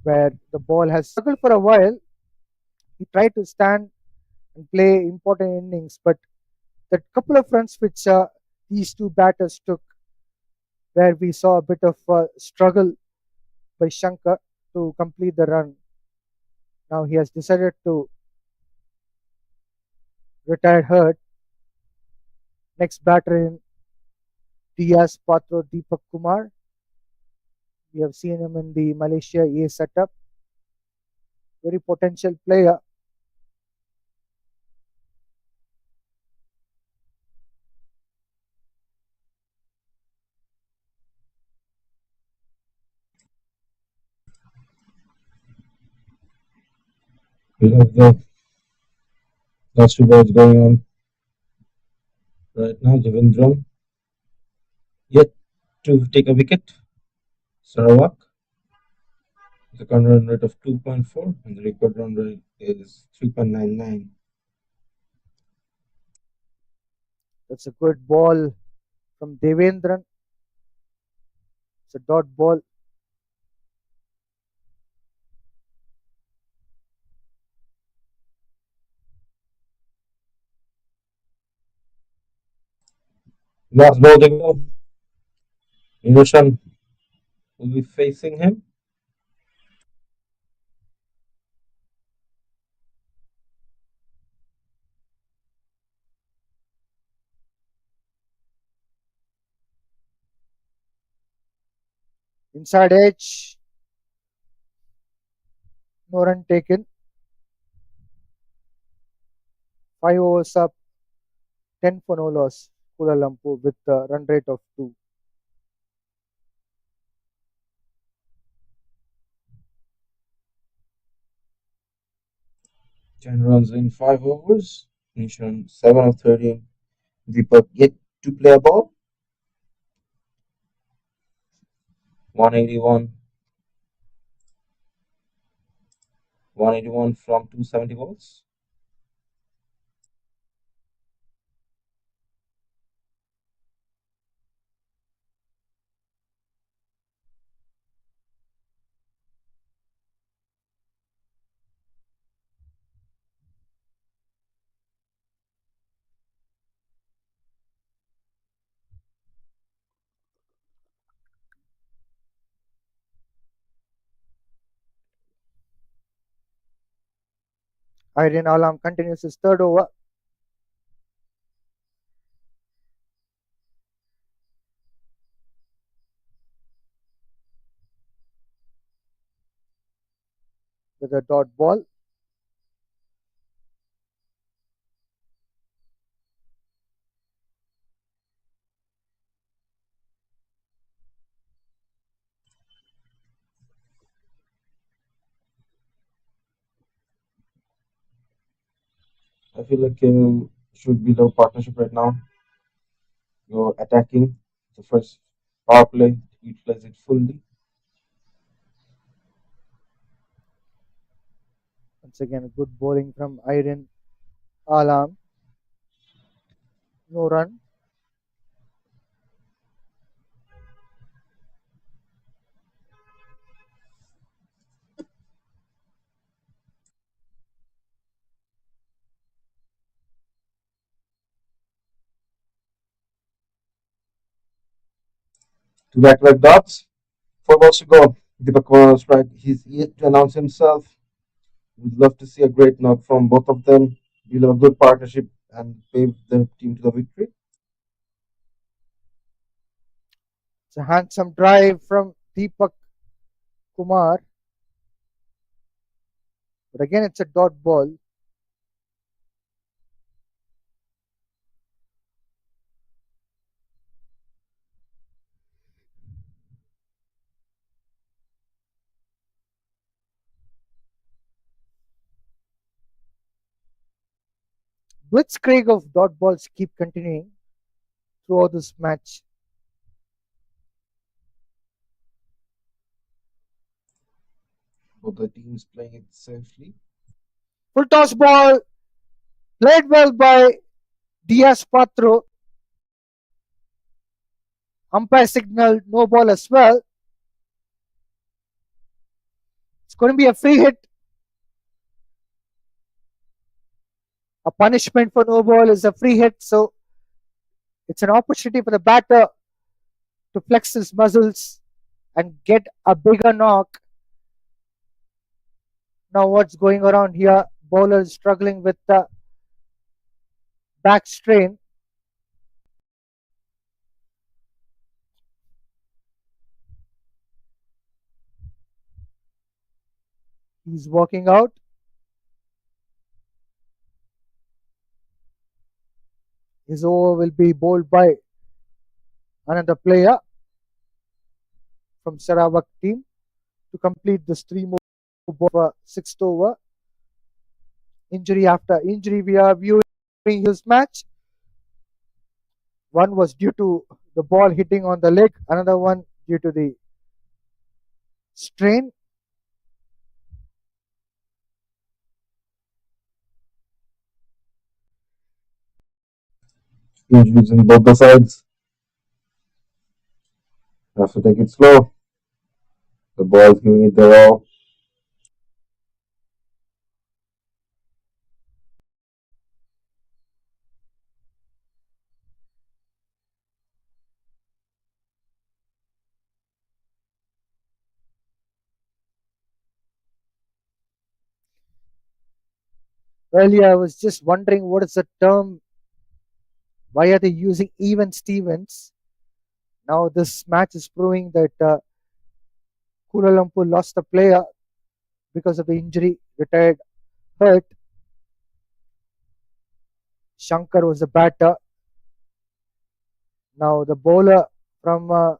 where the ball has struggled for a while. He tried to stand and play important innings, but the couple of runs which these two batters took, where we saw a bit of struggle by Shankar to complete the run. Now he has decided to retire hurt. Next batter in Diaz Patro Deepak Kumar. We have seen him in the Malaysia A setup. Very potential player. We have the last 2 balls going on right now. Javindram yet to take a wicket. Sarawak, the current run rate of 2.4 and the record run rate is 3.99. That's a good ball from Devendran. It's a dot ball. Last ball to go. Innocent will be facing him. Inside edge. No run taken. 5 overs up. 10 for no loss. Kuala Lumpur with a run rate of 2. 10 runs in 5 overs. Innocent 7 of 13. Deepak yet to play a ball. 181. 181 from 270 balls. Irene Alam continues his third over. With a dot ball. I feel like should be the partnership right now. You're attacking the first power play, utilize it fully. Once again, good bowling from Irene Alam. No run. Two back-to-back dots. 4 balls to go. Deepak Kumar on strike. He's yet to announce himself. We'd love to see a great knock from both of them. We'll have a good partnership and pave the team to the victory. It's a handsome drive from Deepak Kumar. But again, it's a dot ball. Blitzkrieg of dot balls keep continuing throughout this match. Both the teams playing it safely. Full toss ball. Played well by Diaz Patro. Umpire signal no ball as well. It's going to be a free hit. A punishment for no ball is a free hit. So it's an opportunity for the batter to flex his muscles and get a bigger knock. Now, what's going around here? Bowler is struggling with the back strain. He's walking out. His over will be bowled by another player from Sarawak team to complete this 3 more for sixth over. Injury after injury, we are viewing his match. One was due to the ball hitting on the leg, another one due to the strain. Injuries in both the sides. Have to take it slow. The boys giving it their all. Earlier, I was just wondering what is the term? Why are they using even Stevens? Now, this match is proving that Kuala Lumpur lost a player because of the injury, retired, hurt. Shankar was the batter. Now, the bowler from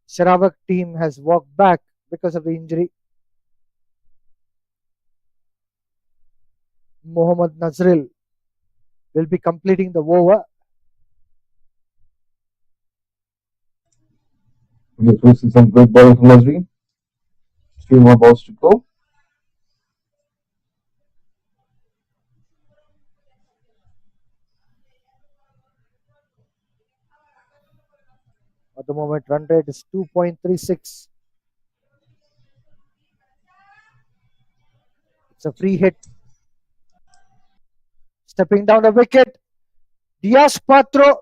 Sarawak team has walked back because of the injury. Mohammad Nazril will be completing the over. We are close to some great bowling from Nazri. Three more balls to go. At the moment, run rate is 2.36. It's a free hit. Stepping down the wicket, Diaz Patro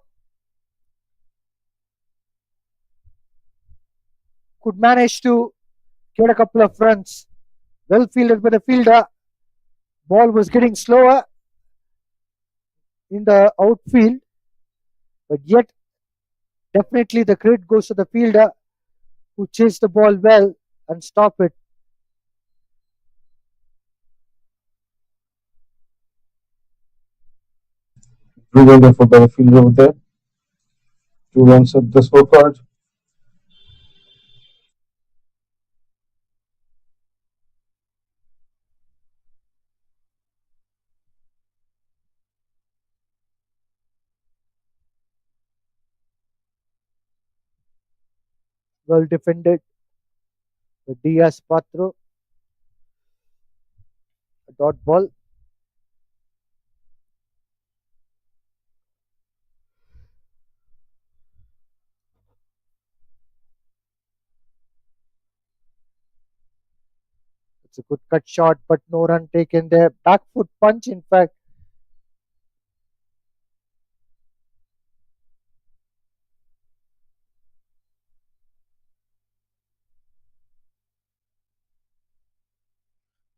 could manage to get a couple of runs. Well fielded by the fielder. Ball was getting slower in the outfield, but yet definitely the credit goes to the fielder who chased the ball well and stopped it. Brilliant effort by the fielder over there. 2 runs at the scorecard. Well defended by Diaz Patro. A dot ball. It's a good cut shot, but no run taken there. Back foot punch, in fact.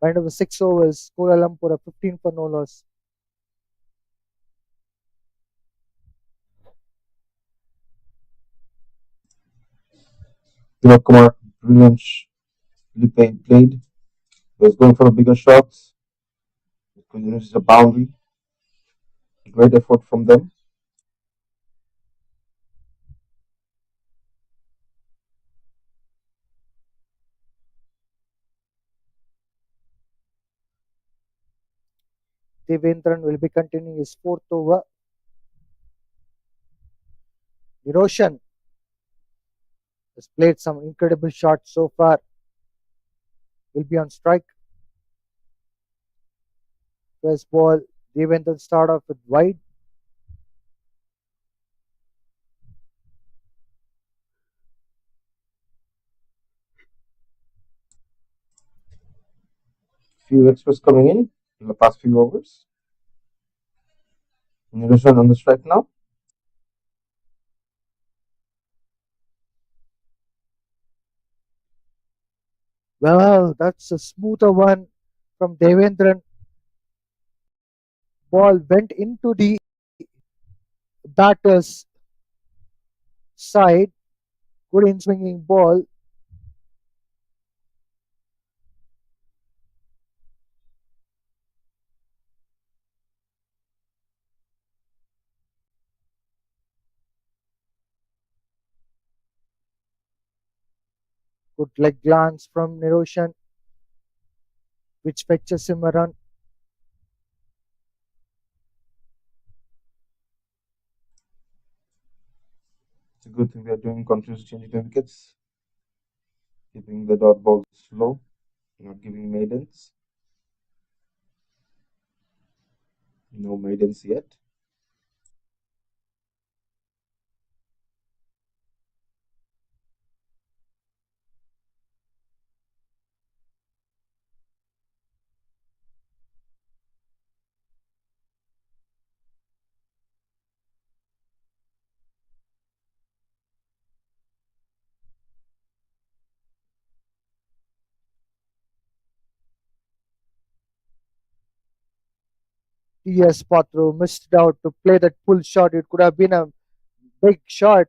End of the 6 overs. Kuala Lumpur are 15 for no loss. Kumar brilliantly played. He was going for the bigger shots. He continues the boundary. Great effort from them. Devendran will be continuing his fourth over. Hiroshan has played some incredible shots so far. Will be on strike. First ball, Devendran start off with wide. Few extras coming in the past few overs. Niroshan on the strike now. Well, that's a smoother one from Devendran. Ball went into the batter's side. Good in swinging ball. Good leg glance from Niroshan, which fetches him a run. It's a good thing they're doing continuously changing the wickets, keeping the dot balls slow, not giving maidens. No maidens yet. T.S. Patro missed out to play that pull shot. It could have been a big shot.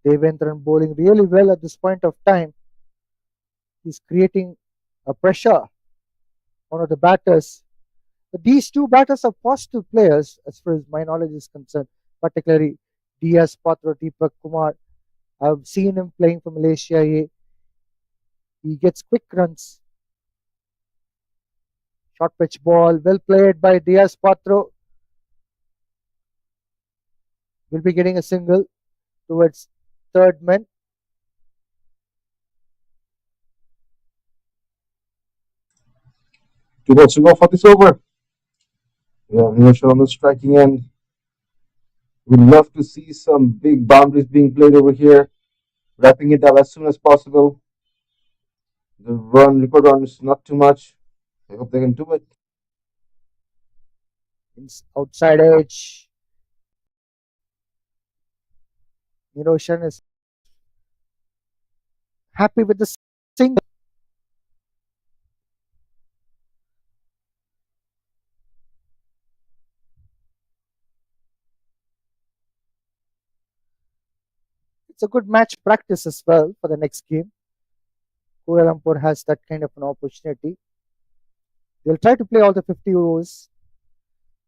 Devendran bowling really well at this point of time. He's creating a pressure on one of the batters. But these two batters are positive players as far as my knowledge is concerned, particularly D.S. Patro, Deepak Kumar. I've seen him playing for Malaysia. He gets quick runs. Short pitch ball, well played by Diaz Patro. Will be getting a single towards third man. Two balls to go for this over. We have Anoj on the striking end. We'd love to see some big boundaries being played over here, wrapping it up as soon as possible. The record run is not too much. I hope they can do it. Outside edge. Niroshan is happy with the single. It's a good match practice as well for the next game. Kuala Lumpur has that kind of an opportunity. They'll try to play all the 50 overs.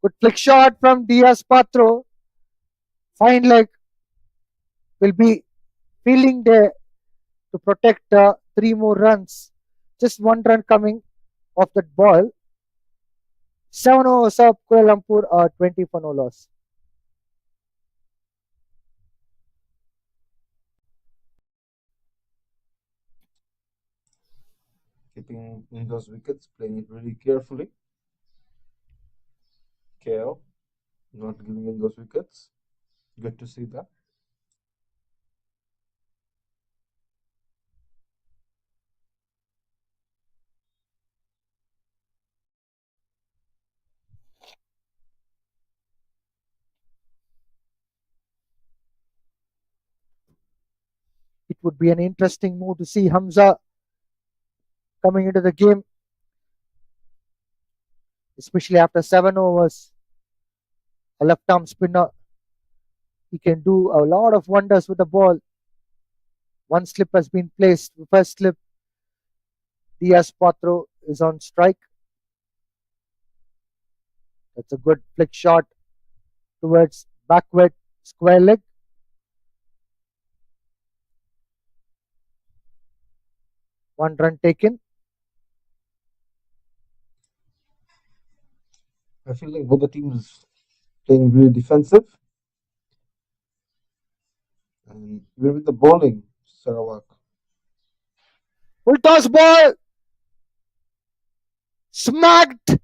Good flick shot from Diaz Patro. Fine leg will be feeling there to protect three more runs. Just one run coming off that ball. 7 overs up, Kuala Lumpur are 20 for no loss. Keeping in those wickets, playing it really carefully. KL not giving in those wickets. Good to see that. It would be an interesting move to see Hamza coming into the game, especially after 7 overs. A left arm spinner. He can do a lot of wonders with the ball. One slip has been placed. The first slip, Diaz Patro is on strike. That's a good flick shot towards backward square leg. One run taken. I feel like both the teams playing really defensive. And even with the bowling, Sarawak. Full toss ball. Smacked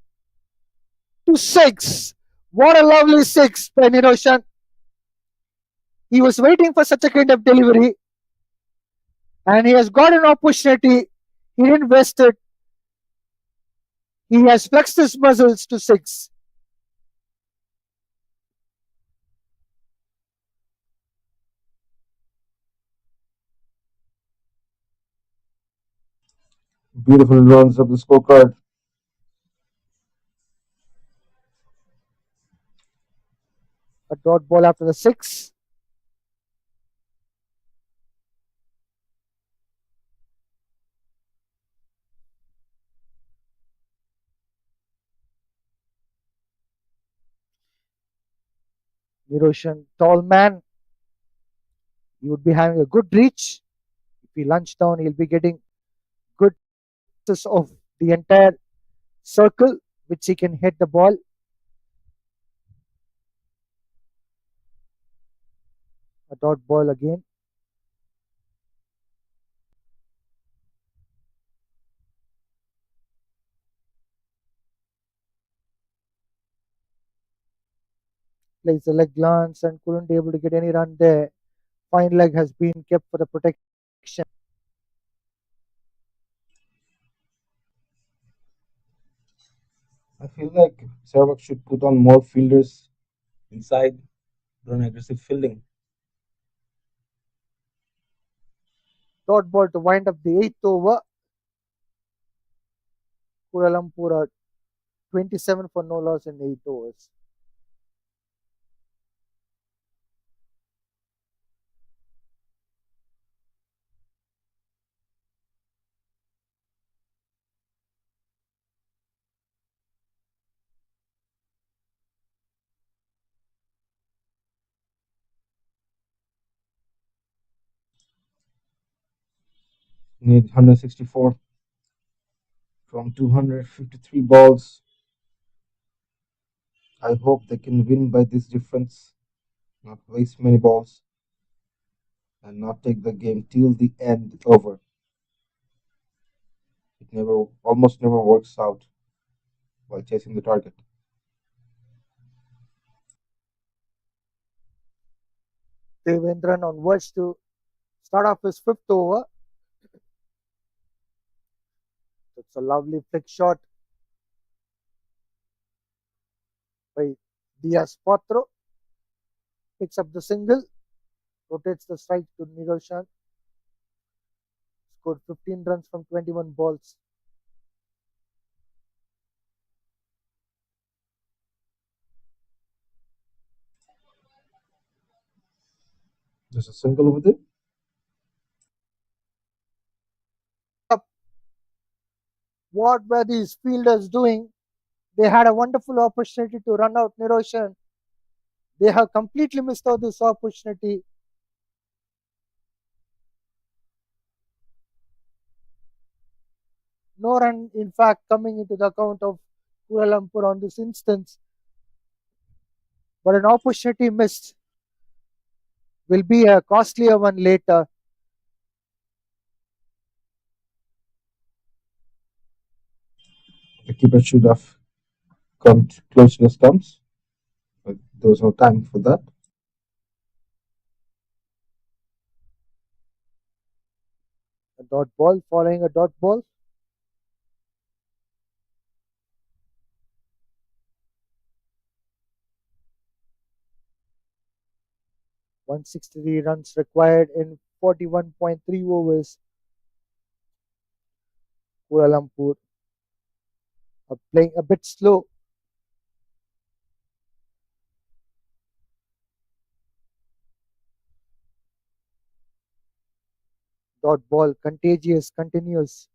to six. What a lovely six by Niroshan. He was waiting for such a kind of delivery and he has got an opportunity. He didn't waste it. He has flexed his muscles to six. Beautiful runs up the scorecard. A dot ball after the six. Niroshan, tall man. He would be having a good reach. If he lunge down, he'll be getting good access of the entire circle, which he can hit the ball. A dot ball again. Plays the leg glance and couldn't be able to get any run there. Fine leg has been kept for the protection. I feel like Sarawak should put on more fielders inside, run aggressive fielding. Dot ball to wind up the eighth over. Kuala Lumpur are 27 for no loss in 8 overs. Need 164 from 253 balls. I hope they can win by this difference, not waste many balls, and not take the game till the end over. It almost never works out while chasing the target. Devendran on verge to start off his fifth over. It's a lovely flick shot by Diaz Potro. Picks up the single, rotates the strike to Niroshan. Scored 15 runs from 21 balls. There's a single over there. What were these fielders doing? They had a wonderful opportunity to run out Niroshan. They have completely missed out this opportunity. No run, in fact, coming into the account of Kuala Lumpur on this instance. But an opportunity missed will be a costlier one later. The keeper should have come close to the stumps, but there was no time for that. A dot ball following a dot ball. (163 runs required in 41.3 overs. Kuala Lumpur are playing a bit slow. Dot ball contagious continues.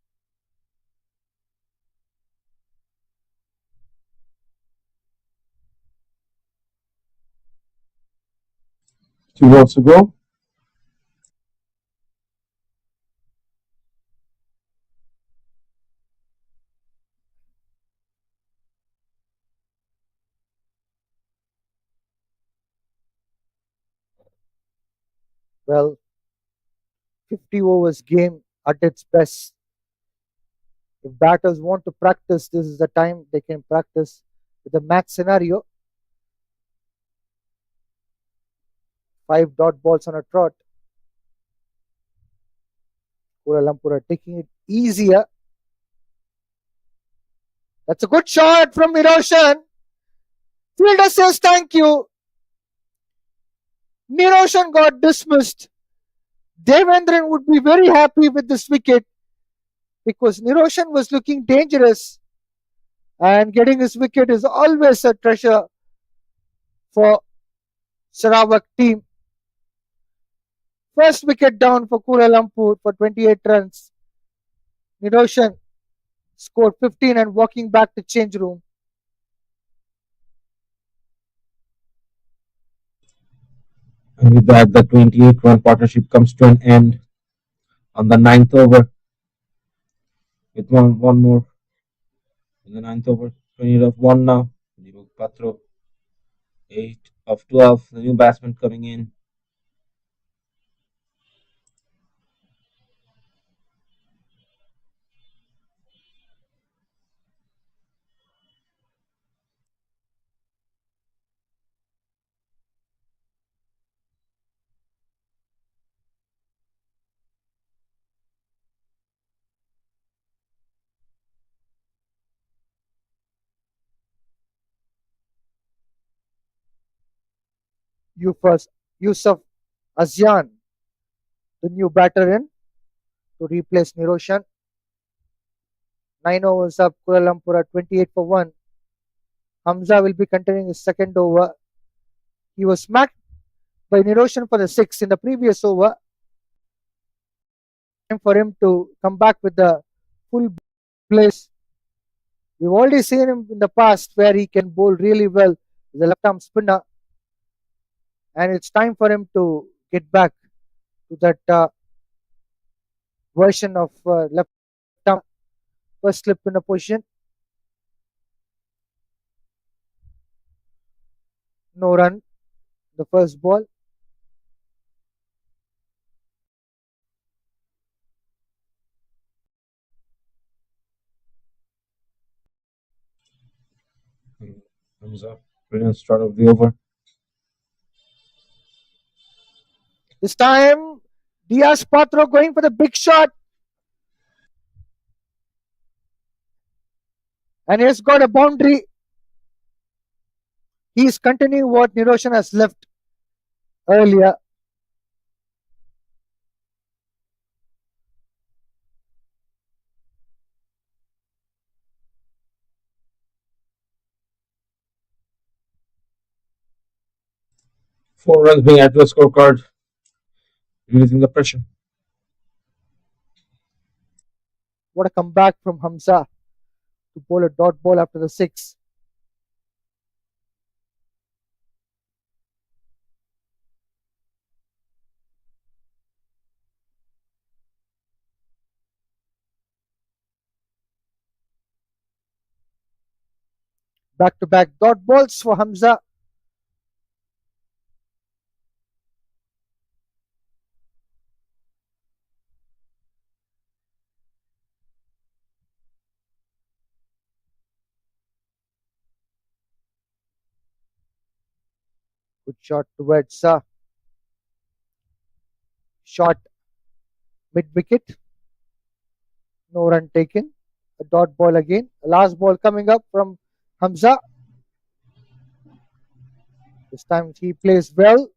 Two balls to go. Well, 50 overs game at its best. If batters want to practice, this is the time they can practice with the match scenario. 5 dot balls on a trot. Kuala Lumpur are taking it easier. That's a good shot from Niroshan. Fielder says thank you. Niroshan got dismissed. Devendran would be very happy with this wicket because Niroshan was looking dangerous, and getting his wicket is always a treasure for Sarawak team. First wicket down for Kuala Lumpur for 28 runs. Niroshan scored 15 and walking back to change room. And with that, the 28-run partnership comes to an end on the ninth over. With one more in the ninth over, 28 of 1 now. Patro, 8 of 12. The new batsman coming in. Yusuf Azian, the new batter in to replace Niroshan. 9 overs up. Kuala Lumpur at 28 for 1. Hamza will be continuing his second over. He was smacked by Niroshan for the 6 in the previous over. Time for him to come back with the full blaze. We've already seen him in the past where he can bowl really well as a left arm spinner, and it's time for him to get back to that version of left arm first slip in a position. No run, the first ball. Thumbs up. Brilliant start of the over. This time, Diaz Patro going for the big shot, and he's got a boundary. He's continuing what Niroshan has left earlier. Four runs being added to the scorecard, releasing the pressure. What a comeback from Hamza to bowl a dot ball after the 6. Back to back dot balls for Hamza. Good shot towards shot mid wicket. No run taken. A dot ball again. Last ball coming up from Hamza. This time he plays well.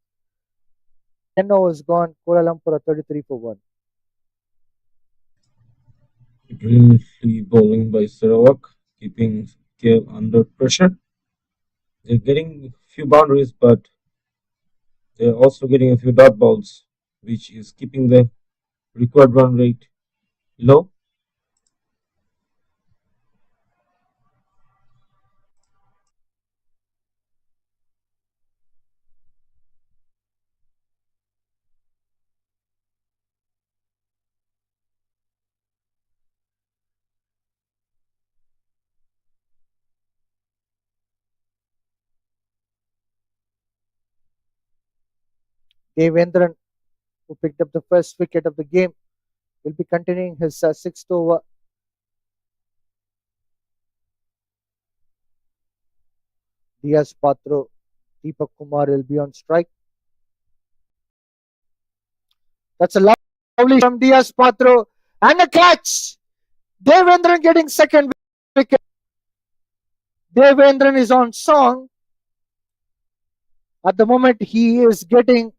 10 overs gone. Kuala Lumpur at 33 for 1. Brilliantly bowling by Sarawak, keeping KL under pressure. They're getting a few boundaries, but they're also getting a few dot balls, which is keeping the required run rate low. Devendran, who picked up the first wicket of the game, will be continuing his sixth over. Diaz Patro, Deepak Kumar will be on strike. That's a lovely from Diaz Patro and a catch. Devendran getting second wicket. Devendran is on song. At the moment, he is getting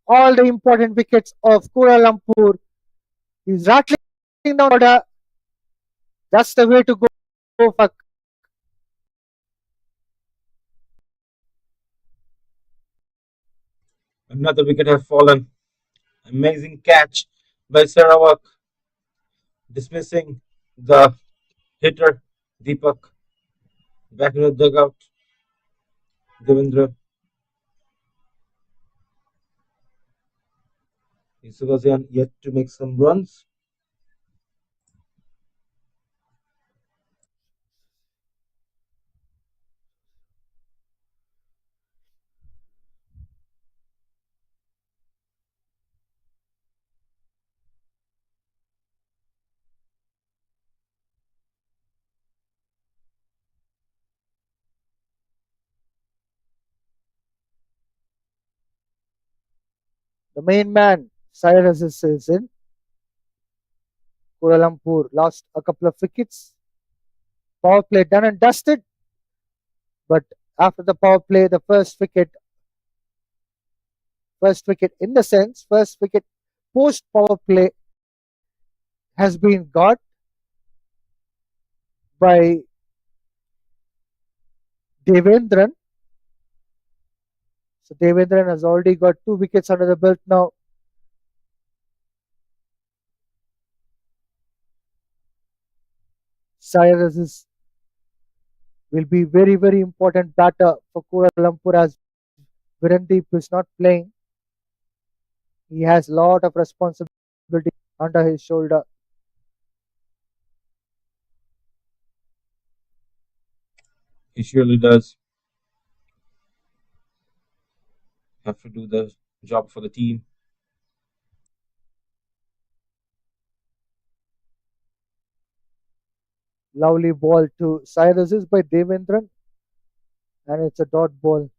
all the important wickets of Kuala Lumpur. He's rattling down order. That's the way to go. Another wicket has fallen. Amazing catch by Sarawak, dismissing the hitter Deepak. Back in the dugout, Devendra. Yusufazian yet to make some runs. The main man, Cyrus, is in. Kuala Lumpur lost a couple of wickets. Power play done and dusted. But after the power play, the first wicket in the sense, first wicket post power play has been got. by Devendran. So Devendran has already got 2 wickets under the belt now. Cyrus will be very important batter for Kuala Lumpur as Virendeep is not playing. He has a lot of responsibility under his shoulder. He surely does have to do the job for the team. Lovely ball to Cyrus by Devendran, and it's a dot ball.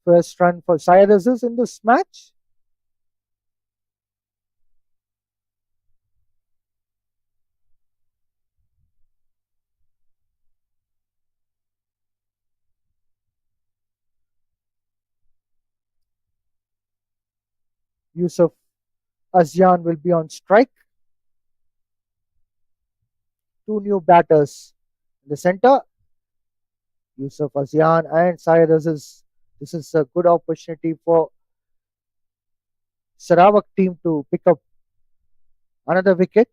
First run for Cyrus in this match. Yusuf Azian will be on strike. Two new batters in the center, Yusuf Azian and Cyrus. This is a good opportunity for Sarawak team to pick up another wicket.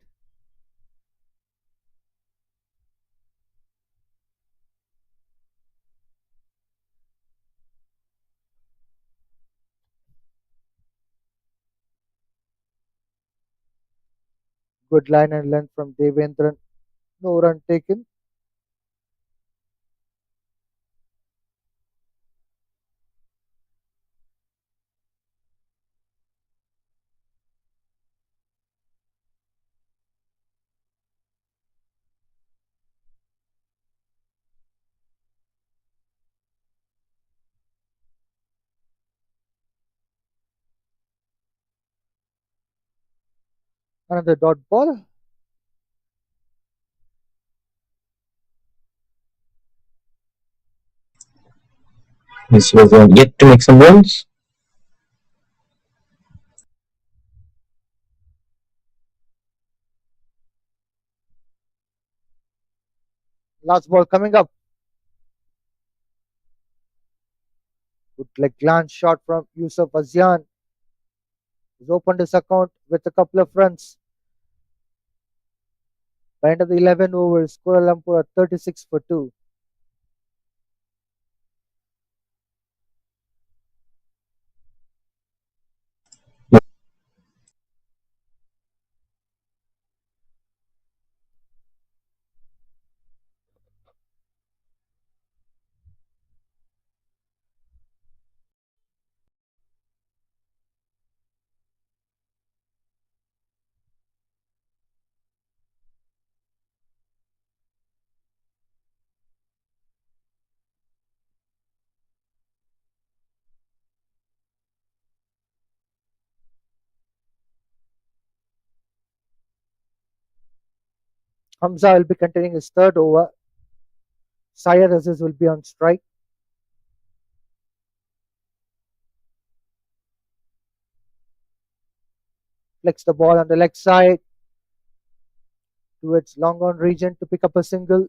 Good line and length from Devendran. No run taken. Another dot ball. This was yet to make some runs. Last ball coming up. Good leg glance shot from Yusuf Azian. He's opened his account with a couple of runs. By end of the 11 overs, Kuala Lumpur are 36 for 2. Hamza will be containing his third over. Syed Aziz will be on strike. Flicks the ball on the leg side towards long on region to pick up a single.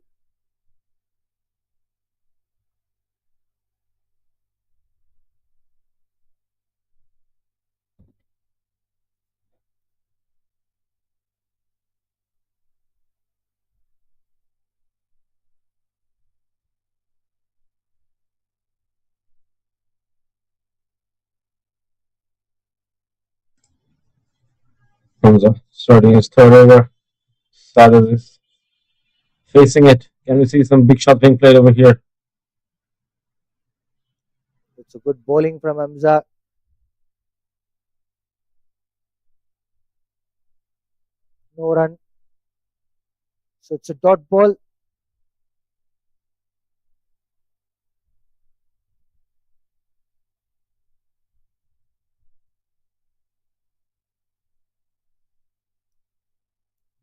Hamza starting his third over. Cyrus is facing it. Can we see some big shot being played over here? It's a good bowling from Hamza. No run. So it's a dot ball.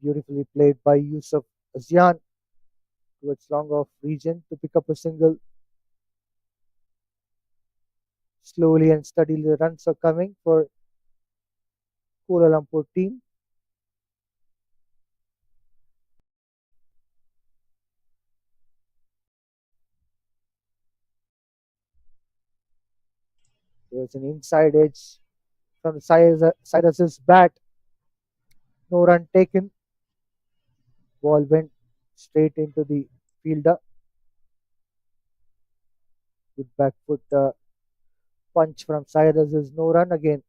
Beautifully played by Yusuf Azian towards long off region to pick up a single. Slowly and steadily the runs are coming for Kuala Lumpur team. There's an inside edge from the side assist bat. No run taken. Ball went straight into the fielder. Good back foot punch from side assist. No run again.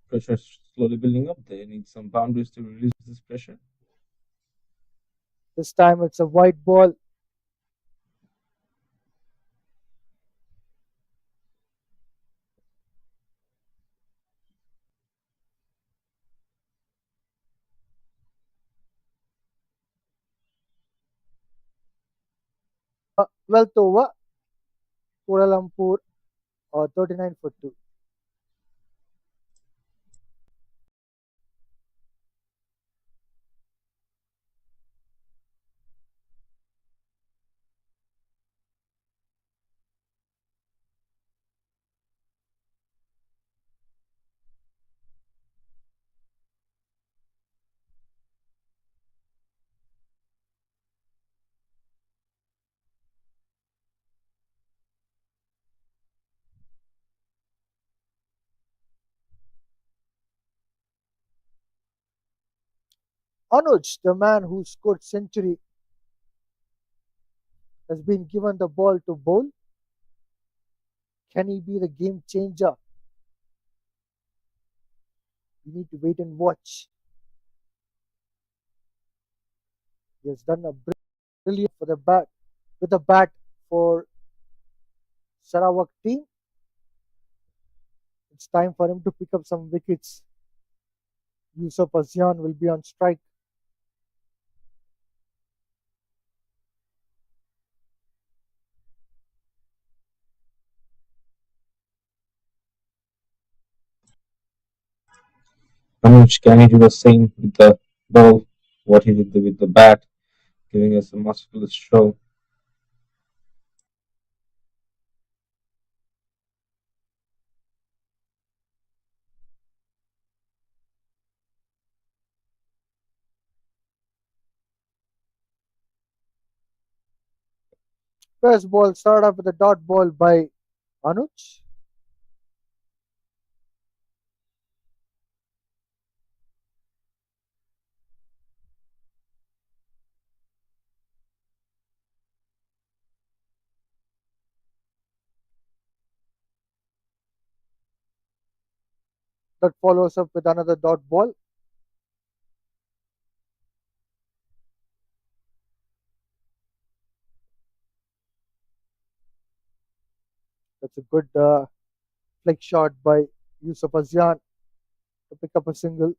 Pressure slowly building up. They need some boundaries to release this pressure. This time it's a white ball. Well over. Kuala Lumpur 39 for 2. Anoj, the man who scored century, has been given the ball to bowl. Can he be the game changer? We need to wait and watch. He has done a brilliant for the bat with the bat for Sarawak team. It's time for him to pick up some wickets. Yusuf Azian will be on strike. Anoj, can he do the same with the ball? What he did with the bat, giving us a muscular show. First ball started off with a dot ball by Anuj. That follows up with another dot ball. That's a good flick shot by Yusuf Azian to pick up a single.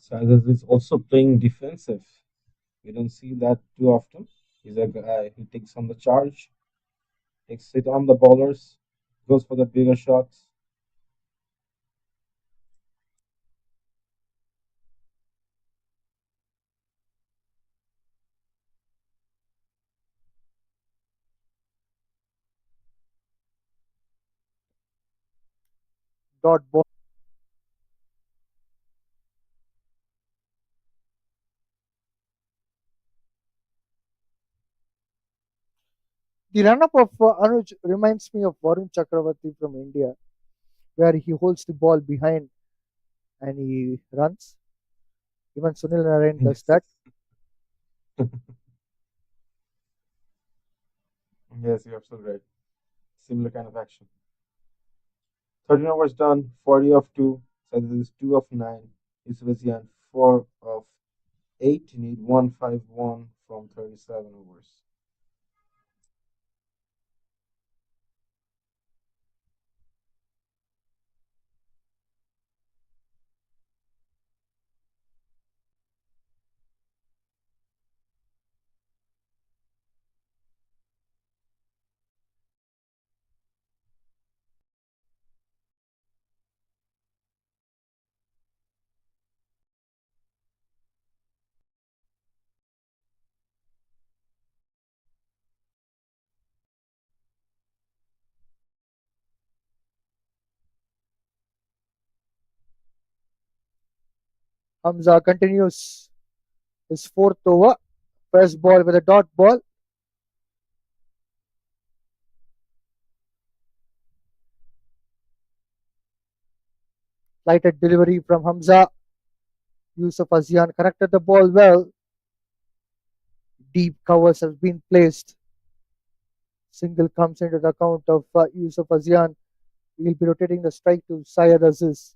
Saizes is also playing defensive. We don't see that too often. He's a guy who takes on the charge, takes it on the bowlers, goes for the bigger shots. Dot ball. The run-up of Anuj reminds me of Varun Chakravarti from India, where he holds the ball behind and he runs. Even Sunil Narayan does Yes, that. yes, you're absolutely right. Similar kind of action. 13 overs done, 40 of 2. Saizes is 2 of 9. Isvazian 4 of 8. You need 151 from 37 overs. Hamza continues his fourth over. First ball with a dot ball. Lighted delivery from Hamza. Yusuf Azian connected the ball well. Deep covers have been placed. Single comes into the account of Yusuf Azian. He'll be rotating the strike to Syed Aziz.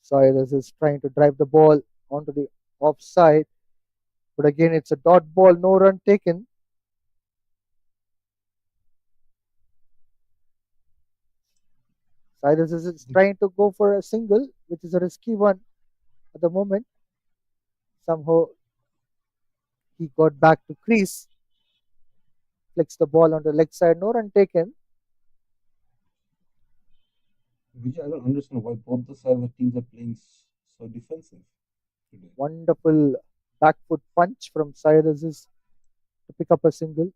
Syed Aziz trying to drive the ball onto the offside. But again, it's a dot ball, no run taken. Syed Aziz is trying to go for a single, which is a risky one at the moment. Somehow he got back to crease, flicks the ball on the leg side, no run taken. Which I don't understand why both the side of the teams are playing so defensive today. Wonderful back foot punch from Syed Aziz to pick up a single.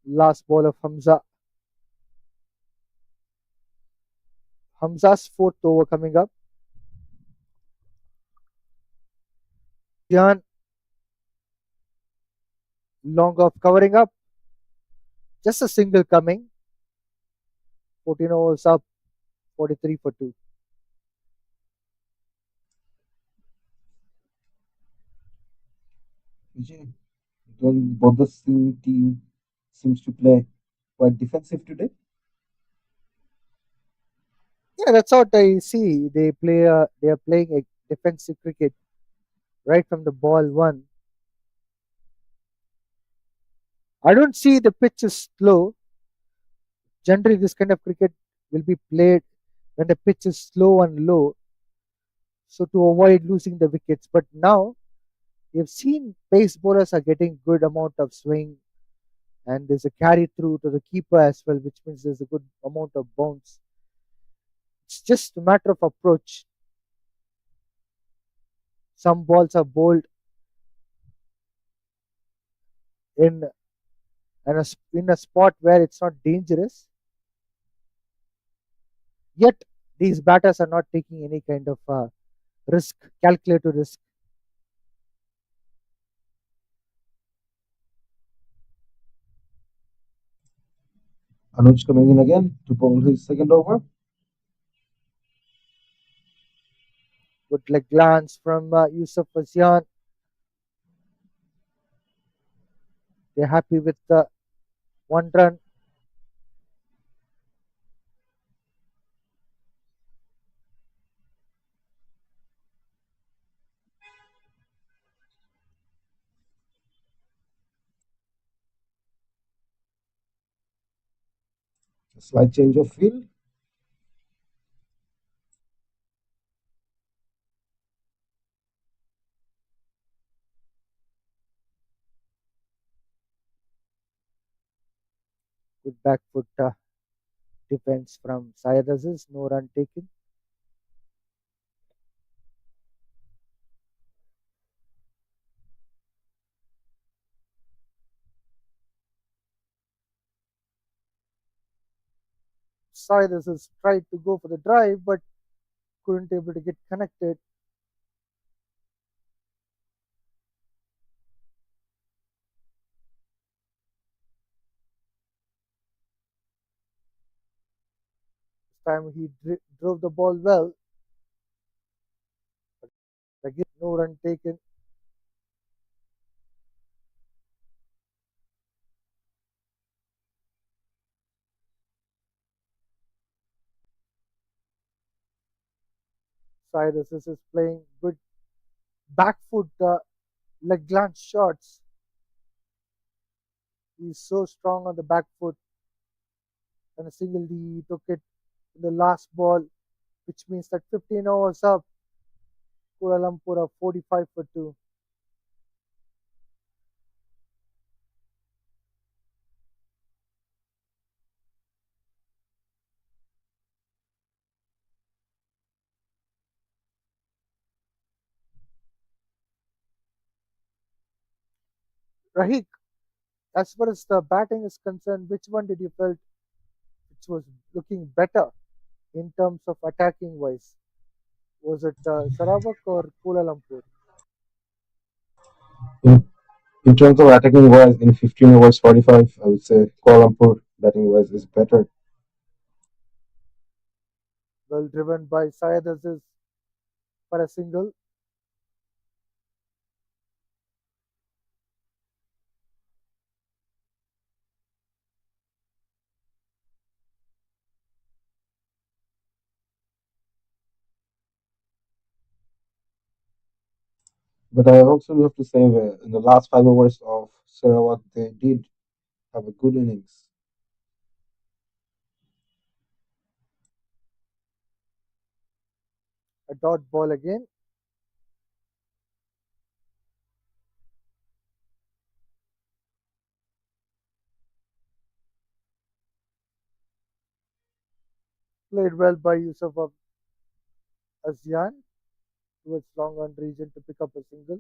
Last ball of Hamza. Hamza's fourth over coming up. Jan long off covering up. Just a single coming. 14 overs up. 43 for 2. Vijay, don't both the same team seems to play quite defensive today. Yeah, that's what I see. They are playing a defensive cricket right from the ball one. I don't see the pitch is slow. Generally, this kind of cricket will be played when the pitch is slow and low, so to avoid losing the wickets. But now you've seen pace bowlers are getting good amount of swing, and there's a carry through to the keeper as well, which means there's a good amount of bounce. It's just a matter of approach. Some balls are bowled in in a spot where it's not dangerous. Yet these batters are not taking any kind of risk, calculated risk. Anoj coming in again to bowl his second over. Good leg glance from Yusuf Azian. They're happy with the one run. A slight change of field. Good back foot defense from Syed Aziz. No run taken. Syed Aziz tried to go for the drive, but couldn't able to get connected. This time he drove the ball well. Again, no run taken. Syed Aziz is playing good back foot leg glance shots. He's so strong on the back foot. And a single he took it in the last ball, which means that 15 overs up. Kuala Lumpur are 45 for 2. Rahik, as far as the batting is concerned, which one did you felt which was looking better in terms of attacking wise? Was it Sarawak or Kuala Lumpur? In, in terms of attacking wise, in 15 overs 45, I would say Kuala Lumpur batting wise is better. Well driven by Syed Aziz for a single. But I also have to say that in the last 5 overs of Sarawak, they did have a good innings. A dot ball again. Played well by Yusuf Azian towards long on region to pick up a single.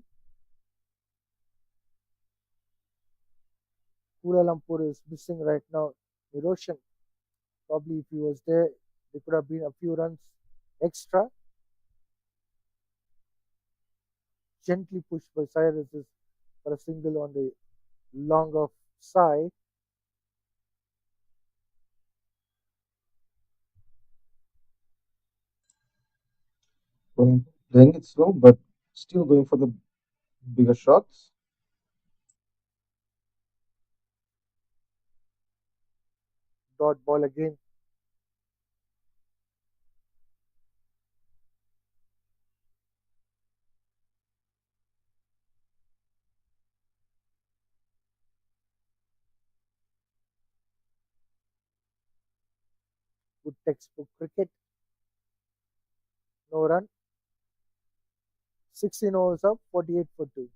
Kuala Lumpur is missing right now. Eroshan. Probably if he was there, there could have been a few runs extra. Gently pushed by Cyrus for a single on the long off side. Well, playing it slow, but still going for the bigger shots. Dot ball again. Good textbook cricket. No run. 16 overs up, 48 for 2.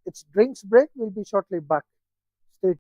Its drinks break will be shortly back. Stay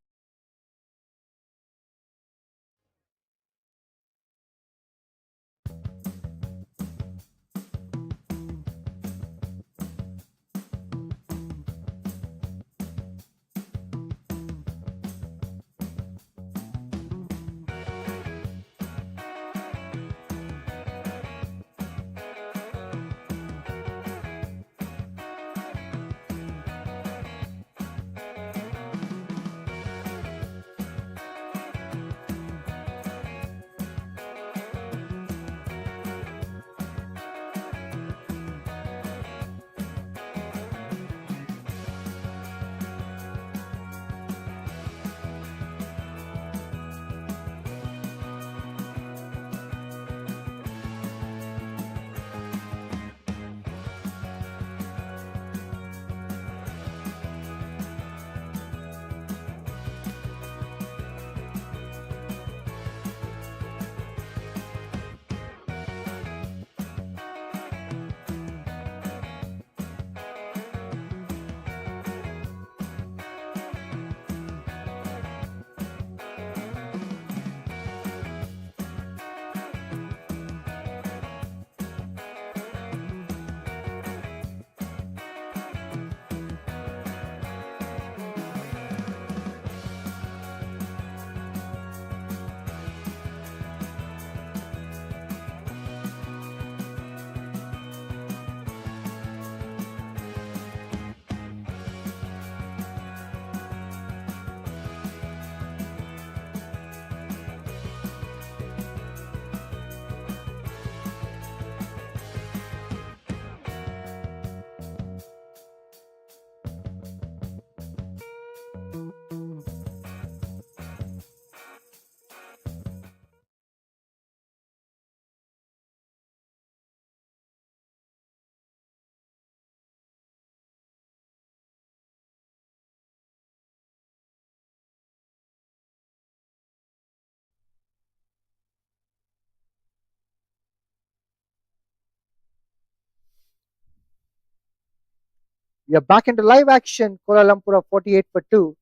We are back into live action. Kuala Lumpur are 48 for 2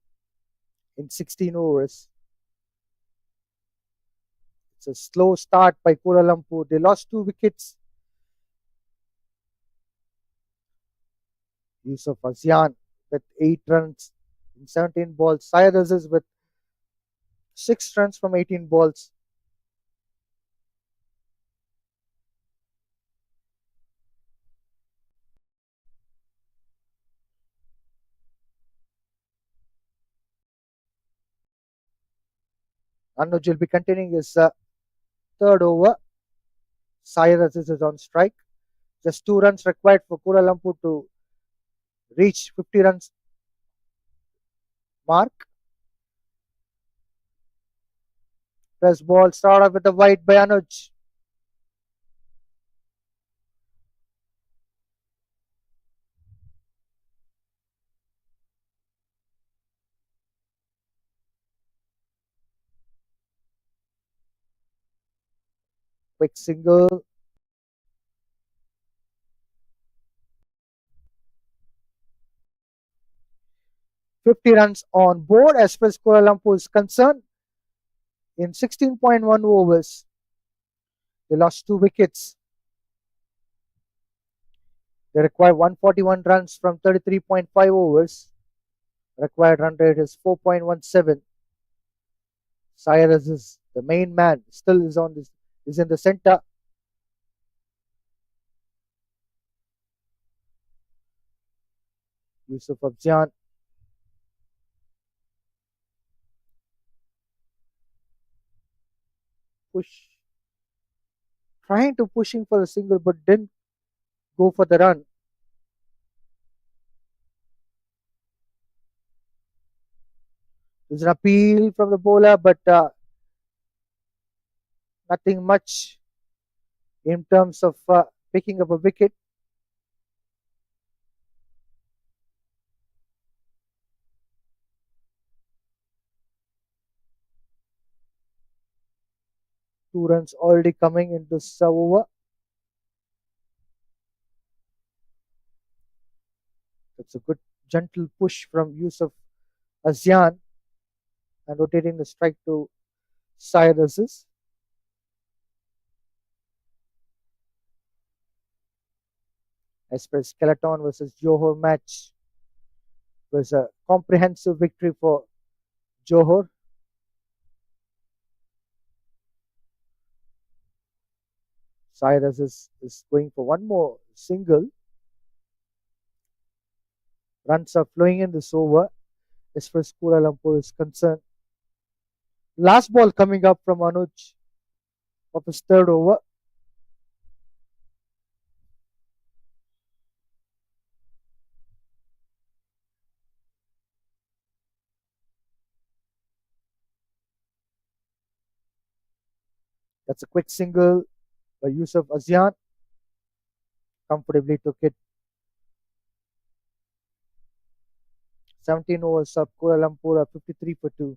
in 16 overs. It's a slow start by Kuala Lumpur. They lost 2 wickets. Yusuf Azian with 8 runs in 17 balls. Syed Aziz with 6 runs from 18 balls. Anoj will be continuing his third over. Syed Aziz is on strike. Just 2 runs required for Kuala Lumpur to reach 50 runs mark. First ball started with the wide by Anoj. Quick single. "50 runs on board as far as Kuala Lumpur is concerned in 16.1 overs. They lost 2 wickets. They require 141 runs from 33.5 overs. Required run rate is 4.17. Cyrus is the main man. Still is in the center. Yusuf Afjan. Push. Trying to pushing for a single but didn't go for the run. There's an appeal from the bowler, but nothing much in terms of picking up a wicket. Two runs already coming in this over. It's a good gentle push from Yusuf Azian and rotating the strike to Syed Aziz. As per Skeleton versus Johor match, was a comprehensive victory for Johor. Syed Aziz is going for one more single. Runs are flowing in this over as far as Kuala Lumpur is concerned. Last ball coming up from Anoj of his third over. That's a quick single by Yusuf Azian. Comfortably took it. 17 overs up. Kuala Lumpur are 53 for 2.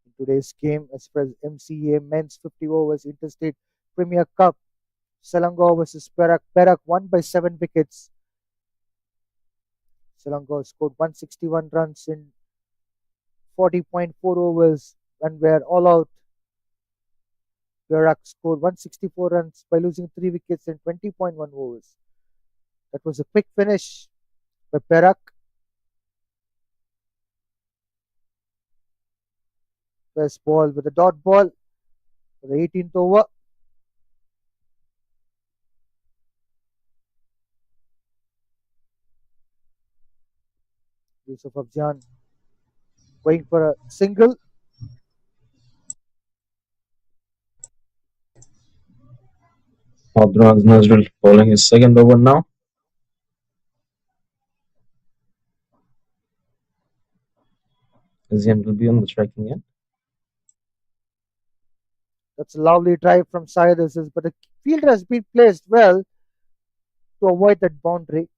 In today's game, as far as MCA men's 50 overs interstate Premier Cup, Selangor versus Perak. Perak won by 7 wickets. Selangor scored 161 runs in 40.4 overs and were all out. Perak scored 164 runs by losing 3 wickets in 20.1 overs. That was a quick finish by Perak. First ball with a dot ball for the 18th over. Yusuf Afjan going for a single. Adnan Nazrul bowling his second over now. Azian will be on the striking end. That's a lovely drive from Syed Aziz, but the fielder has been placed well to avoid that boundary.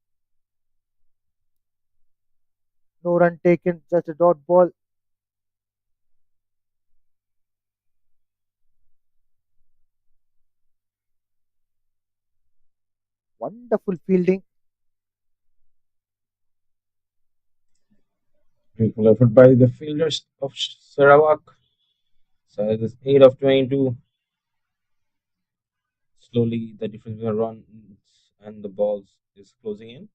No run taken, just a dot ball. Wonderful fielding. Beautiful effort by the fielders of Sarawak. So it is 8 of 22. Slowly, the difference between runs and the balls is closing in.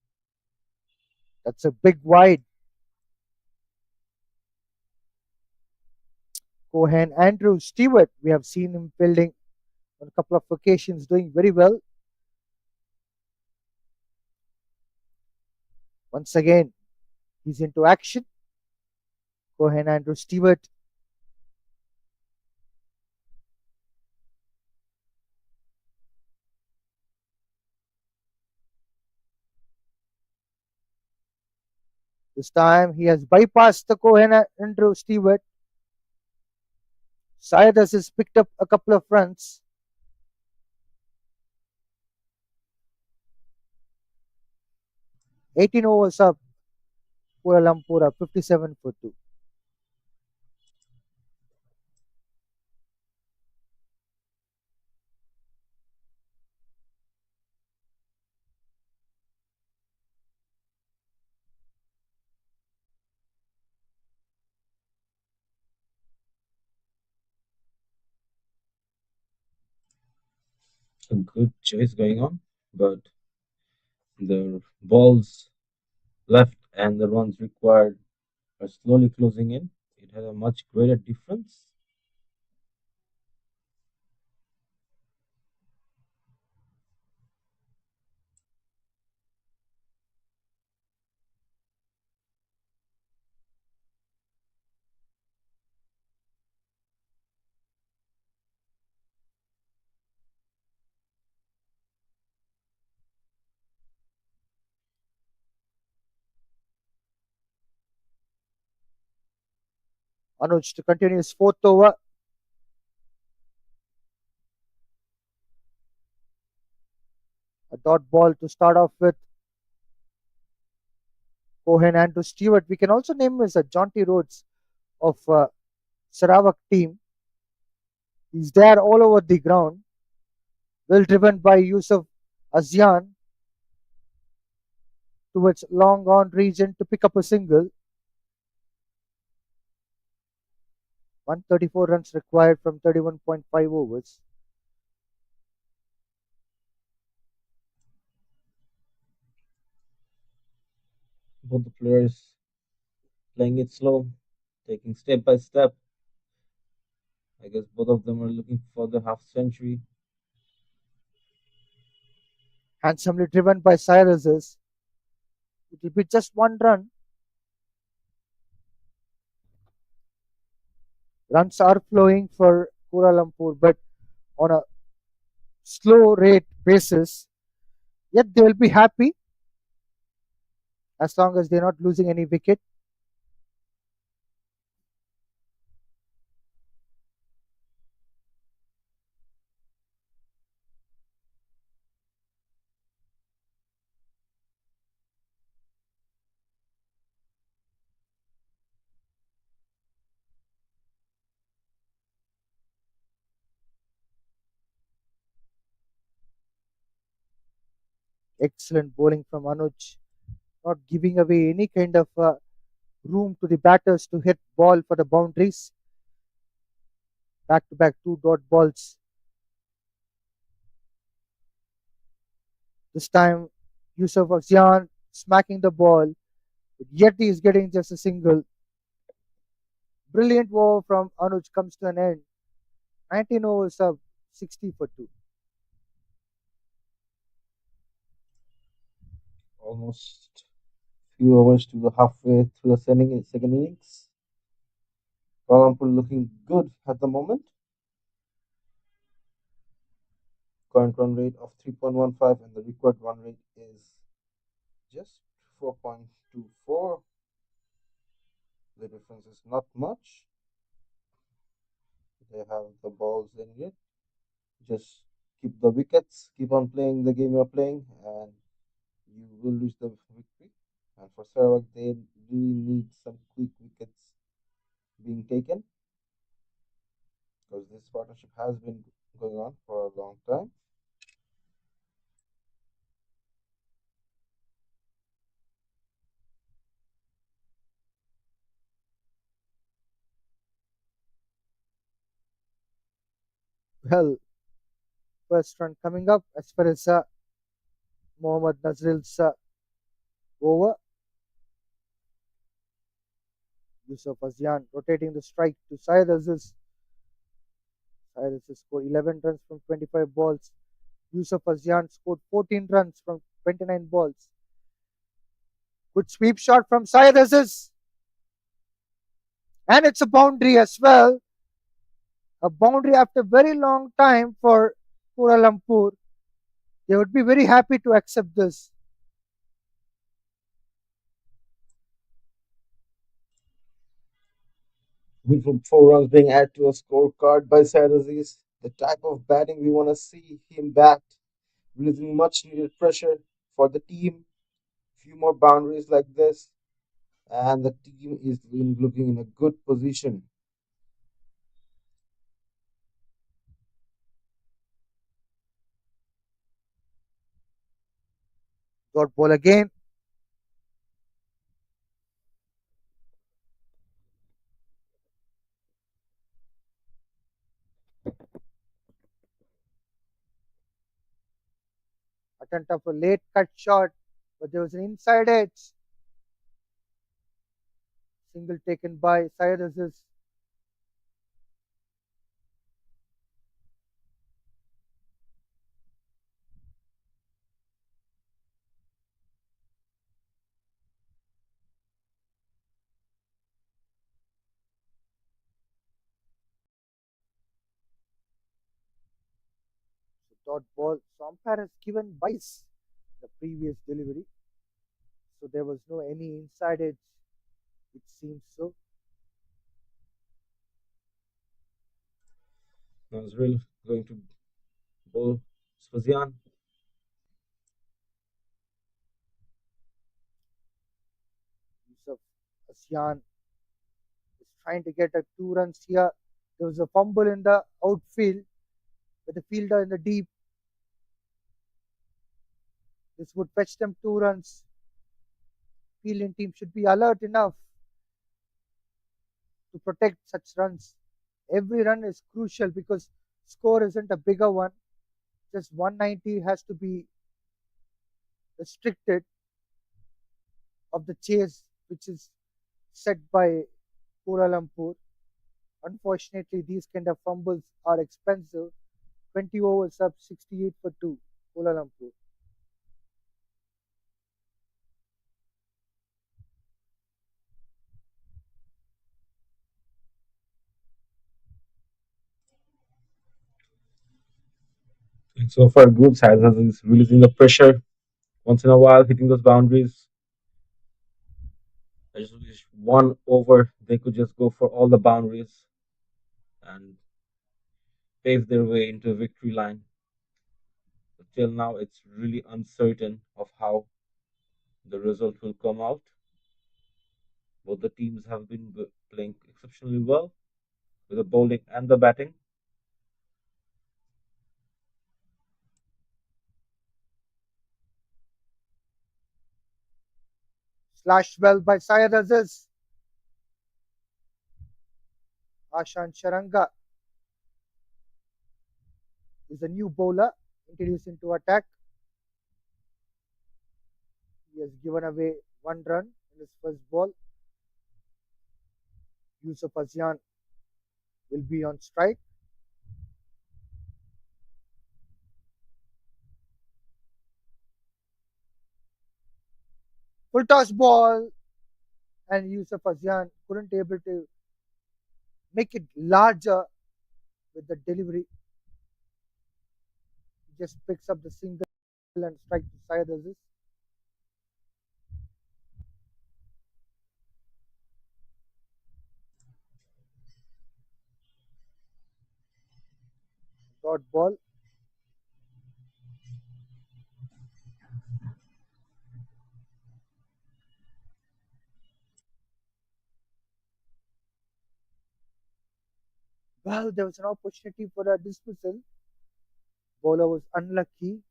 That's a big wide. Cohen, Andrew, Stewart. We have seen him fielding on a couple of occasions, doing very well. Once again, he's into action. Cohen, Andrew, Stewart. This time he has bypassed the Cohen, Andrew, Stewart. Cyrus has picked up a couple of runs. 18 overs up. Kuala Lumpur up 57 for 2. A good chase going on, but the balls left and the runs required are slowly closing in. It has a much greater difference. Anoj to continue his fourth over. A dot ball to start off with. Cohen, Andrew, Stewart. We can also name him as a Jaunty Rhodes of Sarawak team. He's there all over the ground. Well driven by Yusuf Azian towards long on region to pick up a single. 134 runs required from 31.5 overs. Both the players playing it slow, taking step by step. I guess both of them are looking for the half century. Handsomely driven by Cyrus's. It will be just one run. Runs are flowing for Kuala Lumpur, but on a slow rate basis. Yet they will be happy as long as they're not losing any wicket. Excellent bowling from Anuj, not giving away any kind of room to the batters to hit ball for the boundaries. Back to back two dot balls. This time, Yusuf Azian smacking the ball, but yet he is getting just a single. Brilliant over from Anuj comes to an end. 19 overs of 60 for 2. Almost few hours to the halfway through the second innings. Kuala Lumpur looking good at the moment. Current run rate of 3.15 and the required run rate is just 4.24. The difference is not much. They have the balls in it. Just keep the wickets, keep on playing the game you're playing, and you will reach the victory. And for Sarawak, they really need some quick wickets being taken because this partnership has been going on for a long time. Well, first run coming up as far as Mohammad Nazril's over. Yusuf Azian rotating the strike to Syed Aziz. Syed Aziz scored 11 runs from 25 balls. Yusuf Azian scored 14 runs from 29 balls. Good sweep shot from Syed Aziz. And it's a boundary as well. A boundary after a very long time for Kuala Lumpur. They would be very happy to accept this. Good for 4 runs being added to a scorecard by Said Aziz. The type of batting we want to see him bat, releasing much needed pressure for the team. Few more boundaries like this, and the team is looking in a good position. Dot ball again. Attempt of a late cut shot, but there was an inside edge. Single taken by Syed Aziz. Dot ball. So umpire has given bias the previous delivery. So there was no any inside edge. It seems so. Nazril going to bowl Swazian. Yusuf Asian is trying to get a 2 runs here. There was a fumble in the outfield with the fielder in the deep. This would fetch them 2 runs. Fielding team should be alert enough to protect such runs. Every run is crucial because score isn't a bigger one. Just 190 has to be restricted of the chase, which is set by Kuala Lumpur. Unfortunately, these kind of fumbles are expensive. 20 overs up, 68 for 2, Kuala Lumpur. And so far, good side is releasing the pressure once in a while, hitting those boundaries. I just wish 1 over they could just go for all the boundaries and pave their way into a victory line. But till now, it's really uncertain of how the result will come out. Both the teams have been playing exceptionally well with the bowling and the batting. Slashed well by Syed Aziz. Ashan Sharanga is a new bowler introduced into attack. He has given away 1 run in his first ball. Yusuf Azian will be on strike. Full toss ball, and Yusuf Azian couldn't able to make it larger with the delivery. He just picks up the single and strike to Syed Aziz. Dot ball. Well, there was an opportunity for a dismissal. Bowler was unlucky.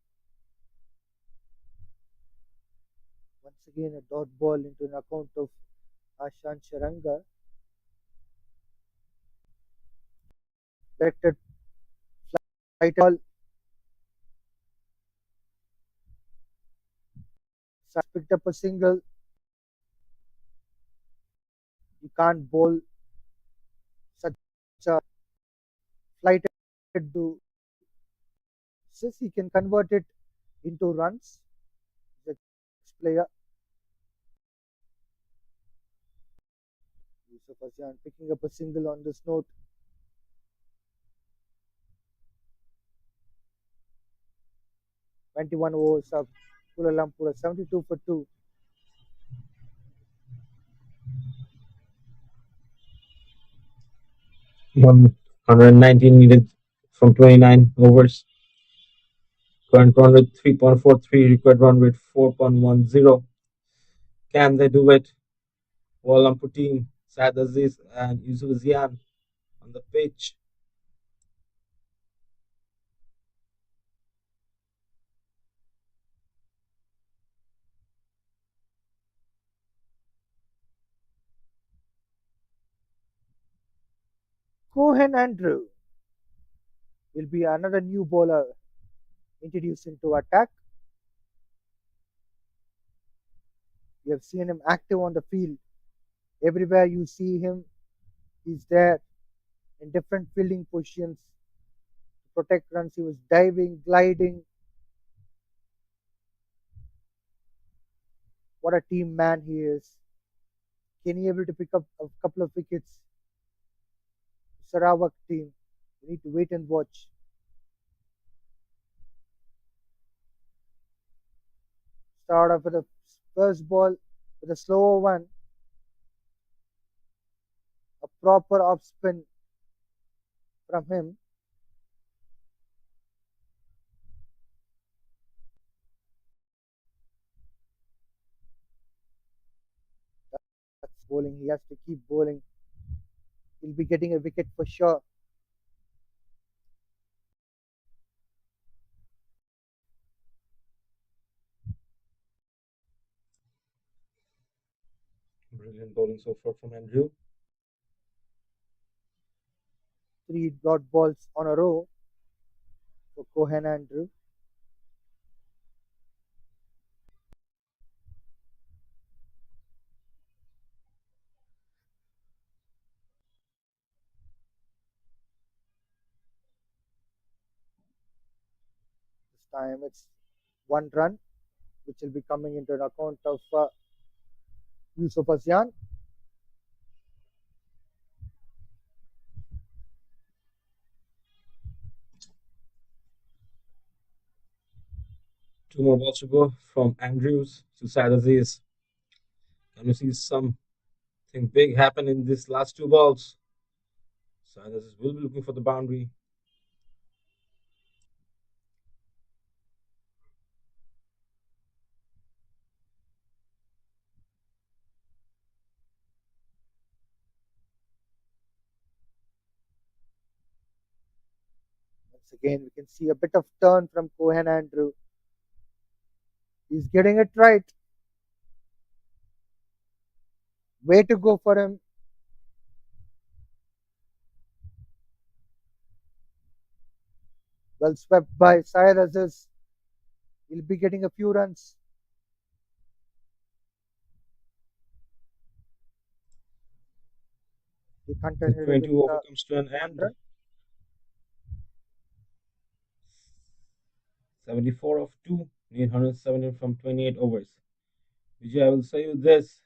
Once again, a dot ball into an account of Ashan Sharanga. Directed Right ball. Sai picked up a single. You can't bowl such a flighted to since he can convert it into runs. The player Yusuf Asian picking up a single on this note. 21 overs of Kuala Lumpur 72 for 2. 119 needed from 29 overs. Current run rate 3.43, required run rate 4.10. Can they do it? Kuala Lumpur team, Saad Aziz and Yusuf Zian on the pitch. Cohen Andrew will be another new bowler introduced into attack. We have seen him active on the field. Everywhere you see him, he's there in different fielding positions to protect runs. He was diving, gliding. What a team man he is. Can he able to pick up a couple of wickets? Sarawak team. We need to wait and watch. Start off with the first ball with a slower one. A proper off spin from him. That's bowling. He has to keep bowling. He'll be getting a wicket for sure. Brilliant bowling so far from Andrew. 3 dot balls on a row for Cohen Andrew. This time it's 1 run, which will be coming into an account of Yusuf Asian. Two more balls to go from Andrews to Saad Aziz. Can you see something big happen in these last two balls? Saad Aziz will be looking for the boundary. Once again, we can see a bit of turn from Cohen Andrew. He's getting it right. Way to go for him. Well swept by Syed Aziz. He'll be getting a few runs. He The continued with 20 over uh, comes to an one end. run. 74 of 2, need 170 from 28 overs. Vijay, I will say you this.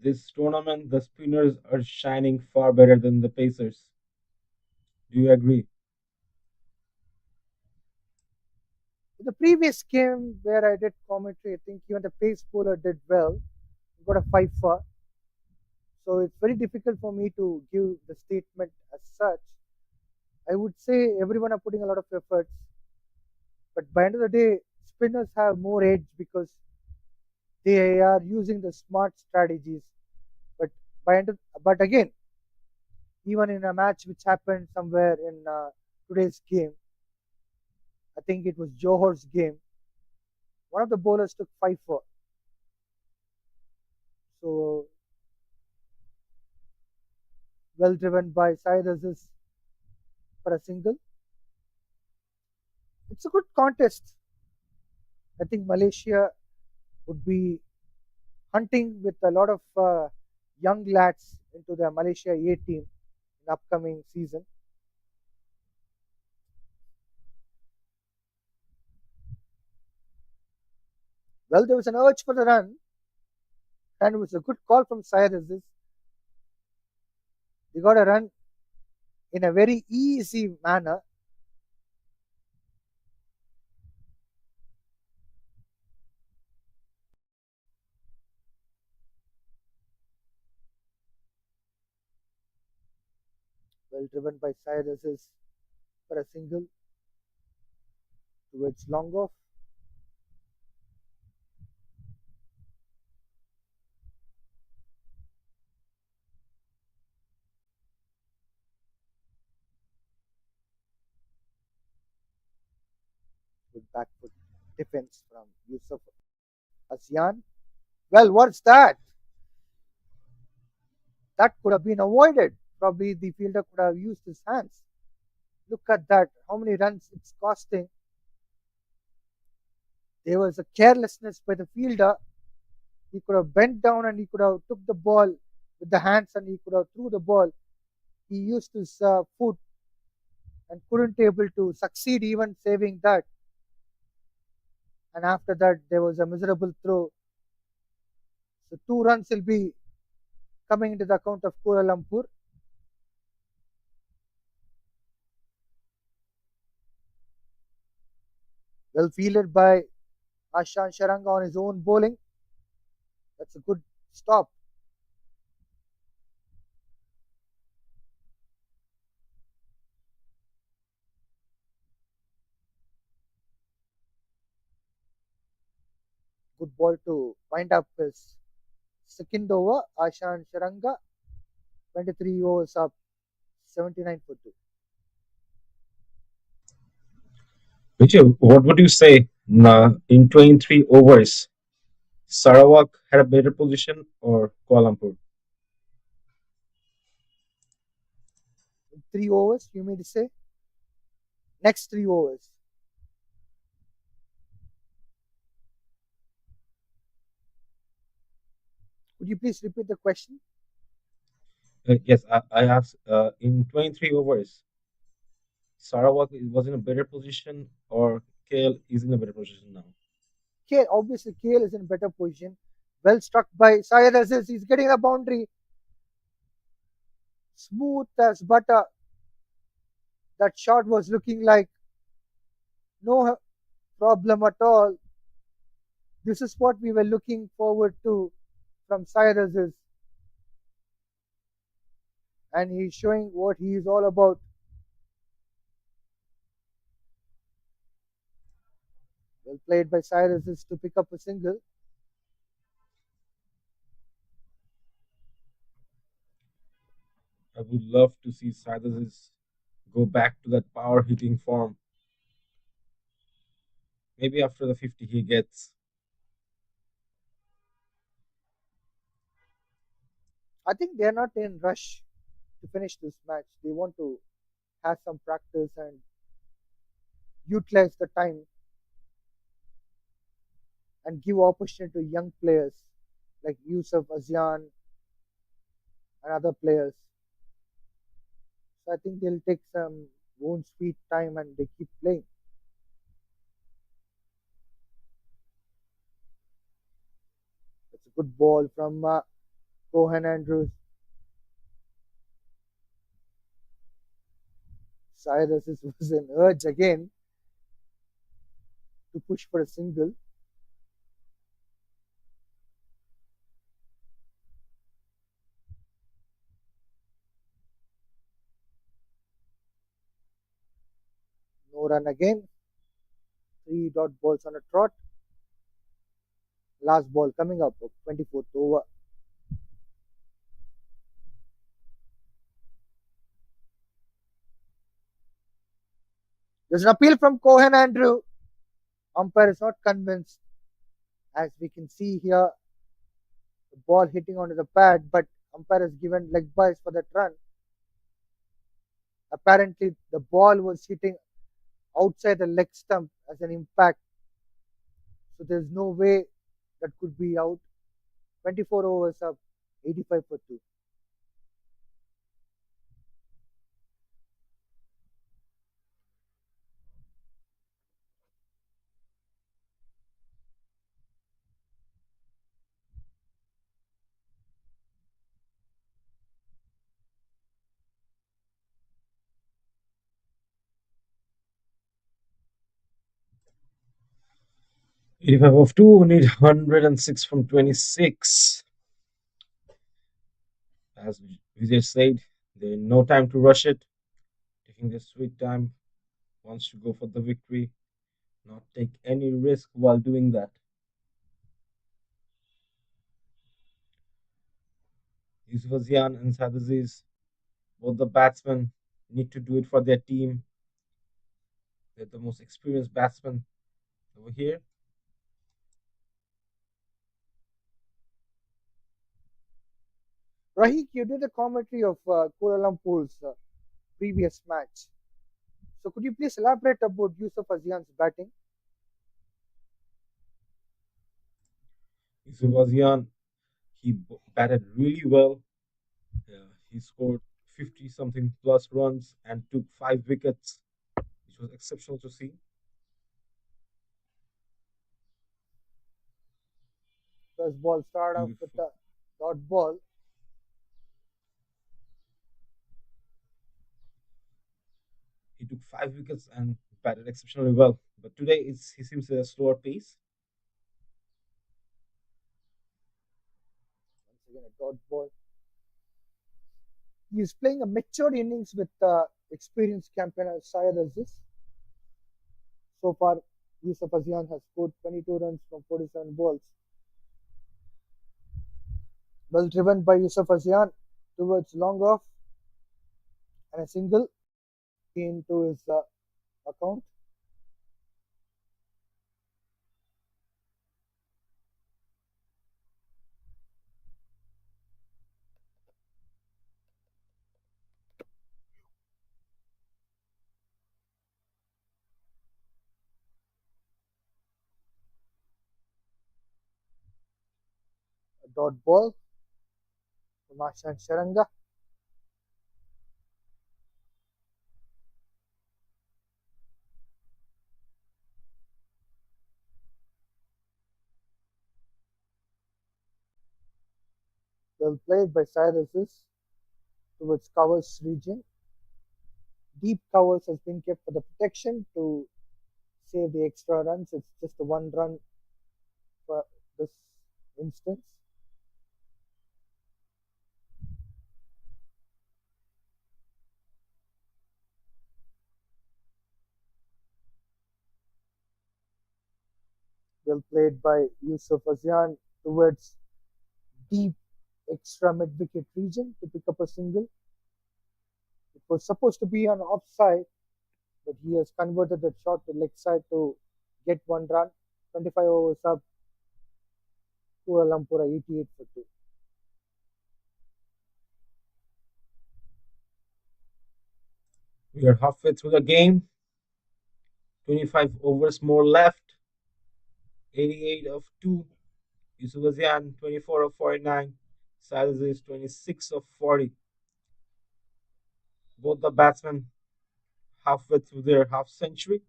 This tournament, the spinners are shining far better than the Pacers. Do you agree? In the previous game where I did commentary, I think even the pace bowler did well. He got a 5 for. So it's very difficult for me to give the statement as such. I would say everyone are putting a lot of efforts, but by the end of the day, spinners have more edge because they are using the smart strategies. But but again, even in a match which happened somewhere in today's game, I think it was Johor's game. One of the bowlers took 5 for. So well driven by Syed Aziz for a single. It's a good contest. I think Malaysia would be hunting with a lot of young lads into the Malaysia A team in upcoming season. Well, there was an urge for the run, and it was a good call from Syed Aziz. They got a run in a very easy manner. Well driven by Syed Aziz for a single towards long off. Good back foot defense from Yusuf Asian. Well, what's that? That could have been avoided. Probably the fielder could have used his hands. Look at that. How many runs it's costing. There was a carelessness by the fielder. He could have bent down and he could have took the ball with the hands and he could have threw the ball. He used his foot and couldn't able to succeed even saving that. And after that, there was a miserable throw. So 2 runs will be coming into the account of Kuala Lumpur. Well fielded by Ashan Sharanga on his own bowling. That's a good stop. Good ball to wind up his second over. Ashan Sharanga, 23 overs up, 79 for 2. Vijay, what would you say in 23 overs? Sarawak had a better position or Kuala Lumpur? In 3 overs, you mean to say? Next 3 overs. Could you please repeat the question? Yes, I asked in 23 overs, Sarawak was in a better position or KL is in a better position now? Obviously, KL is in better position. Well struck by Syed Aziz. He's getting a boundary. Smooth as butter. That shot was looking like no problem at all. This is what we were looking forward to from Syed Aziz. And he's showing what he is all about. Well played by Syed Aziz to pick up a single. I would love to see Saidazis go back to that power hitting form. Maybe after the 50 he gets. I think they're not in rush to finish this match. They want to have some practice and utilize the time and give opportunity to young players like Yusuf Azian and other players. So I think they'll take some own sweet time and they keep playing. It's a good ball from Cohen Andrews. Cyrus was an urge again to push for a single. No run again. 3 dot balls on a trot. Last ball coming up of 24th over. There's an appeal from Cohen Andrew. Umpire is not convinced. As we can see here, the ball hitting onto the pad, but umpire has given leg byes for that run. Apparently, the ball was hitting outside the leg stump as an impact. So there's no way that could be out. 24 overs up, 85 for 2. 85 of 2, need 106 from 26. As Vijay said, there's no time to rush it. Taking their sweet time, wants to go for the victory, not take any risk while doing that. Yusuf Azian and Sadaziz, both the batsmen, need to do it for their team. They're the most experienced batsmen over here. Rahik, you did a commentary of Kuala Lumpur's previous match. So could you please elaborate about Yusuf Azian's batting? Yusuf Azian, he batted really well. He scored 50 something plus runs and took 5 wickets, which was exceptional to see. First ball started off with Beautiful. a dot ball. He took 5 wickets and batted exceptionally well. But today he seems at a slower pace. Once again, a dot ball. He is playing a matured innings with experienced campaigner Syed Aziz. So far, Yusuf Azian has scored 22 runs from 47 balls. Well driven by Yusuf Azian towards long off and a single into his account. A dot ball from Ashan Sharanga. Well played by Syed Aziz towards covers region. Deep covers has been kept for the protection to save the extra runs. It's just a 1 run for this instance. Well played by Yusuf Azian towards deep extra mid wicket region to pick up a single. It was supposed to be on offside, but he has converted that shot to leg side to get 1 run. 25 overs up. Kuala Lumpur 88 for 2. We are halfway through the game. 25 overs more left. 88 of 2. Yusuf Azian, 24 of 49. Silas is 26 of 40. Both the batsmen halfway through their half century,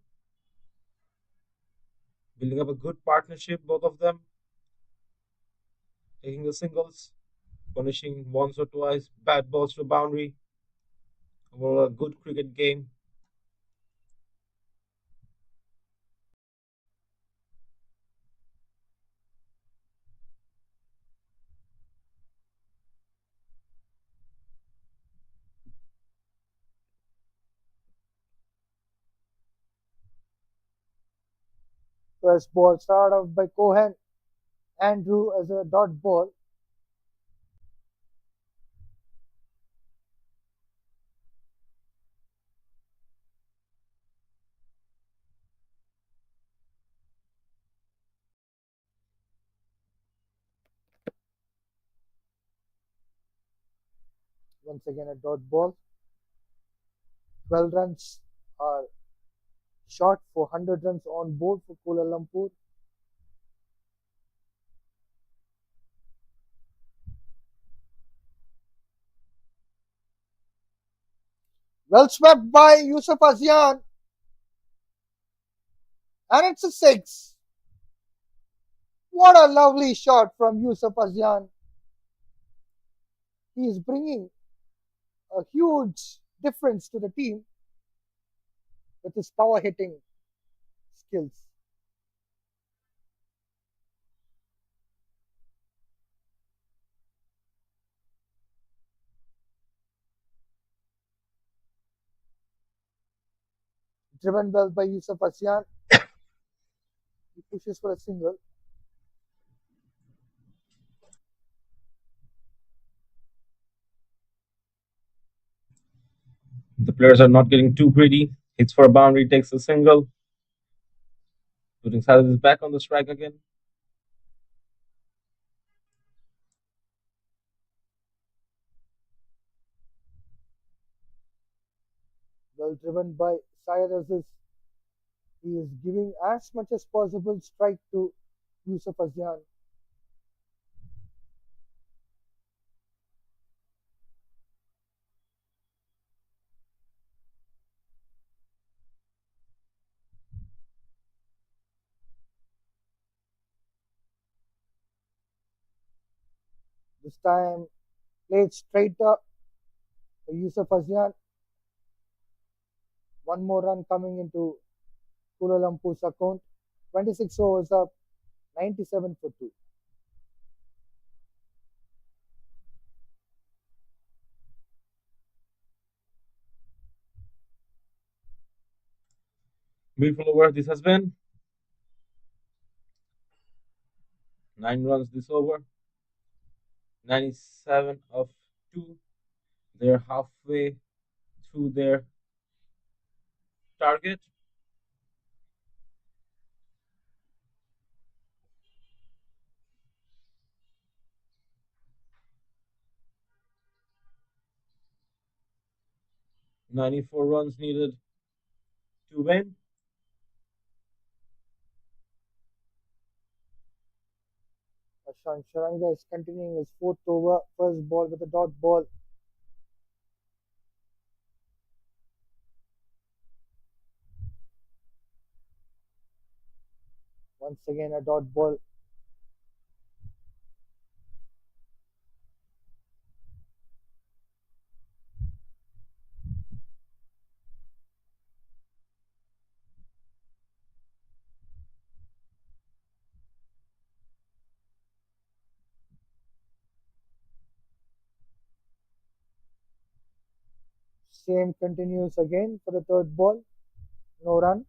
building up a good partnership, both of them, taking the singles, punishing once or twice, bad balls to the boundary. Overall, a good cricket game. First ball started off by Cohen. Andrew as a dot ball. Once again a dot ball. 12 runs are Shot for 100 runs on board for Kuala Lumpur. Well swept by Yusuf Azian, and it's a six. What a lovely shot from Yusuf Azian. He is bringing a huge difference to the team with his power hitting skills. Driven well by Yusuf Azian, he pushes for a single. The players are not getting too greedy. Hits for a boundary, takes a single, putting Saladin back on the strike again. Well driven by Syed Aziz. He is giving as much as possible strike to Yusuf Azian. This time played straight up for Yusuf Azian. One more run coming into Kuala Lumpur's account. 26 overs up, 97 for 2. Beautiful over this has been. 9 runs this over. 97 of 2. They're halfway through their target. Ninety-four runs needed to win. Ashan Sharanga is continuing his fourth over. First ball with a dot ball. Once again a dot ball. Same continues again for the third ball. No run.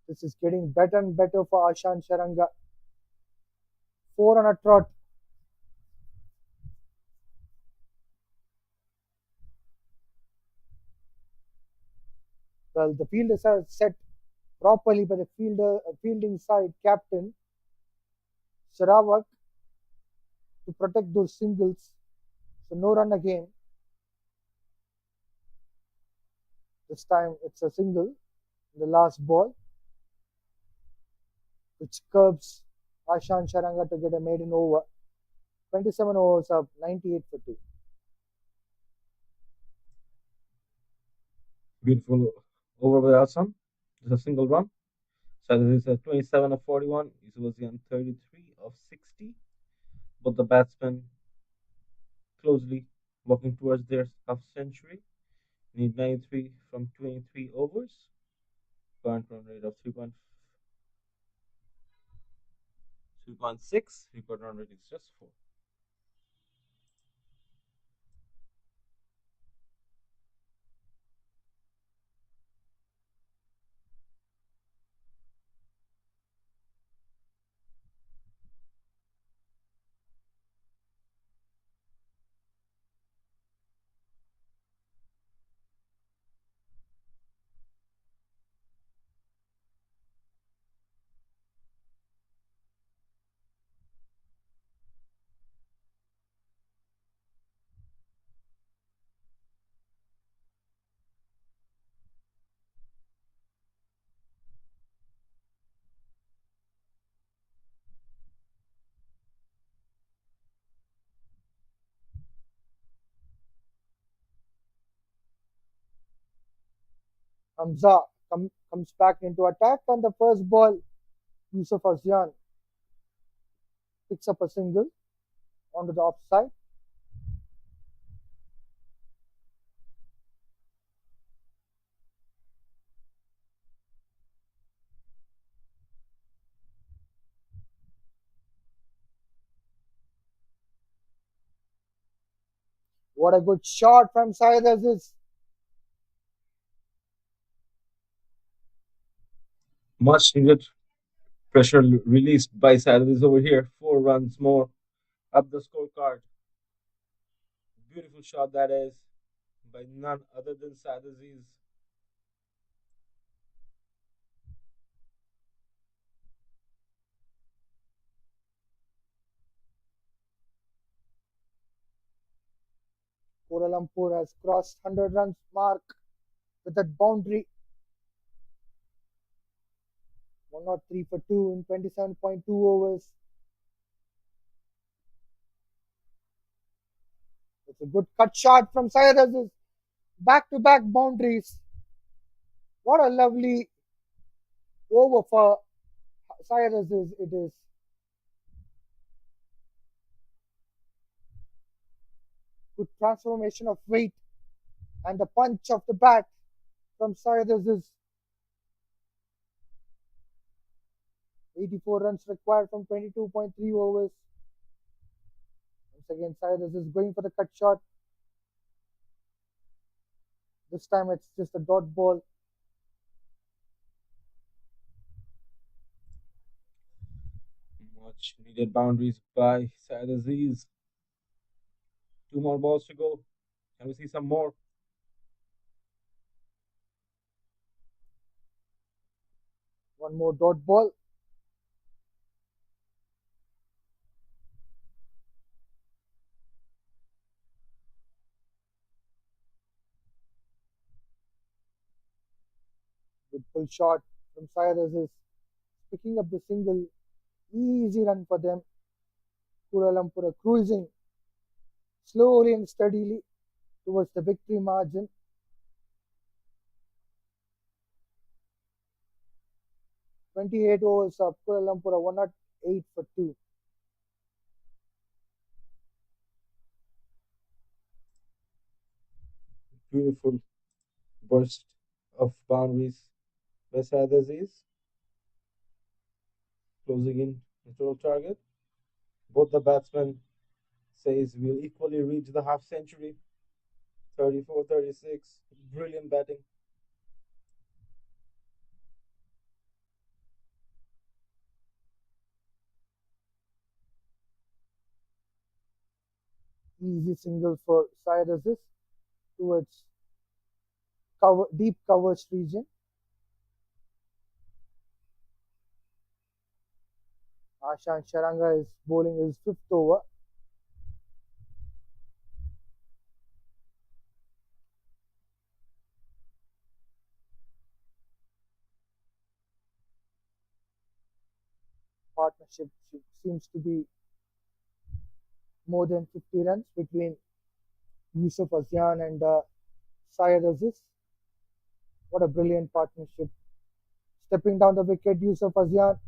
This is getting better and better for Ashan Sharanga. 4 on a trot. Well, the fielders are set properly by the fielding side captain Sarawak to protect those singles. So no run again. This time it's a single. The last ball, which curbs Ashan Sharanga to get a maiden over. 27 overs up, 98 for 2. Beautiful over by Assam. Just a single run. So this is 27 of 41. Yusuf was on 33 of 60. But the batsmen closely walking towards their half century. Need 93 from 23 overs. Current run rate of 3.6. Record run rate is just 4. Hamza comes back into attack on the first ball. Yusuf Azyan picks up a single onto the offside. What a good shot from Syed Aziz. Much needed pressure released by Saturdays over here. 4 runs more up the scorecard. Beautiful shot that is by none other than Saturdays. Kuala Lumpur has crossed 100 runs mark with that boundary. 103 for 2 in 27.2 overs. It's a good cut shot from Syed Aziz. Back to back boundaries. What a lovely over for Syed Aziz it is. Good transformation of weight and the punch of the bat from Syed Aziz. 84 runs required from 22.3 overs. Once again, Syed Aziz going for the cut shot. This time it's just a dot ball. Much needed boundaries by Saturdays. 2 more balls to go. Can we see some more? One more dot ball. Good pull shot from Syed Aziz. Picking up the single. Easy run for them. Kuala Lumpur are cruising slowly and steadily towards the victory margin. 28 overs of Kuala Lumpur are 108 for 2. Beautiful burst of boundaries by Saturdays. Closing in the total target. Both the batsmen says we'll equally reach the half century. 34-36. Brilliant batting. Easy single for Syed Aziz towards deep covers region. Ashan Sharanga is bowling his fifth over. Partnership seems to be more than 50 runs between Yusuf Azyan and Syed Aziz. What a brilliant partnership. Stepping down the wicket, Yusuf Azyan.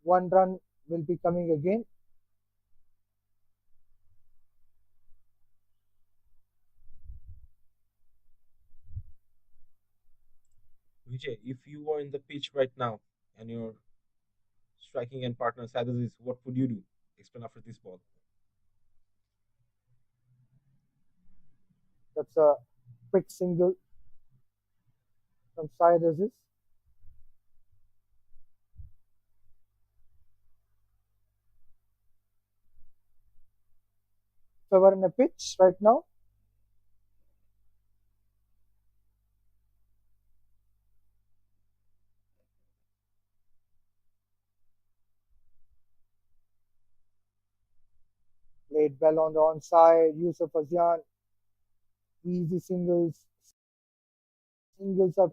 One run will be coming again. Vijay, if you were in the pitch right now and your striking and partner Saturdays, what would you do? Explain after this ball. That's a quick single from Syed Aziz. If I were in a pitch right now, played well on the onside, Yusuf Azyan, easy singles, singles up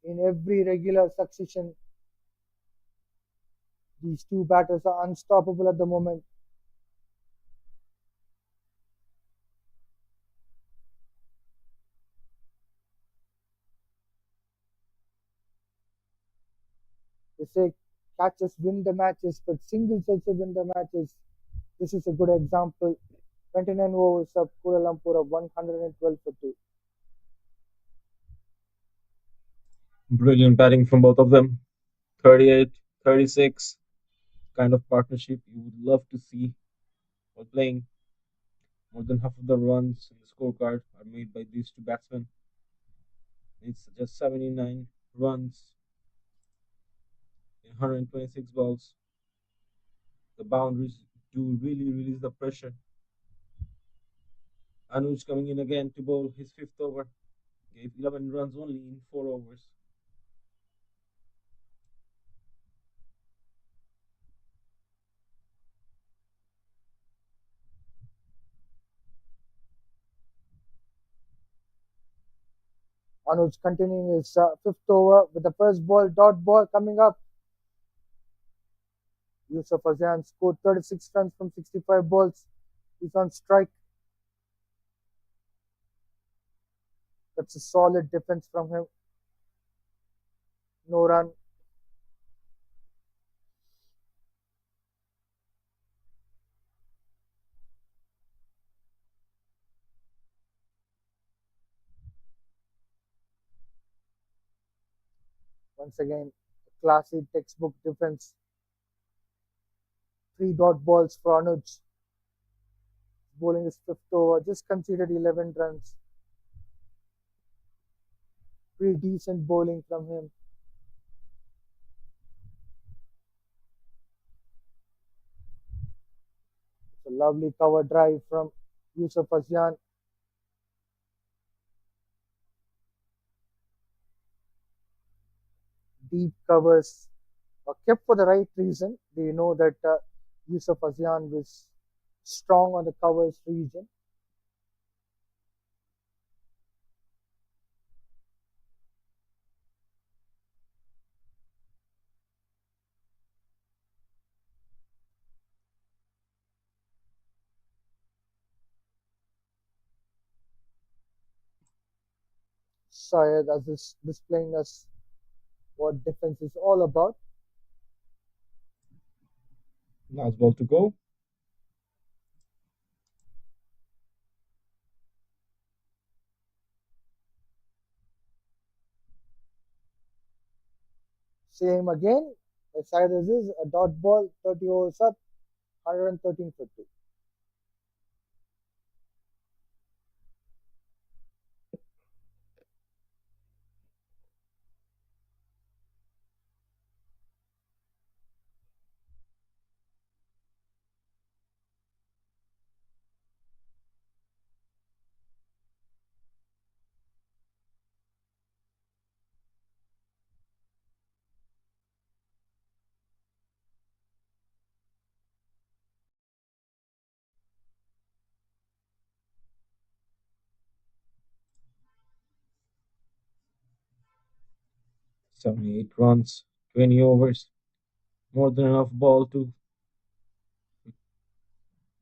in every regular succession. These two batters are unstoppable at the moment. They say catches win the matches, but singles also win the matches. This is a good example. 29 overs of Kuala Lumpur of 112 for 2. Brilliant batting from both of them. 38, 36, kind of partnership you would love to see while playing. More than half of the runs in the scorecard are made by these two batsmen. It's just 79 runs in 126 balls. The boundaries do really release the pressure. Anuj coming in again to bowl his fifth over. Gave 11 runs only in 4 overs. Anoj continuing his fifth over with the first ball, dot ball coming up. Yusuf Azan scored 36 runs from 65 balls. He's on strike. That's a solid defense from him. No run. Once again, classy textbook defense. 3 dot balls for Anuj. Bowling his fifth over. Just conceded 11 runs. Pretty decent bowling from him. It's a lovely cover drive from Yusuf Azan. Deep covers are kept for the right reason. They know that Yusuf Azan was strong on the covers region. Syed as is displaying us what defense is all about. Last ball to go. Same again. Syed as is a dot ball, 30 overs up, 113 for 2. Seventy-eight runs, 20 overs. More than enough ball to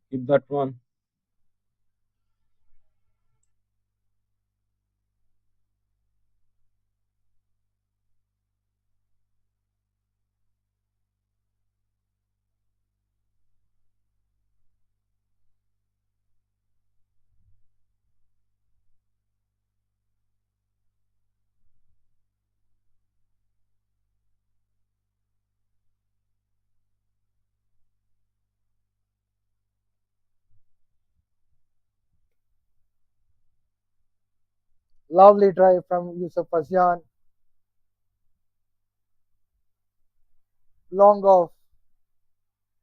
keep that run. Lovely drive from Yusuf Azan. Long off,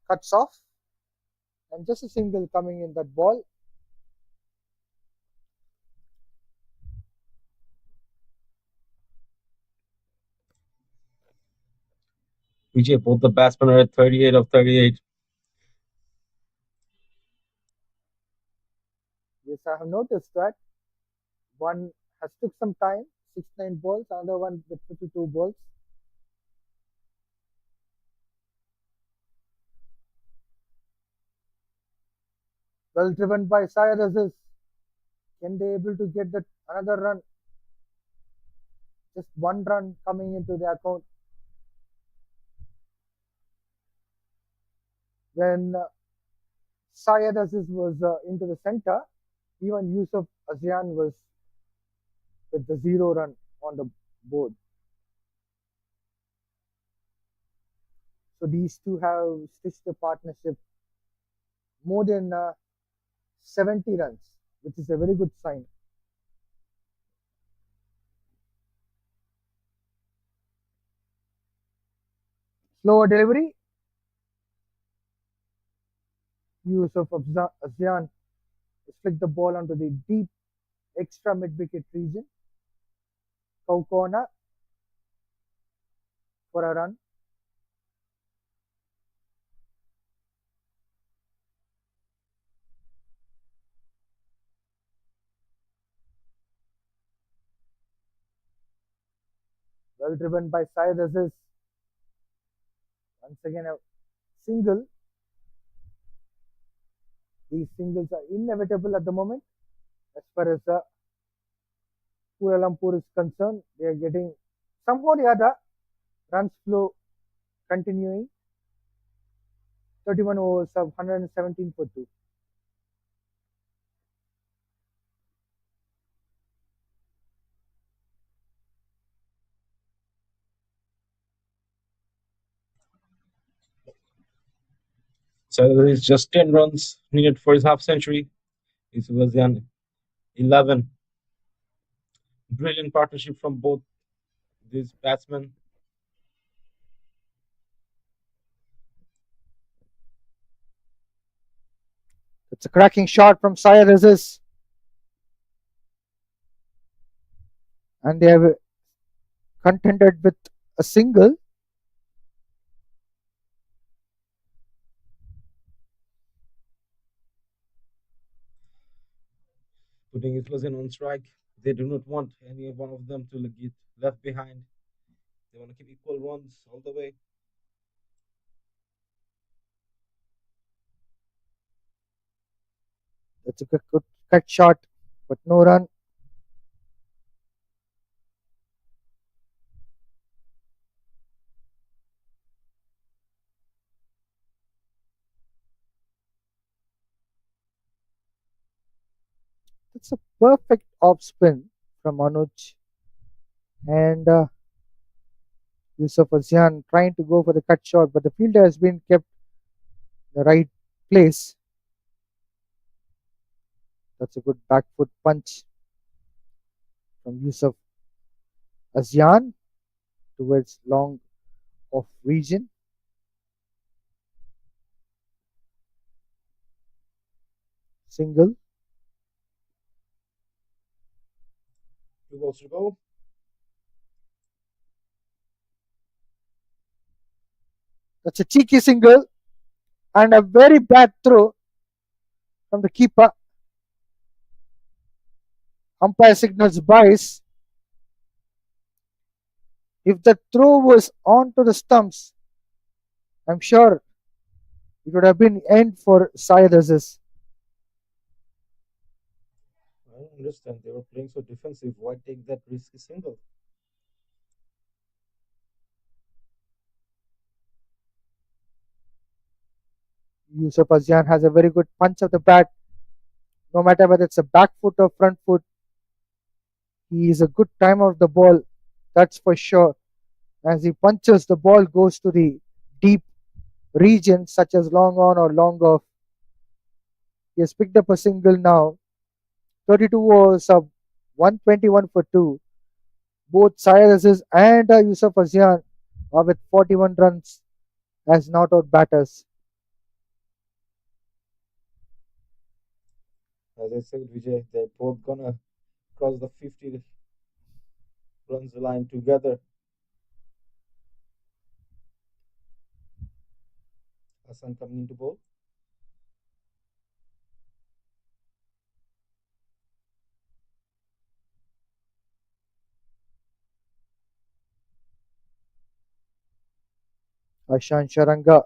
cuts off, and just a single coming in that ball. Vijay, both the batsmen are at 38 of 38. Yes, I have noticed that. One has took some time, 69 balls, another one with 52 balls. Well driven by Syed Aziz. Can they able to get that another run? Just one run coming into the account. When Syed Aziz was into the center, even Yusuf Azian was with the 0 run on the board. So these two have stitched a partnership more than 70 runs, which is a very good sign. Slower delivery, Yusuf Azian flicked the ball onto the deep extra mid-wicket region. Corner for a run. Well driven by Syed Aziz. Once again, a single. These singles are inevitable at the moment. As far as Kuala Lumpur is concerned, they are getting somehow or the other runs flow continuing. 31 overs of 117 for 2. So it's just 10 runs needed for his half century. It was an 11. Brilliant partnership from both these batsmen. It's a cracking shot from Syed Aziz. And they have contended with a single. Putting Iswasin on strike. They do not want any one of them to get left behind. They want to keep equal runs all the way. That's a good cut shot, but no run. It's a perfect off spin from Anoj. And Yusuf Azian trying to go for the cut shot, but the fielder has been kept in the right place. That's a good back foot punch from Yusuf Azian towards long off region. Single. 2 balls to go. That's a cheeky single and a very bad throw from the keeper. Umpire signals bias. If the throw was onto the stumps, I'm sure it would have been end for Syed Aziz. I don't understand. They were playing so defensive. Why take that risky single? Yusuf Azian has a very good punch of the bat. No matter whether it's a back foot or front foot, he is a good timer of the ball. That's for sure. As he punches, the ball goes to the deep region, such as long on or long off. He has picked up a single now. 32 overs of 121 for 2. Both Syed Aziz and Yusuf Azian are with 41 runs as not out batters. As I said, Vijay, they're both gonna cross the 50 runs line together. Hassan coming into bowl. Ashan Sharanga,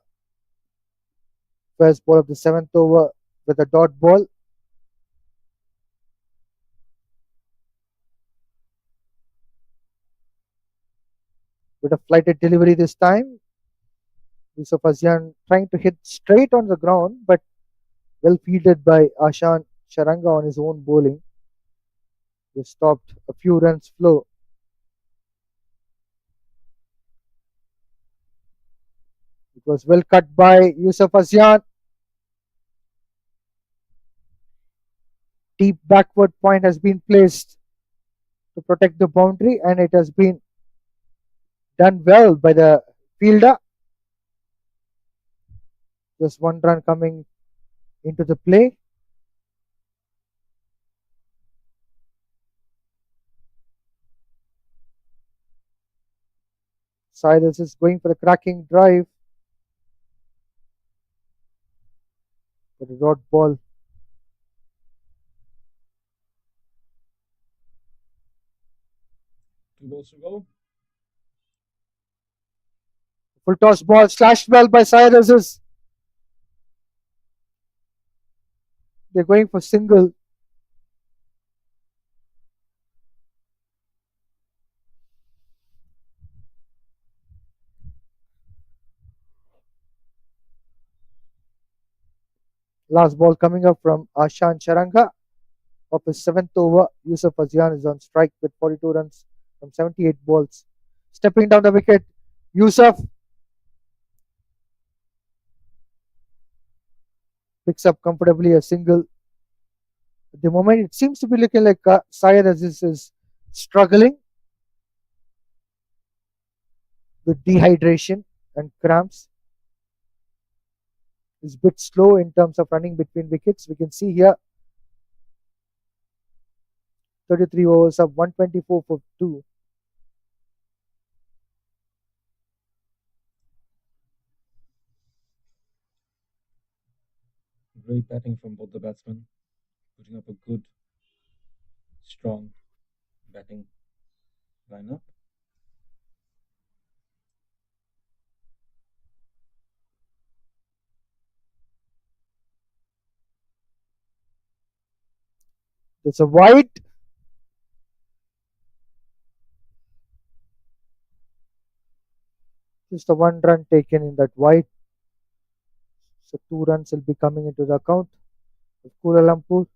first ball of the seventh over with a dot ball. With a flighted delivery this time. Yusuf Azian trying to hit straight on the ground, but well fielded by Ashan Sharanga on his own bowling. They stopped a few runs flow. It was well cut by Yusuf Azian. Deep backward point has been placed to protect the boundary, and it has been done well by the fielder. Just one run coming into the play. Cyrus is going for the cracking drive, but a dot ball. Two balls to go. Full toss ball slashed well by Cyrus. They're going for single. Last ball coming up from Ashan Charanga of his seventh over. Yusuf Azian is on strike with 42 runs from 78 balls. Stepping down the wicket, Yusuf picks up comfortably a single. At the moment, it seems to be looking like Syed Aziz is struggling with dehydration and cramps. He's a bit slow in terms of running between wickets. We can see here 33 overs of 124 for 2. Great batting from both the batsmen, putting up a good, strong batting lineup. It's a wide. Just a one run taken in that wide. So 2 runs will be coming into the account of Kuala Lumpur.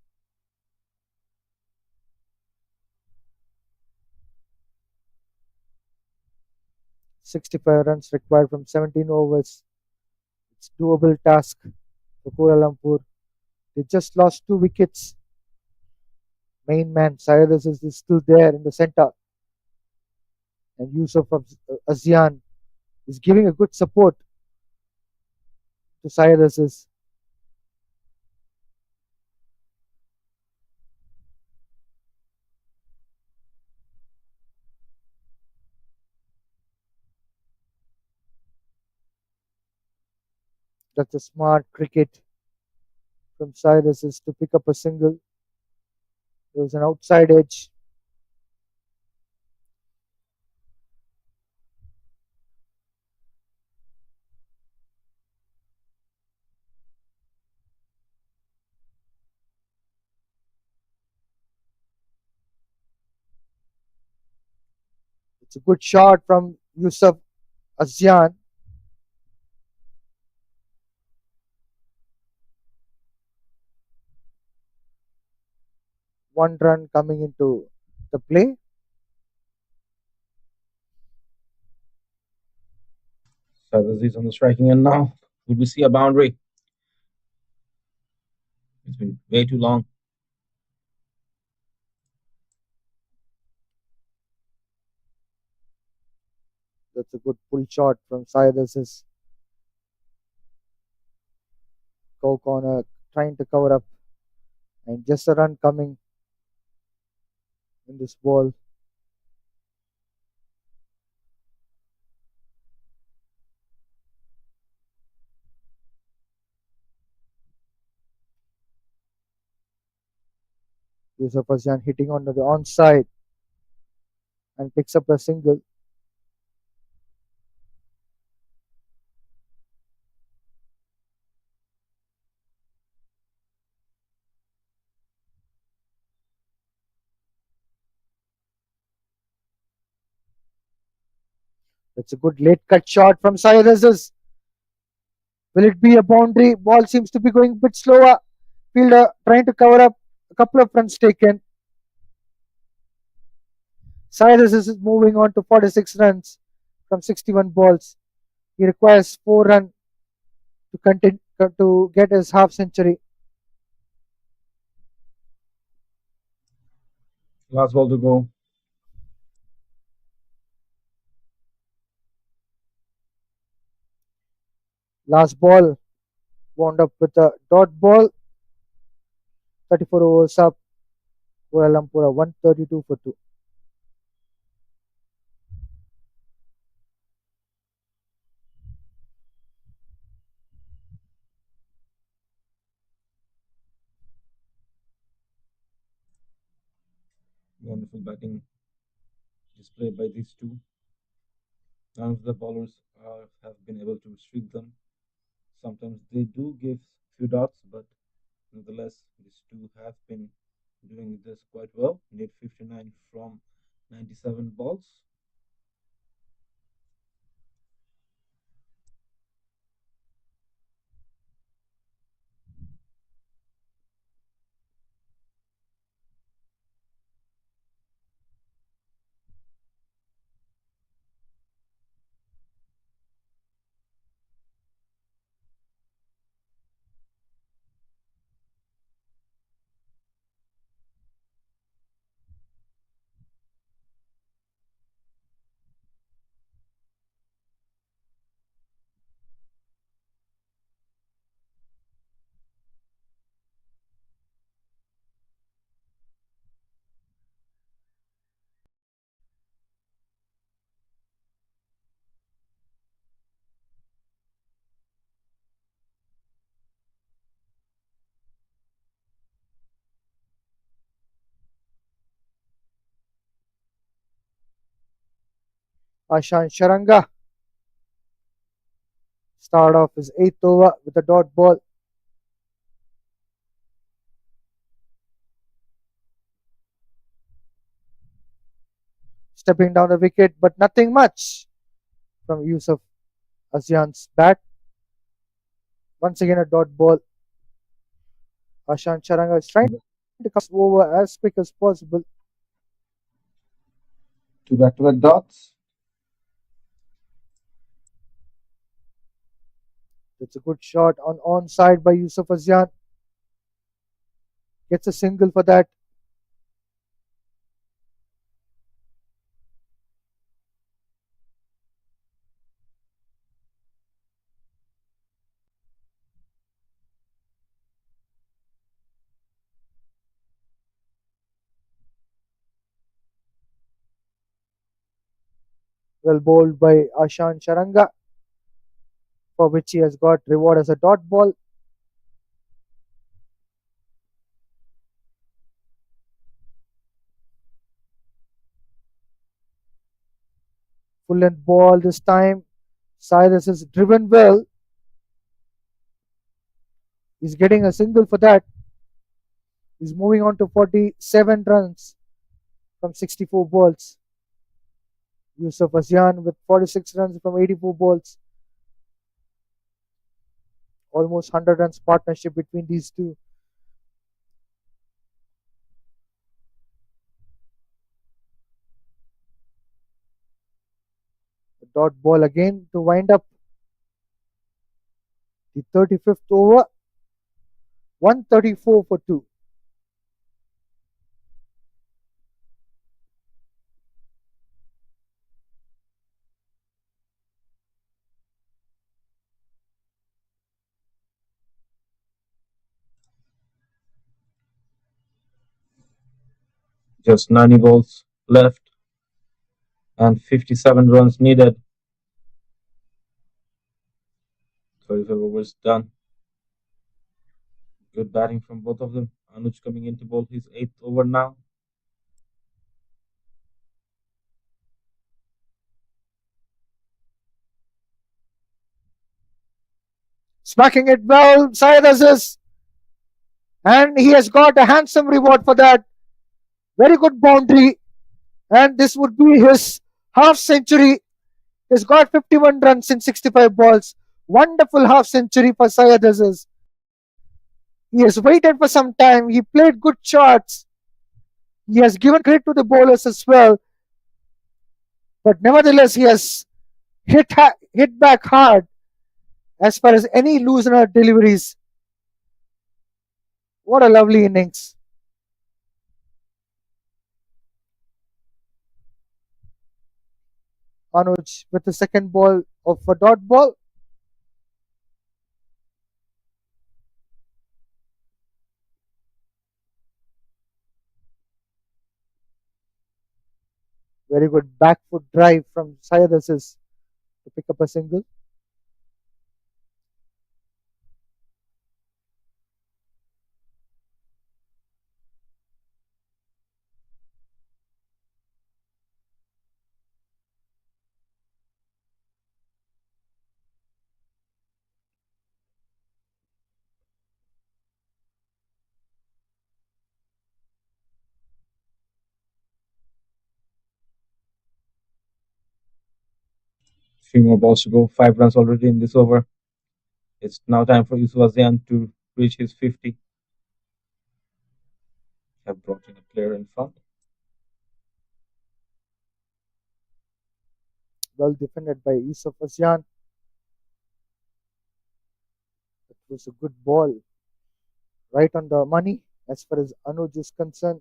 65 runs required from 17 overs. It's doable task for Kuala Lumpur. They just lost 2 wickets. Main man Cyrus is still there in the centre, and Yusuf Azian is giving a good support to Cyrus. That's a smart cricket from Cyrus to pick up a single. There was an outside edge. It's a good shot from Yusuf Azian. One run coming into the play. Sadhis on the striking end now. Would we see a boundary? It's been way too long. That's a good pull shot from Cyrus. Go corner, trying to cover up, and just a run coming in this ball. Yusuf Azian hitting onto the onside and picks up a single. That's a good late cut shot from Cyrus. Will it be a boundary? Ball seems to be going a bit slower. Fielder trying to cover up a couple of runs taken. Cyrus is moving on to 46 runs from 61 balls. He requires 4 runs to continue to get his half century. Last ball to go. Last ball wound up with a dot ball. 34 overs up. Kuala Lumpur 132 for 2. Wonderful batting displayed by these two. None of the bowlers have been able to restrict them. Sometimes they do give few dots, but nonetheless, these two have been doing this quite well. Need 59 from 97 balls. Ashan Sharanga started off his 8th over with a dot ball. Stepping down the wicket, but nothing much from Yusuf Azian's bat. Once again, a dot ball. Ashan Sharanga is trying to come over as quick as possible. Two back-to-back dots. It's a good shot on onside by Yusuf Azian. Gets a single for that. Well bowled by Ashan Sharanga, for which he has got reward as a dot ball. Full length ball this time. Cyrus is driven well. He's getting a single for that. He's moving on to 47 runs from 64 balls. Yusuf Azian with 46 runs from 84 balls. Almost 100 runs partnership between these two. A dot ball again to wind up the 35th over. 134 for 2. Just 90 balls left and 57 runs needed. 35 overs done. Good batting from both of them. Anoj coming in to bowl his 8th over now. Smacking it well, Cyrus is. And he has got a handsome reward for that. Very good boundary. And this would be his half century. He's got 51 runs in 65 balls. Wonderful half century for Syed Aziz. He has waited for some time. He played good shots. He has given credit to the bowlers as well. But nevertheless, he has hit back hard as far as any loosener deliveries. What a lovely innings. Anoj with the second ball of a dot ball. Very good back foot drive from Syed Aziz to pick up a single. Three more balls to go. 5 runs already in this over. It's now time for Yusuf Azian to reach his 50. Have brought in a player in front. Well defended by Yusuf Asian. It was a good ball. Right on the money as far as Anoj is concerned.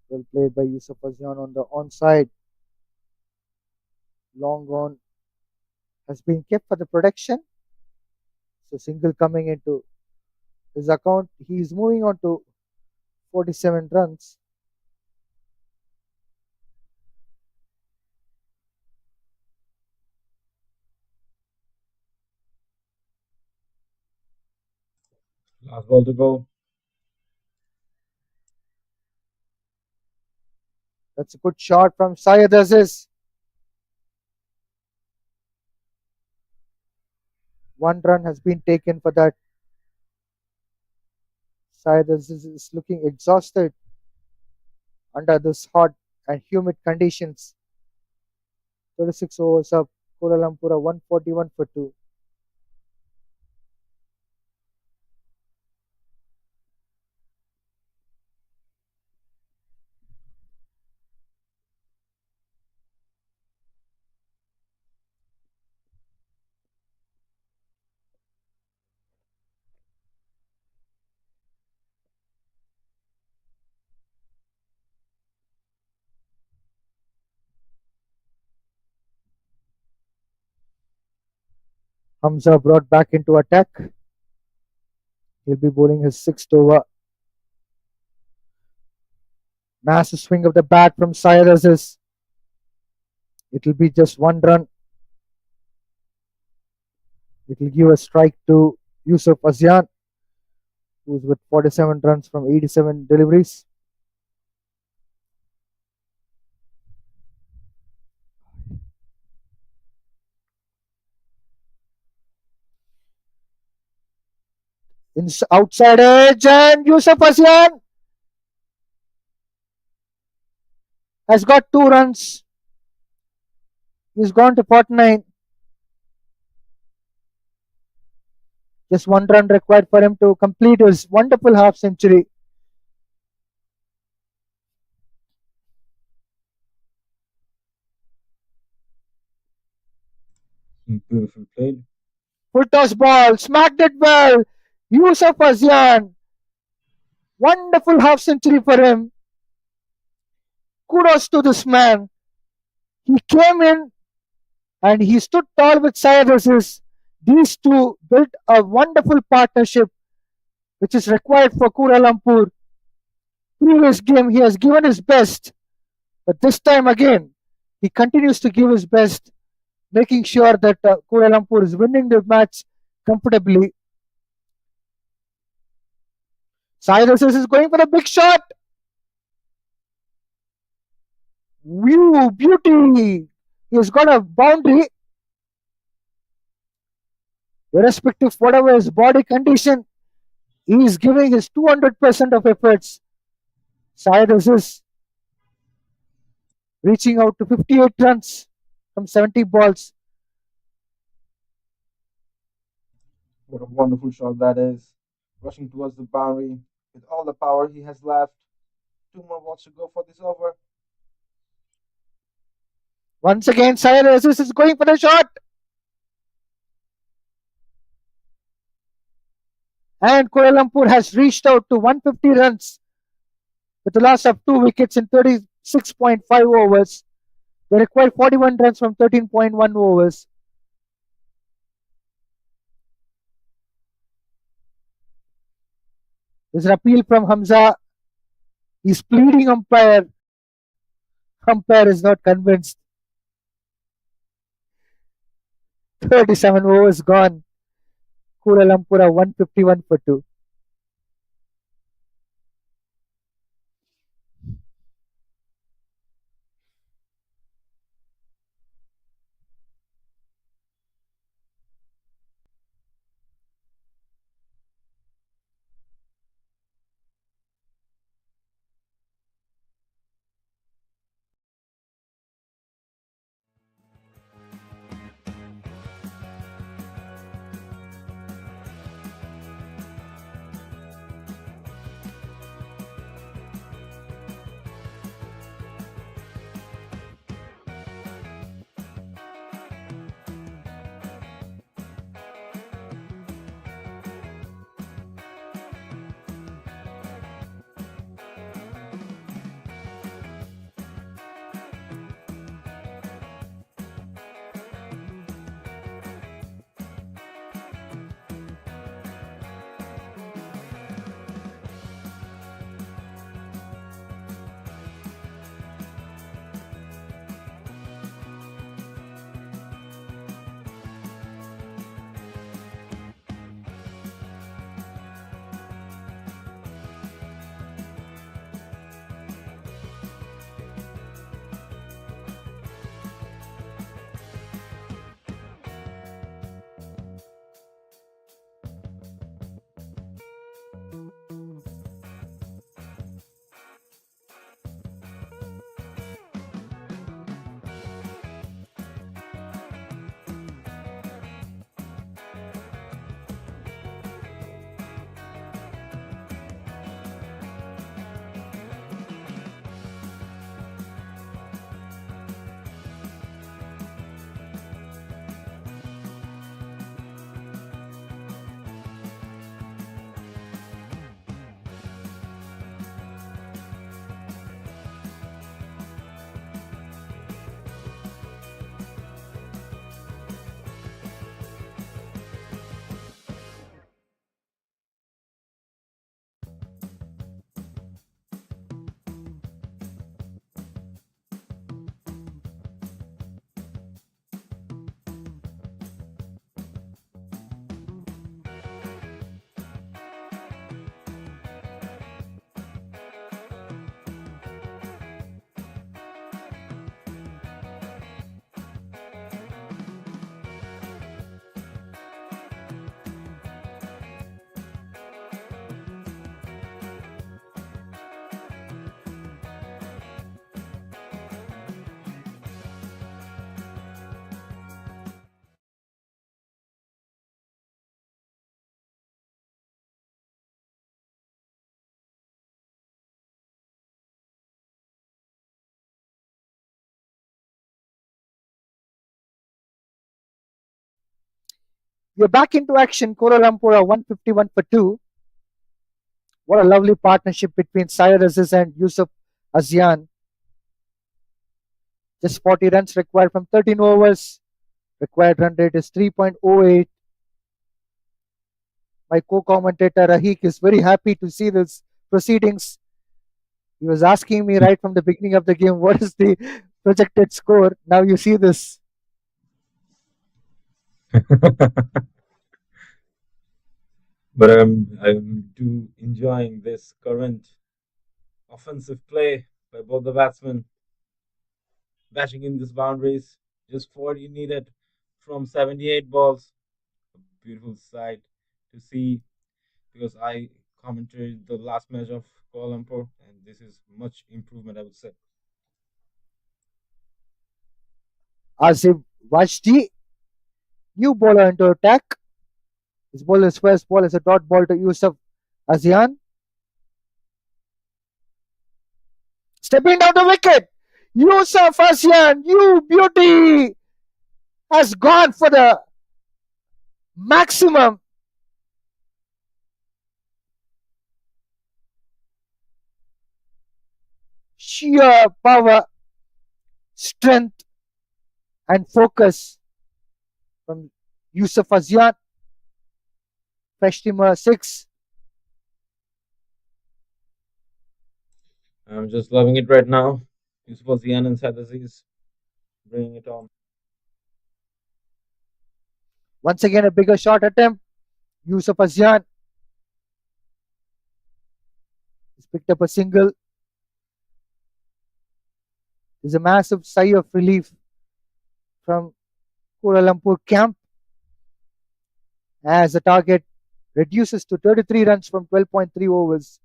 Well played by Yusuf Asian on the onside. Long on has been kept for the protection. So single coming into his account. He is moving on to 47 runs. Last ball to go. That's a good shot from Syed Aziz. One run has been taken for that. Syed Aziz is looking exhausted under this hot and humid conditions. 36 overs up. Kuala Lumpur 141 for 2. Hamza brought back into attack. He'll be bowling his sixth over. Massive swing of the bat from Syed Aziz. It'll be just one run. It'll give a strike to Yusuf Asian, who's with 47 runs from 87 deliveries. Outside edge, and Yusuf Asian has got 2 runs. He's gone to 49. Just 1 run required for him to complete his wonderful half century. Beautiful played. Full toss ball, smacked it well. Yusuf Asian. Wonderful half century for him. Kudos to this man. He came in and he stood tall with Syed Aziz. These two built a wonderful partnership which is required for Kuala Lumpur. Previous game he has given his best, but this time again he continues to give his best, making sure that Kuala Lumpur is winning the match comfortably. Syed Aziz is going for a big shot. View, beauty. He's got a boundary. Irrespective of whatever his body condition, he is giving his 200% of efforts Cyrus is reaching out to 58 runs from 70 balls. What a wonderful shot that is. Rushing towards the boundary with all the power he has left. Two more balls to go for this over. Once again, Cyrus is going for the shot. And Kuala Lumpur has reached out to 150 runs with the loss of 2 wickets in 36.5 overs. They required 41 runs from 13.1 overs. There's an appeal from Hamza. He's pleading umpire. Umpire is not convinced. 37 overs gone. Kuala Lumpur are 151 for 2. We're back into action. Kuala Lumpur are 151 for 2. What a lovely partnership between Cyrus and Yusuf Azian. Just 40 runs required from 13 overs. Required run rate is 3.08. My co-commentator Rahik is very happy to see this proceedings. He was asking me right from the beginning of the game, what is the projected score? Now you see this. But I'm too enjoying this current offensive play by both the batsmen, bashing in these boundaries. Just 40 needed from 78 balls. A beautiful sight to see because I commentary the last match of Kuala Lumpur, and this is much improvement, I would say. Asif Vashti, new bowler into attack. His bowler's first ball is a dot ball to Yusuf Azian. Stepping down the wicket. Yusuf Azian, you beauty, has gone for the maximum. Sheer power, strength, and focus from Yusuf Azian. Fresh teamer 6. I'm just loving it right now. Yusuf Azian and Saad Aziz bringing it on. Once again, a bigger shot attempt. Yusuf Azian has picked up a single. There's a massive sigh of relief from Kuala Lumpur camp as the target reduces to 33 runs from 12.3 overs.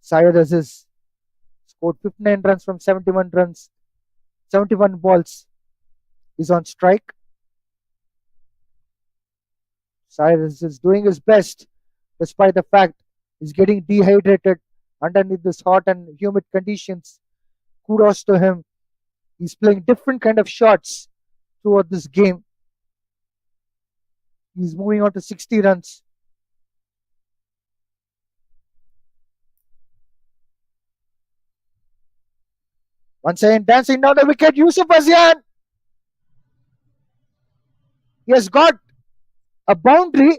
Syed Aziz scored 59 runs from 71 runs, 71 balls. Is on strike. Syed Aziz is doing his best despite the fact he's getting dehydrated underneath this hot and humid conditions. Kudos to him. He's playing different kind of shots throughout this game. He's moving on to 60 runs. Once again, dancing down the wicket, Yusuf Azian. He has got a boundary.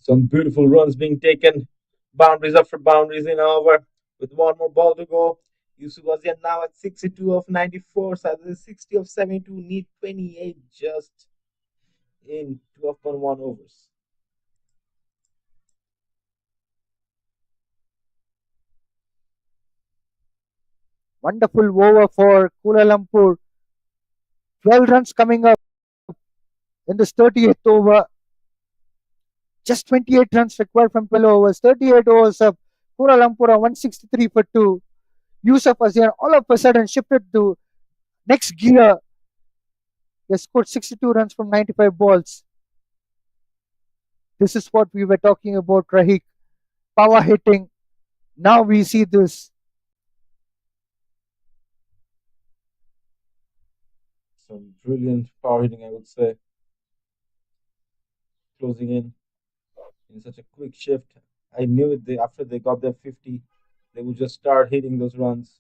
Some beautiful runs being taken, boundaries after boundaries in over. With one more ball to go, Yusuf Azian now at 62 of 94, Saad Aziz 60 of 72, need 28 just in 12.1 overs. Wonderful over for Kuala Lumpur. 12 runs coming up in this 38th over. Just 28 runs required from 12 overs. 38 overs up. Kuala Lumpur are 163 for 2. Yusuf Azian all of a sudden shifted to next gear. They scored 62 runs from 95 balls. This is what we were talking about, Rahik. Power hitting. Now we see this. Some brilliant power hitting, I would say. Closing in such a quick shift. I knew it. After they got their 50, they would just start hitting those runs.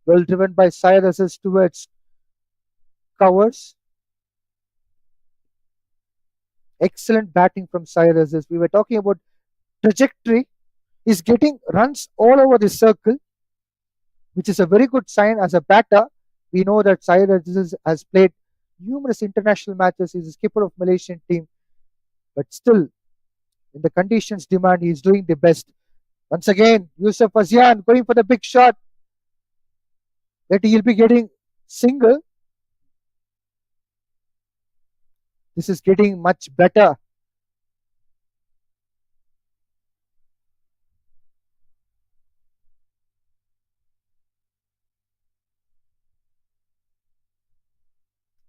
Well driven by Syed Aziz towards covers. Excellent batting from Syed Aziz. We were talking about trajectory. He's getting runs all over the circle, which is a very good sign as a batter. We know that Syed Aziz has played numerous international matches. He's a skipper of Malaysian team, but still, in the conditions demand, he's doing the best. Once again, Yusuf Azian going for the big shot that he'll be getting single. This is getting much better.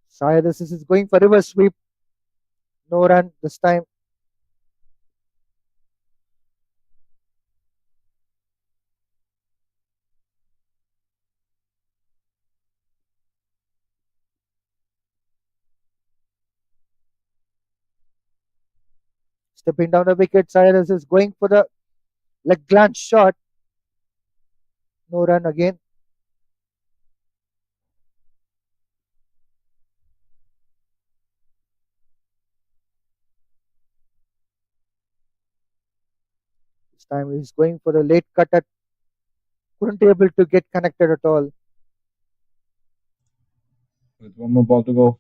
Syed Aziz is going for reverse sweep. No run this time. Stepping down the wicket, Syed Aziz is going for the leg glance shot. No run again. This time he's going for the late cut at couldn't be able to get connected at all. With one more ball to go,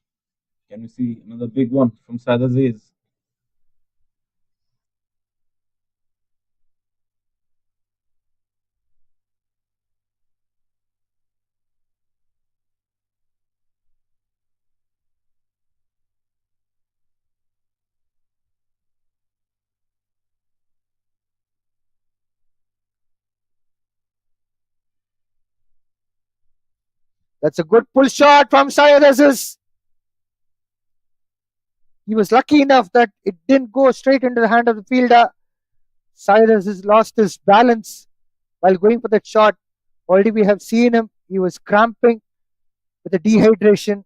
can we see another big one from Saad Aziz? That's a good pull shot from Syed Aziz. He was lucky enough that it didn't go straight into the hand of the fielder. Syed Aziz lost his balance while going for that shot. Already we have seen him. He was cramping with the dehydration.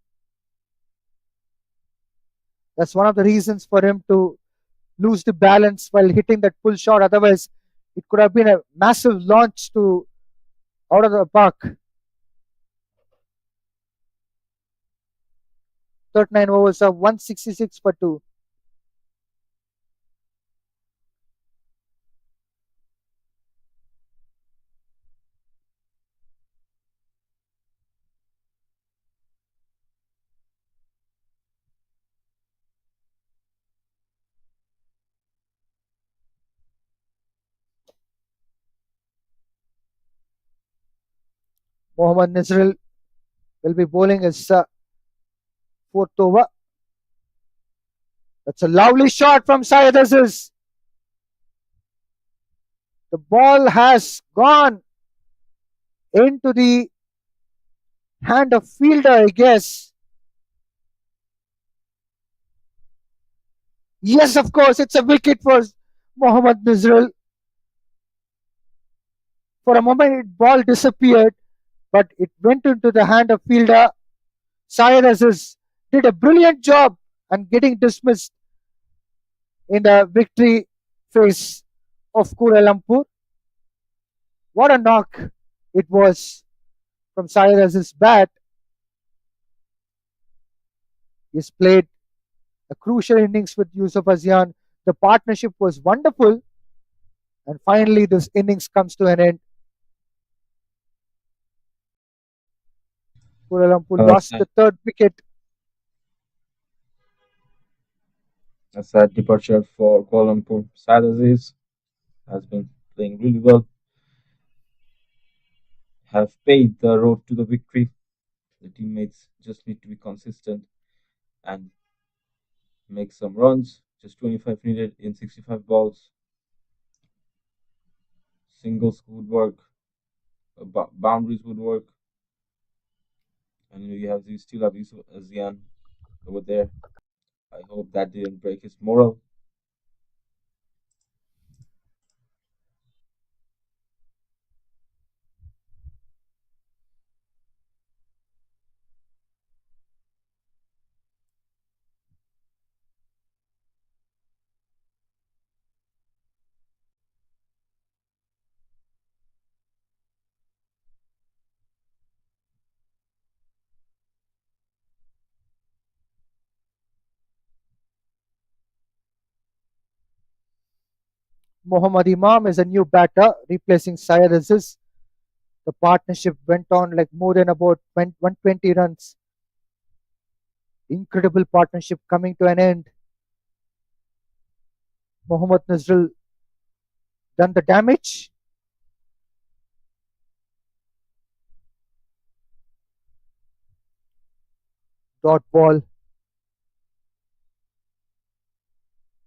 That's one of the reasons for him to lose the balance while hitting that pull shot. Otherwise, it could have been a massive launch to out of the park. 39 overs of 166 for 2. Mohammad Nazrul will be bowling his fourth over. That's a lovely shot from Syed Aziz. The ball has gone into the hand of fielder, I guess. Yes, of course, it's a wicket for Mohammad Nazrul. For a moment, ball disappeared, but it went into the hand of fielder. Syed Aziz did a brilliant job and getting dismissed in the victory phase of Kuala Lumpur. What a knock it was from Syed Aziz's bat. He's played a crucial innings with Yusuf Azian. The partnership was wonderful, and finally, this innings comes to an end. Kuala Lumpur lost Sad, the third wicket. a sad departure for Kuala Lumpur. Sad Aziz has been playing really well, have paved the road to the victory. The teammates just need to be consistent and make some runs. Just 25 needed in 65 balls. Singles would work, boundaries would work, and you still have Yusuf Azian over there. I hope that didn't break his morale. Mohammad Imam is a new batter replacing Syed Aziz. The partnership went on like more than about 120 runs. Incredible partnership coming to an end. Mohammad Nazrul done the damage. Dot ball.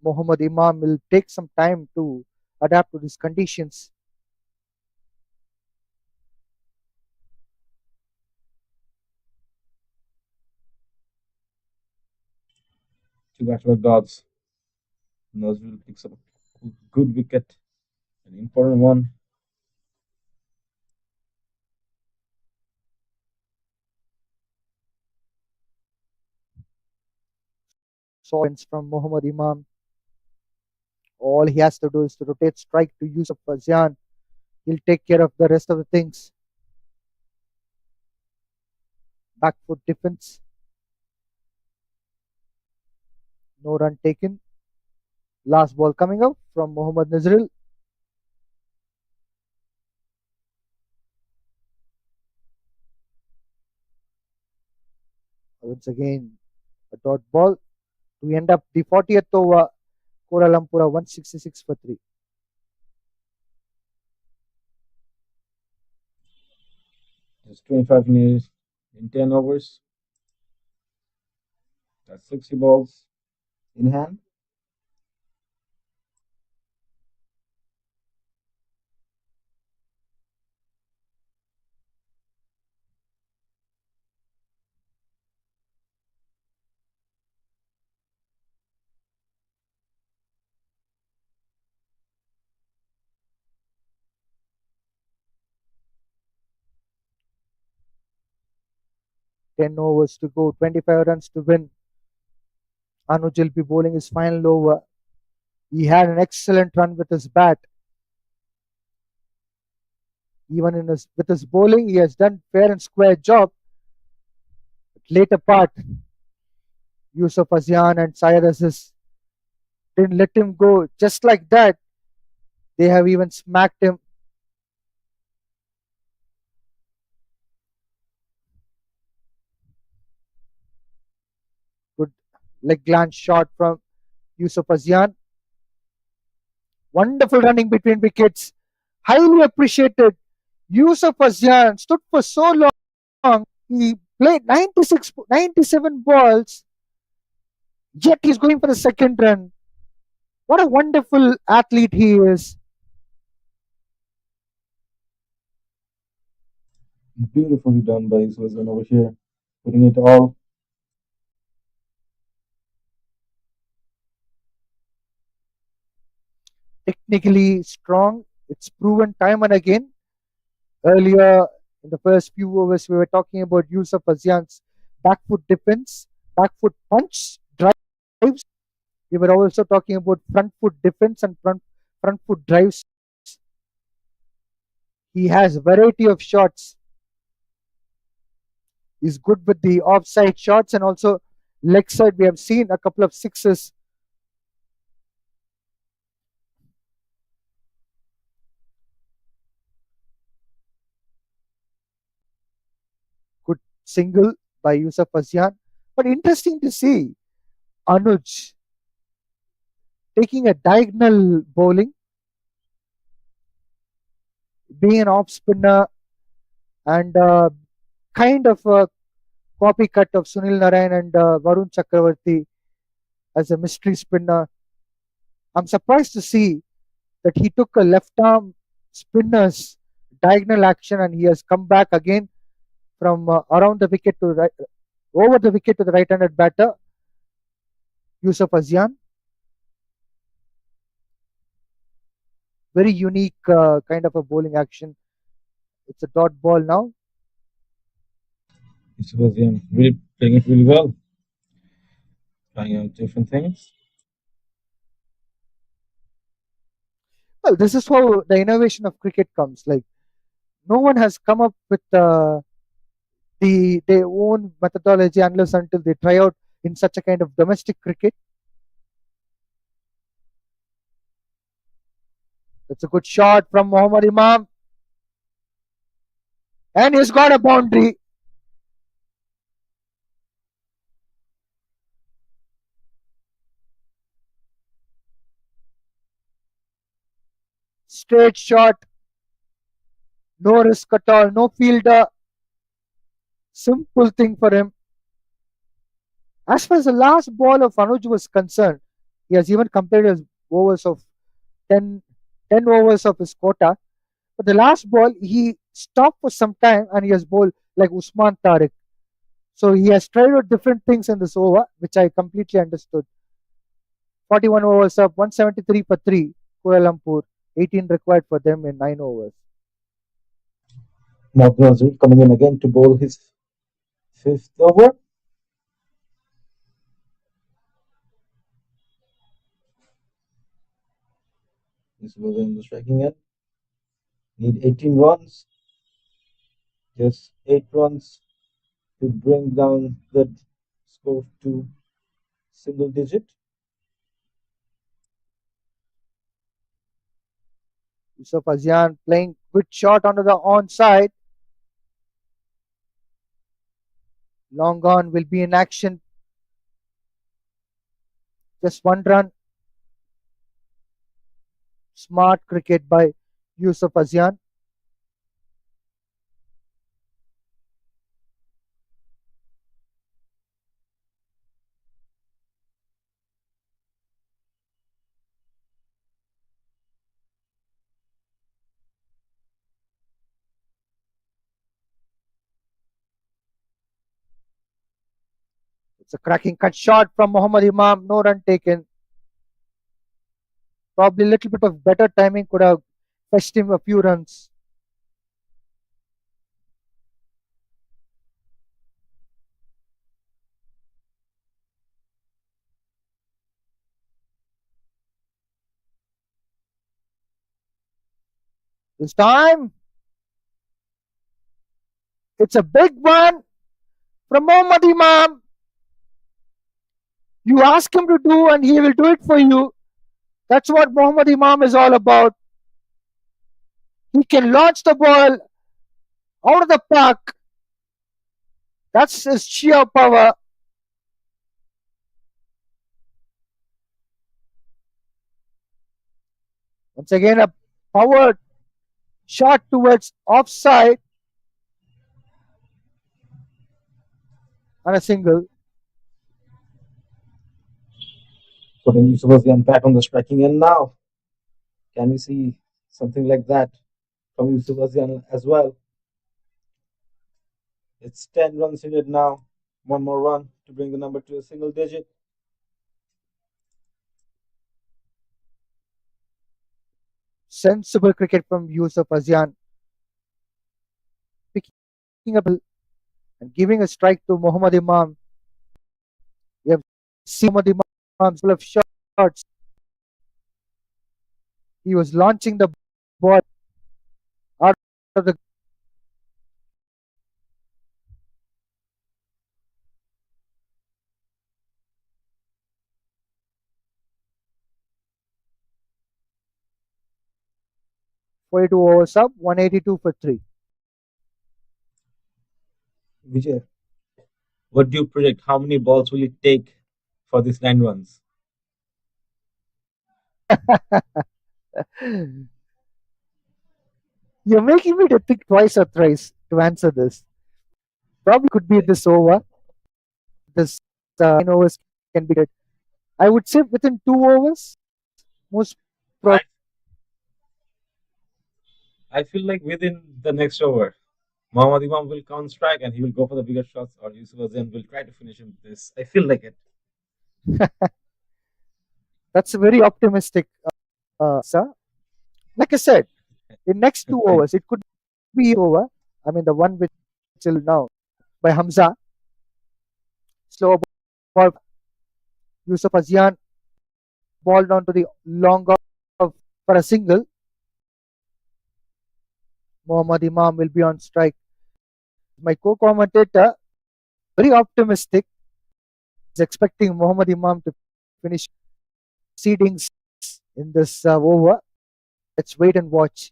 Mohammad Imam will take some time to adapt to these conditions. Two back-to-back dots. Nazrul picks up a good wicket, an important one. Points from Mohammad Imam. All he has to do is to rotate strike to Yusuf Azian. He'll take care of the rest of the things. Back foot defense. No run taken. Last ball coming up from Mohammad Nazrul. Once again, a dot ball to end up the 40th over. Kuala Lumpur 166 for 3. Just 25 needed in 10 overs. That's 60 balls in hand. 10 overs to go, 25 runs to win. Anoj will be bowling his final over. He had an excellent run with his bat. Even with his bowling, he has done fair and square job. Later part, Yusuf Azian and Syed Aziz didn't let him go. Just like that, they have even smacked him. Good leg glance shot from Yusuf Azian. Wonderful running between wickets. Highly appreciated. Yusuf Azian stood for so long. He played 97 balls, yet he's going for the second run. What a wonderful athlete he is. Beautifully done by Susan over here, putting it all. Technically strong. It's proven time and again. Earlier in the first few overs, we were talking about Yusuf Azian's back foot defense, back foot punch, drives. We were also talking about front foot defense and front foot drives. He has variety of shots. He's good with the offside shots and also leg side. We have seen a couple of sixes. Good single by Yusuf Azian. But interesting to see Anuj taking a diagonal bowling, being an off spinner and kind of a copycat of Sunil Narayan and Varun Chakravarti as a mystery spinner. I'm surprised to see that he took a left arm spinner's diagonal action and he has come back again from around the wicket to right, over the wicket to the right-handed batter, Yusuf Azian. Very unique kind of a bowling action. It's a dot ball now. Susan really playing it really well, trying out different things. Well, this is how the innovation of cricket comes. Like no one has come up with their own methodology unless until they try out in such a kind of domestic cricket. It's a good shot from Mohammad Imam, and he's got a boundary. Straight shot, no risk at all, no fielder. Simple thing for him. As far as the last ball of Anuj was concerned, he has even completed his overs of 10, 10 overs of his quota. But the last ball, he stopped for some time and he has bowled like Usman Tariq. So he has tried out different things in this over, which I completely understood. 41 overs up, 173 for 3, Kuala Lumpur, 18 required for them in 9 overs. Nazir coming in again to bowl his fifth over. This was in the striking end. Need 18 runs. Just 8 runs to bring down that score to single digit. Yusuf Azian playing good shot onto the onside. Long on will be in action. Just one run. Smart cricket by Yusuf Azian. It's a cracking cut shot from Mohammad Imam. No run taken. Probably a little bit of better timing could have fetched him a few runs. This time, it's a big one from Mohammad Imam. You ask him to do, and he will do it for you. That's what Mohammad Imam is all about. He can launch the ball out of the park. That's his sheer power. Once again, a powered shot towards offside and a single. Putting Yusufazian back on the striking end now. Can we see something like that from Yusufazian as well? It's 10 runs needed now. One more run to bring the number to a single digit. Sensible cricket from Yusuf Azian, picking up and giving a strike to Mohammad Imam. We have seen Mohammad Imam full of shots. He was launching the ball out of the 42 overs up, 182 for 3. Vijay, what do you predict? How many balls will it take for these 9 runs? You're making me to think twice or thrice to answer this. Probably could be this over. This 9 overs can be good. I would say within 2 overs, most I, probably. I feel like within the next over, Mohammad Imam will come on strike and he will go for the bigger shots, or Yusufazian will try to finish him with this. I feel like it. That's very optimistic, sir. Like I said, in next two Thank overs, it could be over. I mean, the one which till now by Hamza, slow ball, Yusuf Azian, ball down to the long off for a single. Mohammad Imam will be on strike. My co-commentator, very optimistic, is expecting Mohammad Imam to finish seedings in this over. Let's wait and watch.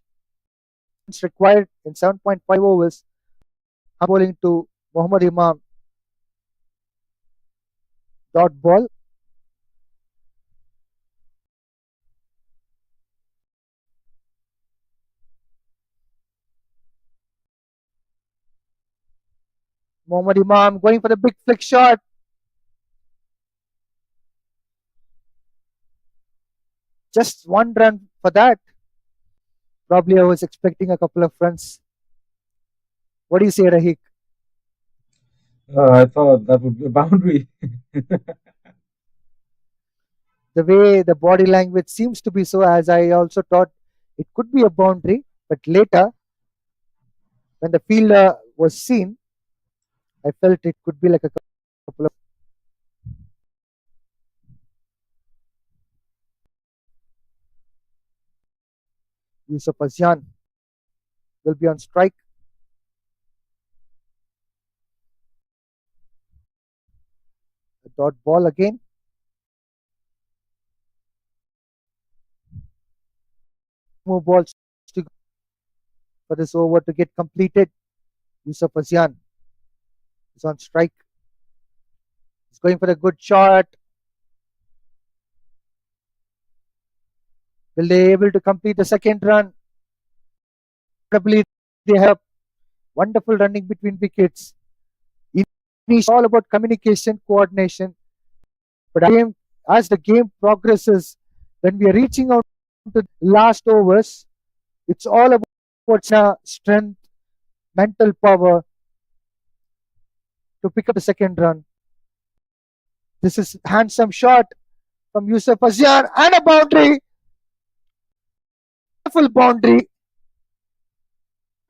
It's required in 7.5 overs. I'm bowling to Mohammad Imam. Dot ball. Mohammad Imam going for the big flick shot. Just one run for that. Probably I was expecting a couple of runs. What do you say, Rahik? I thought that would be a boundary. The way the body language seems to be so, as I also thought it could be a boundary, but later when the fielder was seen, I felt it could be like a couple of Yusuf Azian will be on strike. A dot ball again. More balls to for this over to get completed. Yusuf Azian is on strike. He's going for a good shot. Will they able to complete the second run? Probably they have wonderful running between wickets. It's all about communication, coordination. But as the game progresses, when we are reaching out to the last overs, it's all about strength, mental power to pick up the second run. This is handsome shot from Yusuf Azian and a boundary, full boundary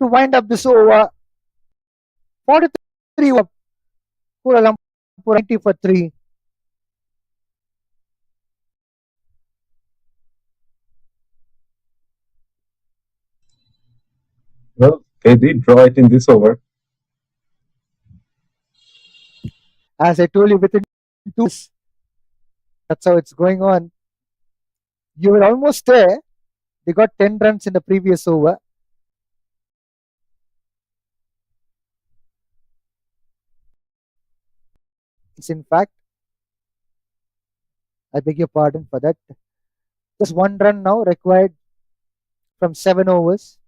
to wind up this over. 43 over Kuala Lumpur 90 for 3. They did draw it in this over. As I told you, within 2 hours, that's how it's going on. You were almost there. They got 10 runs in the previous over. It's in fact, I beg your pardon for that. Just 1 run now required from 7 overs.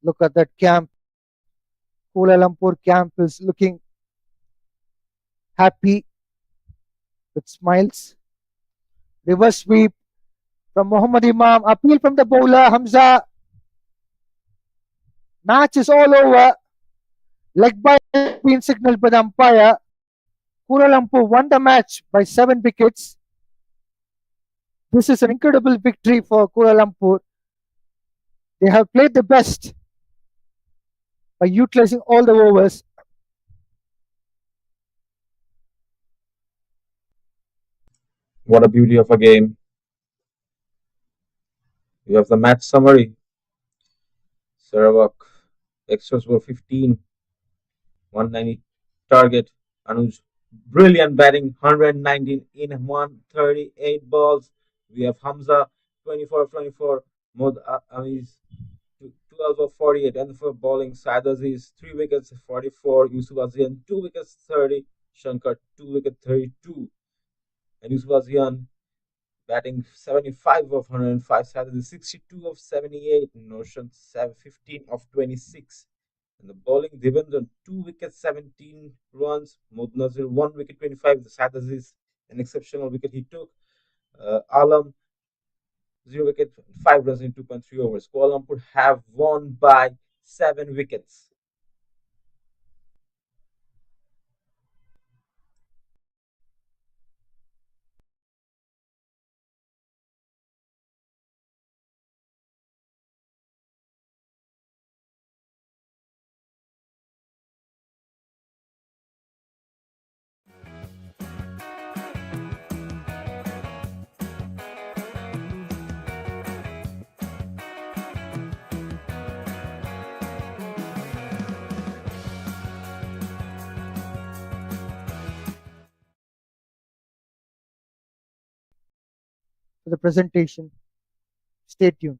Look at that camp. Kuala Lumpur camp is looking happy with smiles. Reverse sweep from Muhammad Imam. Appeal from the bowler Hamza. Match is all over. Leg by been signaled by the umpire. Kuala Lumpur won the match by 7 wickets. This is an incredible victory for Kuala Lumpur. They have played the best by utilizing all the overs. What a beauty of a game. We have the match summary. Sarawak extras were 15, 190 target. Anoj, brilliant batting, 119 in 138 balls. We have Hamza, 24 of 24. Mod Amiz, 12 of 48. And for bowling, Saad Aziz, 3 wickets, 44. Yusuf Azian, 2 wickets, 30. Shankar, 2 wickets, 32. And Yusuf Azian batting 75 of 105. Saad Aziz, 62 of 78. Notion, 15 of 26. And the bowling, Devendra, 2 wickets, 17 runs. Mohd Nazir, 1 wicket, 25. The Saad Aziz, an exceptional wicket he took. Alam, 0 wicket, 5 runs in 2.3 overs. Kuala Lumpur have won by 7 wickets. For the presentation. Stay tuned.